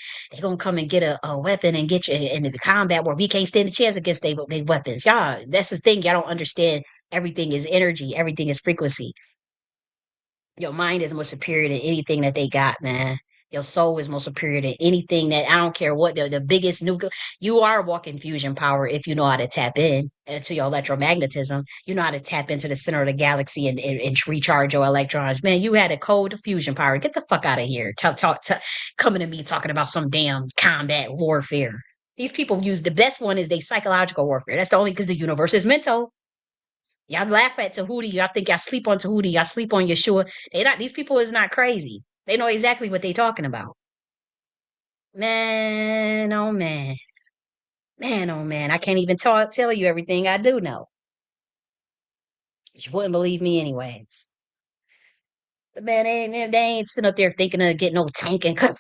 get a weapon and get you into the combat where we can't stand a chance against they weapons. Y'all, that's the thing. Y'all don't understand. Everything is energy. Everything is frequency. Your mind is more superior to anything that they got, man. Your soul is more superior to anything that I don't care what the biggest nuclear. You are walking fusion power if you know how to tap in to your electromagnetism. You know how to tap into the center of the galaxy and recharge your electrons. Man, you had a code to fusion power. Get the fuck out of here. Coming to me talking about some damn combat warfare. These people use the best one is they psychological warfare. That's the only because the universe is mental. Y'all laugh at Tahuti. Y'all think y'all sleep on Tahuti. Y'all sleep on Yeshua. They not. These people is not crazy. They know exactly what they talking about. Man, oh man, man, oh man. I can't even tell you everything I do know. You wouldn't believe me anyways. But man, they ain't sitting up there thinking of getting no tank and cut.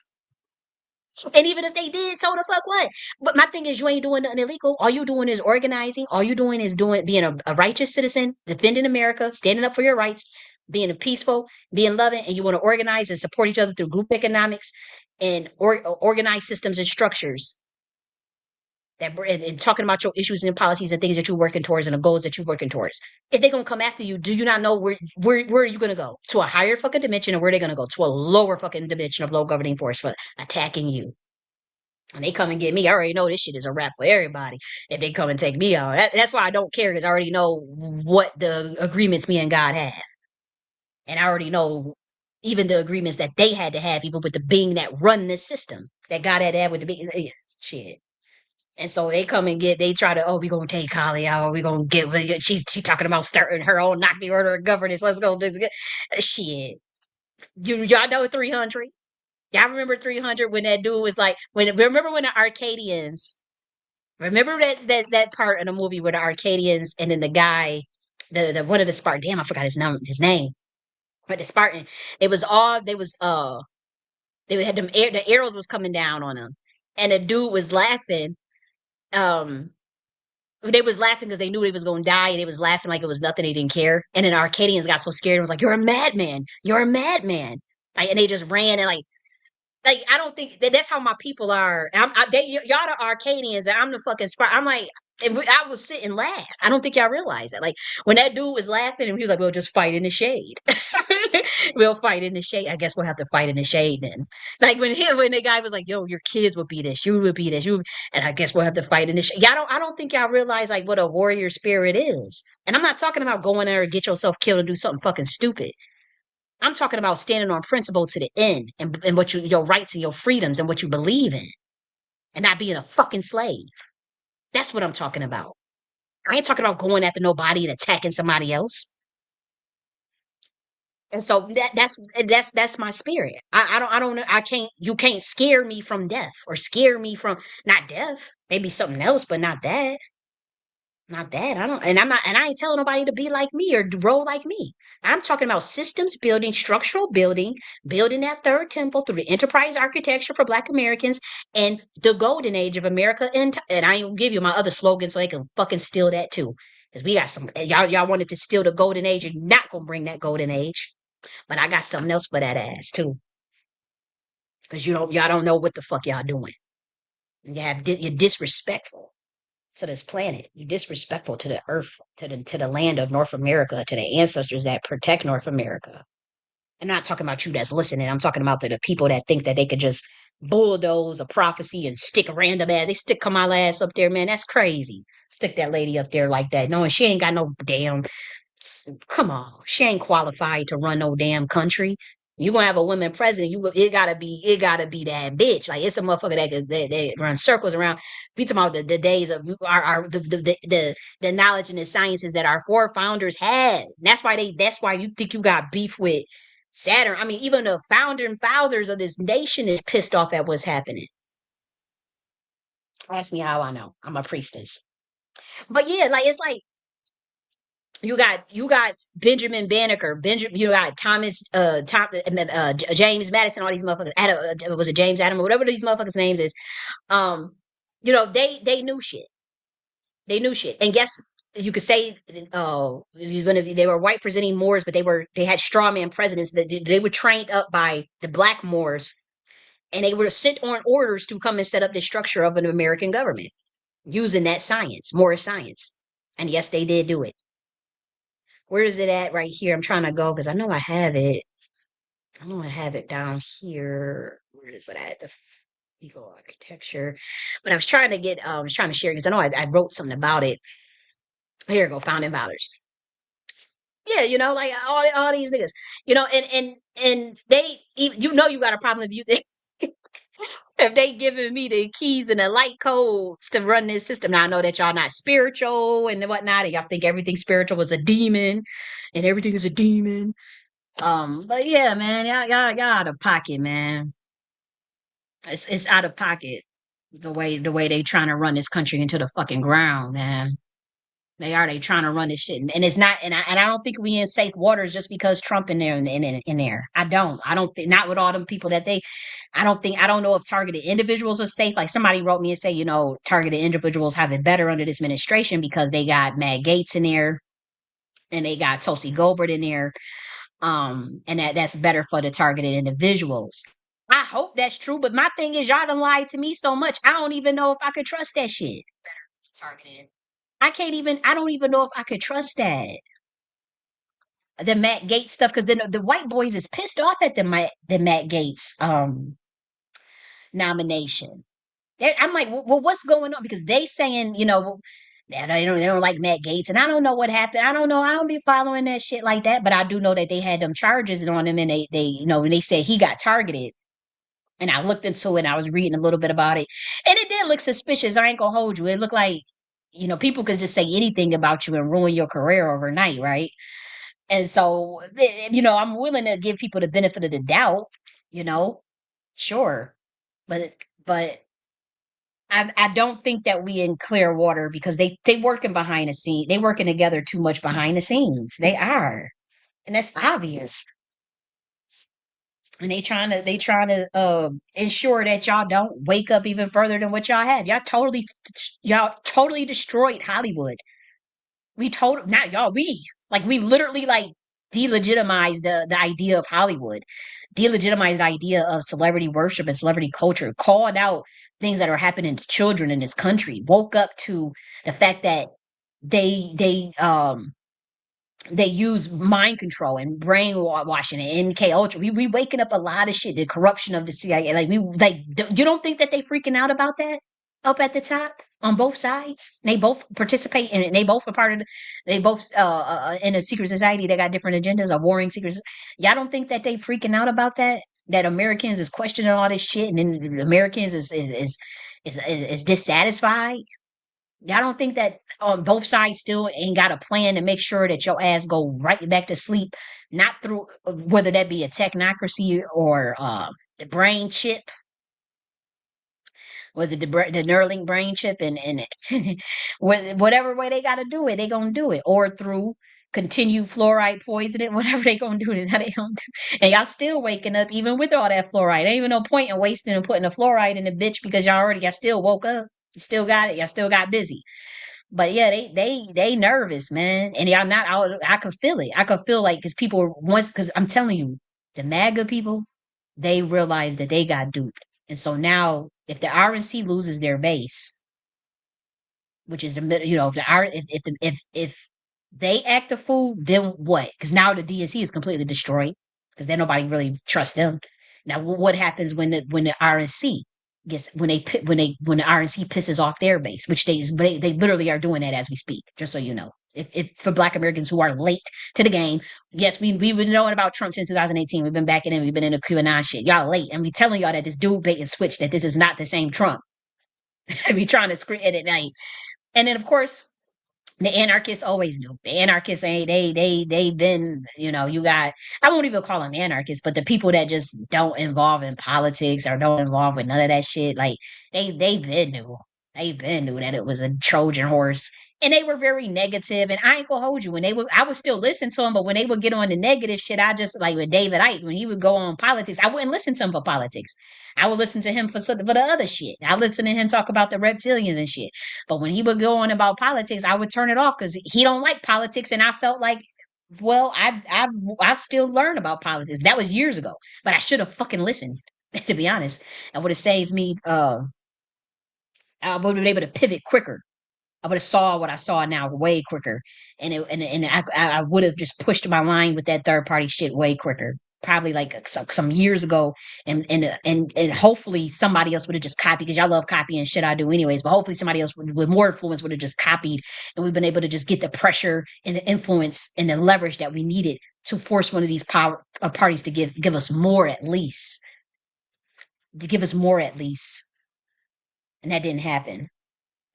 And even if they did, so the fuck what? But my thing is, you ain't doing nothing illegal. All you doing is organizing. All you doing is being a righteous citizen, defending America, standing up for your rights, being peaceful, being loving, and you want to organize and support each other through group economics and organize systems and structures. And talking about your issues and policies and things that you're working towards and the goals that you're working towards. If they're gonna come after you, do you not know where are you gonna go? To a higher fucking dimension, or where they gonna go? To a lower fucking dimension of low governing force for attacking you. And they come and get me, I already know this shit is a wrap for everybody. If they come and take me out, that's why I don't care, because I already know what the agreements me and God have, and I already know even the agreements that they had to have, even with the being that run this system that God had to have with the being. Shit. And so they come and they try to, oh, we gonna take Holly out. We gonna she's talking about starting her own knock the order of governance. Let's go. Shit. Y'all know 300? Y'all remember 300 when that dude was like, remember when the Arcadians, remember that part in the movie where the Arcadians and then the guy, the one of the Spartan, damn, I forgot his name. But the Spartan, they had the arrows was coming down on him. And the dude was laughing. Um, they was laughing because they knew he was going to die, and they was laughing like it was nothing. They didn't care. And then Arcadians got so scared and was like, "You're a madman! You're a madman!" Like, and they just ran and like I don't think that's how my people are. Y'all the Arcadians, and I'm the fucking Spartan. I'm like, I would sit and laugh. I don't think y'all realize that. Like when that dude was laughing, and he was like, "We'll just fight in the shade." We'll fight in the shade. I guess we'll have to fight in the shade then. Like when the guy was like, "Yo, your kids would be this, you would be this, you," and I guess we'll have to fight in the shade. I don't think y'all realize like what a warrior spirit is. And I'm not talking about going there and get yourself killed and do something fucking stupid. I'm talking about standing on principle to the end, and what your rights and your freedoms and what you believe in, and not being a fucking slave. That's what I'm talking about. I ain't talking about going after nobody and attacking somebody else. And so that's my spirit. I can't, you can't scare me from death, or scare me from, not death. Maybe something else, but not that. Not that. I don't, and I'm not, and I ain't telling nobody to be like me or roll like me. I'm talking about systems building, structural building, building that third temple through the enterprise architecture for Black Americans and the golden age of America. And I ain't gonna give you my other slogan so they can fucking steal that too. Because we got some, y'all wanted to steal the golden age. You're not gonna bring that golden age. But I got something else for that ass too. Because y'all don't know what the fuck y'all doing. You're disrespectful to this planet. You're disrespectful to the earth, to the land of North America, to the ancestors that protect North America. I'm not talking about you that's listening. I'm talking about the people that think that they could just bulldoze a prophecy and stick a random ass. They stick Kamala ass up there, man. That's crazy. Stick that lady up there like that, knowing she ain't got no damn. Come on, she ain't qualified to run no damn country. You gonna have a woman president? It gotta be that bitch. Like it's a motherfucker that runs circles around. We talking about the days of our the knowledge and the sciences that our forefounders had. And that's why you think you got beef with Saturn. I mean, even the founders of this nation is pissed off at what's happening. Ask me how I know. I'm a priestess. But yeah, like it's like you got Benjamin Banneker, you got James Madison, all these motherfuckers. Was it James Adam or whatever these motherfuckers' names is? Um, they knew shit. They knew shit, and guess you could say, they were white presenting Moors, but they had straw man presidents that they were trained up by the black Moors, and they were sent on orders to come and set up the structure of an American government using that science, Moorish science. And yes, they did do it. Where is it at right here? I'm trying to go because I know I have it. I know I have it down here. Where is it at? The legal architecture. But I was trying to share because I know I wrote something about it. Here we go, founding fathers. Yeah, like all these niggas, and they, you got a problem if you think if they giving me the keys and the light codes to run this system. Now I know that y'all not spiritual and whatnot, and y'all think everything spiritual is a demon, and everything is a demon. But yeah, man, y'all out of pocket, man. It's out of pocket the way they trying to run this country into the fucking ground, man. They trying to run this shit, and it's not, and I don't think we in safe waters just because Trump in there in there. I don't think, not with all them people that they. I don't know if targeted individuals are safe. Like somebody wrote me and say, targeted individuals have it better under this administration because they got Matt Gaetz in there and they got Tulsi Gabbard in there, and that's better for the targeted individuals. I hope that's true, but my thing is, y'all done lied to me so much. I don't even know if I could trust that shit. Targeted. I can't even. I don't even know if I could trust that. The Matt Gates stuff, because then the white boys is pissed off at the Matt Gates nomination. I'm like, well, what's going on? Because they saying, that they don't like Matt Gates, and I don't know what happened. I don't know. I don't be following that shit like that, but I do know that they had them charges on him, and when they said he got targeted. And I looked into it and I was reading a little bit about it. And it did look suspicious. I ain't gonna hold you. It looked like, people could just say anything about you and ruin your career overnight, right? And so, I'm willing to give people the benefit of the doubt, you know, sure. But I don't think that we in clear water because they working behind the scene. They working together too much behind the scenes. They are. And that's obvious. And they trying to ensure that y'all don't wake up even further than what y'all have. Y'all totally destroyed Hollywood. We told not y'all, we literally like delegitimized the idea of Hollywood, delegitimized the idea of celebrity worship and celebrity culture, called out things that are happening to children in this country, woke up to the fact that they use mind control and brainwashing and MK Ultra. We waking up a lot of shit. The corruption of the CIA. You don't think that they freaking out about that up at the top on both sides? They both participate in it. They both are part of. They both in a secret society. They got different agendas. A warring secrets. Y'all don't think that they freaking out about that? That Americans is questioning all this shit, and then the Americans is dissatisfied. Y'all don't think that on both sides still ain't got a plan to make sure that your ass go right back to sleep, not through whether that be a technocracy or the brain chip, was it the Neuralink brain chip, and whatever way they got to do it, they gonna do it, or through continued fluoride poisoning, whatever they gonna do, that's how they gonna do. And y'all still waking up even with all that fluoride. Ain't even no point in wasting and putting the fluoride in the bitch because y'all still woke up. You still got it. Y'all still got busy. But yeah, they nervous, man, and y'all not out. I could feel it. I could feel like because people once because I'm telling you, the MAGA people, they realize that they got duped, and so now if the RNC loses their base, which is the middle, if the R if they act a fool, then what? Because now the DNC is completely destroyed because then nobody really trusts them. Now, what happens when the RNC gets when the RNC pisses off their base, which they literally are doing that as we speak. Just so you know, if for Black Americans who are late to the game, yes, we've been knowing about Trump since 2018. We've been backing in. We've been in the QAnon shit. Y'all late, and we telling y'all that this dude bait and switch that this is not the same Trump. We trying to screen it at night. And then, of course, the anarchists always knew. The anarchists ain't they've been, you got I won't even call them anarchists, but the people that just don't involve in politics or don't involve with none of that shit, like they've been knew. They've been knew that it was a Trojan horse. And they were very negative, and I ain't gonna hold you. I would still listen to them, but when they would get on the negative shit, I just like with David Icke when he would go on politics, I wouldn't listen to him for politics. I would listen to him for the other shit. I listen to him talk about the reptilians and shit. But when he would go on about politics, I would turn it off because he don't like politics, and I felt like, well, I still learn about politics. That was years ago, but I should have fucking listened. To be honest, I would have saved me. I would have been able to pivot quicker. I would have saw what I saw now way quicker, and I would have just pushed my line with that third party shit way quicker. Probably like some years ago, and hopefully somebody else would have just copied because y'all love copying shit I do anyways. But hopefully somebody else with more influence would have just copied, and we've been able to just get the pressure and the influence and the leverage that we needed to force one of these power parties to give us more at least, and that didn't happen.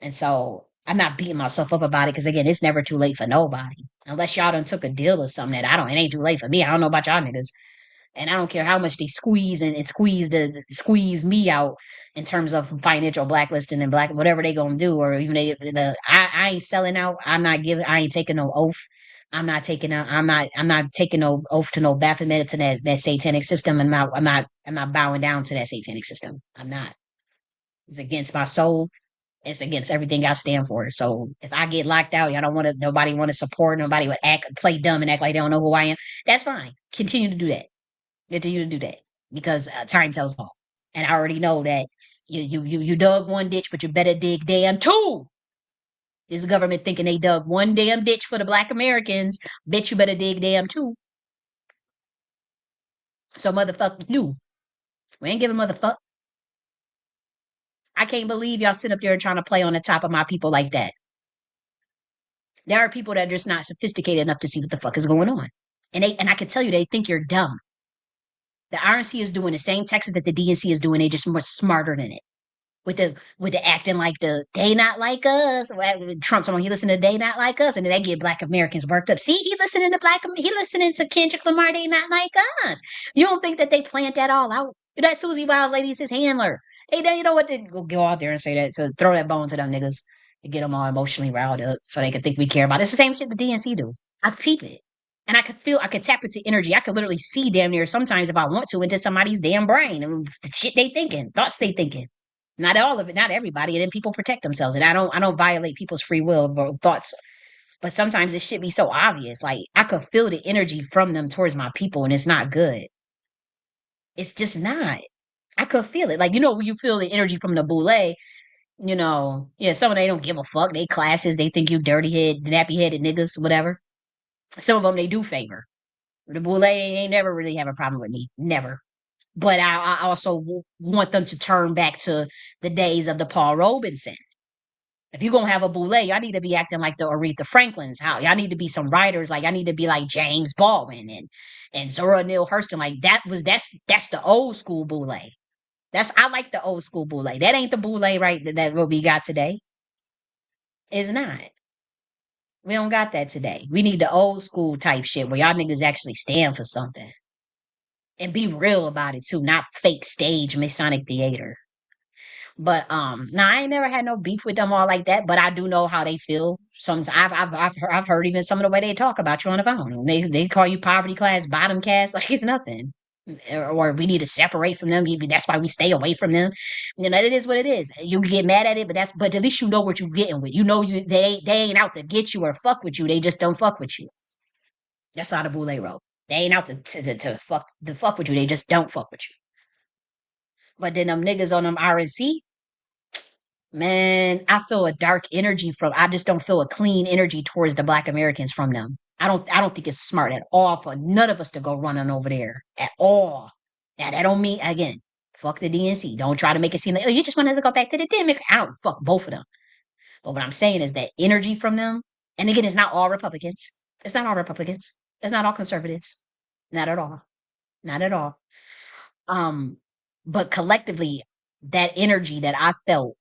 And so I'm not beating myself up about it because again, it's never too late for nobody. Unless y'all done took a deal or something that it ain't too late for me. I don't know about y'all niggas. And I don't care how much they squeeze and squeeze me out in terms of financial blacklisting and black whatever they gonna do, or even I ain't selling out. I ain't taking no oath. I'm not taking no oath to no Baphomet to that satanic system. I'm not bowing down to that satanic system. I'm not. It's against my soul. It's against everything I stand for. So if I get locked out, y'all don't want to. Nobody want to support. Nobody would play dumb and act like they don't know who I am. That's fine. Continue to do that. Continue to do that. because time tells all. And I already know that you dug one ditch, but you better dig damn two. This government thinking they dug one damn ditch for the black Americans. Bitch, you better dig damn two. So motherfucker you. We ain't giving motherfucker. I can't believe y'all sit up there trying to play on the top of my people like that. There are people that are just not sophisticated enough to see what the fuck is going on. And I can tell you they think you're dumb. The RNC is doing the same taxes that the DNC is doing, they just much smarter than it. With the acting like they not like us. Trump talking he listen to they not like us, and then they get black Americans worked up. See, he listening to Kendrick Lamar, they not like us. You don't think that they planned that all out? That Susie Wiles lady is his handler. They you know what, they go out there and say that, so throw that bone to them niggas and get them all emotionally riled up so they can think we care about it. It's the same shit the DNC do. I peep it. And I could tap into energy. I could literally see damn near sometimes if I want to into somebody's damn brain and the shit they thinking, thoughts they thinking. Not all of it, not everybody. And then people protect themselves. And I don't violate people's free will or thoughts. But sometimes it should be so obvious. Like I could feel the energy from them towards my people, and it's not good. It's just not. I could feel it. Like, when you feel the energy from the boule, yeah, some of them they don't give a fuck. They classes, they think you dirty head, nappy headed niggas, whatever. Some of them they do favor. The boule ain't never really have a problem with me. Never. But I also want them to turn back to the days of the Paul Robeson. If you're gonna have a boule, y'all need to be acting like the Aretha Franklins. How y'all need to be some writers, like y'all need to be like James Baldwin and Zora Neale Hurston. Like that's the old school boule. I like the old school boule. That ain't the boule right that what we got today. It's not. We don't got that today. We need the old school type shit where y'all niggas actually stand for something. And be real about it too, not fake stage Masonic theater. But no, I ain't never had no beef with them all like that. But I do know how they feel. Sometimes I've heard even some of the way they talk about you on the phone. They call you poverty class, bottom caste, like it's nothing. Or we need to separate from them. That's why we stay away from them. It is what it is. You get mad at it, but at least you know what you're getting with. They ain't out to get you or fuck with you. They just don't fuck with you. That's how the boule roll. They ain't out to fuck with you. They just don't fuck with you. But then them niggas on them RNC, man, I feel a dark energy from. I just don't feel a clean energy towards the Black Americans from them. I don't think it's smart at all for none of us to go running over there at all. Now that don't mean again, fuck the DNC. Don't try to make it seem like you just want us to go back to the Democrat. I don't fuck both of them. But what I'm saying is that energy from them, and again, it's not all Republicans. It's not all Republicans. It's not all conservatives. Not at all. Not at all. Um, but collectively, that energy that I felt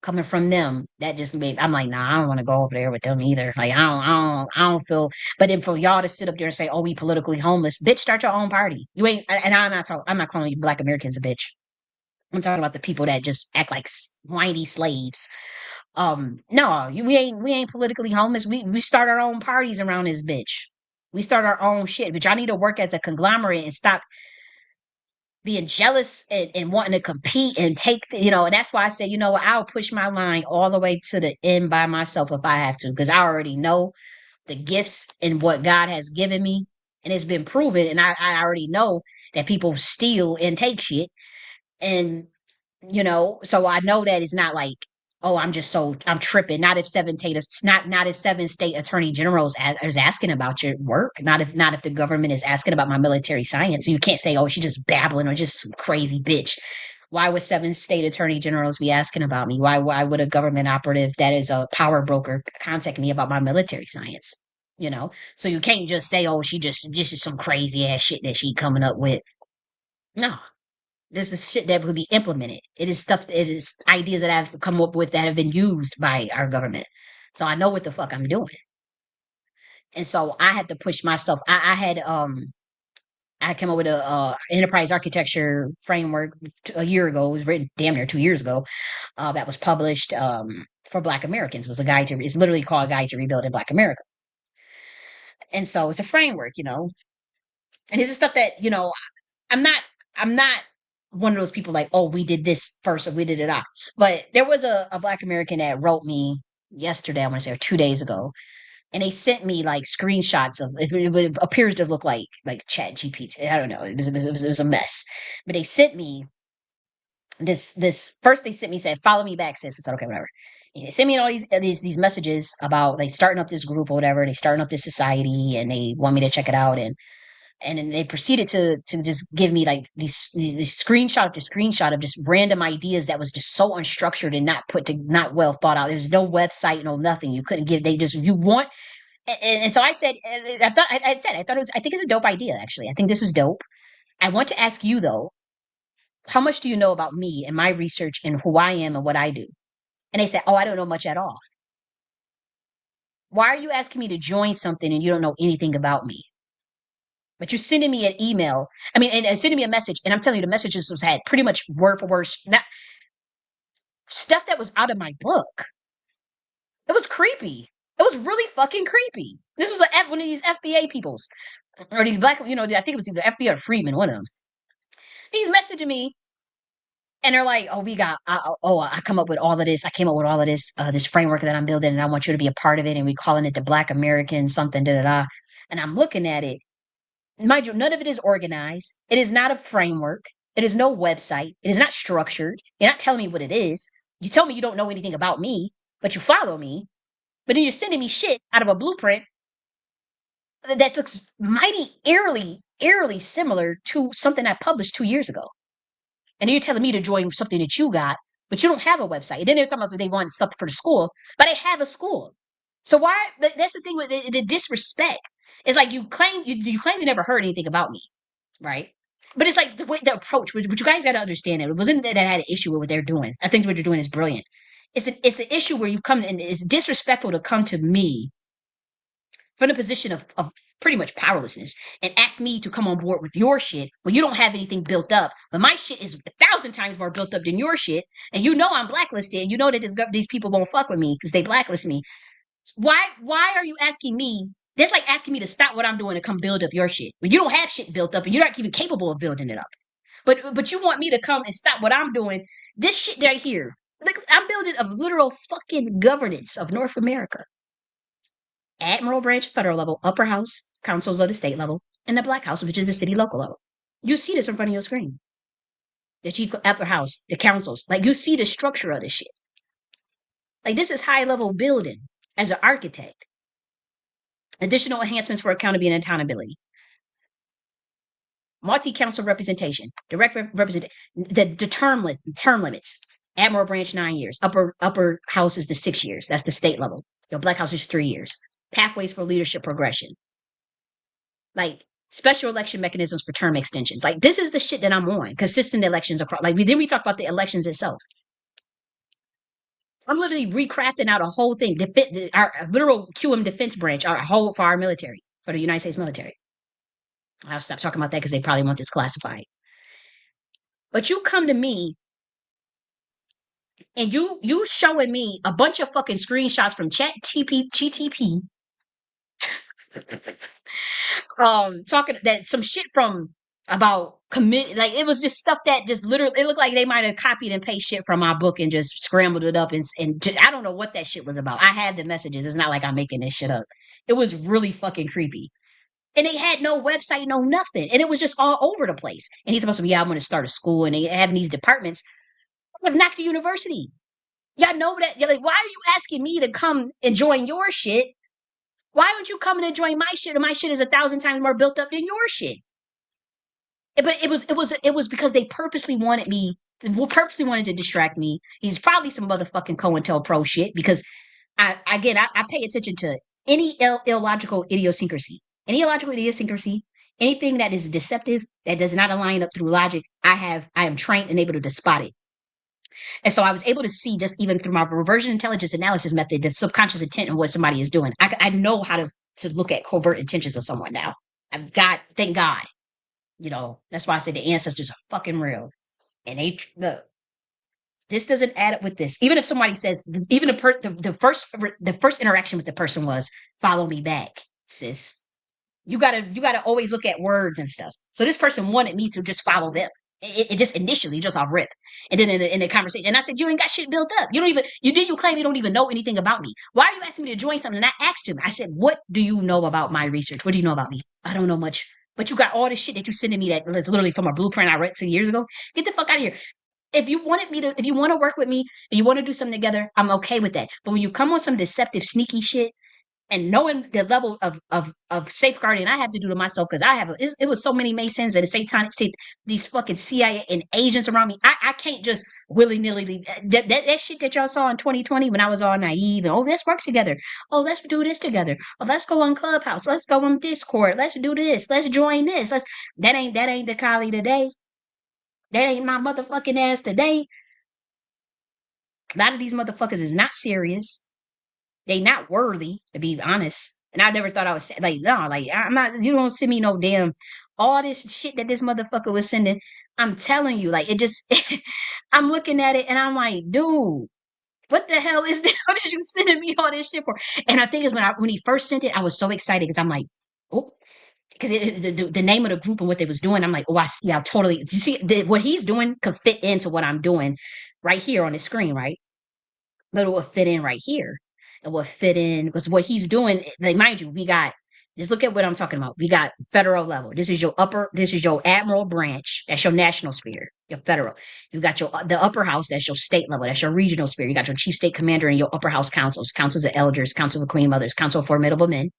coming from them, that just made I'm like, nah, I don't want to go over there with them either. Like I don't feel. But then for y'all to sit up there and say, oh, we politically homeless, bitch, start your own party. You ain't, and I'm not calling you Black Americans a bitch. I'm talking about the people that just act like whiny slaves. No, we ain't politically homeless. We start our own parties around this bitch. We start our own shit. But y'all need to work as a conglomerate and stop being jealous and wanting to compete and and that's why I say, what, I'll push my line all the way to the end by myself if I have to, because I already know the gifts and what God has given me. And it's been proven. And I already know that people steal and take shit. And so I know that it's not like, oh, I'm tripping. Not if not if seven state attorney generals is asking about your work. Not if the government is asking about my military science. So you can't say, oh, she's just babbling or just some crazy bitch. Why would seven state attorney generals be asking about me? Why would a government operative that is a power broker contact me about my military science? So you can't just say, oh, she just is some crazy ass shit that she coming up with. No, this is shit that would be implemented. It is ideas that I've come up with that have been used by our government. So I know what the fuck I'm doing. And so I had to push myself. I came up with a enterprise architecture framework a year ago. It was written damn near 2 years ago. That was published for Black Americans. It was a guide to. It's literally called Guide to Rebuilding Black America. And so it's a framework. And this is stuff that I'm not I'm not one of those people like, oh, we did this first or we did it out. But there was a Black American that wrote me yesterday, I want to say, or 2 days ago. and they sent me like screenshots of it appears to look like Chat GPT. I don't know. It was a mess. But they sent me this first. They sent me said follow me back, sis. I said okay, whatever. And they sent me all these messages about like starting up this group or whatever. They starting up this society, and they want me to check it out. And then they proceeded to just give me like these screenshot after screenshot of just random ideas that was just so unstructured and not well thought out. There's no website, no nothing. You couldn't give. They just you want. And so I said, I thought it was. I think it's a dope idea. Actually, I think this is dope. I want to ask you though, how much do you know about me and my research and who I am and what I do? And they said, oh, I don't know much at all. Why are you asking me to join something and you don't know anything about me? But you're sending me an email. I mean, and sending me a message, and I'm telling you, the messages was had pretty much word for word, not stuff that was out of my book. It was creepy. It was really fucking creepy. This was one of these FBA peoples or these black, I think it was either FBA or Freeman, one of them. He's messaging me, and they're like, "Oh, I come up with all of this. I came up with all of this, this framework that I'm building, and I want you to be a part of it. And we calling it the Black American something, da da da." And I'm looking at it. Mind you, none of it is organized. It is not a framework. It is no website. It is not structured. You're not telling me what it is. You tell me you don't know anything about me, but you follow me. But then you're sending me shit out of a blueprint that looks mighty eerily similar to something I published 2 years ago. And you're telling me to join something that you got, but you don't have a website. And then they're talking about they want stuff for the school, but I have a school. So why? That's the thing with the disrespect. It's like you claim you never heard anything about me, right? But it's like the approach, which you guys got to understand. It wasn't that I had an issue with what they're doing. I think what they're doing is brilliant. It's an issue where you come and it's disrespectful to come to me from the position of pretty much powerlessness and ask me to come on board with your shit when you don't have anything built up. But my shit is 1,000 times more built up than your shit. And you know I'm blacklisted. And you know that these people won't fuck with me because they blacklist me. Why are you asking me? That's like asking me to stop what I'm doing to come build up your shit. When you don't have shit built up and you're not even capable of building it up. But you want me to come and stop what I'm doing. This shit right here. Like I'm building a literal fucking governance of North America. Admiral branch federal level, upper house, councils of the state level, and the black house, which is the city local level. You see this in front of your screen. The chief upper house, the councils. Like you see the structure of this shit. Like this is high level building as an architect. Additional enhancements for accountability and accountability. Multi-council representation. Direct representation. The term limits. Admiral branch 9 years. Upper house is the 6 years. That's the state level. Your black house is 3 years. Pathways for leadership progression. Like special election mechanisms for term extensions. Like this is the shit that I'm on. Consistent elections across. Like then we talk about the elections itself. I'm literally recrafting out a whole thing. Our literal QM defense branch, our whole for our military, for the United States military. I'll stop talking about that because they probably want this classified. But you come to me and you showing me a bunch of fucking screenshots from GTP, talking that some shit from about commit, like it was just stuff that just literally it looked like they might have copied and pasted shit from my book and just scrambled it up and I don't know what that shit was about. I have the messages. It's not like I'm making this shit up. It was really fucking creepy. And they had no website, no nothing. And it was just all over the place. And he's supposed to be, yeah, I'm going to start a school. And they having these departments. I've knocked the university. Y'all know that. You're like, why are you asking me to come and join your shit? Why would you come and join my shit? And my shit is 1,000 times more built up than your shit. But it was because they purposely wanted to distract me. He's probably some motherfucking COINTELPRO shit because I pay attention to any illogical idiosyncrasy. Any illogical idiosyncrasy, anything that is deceptive, that does not align up through logic, I am trained and able to spot it. And so I was able to see just even through my reversion intelligence analysis method, the subconscious intent and what somebody is doing. I know how to look at covert intentions of someone now. Thank God. That's why I say the ancestors are fucking real. And this doesn't add up with this. Even if somebody says, even the first interaction with the person was, follow me back, sis. You gotta always look at words and stuff. So this person wanted me to just follow them. It just initially just off rip, and then in the conversation, and I said, "You ain't got shit built up. You don't even you claim you don't even know anything about me. Why are you asking me to join something?" And I asked him. I said, "What do you know about my research? What do you know about me? I don't know much." But you got all this shit that you sending me that was literally from a blueprint I read 2 years ago. Get the fuck out of here. If you want to work with me and you want to do something together, I'm okay with that. But when you come on some deceptive, sneaky shit, and knowing the level of safeguarding I have to do to myself, because I have it was so many Masons and satanic these fucking CIA and agents around me. I can't just willy nilly that shit that y'all saw in 2020 when I was all naive and, oh, let's work together. Oh, let's do this together. Oh, let's go on Clubhouse. Let's go on Discord. Let's do this. Let's join this. Let's that ain't the Kali today. That ain't my motherfucking ass today. A lot of these motherfuckers is not serious. They not worthy, to be honest. And I never thought I was like, no, like I'm not. You don't send me no damn all this shit that this motherfucker was sending. I'm telling you, like it just. I'm looking at it and I'm like, dude, what the hell is this? What is you sending me all this shit for? And I think is when he first sent it, I was so excited because I'm like, oh, because the name of the group and what they was doing, I'm like, oh, I see. I totally you see what he's doing could fit into what I'm doing right here on the screen, right? But it will fit in right here. It will fit in because what he's doing, like mind you, we got just look at what I'm talking about. We got federal level. This is your admiral branch. That's your national sphere, your federal. You got your the upper house, that's your state level, that's your regional sphere. You got your chief state commander and your upper house councils, councils of elders, council of queen mothers, council of formidable men.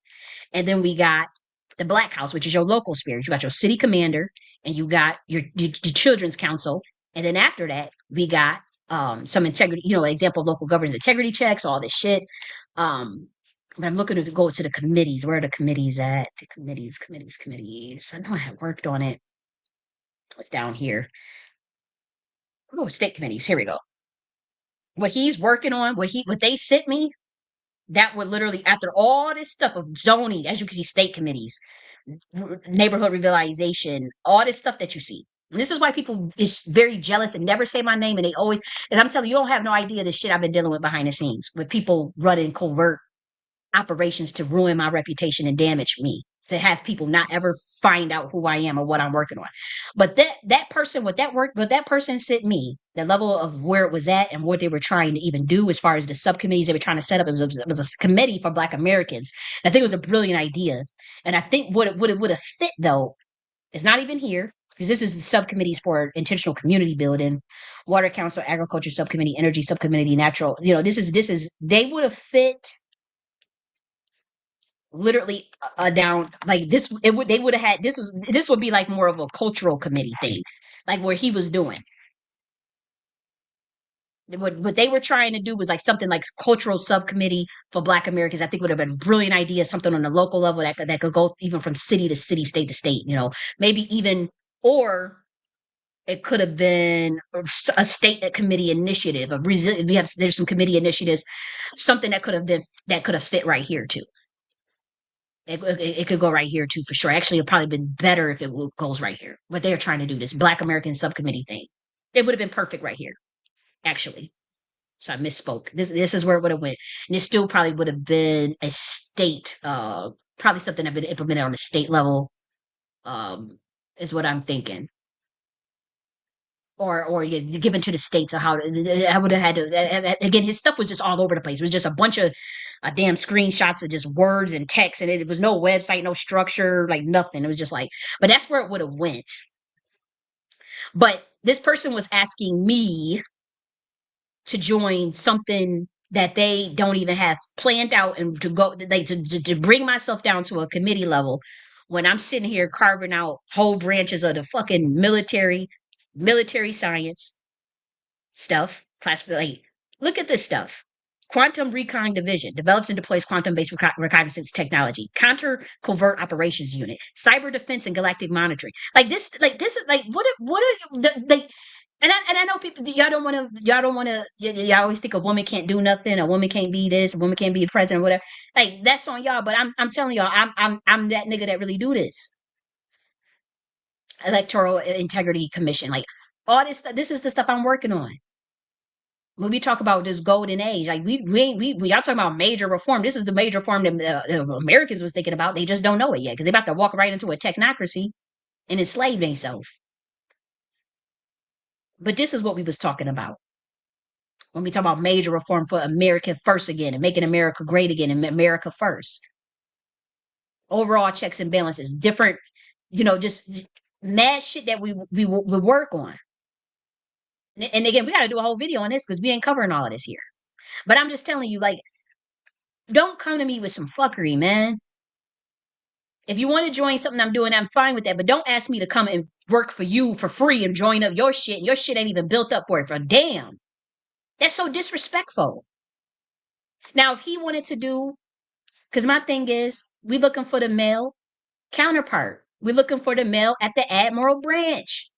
And then we got the Black House, which is your local sphere. You got your city commander and you got your children's council. And then after that, we got some integrity, example of local governance integrity checks, all this shit. But I'm looking to go to the committees. Where are the committees at? The committees. I know I had worked on it. It's down here. Oh, state committees. Here we go. What he's working on, what they sent me, that would literally, after all this stuff of zoning, as you can see, state committees, neighborhood revitalization, all this stuff that you see. And this is why people is very jealous and never say my name. And they always, as I'm telling you, you don't have no idea the shit I've been dealing with behind the scenes with people running covert operations to ruin my reputation and damage me, to have people not ever find out who I am or what I'm working on. But that person, what that person sent me, the level of where it was at and what they were trying to even do as far as the subcommittees they were trying to set up, it was a committee for Black Americans. And I think it was a brilliant idea. And I think what it would have fit though is not even here. Because this is the subcommittees for intentional community building, water council, agriculture subcommittee, energy subcommittee, natural. This is they would have fit literally down like this. They would have had this would be like more of a cultural committee thing, like where he was doing what they were trying to do was like something like cultural subcommittee for Black Americans. I think would have been a brilliant idea, something on the local level that could go even from city to city, state to state. Maybe even or it could have been a state committee initiative. There's some committee initiatives, something that could have fit right here too. It could go right here too for sure. Actually, it'd probably been better if it goes right here. But they're trying to do this Black American subcommittee thing. It would have been perfect right here, actually. So I misspoke. This is where it would have went, and it still probably would have been a state, probably something that been implemented on a state level, is what I'm thinking, or given to the states or how I would have had to. Again, his stuff was just all over the place. It was just a bunch of damn screenshots of just words and text, and it was no website, no structure, like nothing. It was just like, but that's where it would have went. But this person was asking me to join something that they don't even have planned out and to go to bring myself down to a committee level when I'm sitting here carving out whole branches of the fucking military science stuff. Like, look at this stuff. Quantum Recon Division develops and deploys quantum-based reconnaissance technology. Counter Covert Operations Unit, Cyber Defense and Galactic Monitoring. Like this is like what are like. And I know people y'all don't want to y'all always think a woman can't do nothing, a woman can't be this, a woman can't be the president, whatever. Like that's on y'all, but I'm telling y'all, I'm that nigga that really do this. Electoral Integrity Commission, like all this stuff. This is the stuff I'm working on. When we talk about this golden age, like we y'all talking about major reform. This is the major reform that Americans was thinking about. They just don't know it yet because they about to walk right into a technocracy and enslave themselves. But this is what we was talking about when we talk about major reform for America first again and making America great again and America first. Overall checks and balances, different, just mad shit that we work on. And again, we got to do a whole video on this because we ain't covering all of this here. But I'm just telling you, like, don't come to me with some fuckery, man. If you want to join something I'm doing, I'm fine with that. But don't ask me to come and work for you for free and join up your shit. And your shit ain't even built up for it. For damn. That's so disrespectful. Now, if he wanted to do, because my thing is, we looking for the male counterpart. We're looking for the male at the admiral branch.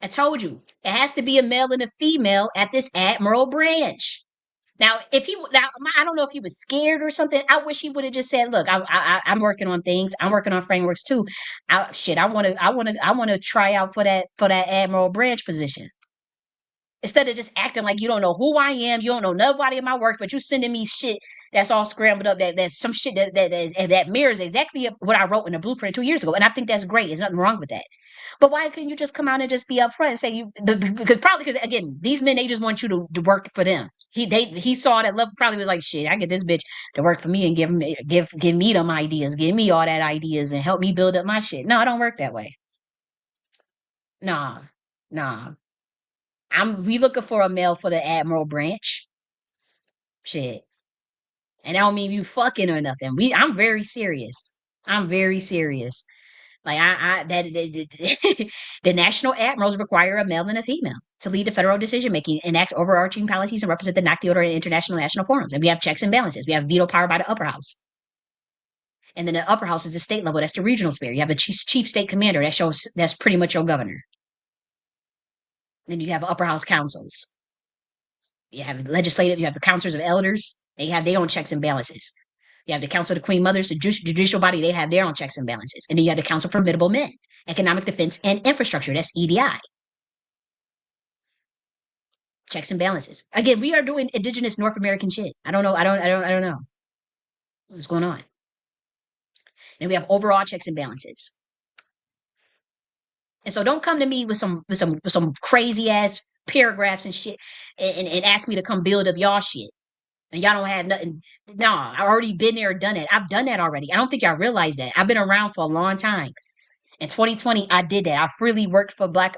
I told you, it has to be a male and a female at this admiral branch. Now, I don't know if he was scared or something. I wish he would have just said, "Look, I'm working on things. I'm working on frameworks too. I want to try out for that admiral branch position." Instead of just acting like you don't know who I am, you don't know nobody in my work, but you sending me shit that's all scrambled up. That's some shit that mirrors exactly what I wrote in the blueprint 2 years ago, and I think that's great. There's nothing wrong with that. But why couldn't you just come out and just be upfront and say because again, these men, they just want you to work for them. He saw that love, probably was like, shit, I get this bitch to work for me and give me them ideas, give me all that ideas and help me build up my shit. No, it don't work that way. Nah, nah. We looking for a male for the admiral branch. Shit. And I don't mean you fucking or nothing. I'm very serious. I'm very serious. Like the national admirals require a male and a female to lead the federal decision making, enact overarching policies, and represent the NACD order in international national forums. And we have checks and balances. We have veto power by the upper house. And then the upper house is the state level. That's the regional sphere. You have the chief state commander. That's pretty much your governor. Then you have upper house councils. You have legislative. You have the councils of elders. They have their own checks and balances. You have the Council of the Queen Mothers, the judicial body, they have their own checks and balances. And then you have the Council for Formidable Men, Economic Defense and Infrastructure, that's EDI. Checks and balances. Again, we are doing indigenous North American shit. I don't know. What's going on? And we have overall checks and balances. And so don't come to me with some crazy ass paragraphs and shit and ask me to come build up y'all shit. And y'all don't have nothing. Nah, I already been there, done it. I've done that already. I don't think y'all realize that. I've been around for a long time. In 2020, I did that. I freely worked for black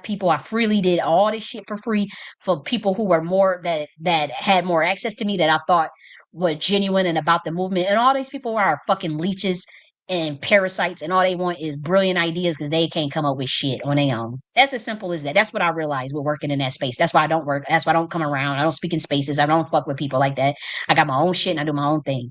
people. I freely did all this shit for free for people who were more that had more access to me that I thought were genuine and about the movement. And all these people are fucking leeches and parasites, and all they want is brilliant ideas because they can't come up with shit on their own. That's as simple as that. That's what I realized with working in that space. That's why I don't work. That's why I don't come around. I don't speak in spaces. I don't fuck with people like that. I got my own shit and I do my own thing.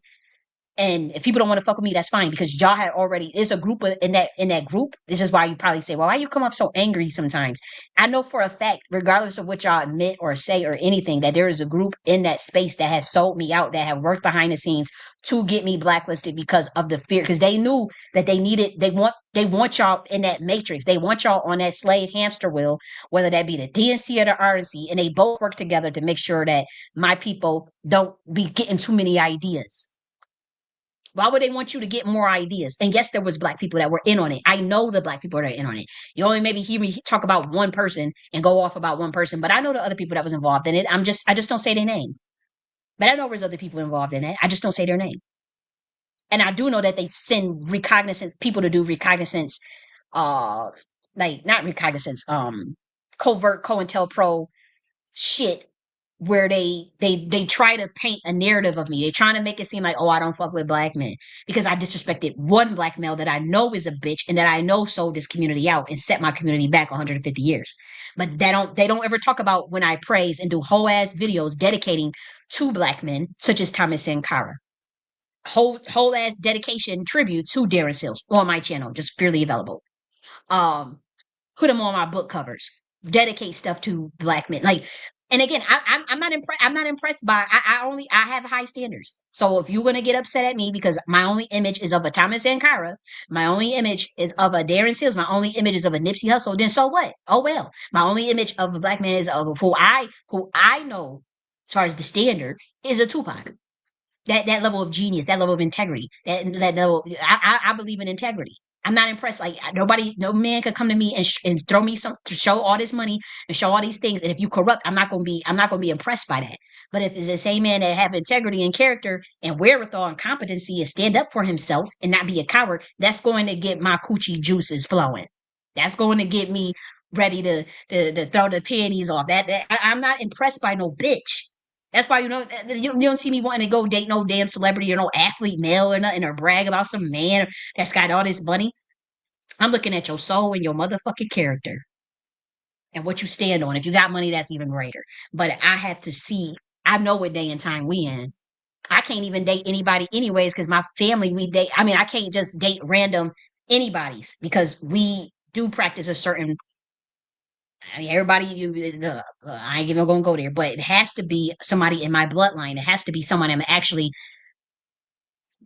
And if people don't want to fuck with me, that's fine because y'all had already. There's a group in that group. This is why you probably say, "Well, why you come off so angry sometimes?" I know for a fact, regardless of what y'all admit or say or anything, that there is a group in that space that has sold me out, that have worked behind the scenes to get me blacklisted because of the fear. Because they knew that they want y'all in that matrix. They want y'all on that slave hamster wheel, whether that be the DNC or the RNC, and they both work together to make sure that my people don't be getting too many ideas. Why would they want you to get more ideas? And yes, there was black people that were in on it. I know the black people that are in on it. You only maybe hear me talk about one person and go off about one person, but I know the other people that was involved in it. I just don't say their name. But I know there's other people involved in it. I just don't say their name. And I do know that they send recognizance people to do recognizance, like not recognizance, covert COINTELPRO shit where they try to paint a narrative of me. They're trying to make it seem like, oh, I don't fuck with black men because I disrespected one black male that I know is a bitch and that I know sold this community out and set my community back 150 years. But they don't ever talk about when I praise and do whole ass videos dedicating to black men such as Thomas Sankara. Whole ass dedication tribute to Darren Sills on my channel, just fairly available. Put them on my book covers. Dedicate stuff to black men. Like, and again, I'm not impressed. I'm not impressed by. I have high standards. So if you're gonna get upset at me because my only image is of a Thomas Sankara, my only image is of a Darren Sills, my only image is of a Nipsey Hussle, then so what? Oh well. My only image of a black man is of who I know as far as the standard is a Tupac. That level of genius, that level of integrity, that level. I believe in integrity. I'm not impressed. Like nobody, no man could come to me and throw me some to show all this money and show all these things. And if you corrupt, I'm not gonna be impressed by that. But if it's the same man that have integrity and character and wherewithal and competency and stand up for himself and not be a coward, that's going to get my coochie juices flowing. That's going to get me ready to throw the panties off. I'm not impressed by no bitch. That's why you don't see me wanting to go date no damn celebrity or no athlete male or nothing or brag about some man that's got all this money. I'm looking at your soul and your motherfucking character and what you stand on. If you got money, that's even greater. But I have to see. I know what day and time we in. I can't even date anybody anyways because my family we date. I mean, I can't just date random anybody's because we do practice a certain. I mean, everybody, I ain't even gonna go there, but it has to be somebody in my bloodline. It has to be someone I'm actually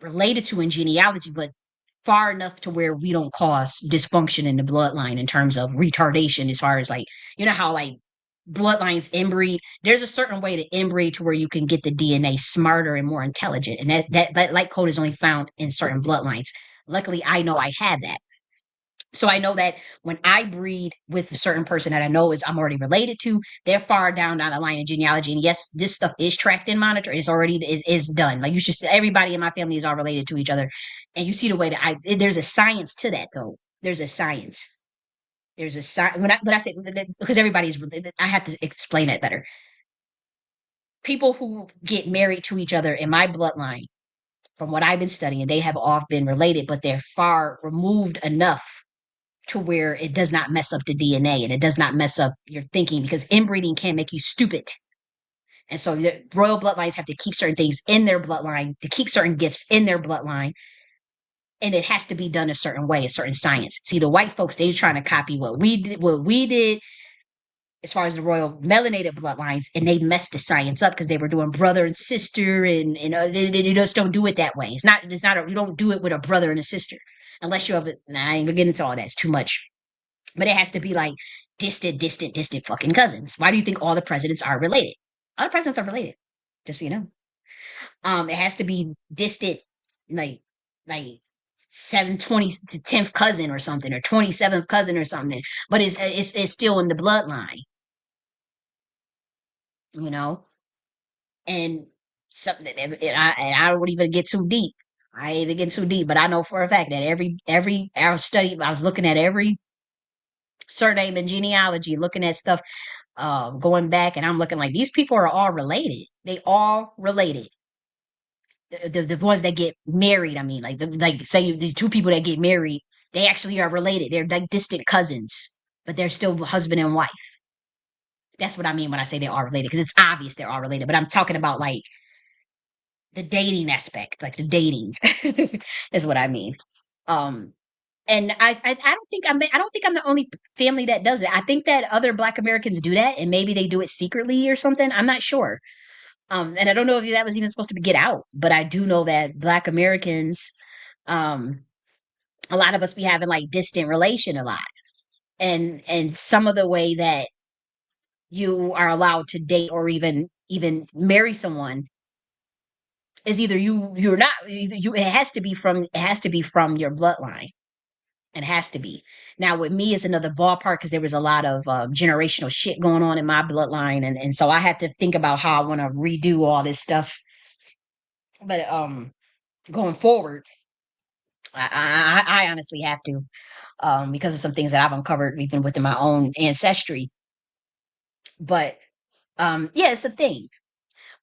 related to in genealogy, but far enough to where we don't cause dysfunction in the bloodline in terms of retardation, as far as like, you know how like bloodlines inbreed. There's a certain way to inbreed to where you can get the DNA smarter and more intelligent. And that light code is only found in certain bloodlines. Luckily, I know I have that. So I know that when I breed with a certain person that I know is I'm already related to, they're far down the line in genealogy. And yes, this stuff is tracked and monitored. It's already is done. Like you should, everybody in my family is all related to each other. And you see the way that there's a science to that though. There's a science. There's a science. When I say, because everybody's, I have to explain that better. People who get married to each other in my bloodline, from what I've been studying, they have all been related, but they're far removed enough to where it does not mess up the DNA and it does not mess up your thinking, because inbreeding can make you stupid. And so the royal bloodlines have to keep certain things in their bloodline, to keep certain gifts in their bloodline. And it has to be done a certain way, a certain science. See, the white folks, they're trying to copy what we did as far as the royal melanated bloodlines, and they messed the science up because they were doing brother and sister, and they just don't do it that way. You don't do it with a brother and a sister unless you have it. Nah, I ain't gonna get into all that. It's too much. But it has to be like distant fucking cousins. Why do you think all the presidents are related? All the presidents are related, just so you know. It has to be distant, like like 720 10th cousin or something, or 27th cousin or something. But it's still in the bloodline, you know. And something, and I don't even get too deep. I ain't even get too deep, but I know for a fact that I was looking at every surname and genealogy, looking at stuff going back, and I'm looking like these people are all related. They all related. The ones that get married, I mean, like say these two people that get married, they actually are related. They're like distant cousins, but they're still husband and wife. That's what I mean when I say they are related, because it's obvious they're all related. But I'm talking about like the dating aspect, like the dating is what I mean. Um, and I don't think I'm the only family that does it. I think that other Black Americans do that, and maybe they do it secretly or something. I'm not sure. And I don't know if that was even supposed to be get out, but I do know that Black Americans, um, a lot of us be having like distant relation a lot, and some of the way that you are allowed to date or even marry someone is either you're not you it has to be from your bloodline. It has to be. Now with me, it's another ballpark because there was a lot of generational shit going on in my bloodline, and so I had to think about how I want to redo all this stuff. But going forward, I honestly have to, because of some things that I've uncovered even within my own ancestry. But yeah, it's a thing.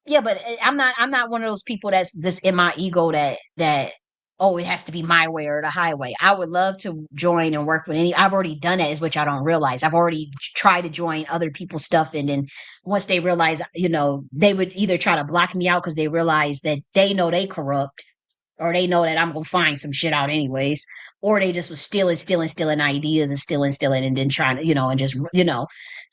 Yeah, but I'm not one of those people that's this in my ego that oh, it has to be my way or the highway. I would love to join and work with any. I've already done that, is which I don't realize. I've already tried to join other people's stuff, and then once they realize, they would either try to block me out because they realize that they know they corrupt, or they know that I'm gonna find some shit out anyways, or they just was stealing ideas and stealing, and then trying to, and just,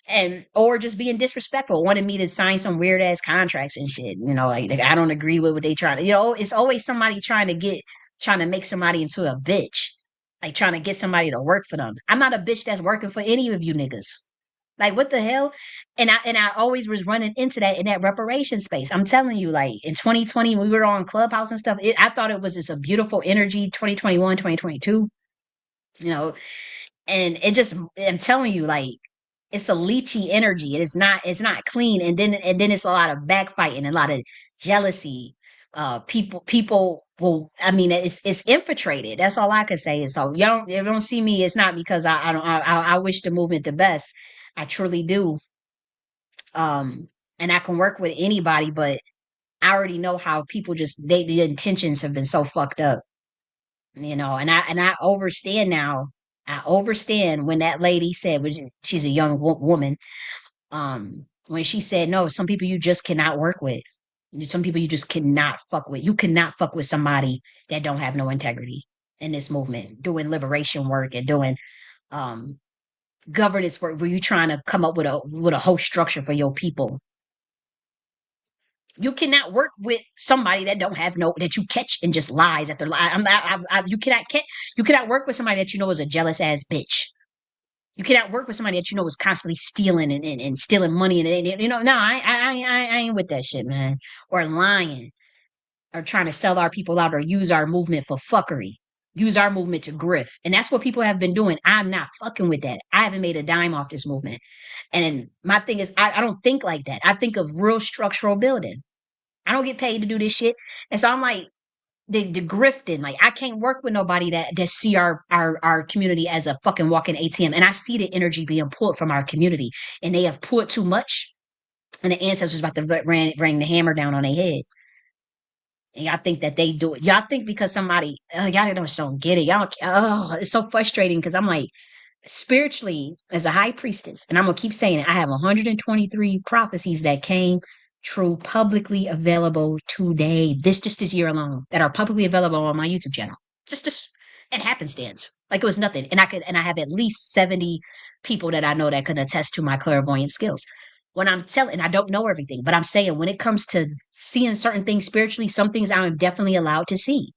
and or just being disrespectful, wanted me to sign some weird ass contracts and shit. Like I don't agree with what they trying to. It's always somebody trying to make somebody into a bitch, like trying to get somebody to work for them. I'm not a bitch that's working for any of you niggas. Like what the hell? And I always was running into that in that reparation space. I'm telling you, like in 2020, when we were on Clubhouse and stuff, I thought it was just a beautiful energy. 2021, 2022. you know, and it just, I'm telling you, like, it's a leechy energy. It's not clean. And then it's a lot of backfighting, a lot of jealousy. People will, I mean, it's infiltrated. That's all I could say. Is so y'all don't, if you don't see me, it's not because I don't, I wish the movement the best. I truly do. And I can work with anybody, but I already know how people just, the intentions have been so fucked up, and I overstand now. I overstand when that lady said, which she's a young woman, when she said, no, some people you just cannot work with. Some people you just cannot fuck with. You cannot fuck with somebody that don't have no integrity in this movement, doing liberation work and doing um governance work where you trying to come up with a whole structure for your people. You cannot work with somebody that don't have no, that you catch and just lies at their lie. You cannot work with somebody that you know is a jealous ass bitch. You cannot work with somebody that you know is constantly stealing and stealing money no, I ain't with that shit, man. Or lying, or trying to sell our people out, or use our movement for fuckery, use our movement to grift, and that's what people have been doing. I'm not fucking with that. I haven't made a dime off this movement, and my thing is, I don't think like that. I think of real structural building. I don't get paid to do this shit, and so I'm like, the grifting. Like, I can't work with nobody that see our community as a fucking walking ATM. And I see the energy being pulled from our community, and they have pulled too much, and the ancestors about to bring the hammer down on their head. And y'all think that they do it. Y'all think because somebody, y'all don't get it. Y'all, oh, it's so frustrating because I'm like, spiritually, as a high priestess, and I'm gonna keep saying it, I have 123 prophecies that came true, publicly available today, just this year alone, that are publicly available on my YouTube channel. Just and happenstance, like it was nothing. And I have at least 70 people that I know that can attest to my clairvoyant skills. When I'm telling, and I don't know everything, but I'm saying, when it comes to seeing certain things spiritually, some things I am definitely allowed to see.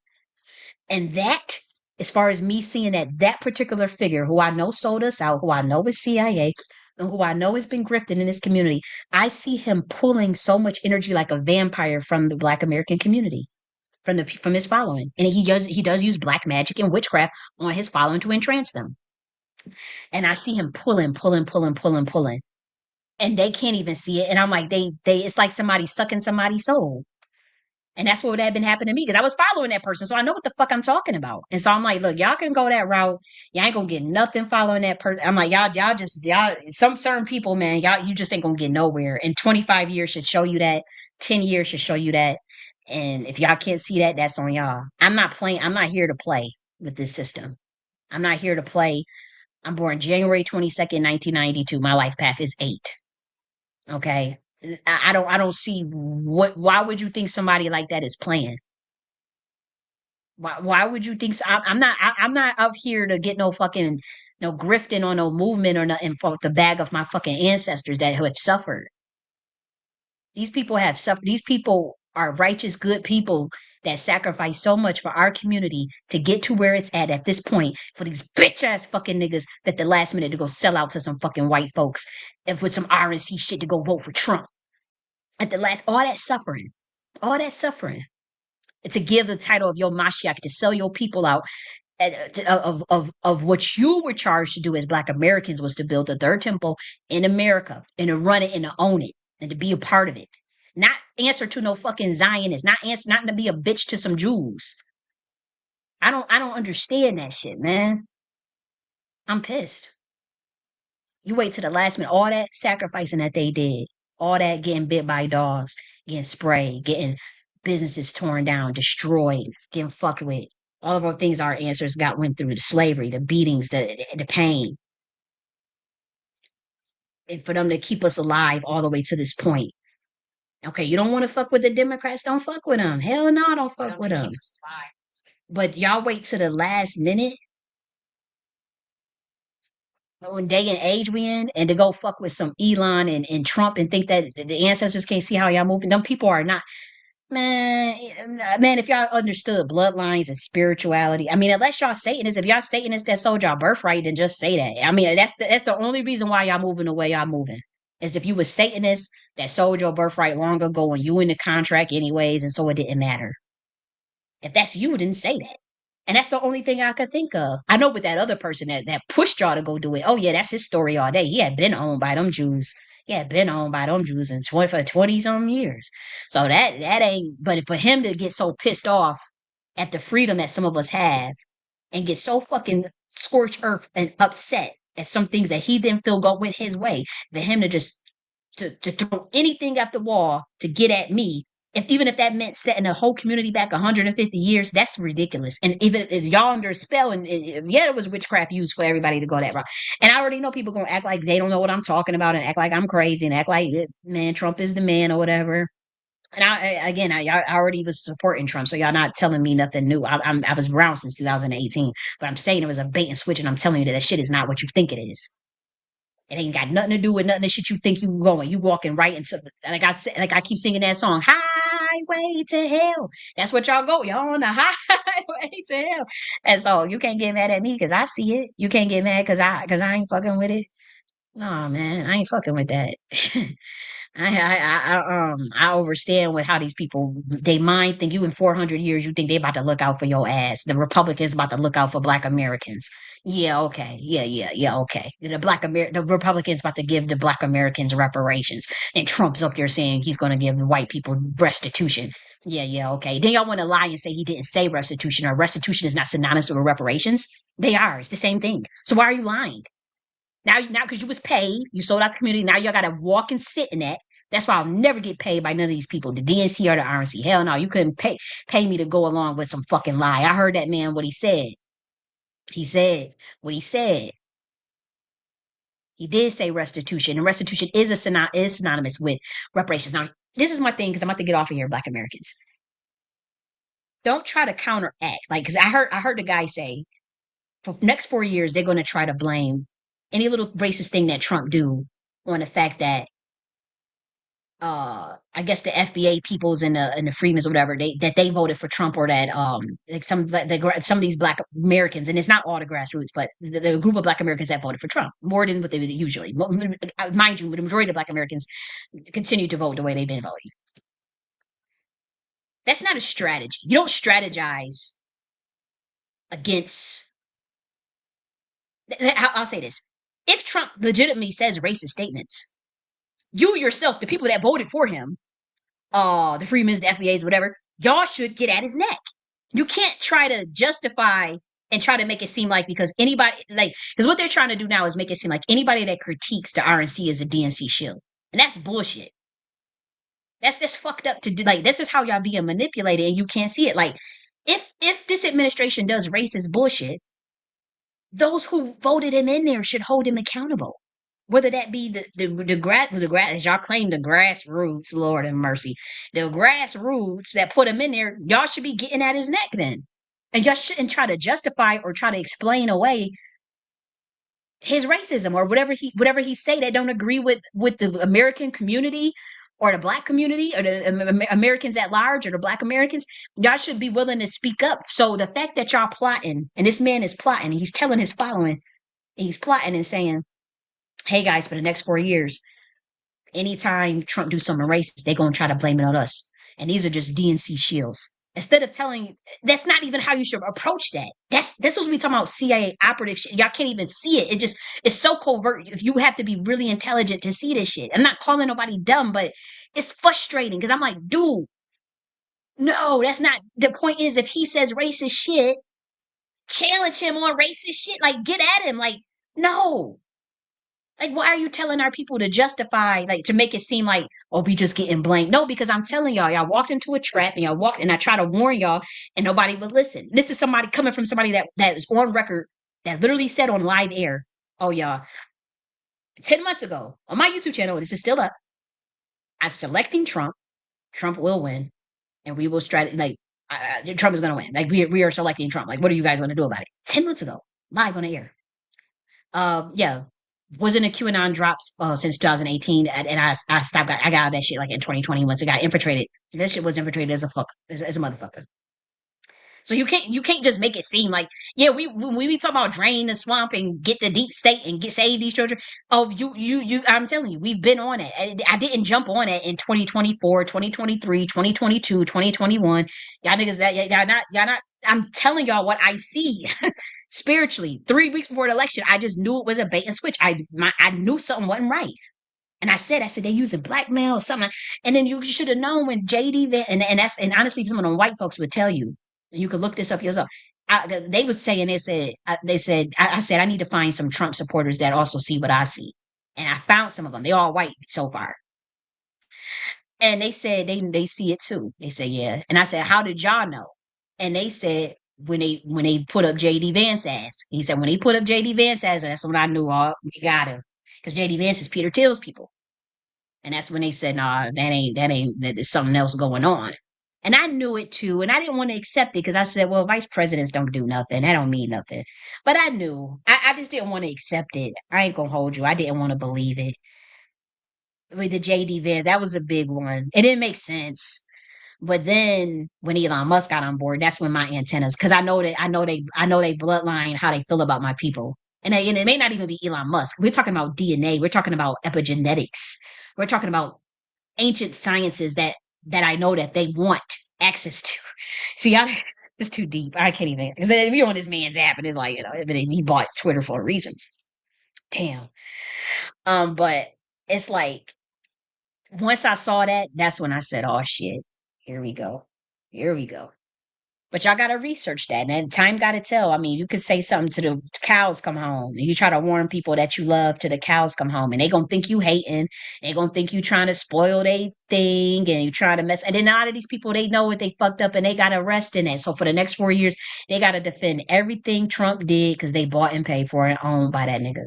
And that, as far as me seeing that particular figure who I know sold us out, who I know is CIA, and who I know has been grifted in this community, I see him pulling so much energy like a vampire from the Black American community, from his following. And he does use black magic and witchcraft on his following to entrance them. And I see him pulling, pulling, pulling, pulling, pulling. And they can't even see it. And I'm like, they it's like somebody sucking somebody's soul. And that's what would have been happening to me, because I was following that person. So I know what the fuck I'm talking about. And so I'm like, look, y'all can go that route. Y'all ain't gonna get nothing following that person. I'm like, y'all, some certain people, man, you just ain't gonna get nowhere. And 25 years should show you that. 10 years should show you that. And if y'all can't see that, that's on y'all. I'm not playing. I'm not here to play with this system. I'm not here to play. I'm born January 22nd, 1992. My life path is 8. Okay. I don't see why would you think somebody like that is playing? Why would you think so? I'm not up here to get no fucking, no grifting on no movement or nothing for the bag of my fucking ancestors that have suffered. These people have suffered. These people are righteous, good people that sacrifice so much for our community to get to where it's at this point, for these bitch ass fucking niggas that the last minute to go sell out to some fucking white folks and with some RNC shit to go vote for Trump. At the last, all that suffering, and to give the title of your Mashiach, to sell your people out, of what you were charged to do as Black Americans, was to build the third temple in America and to run it and to own it and to be a part of it. Not answer to no fucking Zionists, not to be a bitch to some Jews. I don't understand that shit, man. I'm pissed. You wait to the last minute, all that sacrificing that they did, all that getting bit by dogs, getting sprayed, getting businesses torn down, destroyed, getting fucked with. All of our things our ancestors went through, the slavery, the beatings, the pain. And for them to keep us alive all the way to this point. Okay, you don't want to fuck with the Democrats? Don't fuck with them. Hell no, don't fuck with them. But y'all wait to the last minute, when day and age we in, and to go fuck with some Elon and Trump and think that the ancestors can't see how y'all moving. Them people are not, man, man, if y'all understood bloodlines and spirituality, I mean, unless y'all Satanists, if y'all Satanists that sold y'all birthright, then just say that. I mean, that's the only reason why y'all moving the way y'all moving. Is if you was Satanists that sold your birthright long ago and you in the contract anyways, and so it didn't matter. If that's you, then say that. And that's the only thing I could think of. I know with that other person that pushed y'all to go do it. Oh yeah, that's his story all day. He had been owned by them Jews. He had been owned by them Jews in 20 for 20 some years. So that ain't. But for him to get so pissed off at the freedom that some of us have, and get so fucking scorched earth and upset at some things that he didn't feel go went his way, for him to just to throw anything at the wall to get at me, even if that meant setting the whole community back 150 years, that's ridiculous. And even if y'all under a spell, and yeah, it was witchcraft used for everybody to go that route. And I already know people gonna act like they don't know what I'm talking about and act like I'm crazy and act like man, Trump is the man or whatever. And I already was supporting Trump, so y'all not telling me nothing new. I was around since 2018, but I'm saying it was a bait and switch, and I'm telling you that shit is not what you think it is. It ain't got nothing to do with nothing that shit you think you going. You walking right into like I said, like I keep singing that song, Highway to Hell. That's what y'all go. Y'all on the highway to hell. And so you can't get mad at me because I see it. You can't get mad because I ain't fucking with it. No man, I ain't fucking with that. I understand with how these people they mind think you in 400 years you think they about to look out for your ass. The Republicans about to look out for Black Americans. Yeah, okay, yeah, okay. The Republicans about to give the Black Americans reparations, and Trump's up there saying he's going to give the white people restitution. Yeah, okay. Then y'all want to lie and say he didn't say restitution or restitution is not synonymous with reparations. They are. It's the same thing. So why are you lying? Now, because you was paid, you sold out the community. Now you got to walk and sit in that. That's why I'll never get paid by none of these people, the DNC or the RNC. Hell no, you couldn't pay me to go along with some fucking lie. I heard that man what he said. He said what he said. He did say restitution, and restitution is is synonymous with reparations. Now, this is my thing because I'm about to get off of here, Black Americans. Don't try to counteract, like because I heard the guy say for next 4 years they're going to try to blame any little racist thing that Trump do on the fact that I guess the FBA peoples and the Freemans or whatever they voted for Trump or that like some of these Black Americans, and it's not all the grassroots, but the group of Black Americans that voted for Trump more than what they would usually. Mind you, the majority of Black Americans continue to vote the way they've been voting. That's not a strategy. You don't strategize against. I'll say this: if Trump legitimately says racist statements, you yourself, the people that voted for him, the Freemans, the FBAs, whatever, y'all should get at his neck. You can't try to justify and try to make it seem like because anybody because what they're trying to do now is make it seem like anybody that critiques the RNC is a DNC shill, and that's bullshit. That's fucked up to do. Like this is how y'all being manipulated, and you can't see it. Like if this administration does racist bullshit, those who voted him in there should hold him accountable. Whether that be the grass, as y'all claim, the grassroots, Lord have mercy, the grassroots that put him in there, y'all should be getting at his neck then, and y'all shouldn't try to justify or try to explain away his racism or whatever he say that don't agree with the American community or the Black community or the Americans at large or the Black Americans. Y'all should be willing to speak up. So the fact that y'all plotting and this man is plotting, he's telling his following, he's plotting and saying, hey guys, for the next 4 years, anytime Trump do something racist, they're gonna try to blame it on us. And these are just DNC shields. Instead of telling that's not even how you should approach that. That's what we talking about CIA operative shit. Y'all can't even see it. It's so covert. If you have to be really intelligent to see this shit. I'm not calling nobody dumb, but it's frustrating because I'm like, dude, no, that's not the point is if he says racist shit, challenge him on racist shit. Like get at him. Like, no. Like, why are you telling our people to justify, like, to make it seem like, oh, we just getting blamed? No, because I'm telling y'all walked into a trap and y'all walked, and I try to warn y'all, and nobody would listen. This is somebody coming from somebody that is on record that literally said on live air, oh, y'all, 10 months ago on my YouTube channel, this is still up. I'm selecting Trump. Trump will win, and we will like, Trump is going to win. Like, we are selecting Trump. Like, what are you guys going to do about it? 10 months ago, live on the air. Yeah, wasn't a QAnon drops since 2018, and I stopped. I got out of that shit like in 2020 once it got infiltrated. That shit was infiltrated as a motherfucker. So you can't just make it seem like yeah we talk about drain the swamp and get the deep state and save these children. Oh you I'm telling you we've been on it. I didn't jump on it in 2024, 2023, 2022, 2021. Y'all niggas that y'all not I'm telling y'all what I see spiritually. 3 weeks before the election, I just knew it was a bait and switch. I knew something wasn't right. And I said they using blackmail or something. And then you should have known when JD and honestly, some of them white folks would tell you. You could look this up yourself. They was saying I said I need to find some Trump supporters that also see what I see, and I found some of them. They all white so far, and they said they see it too. They said yeah, and I said how did y'all know? And they said when they put up JD Vance ass. He said when he put up JD Vance ass, that's when I knew we got him because JD Vance is Peter Thiel's people. And that's when they said, nah, there's something else going on. And I knew it too. And I didn't want to accept it because I said, well, vice presidents don't do nothing. That don't mean nothing. But I knew. I just didn't want to accept it. I ain't going to hold you. I didn't want to believe it. With the JD Vance, that was a big one. It didn't make sense. But then when Elon Musk got on board, that's when my antennas, because I know they bloodline, how they feel about my people. And it may not even be Elon Musk. We're talking about DNA. We're talking about epigenetics. We're talking about ancient sciences that I know that they want access to. See, it's too deep. I can't even because if you're on this man's app and it's like he bought Twitter for a reason. Damn. But it's like once I saw that, that's when I said, "Oh shit, here we go, here we go." But y'all gotta research that, and time gotta tell. I mean, you could say something to the cows come home, and you try to warn people that you love to the cows come home, and they gonna think you hating. They gonna think you trying to spoil they thing, and you trying to mess. And then a lot of these people, they know what they fucked up, and they got arrested in it. So for the next 4 years, they gotta defend everything Trump did because they bought and paid for it and owned by that nigga.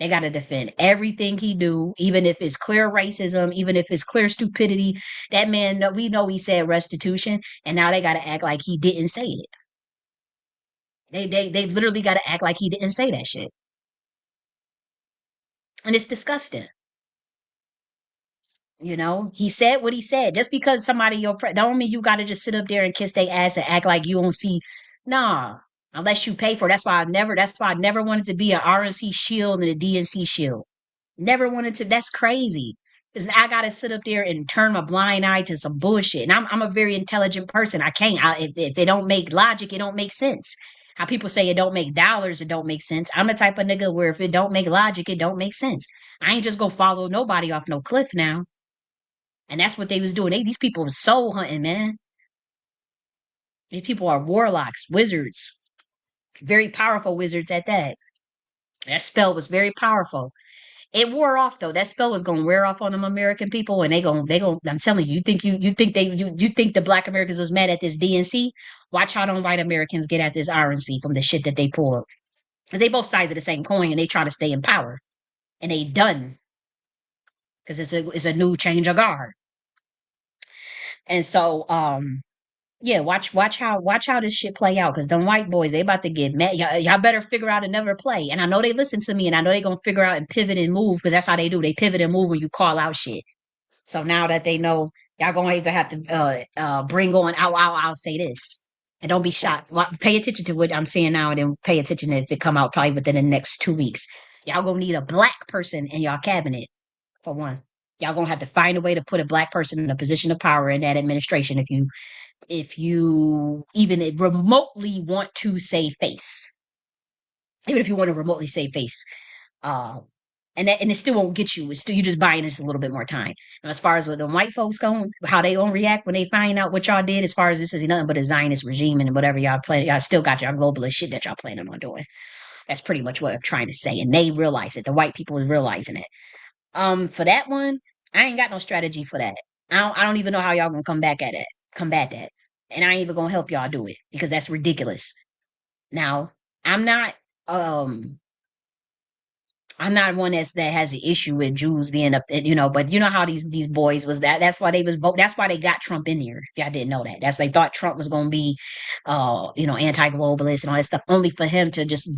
They got to defend everything he do, even if it's clear racism, even if it's clear stupidity. That man, we know he said restitution, and now they got to act like he didn't say it. They literally got to act like he didn't say that shit, and it's disgusting. He said what he said. Just because somebody don't mean you got to just sit up there and kiss their ass and act like you don't see. Nah, unless you pay for it. That's why I never. That's why I never wanted to be an RNC shield and a DNC shield. Never wanted to. That's crazy. Because I got to sit up there and turn my blind eye to some bullshit. And I'm a very intelligent person. I can't. If it don't make logic, it don't make sense. How people say it don't make dollars, it don't make sense. I'm the type of nigga where if it don't make logic, it don't make sense. I ain't just gonna follow nobody off no cliff now. And that's what they was doing. These people was soul hunting, man. These people are warlocks, wizards, very powerful wizards at that. That spell was very powerful. It wore off though. That spell was gonna wear off on them American people, and they gonna. I'm telling you, you think the Black Americans was mad at this DNC? Watch how them white Americans get at this RNC from the shit that they pull. Because they both sides of the same coin, and they try to stay in power, and they done because it's a new change of guard. And so yeah, watch how this shit play out because them white boys they about to get mad. Y'all better figure out another play. And I know they listen to me, and I know they gonna figure out and pivot and move because that's how they do. They pivot and move when you call out shit. So now that they know, y'all gonna either have to bring on. I'll say this, and don't be shocked. Pay attention to what I'm saying now, and then pay attention if it come out probably within the next 2 weeks. Y'all gonna need a black person in y'all cabinet for one. Y'all gonna have to find a way to put a black person in a position of power in that administration if you even remotely want to save face, even if you want to remotely save face, uh, and it still won't get you. It's still you just buying this a little bit more time. And as far as what the white folks going, how they gonna react when they find out what y'all did, as far as this is nothing but a Zionist regime and whatever y'all plan, y'all still got y'all globalist shit that y'all planning on doing. That's pretty much what I'm trying to say, and they realize it. The white people is realizing it. For that one, I ain't got no strategy for that. I don't even know how y'all gonna combat that. And I ain't even gonna help y'all do it because that's ridiculous. Now, I'm not um I'm not one that has an issue with Jews being up there, but you know how these boys was that's why they was vote that's why they got Trump in there. If y'all didn't know that. They thought Trump was gonna be anti-globalist and all that stuff, only for him to just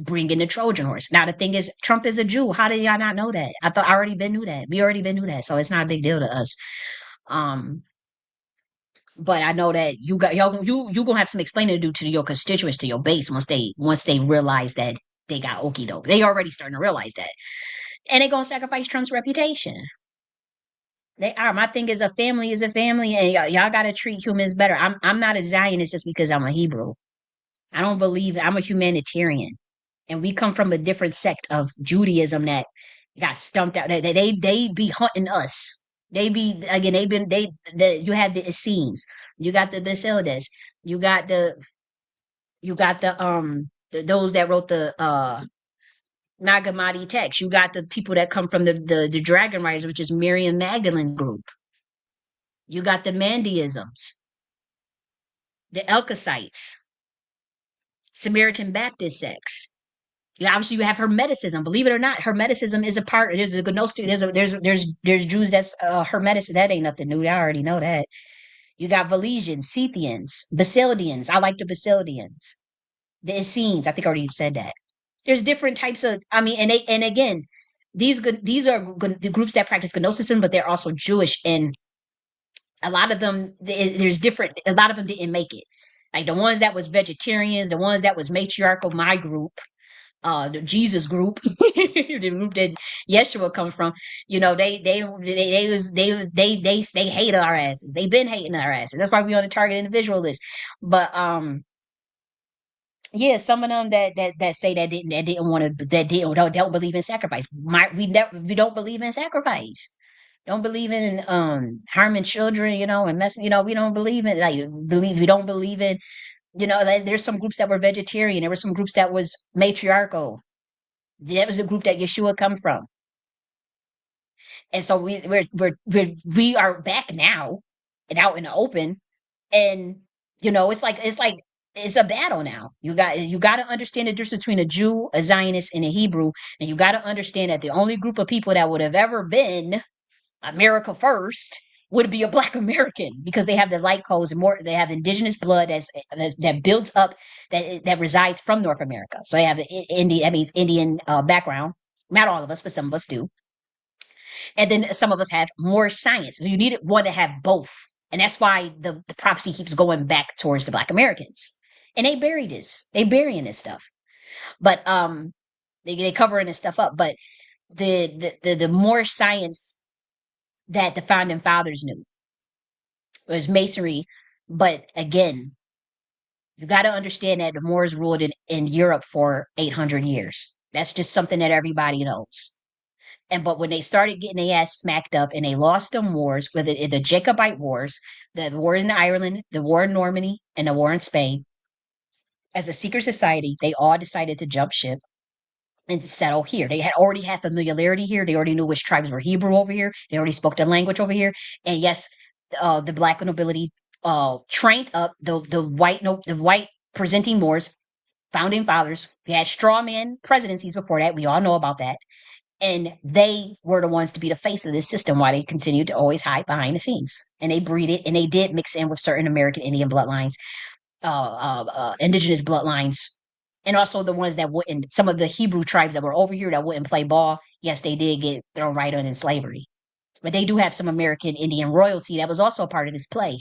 bring in the Trojan horse. Now the thing is Trump is a Jew. How did y'all not know that? I already been knew that. We already been knew that. So it's not a big deal to us. Um but I know that you gonna have some explaining to do to your constituents, to your base once they realize that they got okie doke. They already starting to realize that. And they're gonna sacrifice Trump's reputation. They are. My thing is a family, and y'all got to treat humans better. I'm not a Zionist just because I'm a Hebrew. I don't believe I'm a humanitarian, and we come from a different sect of Judaism that got stumped out. They be hunting us. They be again. They've been they. You have the Essenes. You got the Basilides. You got those that wrote the Nag Hammadi text. You got the people that come from the Dragon Riders, which is Miriam Magdalene's group. You got the Mandeisms, the Elkosites, Samaritan Baptist sects. Yeah, obviously you have Hermeticism. Believe it or not, Hermeticism is a part. There's a Gnostic. There's Jews that's Hermetic. That ain't nothing new. I already know that. You got Valesians, Scythians, Basilidians. I like the Basilidians. The Essenes. I think I already said that. There's different types of. I mean, and again, these are the groups that practice Gnosticism, but they're also Jewish, and a lot of them there's different. A lot of them didn't make it. Like the ones that was vegetarians, the ones that was matriarchal, my group, the Jesus group, the group that Yeshua comes from, they hate our asses. They've been hating our asses. That's why we on the target individual list. But yeah, some of them that say that didn't want to that didn't don't believe in sacrifice. We don't believe in sacrifice. Don't believe in harming children, and messing, we don't believe in we don't believe in, there's some groups that were vegetarian. There were some groups that was matriarchal. That was the group that Yeshua come from. And so we are back now and out in the open. And it's a battle now. You got to understand the difference between a Jew, a Zionist, and a Hebrew, and you got to understand that the only group of people that would have ever been America first would be a Black American, because they have the light codes and more. They have indigenous blood that builds up, that resides from North America. So they have Indian. That means Indian background. Not all of us, but some of us do. And then some of us have more science. So you need one to have both. And that's why the prophecy keeps going back towards the Black Americans. And they bury this. They burying this stuff. But they covering this stuff up. But the more science that the founding fathers knew was masonry. But again, you got to understand that the Moors ruled in Europe for 800 years. That's just something that everybody knows. But when they started getting their ass smacked up and they lost them wars, whether the Jacobite wars, the war in Ireland, the war in Normandy, and the war in Spain, as a secret society, they all decided to jump ship and to settle here. They had already had familiarity here. They already knew which tribes were Hebrew over here. They already spoke the language over here. And yes, the Black nobility trained up the white presenting Moors, founding fathers. They had straw man presidencies before that. We all know about that. And they were the ones to be the face of this system, while they continued to always hide behind the scenes. And they breeded, and they did mix in with certain American Indian bloodlines, indigenous bloodlines, and also the ones that wouldn't, some of the Hebrew tribes that were over here that wouldn't play ball. Yes, they did get thrown right on in slavery. But they do have some American Indian royalty that was also a part of this play.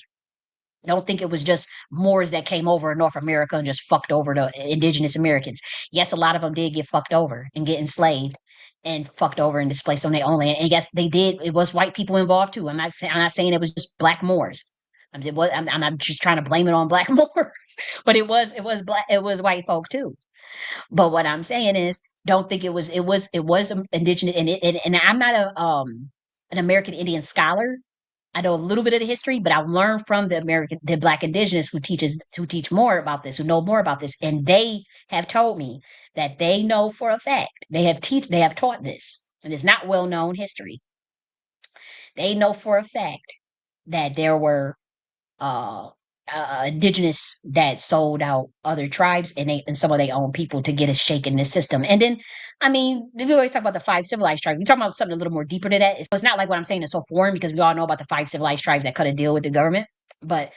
I don't think it was just Moors that came over in North America and just fucked over the indigenous Americans. Yes, a lot of them did get fucked over and get enslaved and fucked over and displaced on their own land. And yes, they did. It was white people involved too. I'm not saying it was just black Moors. I'm not just trying to blame it on black Moors, but it was white folk too. But what I'm saying is, don't think it was indigenous, and I'm not an American Indian scholar. I know a little bit of the history, but I've learned from the Black indigenous who teach more about this, who know more about this, and they have told me that they know for a fact they have taught this, and it's not well known history. They know for a fact that there were uh, indigenous that sold out other tribes and some of their own people to get us shaken this system. And then, I mean, we always talk about the five civilized tribes. We talk about something a little more deeper than that. It's not like what I'm saying is so foreign, because we all know about the five civilized tribes that cut a deal with the government. But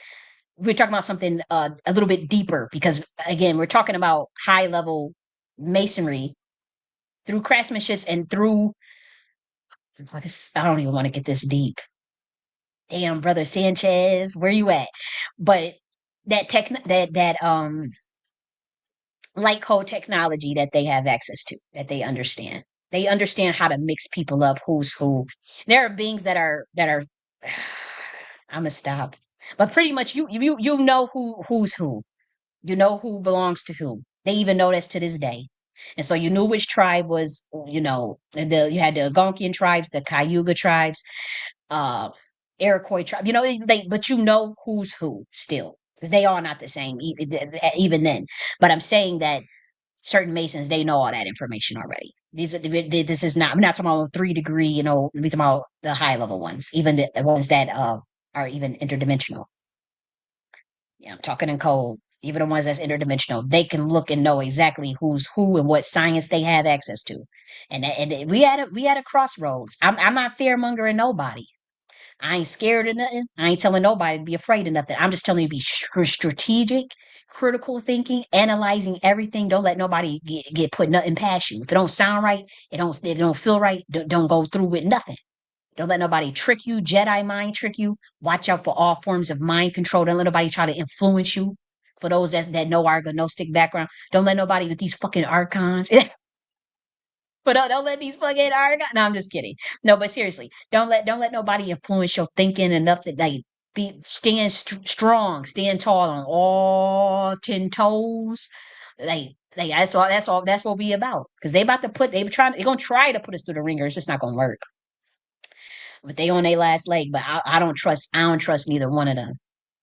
we're talking about something a little bit deeper, because again, we're talking about high level masonry through craftsmanships and through this. I don't even want to get this deep. Damn, brother Sanchez, where you at? But that light code technology that they have access to, that they understand. They understand how to mix people up, who's who. There are beings that are I'ma stop. But pretty much you know who's who. You know who belongs to who. They even know this to this day. And so you knew which tribe was, you had the Algonquian tribes, the Cayuga tribes, uh Iroquois tribe. But you know who's who still. Because they are not the same even then. But I'm saying that certain Masons, they know all that information already. This is not. I'm not talking about 3 degree. We're talking about the high level ones, even the ones that are even interdimensional. Yeah, I'm talking in code. Even the ones that's interdimensional, they can look and know exactly who's who and what science they have access to. And we had a crossroads. I'm not fear mongering nobody. I ain't scared of nothing. I ain't telling nobody to be afraid of nothing. I'm just telling you to be strategic, critical thinking, analyzing everything. Don't let nobody get put nothing past you. If it don't sound right, if it don't feel right, don't go through with nothing. Don't let nobody trick you, Jedi mind trick you. Watch out for all forms of mind control. Don't let nobody try to influence you. For those that know our gnostic background, don't let nobody with these fucking archons. But don't let these fucking arg. No, I'm just kidding. No, but seriously, don't let nobody influence your thinking enough that like stand strong, stand tall on all 10 toes. That's what we about. Because they're gonna try to put us through the ringer. It's just not gonna work. But they on their last leg. But I don't trust neither one of them.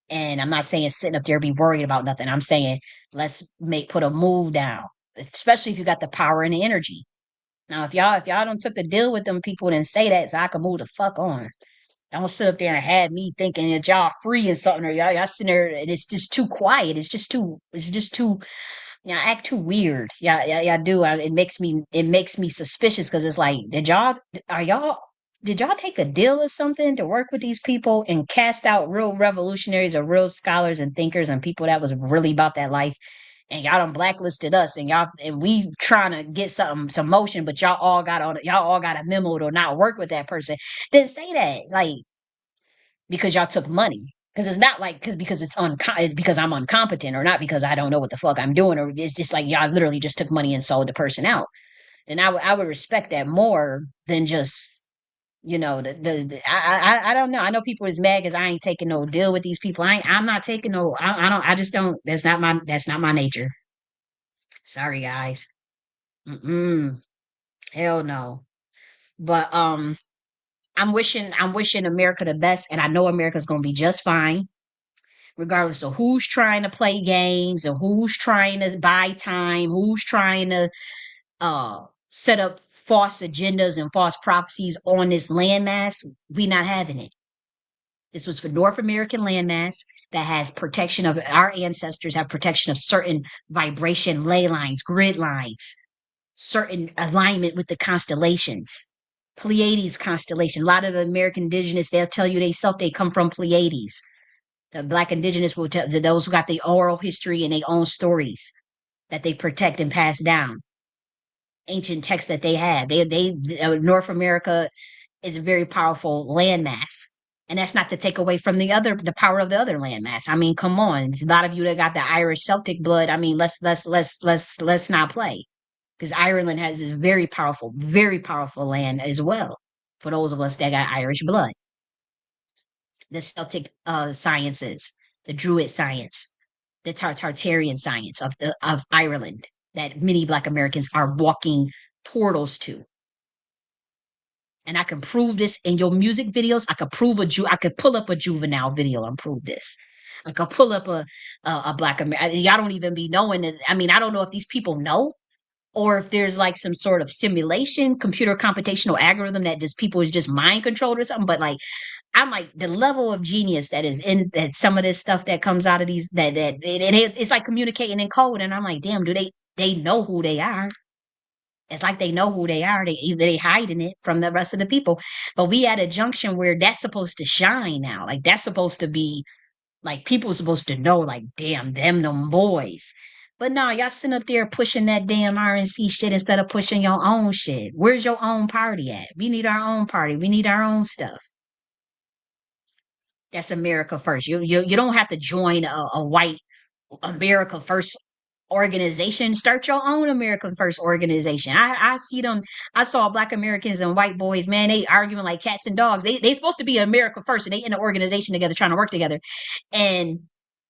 And I'm not saying sitting up there be worried about nothing. I'm saying let's put a move down, especially if you got the power and the energy. Now, if y'all don't took the deal with them people, then say that so I can move the fuck on. Don't sit up there and have me thinking that y'all free and something, or y'all sitting there and it's just too quiet. It's just too act too weird. Yeah, do. It makes me suspicious because it's like, are y'all did y'all take a deal or something to work with these people and cast out real revolutionaries or real scholars and thinkers and people that was really about that life? And y'all done blacklisted us, and we trying to get some motion, but y'all all got a memo to not work with that person. Then say that, like, because y'all took money. Because it's not like because because I'm incompetent, or not because I don't know what the fuck I'm doing, or it's just like y'all literally just took money and sold the person out. And I would respect that more than just I don't know. I know people is mad because I ain't taking no deal with these people. I'm not taking no. I don't. I just don't. That's not my nature. Sorry, guys. Mm-mm. Hell no. But I'm wishing America the best, and I know America's gonna be just fine, regardless of who's trying to play games and who's trying to buy time, who's trying to set up false agendas and false prophecies on this landmass. We not having it. This was for North American landmass that has protection of our ancestors, have protection of certain vibration ley lines, grid lines, certain alignment with the constellations. Pleiades constellation. A lot of the American indigenous, they'll tell you they come from Pleiades. The Black indigenous will tell those who got the oral history and their own stories that they protect and pass down. Ancient texts that they have. North America is a very powerful landmass. And that's not to take away from the power of the other landmass. I mean, come on. There's a lot of you that got the Irish Celtic blood. I mean, let's not play. Because Ireland has this very powerful land as well. For those of us that got Irish blood. The Celtic sciences, the Druid science, the Tartarian science of Ireland that many Black Americans are walking portals to. And I can prove this in your music videos. I could pull up a juvenile video and prove this. I could pull up a Black American. Y'all don't even be knowing it. I mean, I don't know if these people know, or if there's like some sort of simulation, computer computational algorithm that just people is just mind controlled or something. But like, I'm like, the level of genius that is in that some of this stuff that comes out of these it's like communicating in code, and I'm like, damn, do they know who they are? It's like they know who they are. They hiding it from the rest of the people. But we at a junction where that's supposed to shine now. Like that's supposed to be like people supposed to know. Like damn, them boys. But no, y'all sitting up there pushing that damn RNC shit instead of pushing your own shit. Where's your own party at? We need our own party. We need our own stuff. That's America first. You don't have to join a white America first. organization. Start your own American First organization. I see them. I saw Black Americans and white boys, man, they arguing like cats and dogs. They supposed to be America First, and they in an organization together trying to work together. And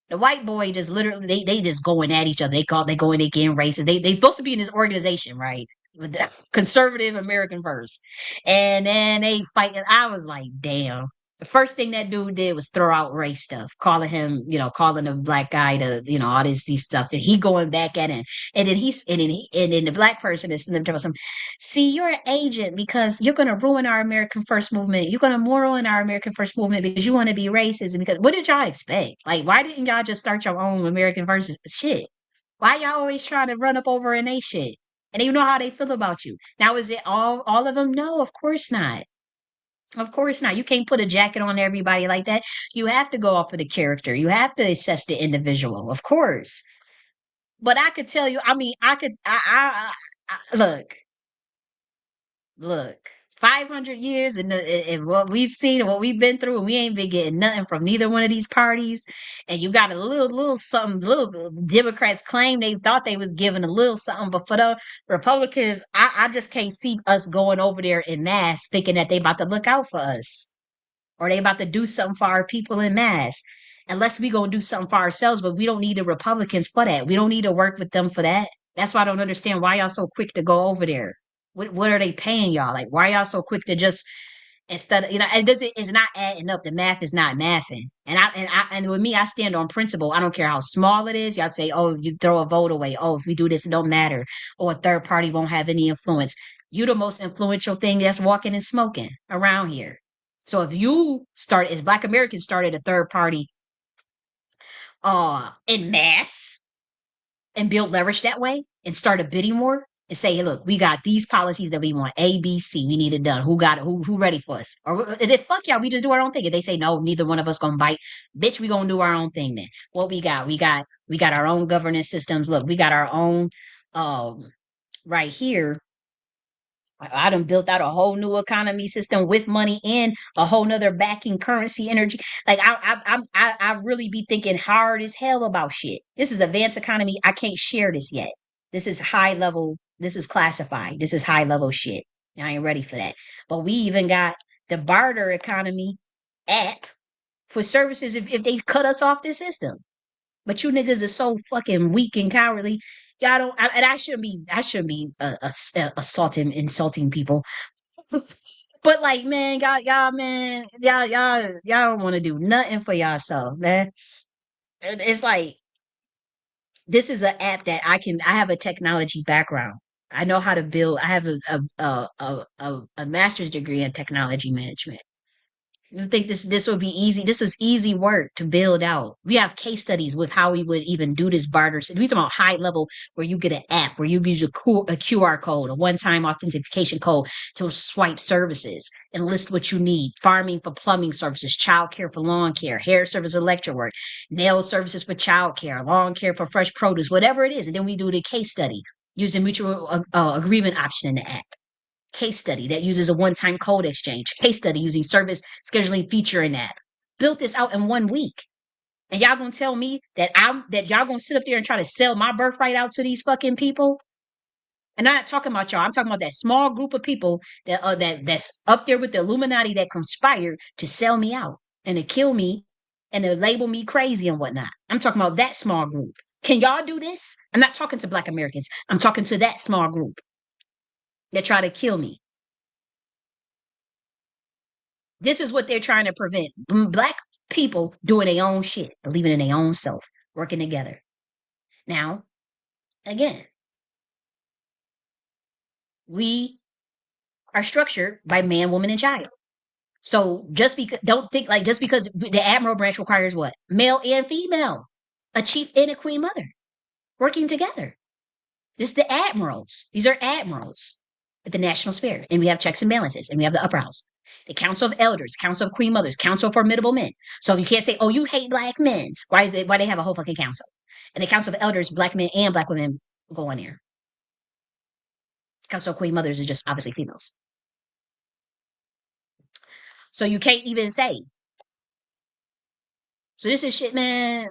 the white boy just literally they just going at each other. They going again racist. They supposed to be in this organization, right? With the conservative American First. And then they fighting. I was like, damn. The first thing that dude did was throw out race stuff, calling him, calling the black guy to, all these stuff, and he going back at him, and then and then the black person is telling him, see, you're an agent because you're going to ruin our American First movement. You're going to ruin our American First movement because you want to be racist. And because what did y'all expect? Like, why didn't y'all just start your own American First shit? Why y'all always trying to run up over in they shit? And you know how they feel about you. Now, is it all of them? No, of course not. Of course not. You can't put a jacket on everybody like that. You have to go off of the character. You have to assess the individual, of course. But I could tell you, I mean, I could, look, look, 500 years and what we've seen and what we've been through, and we ain't been getting nothing from neither one of these parties. And you got a little something, little Democrats claim they thought they was giving a little something, but for the Republicans, I just can't see us going over there in mass thinking that they about to look out for us or they about to do something for our people in mass. Unless we gonna do something for ourselves, but we don't need the Republicans for that. We don't need to work with them for that. That's why I don't understand why y'all so quick to go over there. What are they paying y'all? Like, why y'all so quick to just instead of it doesn't it's not adding up. The math is not mathing. And with me, I stand on principle. I don't care how small it is. Y'all say, oh, you throw a vote away. Oh, if we do this, it don't matter. Or a third party won't have any influence. You the most influential thing that's walking and smoking around here. So if you start as Black Americans started a third party in mass and build leverage that way and start a bidding war and say, hey, look, we got these policies that we want A, B, C. We need it done. Who got it? Who ready for us? Or if fuck y'all, we just do our own thing. If they say no, neither one of us gonna bite, bitch, we gonna do our own thing then. What we got? We got our own governance systems. Look, we got our own right here. I done built out a whole new economy system with money and a whole nother backing currency energy. Like I really be thinking hard as hell about shit. This is advanced economy. I can't share this yet. This is high level. This is classified. This is high level shit. I ain't ready for that. But we even got the barter economy app for services if they cut us off this system. But you niggas are so fucking weak and cowardly. Y'all don't, and I shouldn't be assaulting, insulting people. But like, man, man, y'all don't want to do nothing for yourself, man. It's like this is an app that I have a technology background. I know how to build. I have a master's degree in technology management. You think this would be easy? This is easy work to build out. We have case studies with how we would even do this barter. So we talking about high level where you get an app where you use a QR code, a one-time authentication code to swipe services and list what you need. Farming for plumbing services, child care for lawn care, hair service, electric work, nail services for child care, lawn care for fresh produce, whatever it is. And then we do the case study using mutual agreement option in the app. Case study that uses a one-time code exchange. Case study using service scheduling feature in app. Built this out in 1 week. And y'all gonna tell me that y'all gonna sit up there and try to sell my birthright out to these fucking people? And I'm not talking about y'all. I'm talking about that small group of people that's up there with the Illuminati that conspired to sell me out and to kill me and to label me crazy and whatnot. I'm talking about that small group. Can y'all do this? I'm not talking to Black Americans. I'm talking to that small group that try to kill me. This is what they're trying to prevent. Black people doing their own shit, believing in their own self, working together. Now, again, we are structured by man, woman, and child. So just because don't think like just because the admiral branch requires what? Male and female, a chief and a queen mother working together. This is the admirals. These are admirals at the national sphere. And we have checks and balances, and we have the upper house. The Council of Elders, Council of Queen Mothers, Council of Formidable Men. So you can't say, oh, you hate black men. Why they have a whole fucking council? And the Council of Elders, black men and black women go on there. Council of Queen Mothers is just obviously females. So you can't even say. So this is shit, man.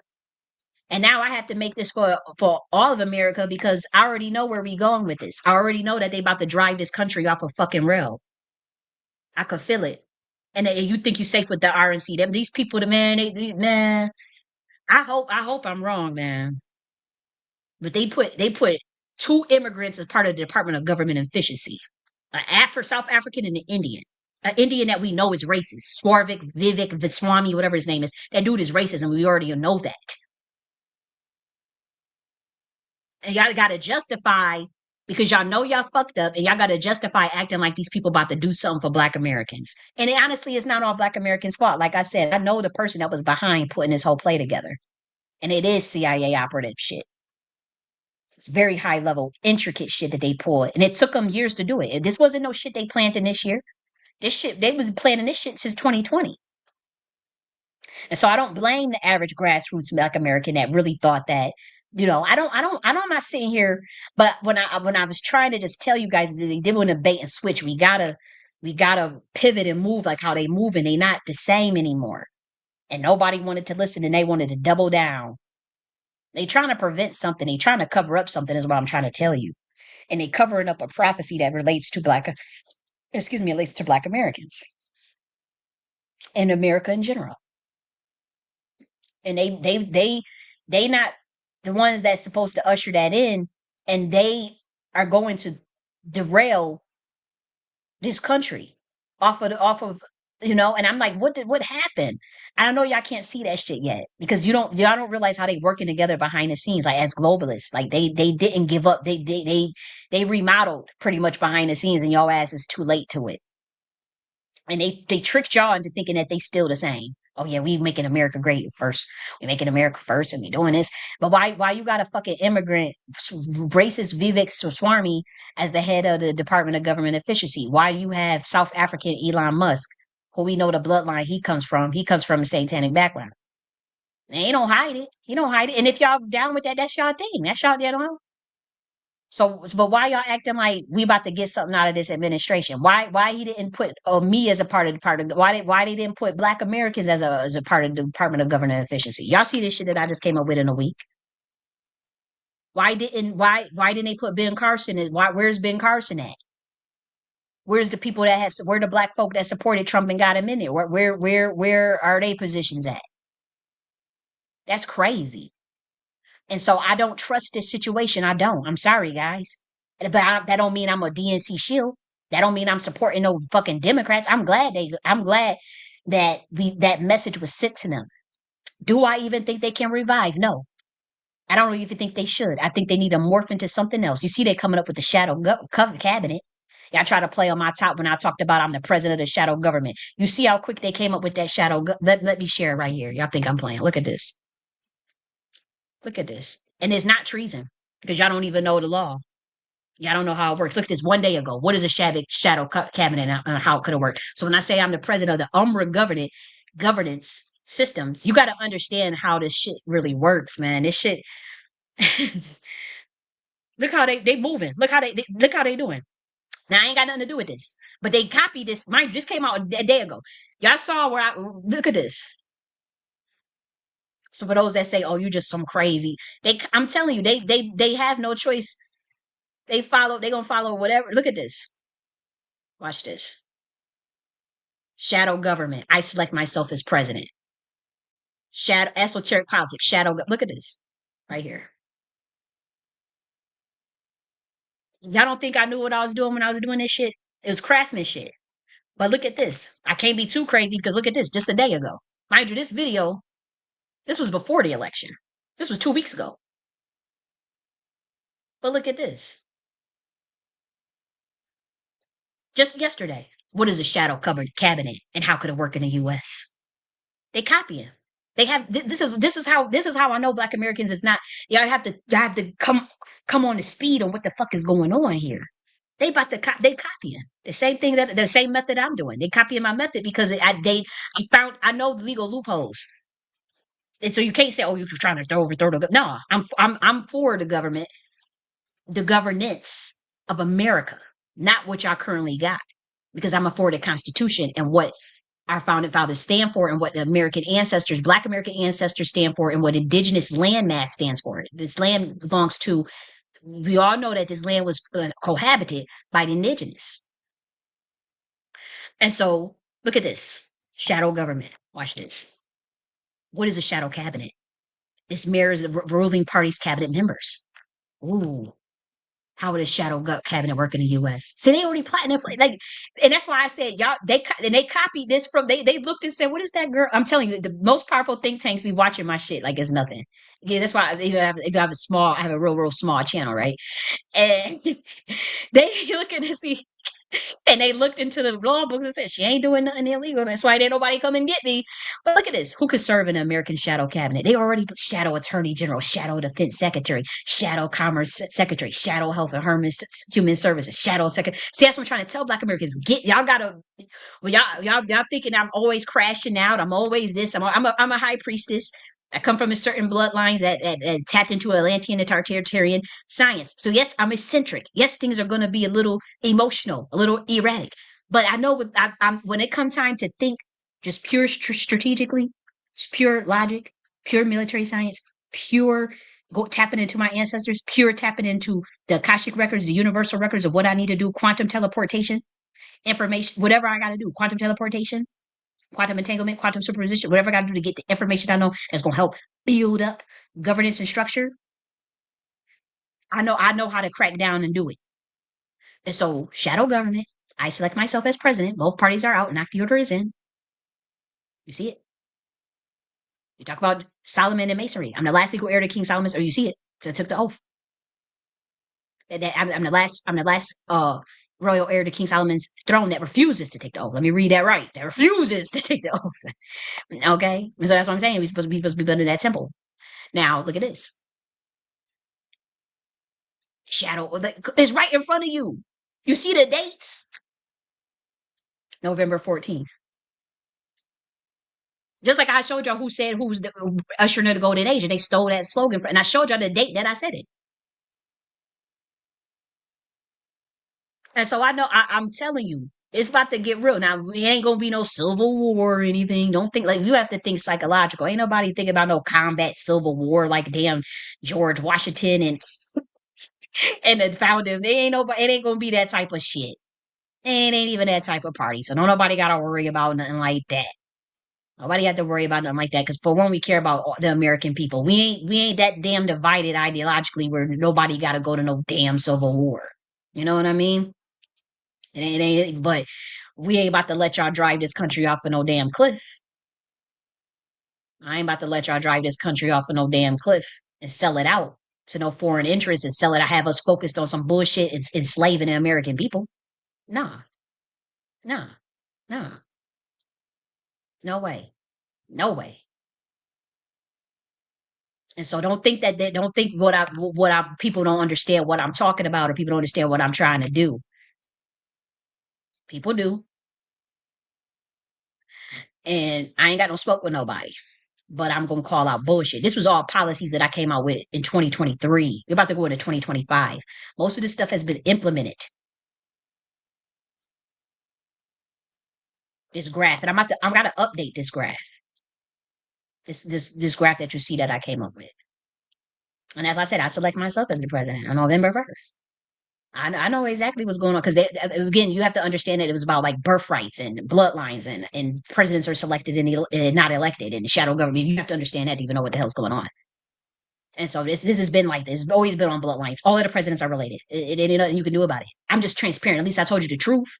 And now I have to make this for all of America because I already know where we going with this. I already know that they about to drive this country off a fucking rail. I could feel it. And you think you're safe with the RNC? Them these people, the man, nah. I hope I'm wrong, man. But they put two immigrants as part of the Department of Government Efficiency, for South African and an Indian. An Indian that we know is racist. Swarvik, Vivek, Viswami, whatever his name is. That dude is racist, and we already know that. And y'all gotta justify because y'all know y'all fucked up, and y'all gotta justify acting like these people about to do something for Black Americans. And it, honestly, it's not all Black Americans' fault. Like I said, I know the person that was behind putting this whole play together, and it is CIA operative shit. It's very high level, intricate shit that they pulled, and it took them years to do it. This wasn't no shit they planned in this year. This shit they was planning this shit since 2020. And so I don't blame the average grassroots Black American that really thought that, I'm not sitting here, but when I was trying to just tell you guys that they did want to bait and switch, we gotta pivot and move like how they move, and they not the same anymore. And nobody wanted to listen, and they wanted to double down. They trying to prevent something, they trying to cover up something is what I'm trying to tell you. And they covering up a prophecy that relates to relates to Black Americans and America in general. And they not the ones that's supposed to usher that in, and they are going to derail this country off of and I'm like, what happened? I don't know, y'all can't see that shit yet because y'all don't realize how they working together behind the scenes, like as globalists. Like they didn't give up. They remodeled pretty much behind the scenes, and y'all ass is too late to it. And they tricked y'all into thinking that they still the same. Oh yeah, we making America great first. We making America first, and we doing this. But why you got a fucking immigrant racist Vivek Swami as the head of the Department of Government Efficiency? Why do you have South African Elon Musk, who we know the bloodline he comes from? He comes from a satanic background. And he don't hide it. He don't hide it. And if y'all down with that, that's y'all thing. That's y'all. You know. So, but why y'all acting like we about to get something out of this administration? Why he didn't put me as a part of why they didn't put Black Americans as a part of the Department of Government Efficiency? Y'all see this shit that I just came up with in a week? Why didn't they put Ben Carson in? Where's Ben Carson at? Where's the people that have where the Black folk that supported Trump and got him in there? Where are they positions at? That's crazy. And so I don't trust this situation. I don't. I'm sorry, guys. But that don't mean I'm a DNC shield. That don't mean I'm supporting no fucking Democrats. I'm glad that that message was sent to them. Do I even think they can revive? No. I don't even think they should. I think they need to morph into something else. You see, they coming up with the shadow cabinet. Yeah, I try to play on my top when I talked about I'm the president of the shadow government. You see how quick they came up with that let me share it right here. Y'all think I'm playing. Look at this. Look at this. And it's not treason because y'all don't even know the law. Y'all don't know how it works. Look at this one day ago. What is a shadow cabinet and how it could have worked? So when I say I'm the president of the governance systems, you got to understand how this shit really works, man. This shit. Look how they moving. Look how they doing. Now I ain't got nothing to do with this, but they copied this. Mind you, this came out a day ago. Y'all saw where I look at this. So for those that say, "Oh, you just some crazy," I'm telling you, they have no choice. They gonna follow whatever. Look at this. Watch this. Shadow government. I select myself as president. Shadow esoteric politics. Look at this right here. Y'all don't think I knew what I was doing when I was doing this shit? It was craftsmanship. But look at this. I can't be too crazy because look at this. Just a day ago, mind you, this video. This was before the election. This was 2 weeks ago. But look at this. Just yesterday. What is a shadow covered cabinet and how could it work in the US? They copying. They have this is how I know Black Americans is not y'all have to come on the speed on what the fuck is going on here. They about to they copying the same thing that the same method I'm doing. They copying my method because I know the legal loopholes. And so you can't say, oh, you're trying to overthrow the no. I'm for the government, the governance of America, not what y'all currently got, because I'm a for the Constitution and what our founding fathers stand for and what the American ancestors, Black American ancestors stand for and what indigenous landmass stands for. This land belongs to, we all know that this land was cohabited by the indigenous. And so look at this shadow government. Watch this. What is a shadow cabinet? This mirrors the ruling party's cabinet members. Ooh, how would a shadow cabinet work in the U.S.? See, they already plotting it, like, and that's why I said y'all. They copied this from they looked and said, "What is that girl?" I'm telling you, the most powerful think tanks be watching my shit like it's nothing. Yeah, that's why if I have a small, I have a real small channel, right? And they looking to see and they looked into the law books and said, she ain't doing nothing illegal. That's why didn't nobody come and get me. But look at this. Who could serve in the American shadow cabinet? They already put shadow attorney general, shadow defense secretary, shadow commerce secretary, shadow health and human services, shadow secretary. See, that's what I'm trying to tell Black Americans. Y'all gotta, well, y'all thinking I'm always crashing out. I'm always this. I'm a high priestess. I come from a certain bloodlines that tapped into Atlantean and Tartarian science. So yes, I'm eccentric. Yes, things are going to be a little emotional, a little erratic. But I know when it comes time to think, just pure strategically, just pure logic, pure military science, pure tapping into my ancestors, pure tapping into the Akashic records, the universal records of what I need to do, quantum teleportation, information, whatever I got to do, quantum teleportation, quantum entanglement, quantum superposition, whatever I got to do to get the information I know that's going to help build up governance and structure. I know how to crack down and do it. And so, shadow government. I select myself as president. Both parties are out. Knock the order is in. You see it. You talk about Solomon and Masonry. I'm the last equal heir to King Solomon. Or you see it. So I took the oath. I'm the last. I'm the last royal heir to King Solomon's throne that refuses to take the oath. Let me read that right. That refuses to take the oath. Okay, so that's what I'm saying. We're supposed to be building that temple. Now look at this. Shadow is right in front of you. You see the dates? November 14th. Just like I showed y'all who said who's the ushering the golden age, and they stole that slogan, and I showed y'all the date that I said it. And so I know I'm telling you, it's about to get real. Now it ain't gonna be no civil war or anything. Don't think like you have to think psychological. Ain't nobody thinking about no combat civil war like damn George Washington and and the founder. They ain't nobody. It ain't gonna be that type of shit. And it ain't even that type of party. So no nobody gotta worry about nothing like that. Nobody had to worry about nothing like that because for one, we care about the American people. We ain't that damn divided ideologically where nobody got to go to no damn civil war. You know what I mean? But we ain't about to let y'all drive this country off of no damn cliff. I ain't about to let y'all drive this country off of no damn cliff and sell it out to no foreign interests and sell it. I have us focused on some bullshit and enslaving the American people. Nah, nah, nah, no way, no way. And so don't think that they don't think what I people don't understand what I'm talking about or people don't understand what I'm trying to do. People do. And I ain't got no smoke with nobody. But I'm gonna call out bullshit. This was all policies that I came out with in 2023. We're about to go into 2025. Most of this stuff has been implemented. This graph, and I'm gotta update this graph. This graph that you see that I came up with. And as I said, I select myself as the president on November 1st. I know exactly what's going on because again, you have to understand that it was about like birthrights and bloodlines and presidents are selected and not elected in the shadow government. You have to understand that to even know what the hell's going on. And so this has been like this. It's always been on bloodlines. All of the presidents are related. It ain't nothing you can do about it. I'm just transparent. At least I told you the truth.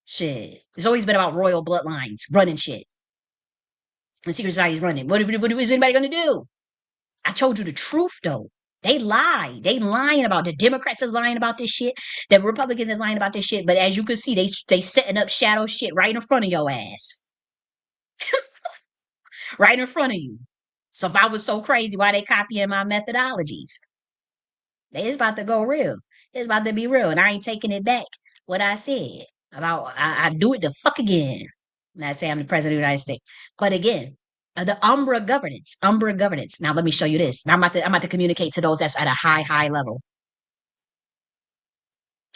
Shit. It's always been about royal bloodlines running shit. And secret society's running. What is anybody gonna do? I told you the truth though. They lie. They lying about the Democrats is lying about this shit. The Republicans is lying about this shit. But as you can see, they setting up shadow shit right in front of your ass, right in front of you. So if I was so crazy, why they copying my methodologies? It's about to go real. It's about to be real, and I ain't taking it back. What I said about I do it the fuck again. And I say I'm the president of the United States, but again, the Umbra governance, Umbra governance. Now let me show you this. Now I'm about to communicate to those that's at a high level.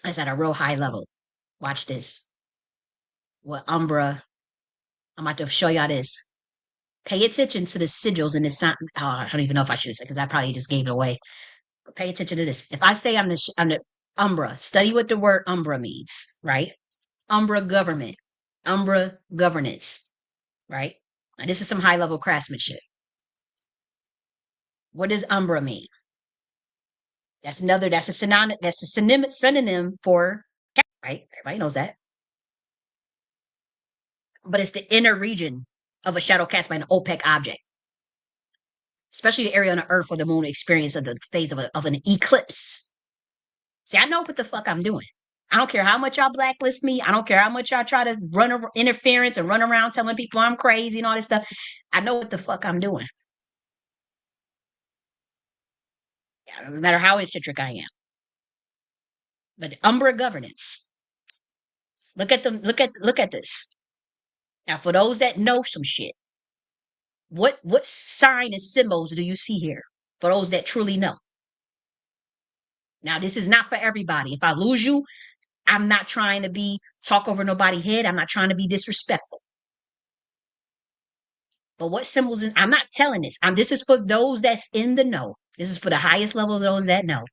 That's at a real high level. Watch this. What Umbra? I'm about to show y'all this. Pay attention to the sigils in this sign. Oh, I don't even know if I should say because I probably just gave it away. But pay attention to this. If I say I'm the Umbra, study what the word Umbra means, right? Umbra government, Umbra governance, right? Now, this is some high level craftsmanship. What does Umbra mean? That's a synonym for cat, right? Everybody knows that. But it's the inner region of a shadow cast by an opaque object, especially the area on the Earth where the moon experience of the phase of an eclipse. See, I know what the fuck I'm doing. I don't care how much y'all blacklist me. I don't care how much y'all try to run interference and run around telling people I'm crazy and all this stuff. I know what the fuck I'm doing. No matter how eccentric I am. But Umbra governance. Look at them. Look at this. Now, for those that know some shit, what sign and symbols do you see here? For those that truly know. Now, this is not for everybody. If I lose you, I'm not trying to be talk over nobody's head. I'm not trying to be disrespectful. But what symbols? I'm not telling this. This is for those that's in the know. This is for the highest level of those that know.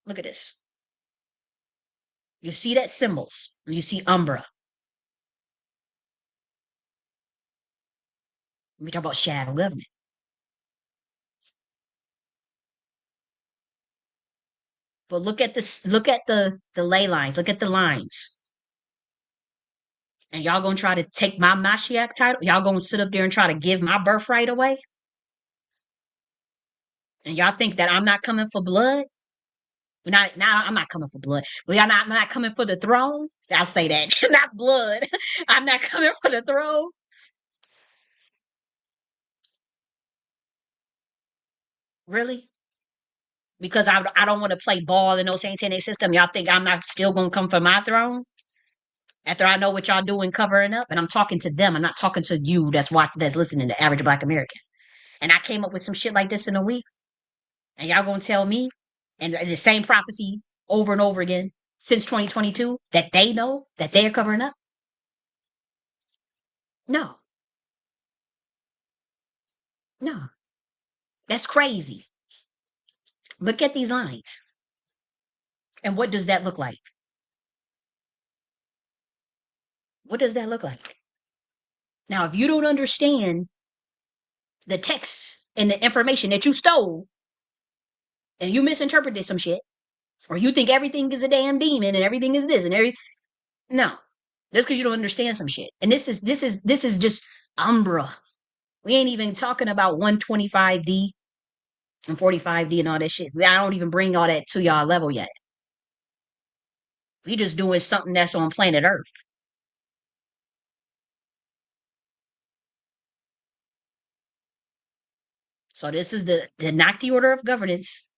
Look at this. You see that symbols. You see Umbra. We talk about shadow government. But look at this. Look at the ley lines. Look at the lines. And y'all gonna try to take my Mashiach title? Y'all gonna sit up there and try to give my birthright away? And y'all think that I'm not coming for blood? We're not now. I'm not coming for blood. I'm not coming for the throne. I'll say that. Not blood. I'm not coming for the throne. Really? Because I don't want to play ball in no satanic system. Y'all think I'm not still gonna come for my throne? After I know what y'all doing covering up, and I'm talking to them. I'm not talking to you that's listening to average black American. And I came up with some shit like this in a week. And y'all gonna tell me and the same prophecy over and over again since 2022 that they know that they're covering up? No, no, that's crazy. Look at these lines. And what does that look like? What does that look like? Now, if you don't understand the text and the information that you stole and you misinterpreted some shit, or you think everything is a damn demon and everything is this and everything, no, that's because you don't understand some shit. And this is just Umbra. We ain't even talking about 125D and 45D and all that shit. I don't even bring all that to y'all level yet. We just doing something that's on planet Earth. So this is the Nocti order of governance.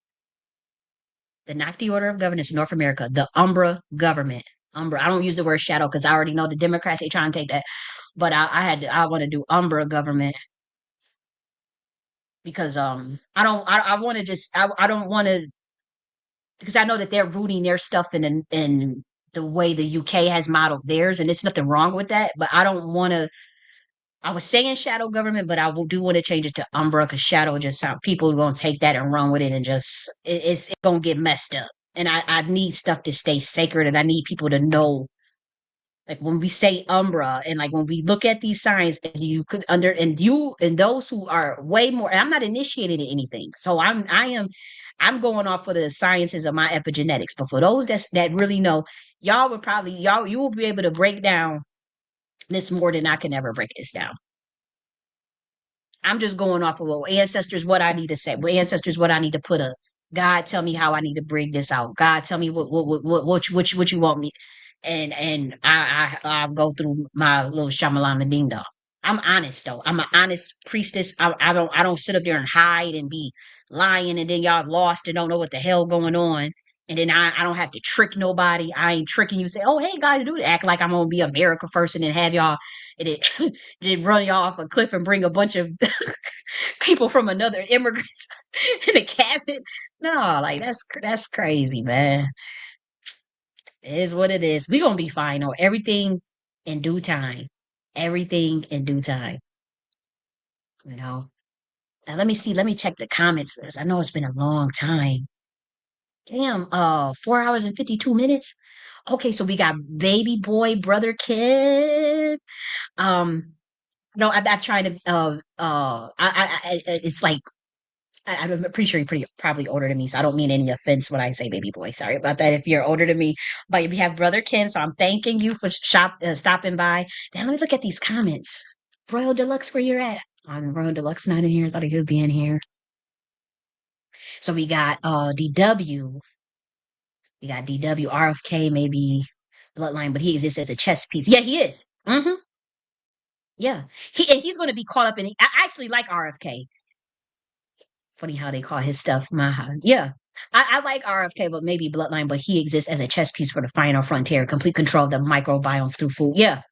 The Nocti order of governance in North America. The Umbra government. Umbra. I don't use the word shadow because I already know the Democrats they trying to take that. But I want to do Umbra government because I want to just I don't want to because I know that they're rooting their stuff in the way the UK has modeled theirs, and there's nothing wrong with that. But I don't want to. I was saying shadow government, but do want to change it to Umbra because shadow just sound people are gonna take that and run with it and just it's gonna get messed up. And I need stuff to stay sacred, and I need people to know. Like when we say Umbra, and like when we look at these signs, and you could and those who are way more. I'm not initiated in anything, so I'm going off of the sciences of my epigenetics. But for those that really know, you will be able to break down this more than I can ever break this down. I'm just going off of well, ancestors, what I need to say. Well, ancestors, what I need to put up. God, tell me how I need to bring this out. God, tell me what you want me. And I go through my little shamalama ding dong. I'm honest though. I'm an honest priestess. I don't sit up there and hide and be lying and then y'all lost and don't know what the hell going on. And then I don't have to trick nobody. I ain't tricking you. Say, oh hey guys, do it. Act like I'm gonna be America first and then have y'all and it then run y'all off a cliff and bring a bunch of people from another immigrants in a cabin. No, like that's crazy, man. It is what it is. We gonna be fine on everything. in due time. Everything in due time. You know. Now let me see. Let me check the comments list. I know it's been a long time. Damn, 4 hours and 52 minutes. Okay, so we got baby boy, brother, kid. No, I'm trying to. It's like I'm pretty sure you're pretty probably older than me, so I don't mean any offense when I say baby boy. Sorry about that if you're older than me. But we have brother Ken, so I'm thanking you for stopping by. Now let me look at these comments. Royal Deluxe, where you're at? Royal Deluxe not in here. Thought he would be in here. So we got DW. We got DW, RFK, maybe Bloodline, but he exists as a chess piece. Yeah, he is. Yeah, he's going to be caught up in. I actually like RFK. Funny how they call his stuff Maha. Yeah. I like RFK, but maybe Bloodline, but he exists as a chess piece for the final frontier, complete control of the microbiome through food. Yeah.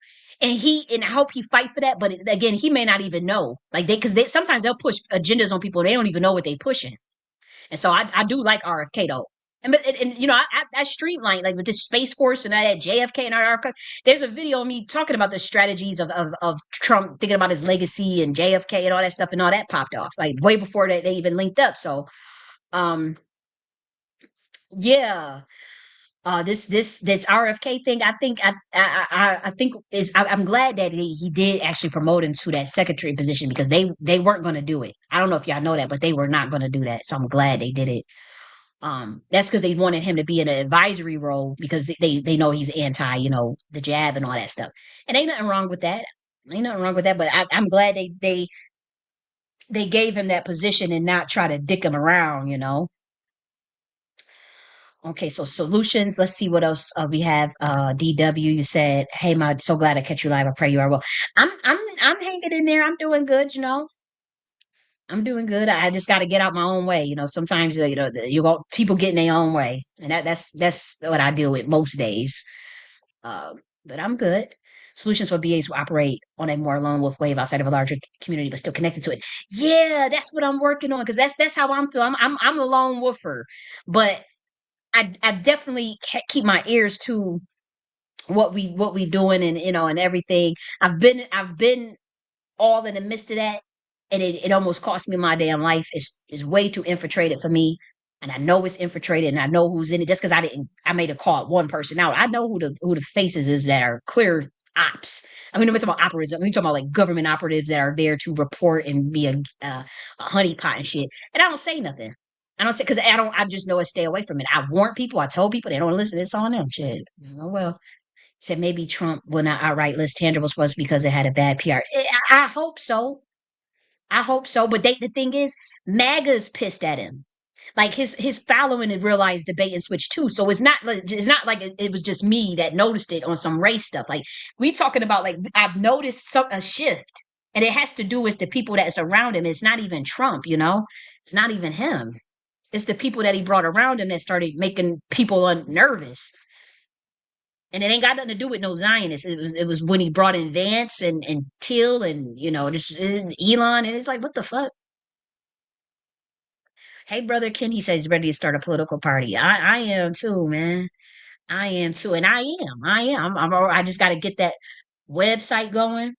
And I hope he fight for that. But again, he may not even know. Like because they sometimes they'll push agendas on people and they don't even know what they pushing. And so I do like RFK though. And you know, I streamline like with this Space Force and that JFK and RFK. There's a video of me talking about the strategies of Trump thinking about his legacy and JFK and all that stuff and all that popped off like way before they even linked up. So um yeah. This RFK thing, I think I think I'm glad that he did actually promote him to that secretary position because they weren't going to do it. I don't know if y'all know that, but they were not going to do that. So I'm glad they did it. That's because they wanted him to be in an advisory role because they know he's anti, you know, the jab and all that stuff. And ain't nothing wrong with that. Ain't nothing wrong with that. But I'm glad they gave him that position and not try to dick him around, you know. Okay, so solutions. Let's see what else we have. DW, you said, "Hey, my so glad I catch you live. I pray you are well." I'm hanging in there. I'm doing good. You know, I'm doing good. I just got to get out my own way. You know, sometimes you know you got people getting their own way, and that's what I deal with most days. But I'm good. Solutions for BAs who operate on a more lone wolf wave outside of a larger community, but still connected to it. Yeah, that's what I'm working on because that's how I'm feeling. I'm a lone wolfer, but I definitely keep my ears to what we doing and you know and everything. I've been all in the midst of that, and it almost cost me my damn life. It's way too infiltrated for me, and I know it's infiltrated, and I know who's in it. Just because I made a call one person out. I know who the faces is that are clear ops. I mean, I'm talking about operatives. I mean, talking about like government operatives that are there to report and be a honeypot and shit. And I don't say nothing. I don't say because I don't. I just know I stay away from it. I warned people. I told people they don't listen. It's on them. Shit. Oh well. Said maybe Trump will not outright list tangibles was because it had a bad PR. I hope so. I hope so. But the thing is, MAGA's pissed at him. Like his following had realized debate and switch too. So it's not like it was just me that noticed it on some race stuff. Like we talking about like I've noticed a shift, and it has to do with the people that's around him. It's not even Trump, you know. It's not even him. It's the people that he brought around him that started making people nervous. And it ain't got nothing to do with no Zionists. It was when he brought in Vance and Till and you know just Elon, and it's like what the fuck. Hey, brother Ken, he says he's ready to start a political party. I am too, man. I am too, and I am. I am. I just got to get that website going.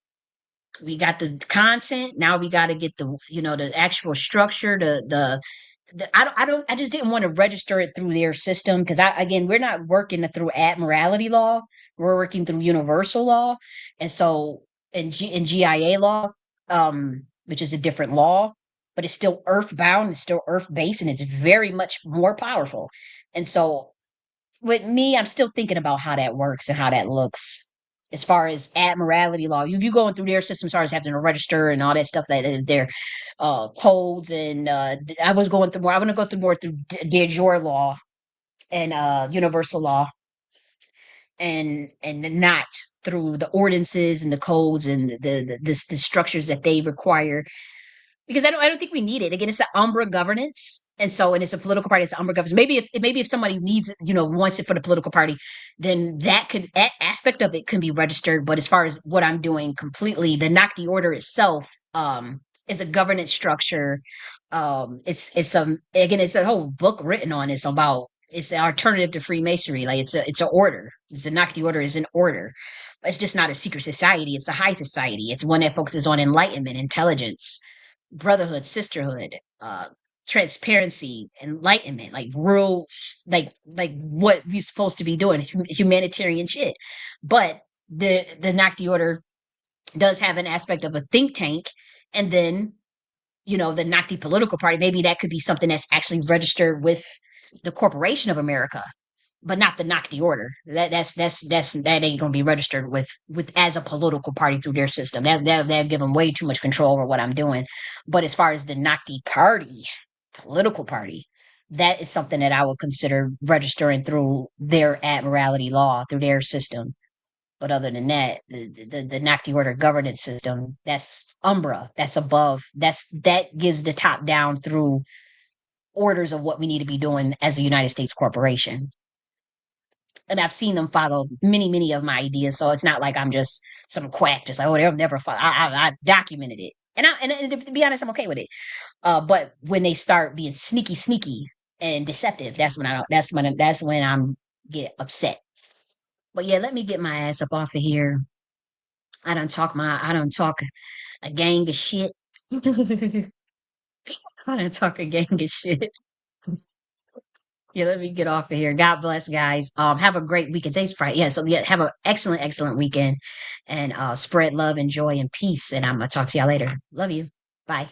We got the content. Now we got to get the actual structure, I just didn't want to register it through their system because again we're not working through admiralty law. We're working through universal law, and so in GIA law, which is a different law, but it's still earthbound, it's still earth based, and it's very much more powerful. And so with me, I'm still thinking about how that works and how that looks. As far as admiralty law, if you going through their system, as far as having to register and all that stuff, that their codes and I was going through more. I want to go through more through de jure law and universal law, and not through the ordinances and the codes and the structures that they require because I don't think we need it. Again, it's an umbra governance. And it's a political party. It's an umbra governance. Maybe if somebody needs it, wants it for the political party, then that aspect of it can be registered. But as far as what I'm doing completely, the Nakti order itself, is a governance structure. It's a whole book written on this about it's the alternative to Freemasonry. Like it's an order. It's a Nakti order is an order. It's just not a secret society. It's a high society. It's one that focuses on enlightenment, intelligence, brotherhood, sisterhood, transparency, enlightenment, like real, like what we're supposed to be doing, humanitarian shit. But the Nocti Order does have an aspect of a think tank, and then the Nocti political party. Maybe that could be something that's actually registered with the Corporation of America, but not the Nocti Order. That ain't gonna be registered with as a political party through their system. That give them way too much control over what I'm doing. But as far as the Nocti party, political party, that is something that I would consider registering through their admiralty law, through their system. But other than that, the Nocti Order governance system, that's Umbra, that's above, that gives the top down through orders of what we need to be doing as a United States corporation. And I've seen them follow many of my ideas. So it's not like I'm just some quack, just like, oh, they'll never follow. I documented it, and to be honest, I'm okay with it. But when they start being sneaky and deceptive, that's when I don't. That's when I'm get upset. But yeah, let me get my ass up off of here. I don't talk a gang of shit. I don't talk a gang of shit. Yeah, let me get off of here. God bless, guys. Have a great weekend. Today's Friday. Yeah, so yeah, have an excellent weekend, and spread love and joy and peace. And I'm gonna talk to y'all later. Love you. Bye.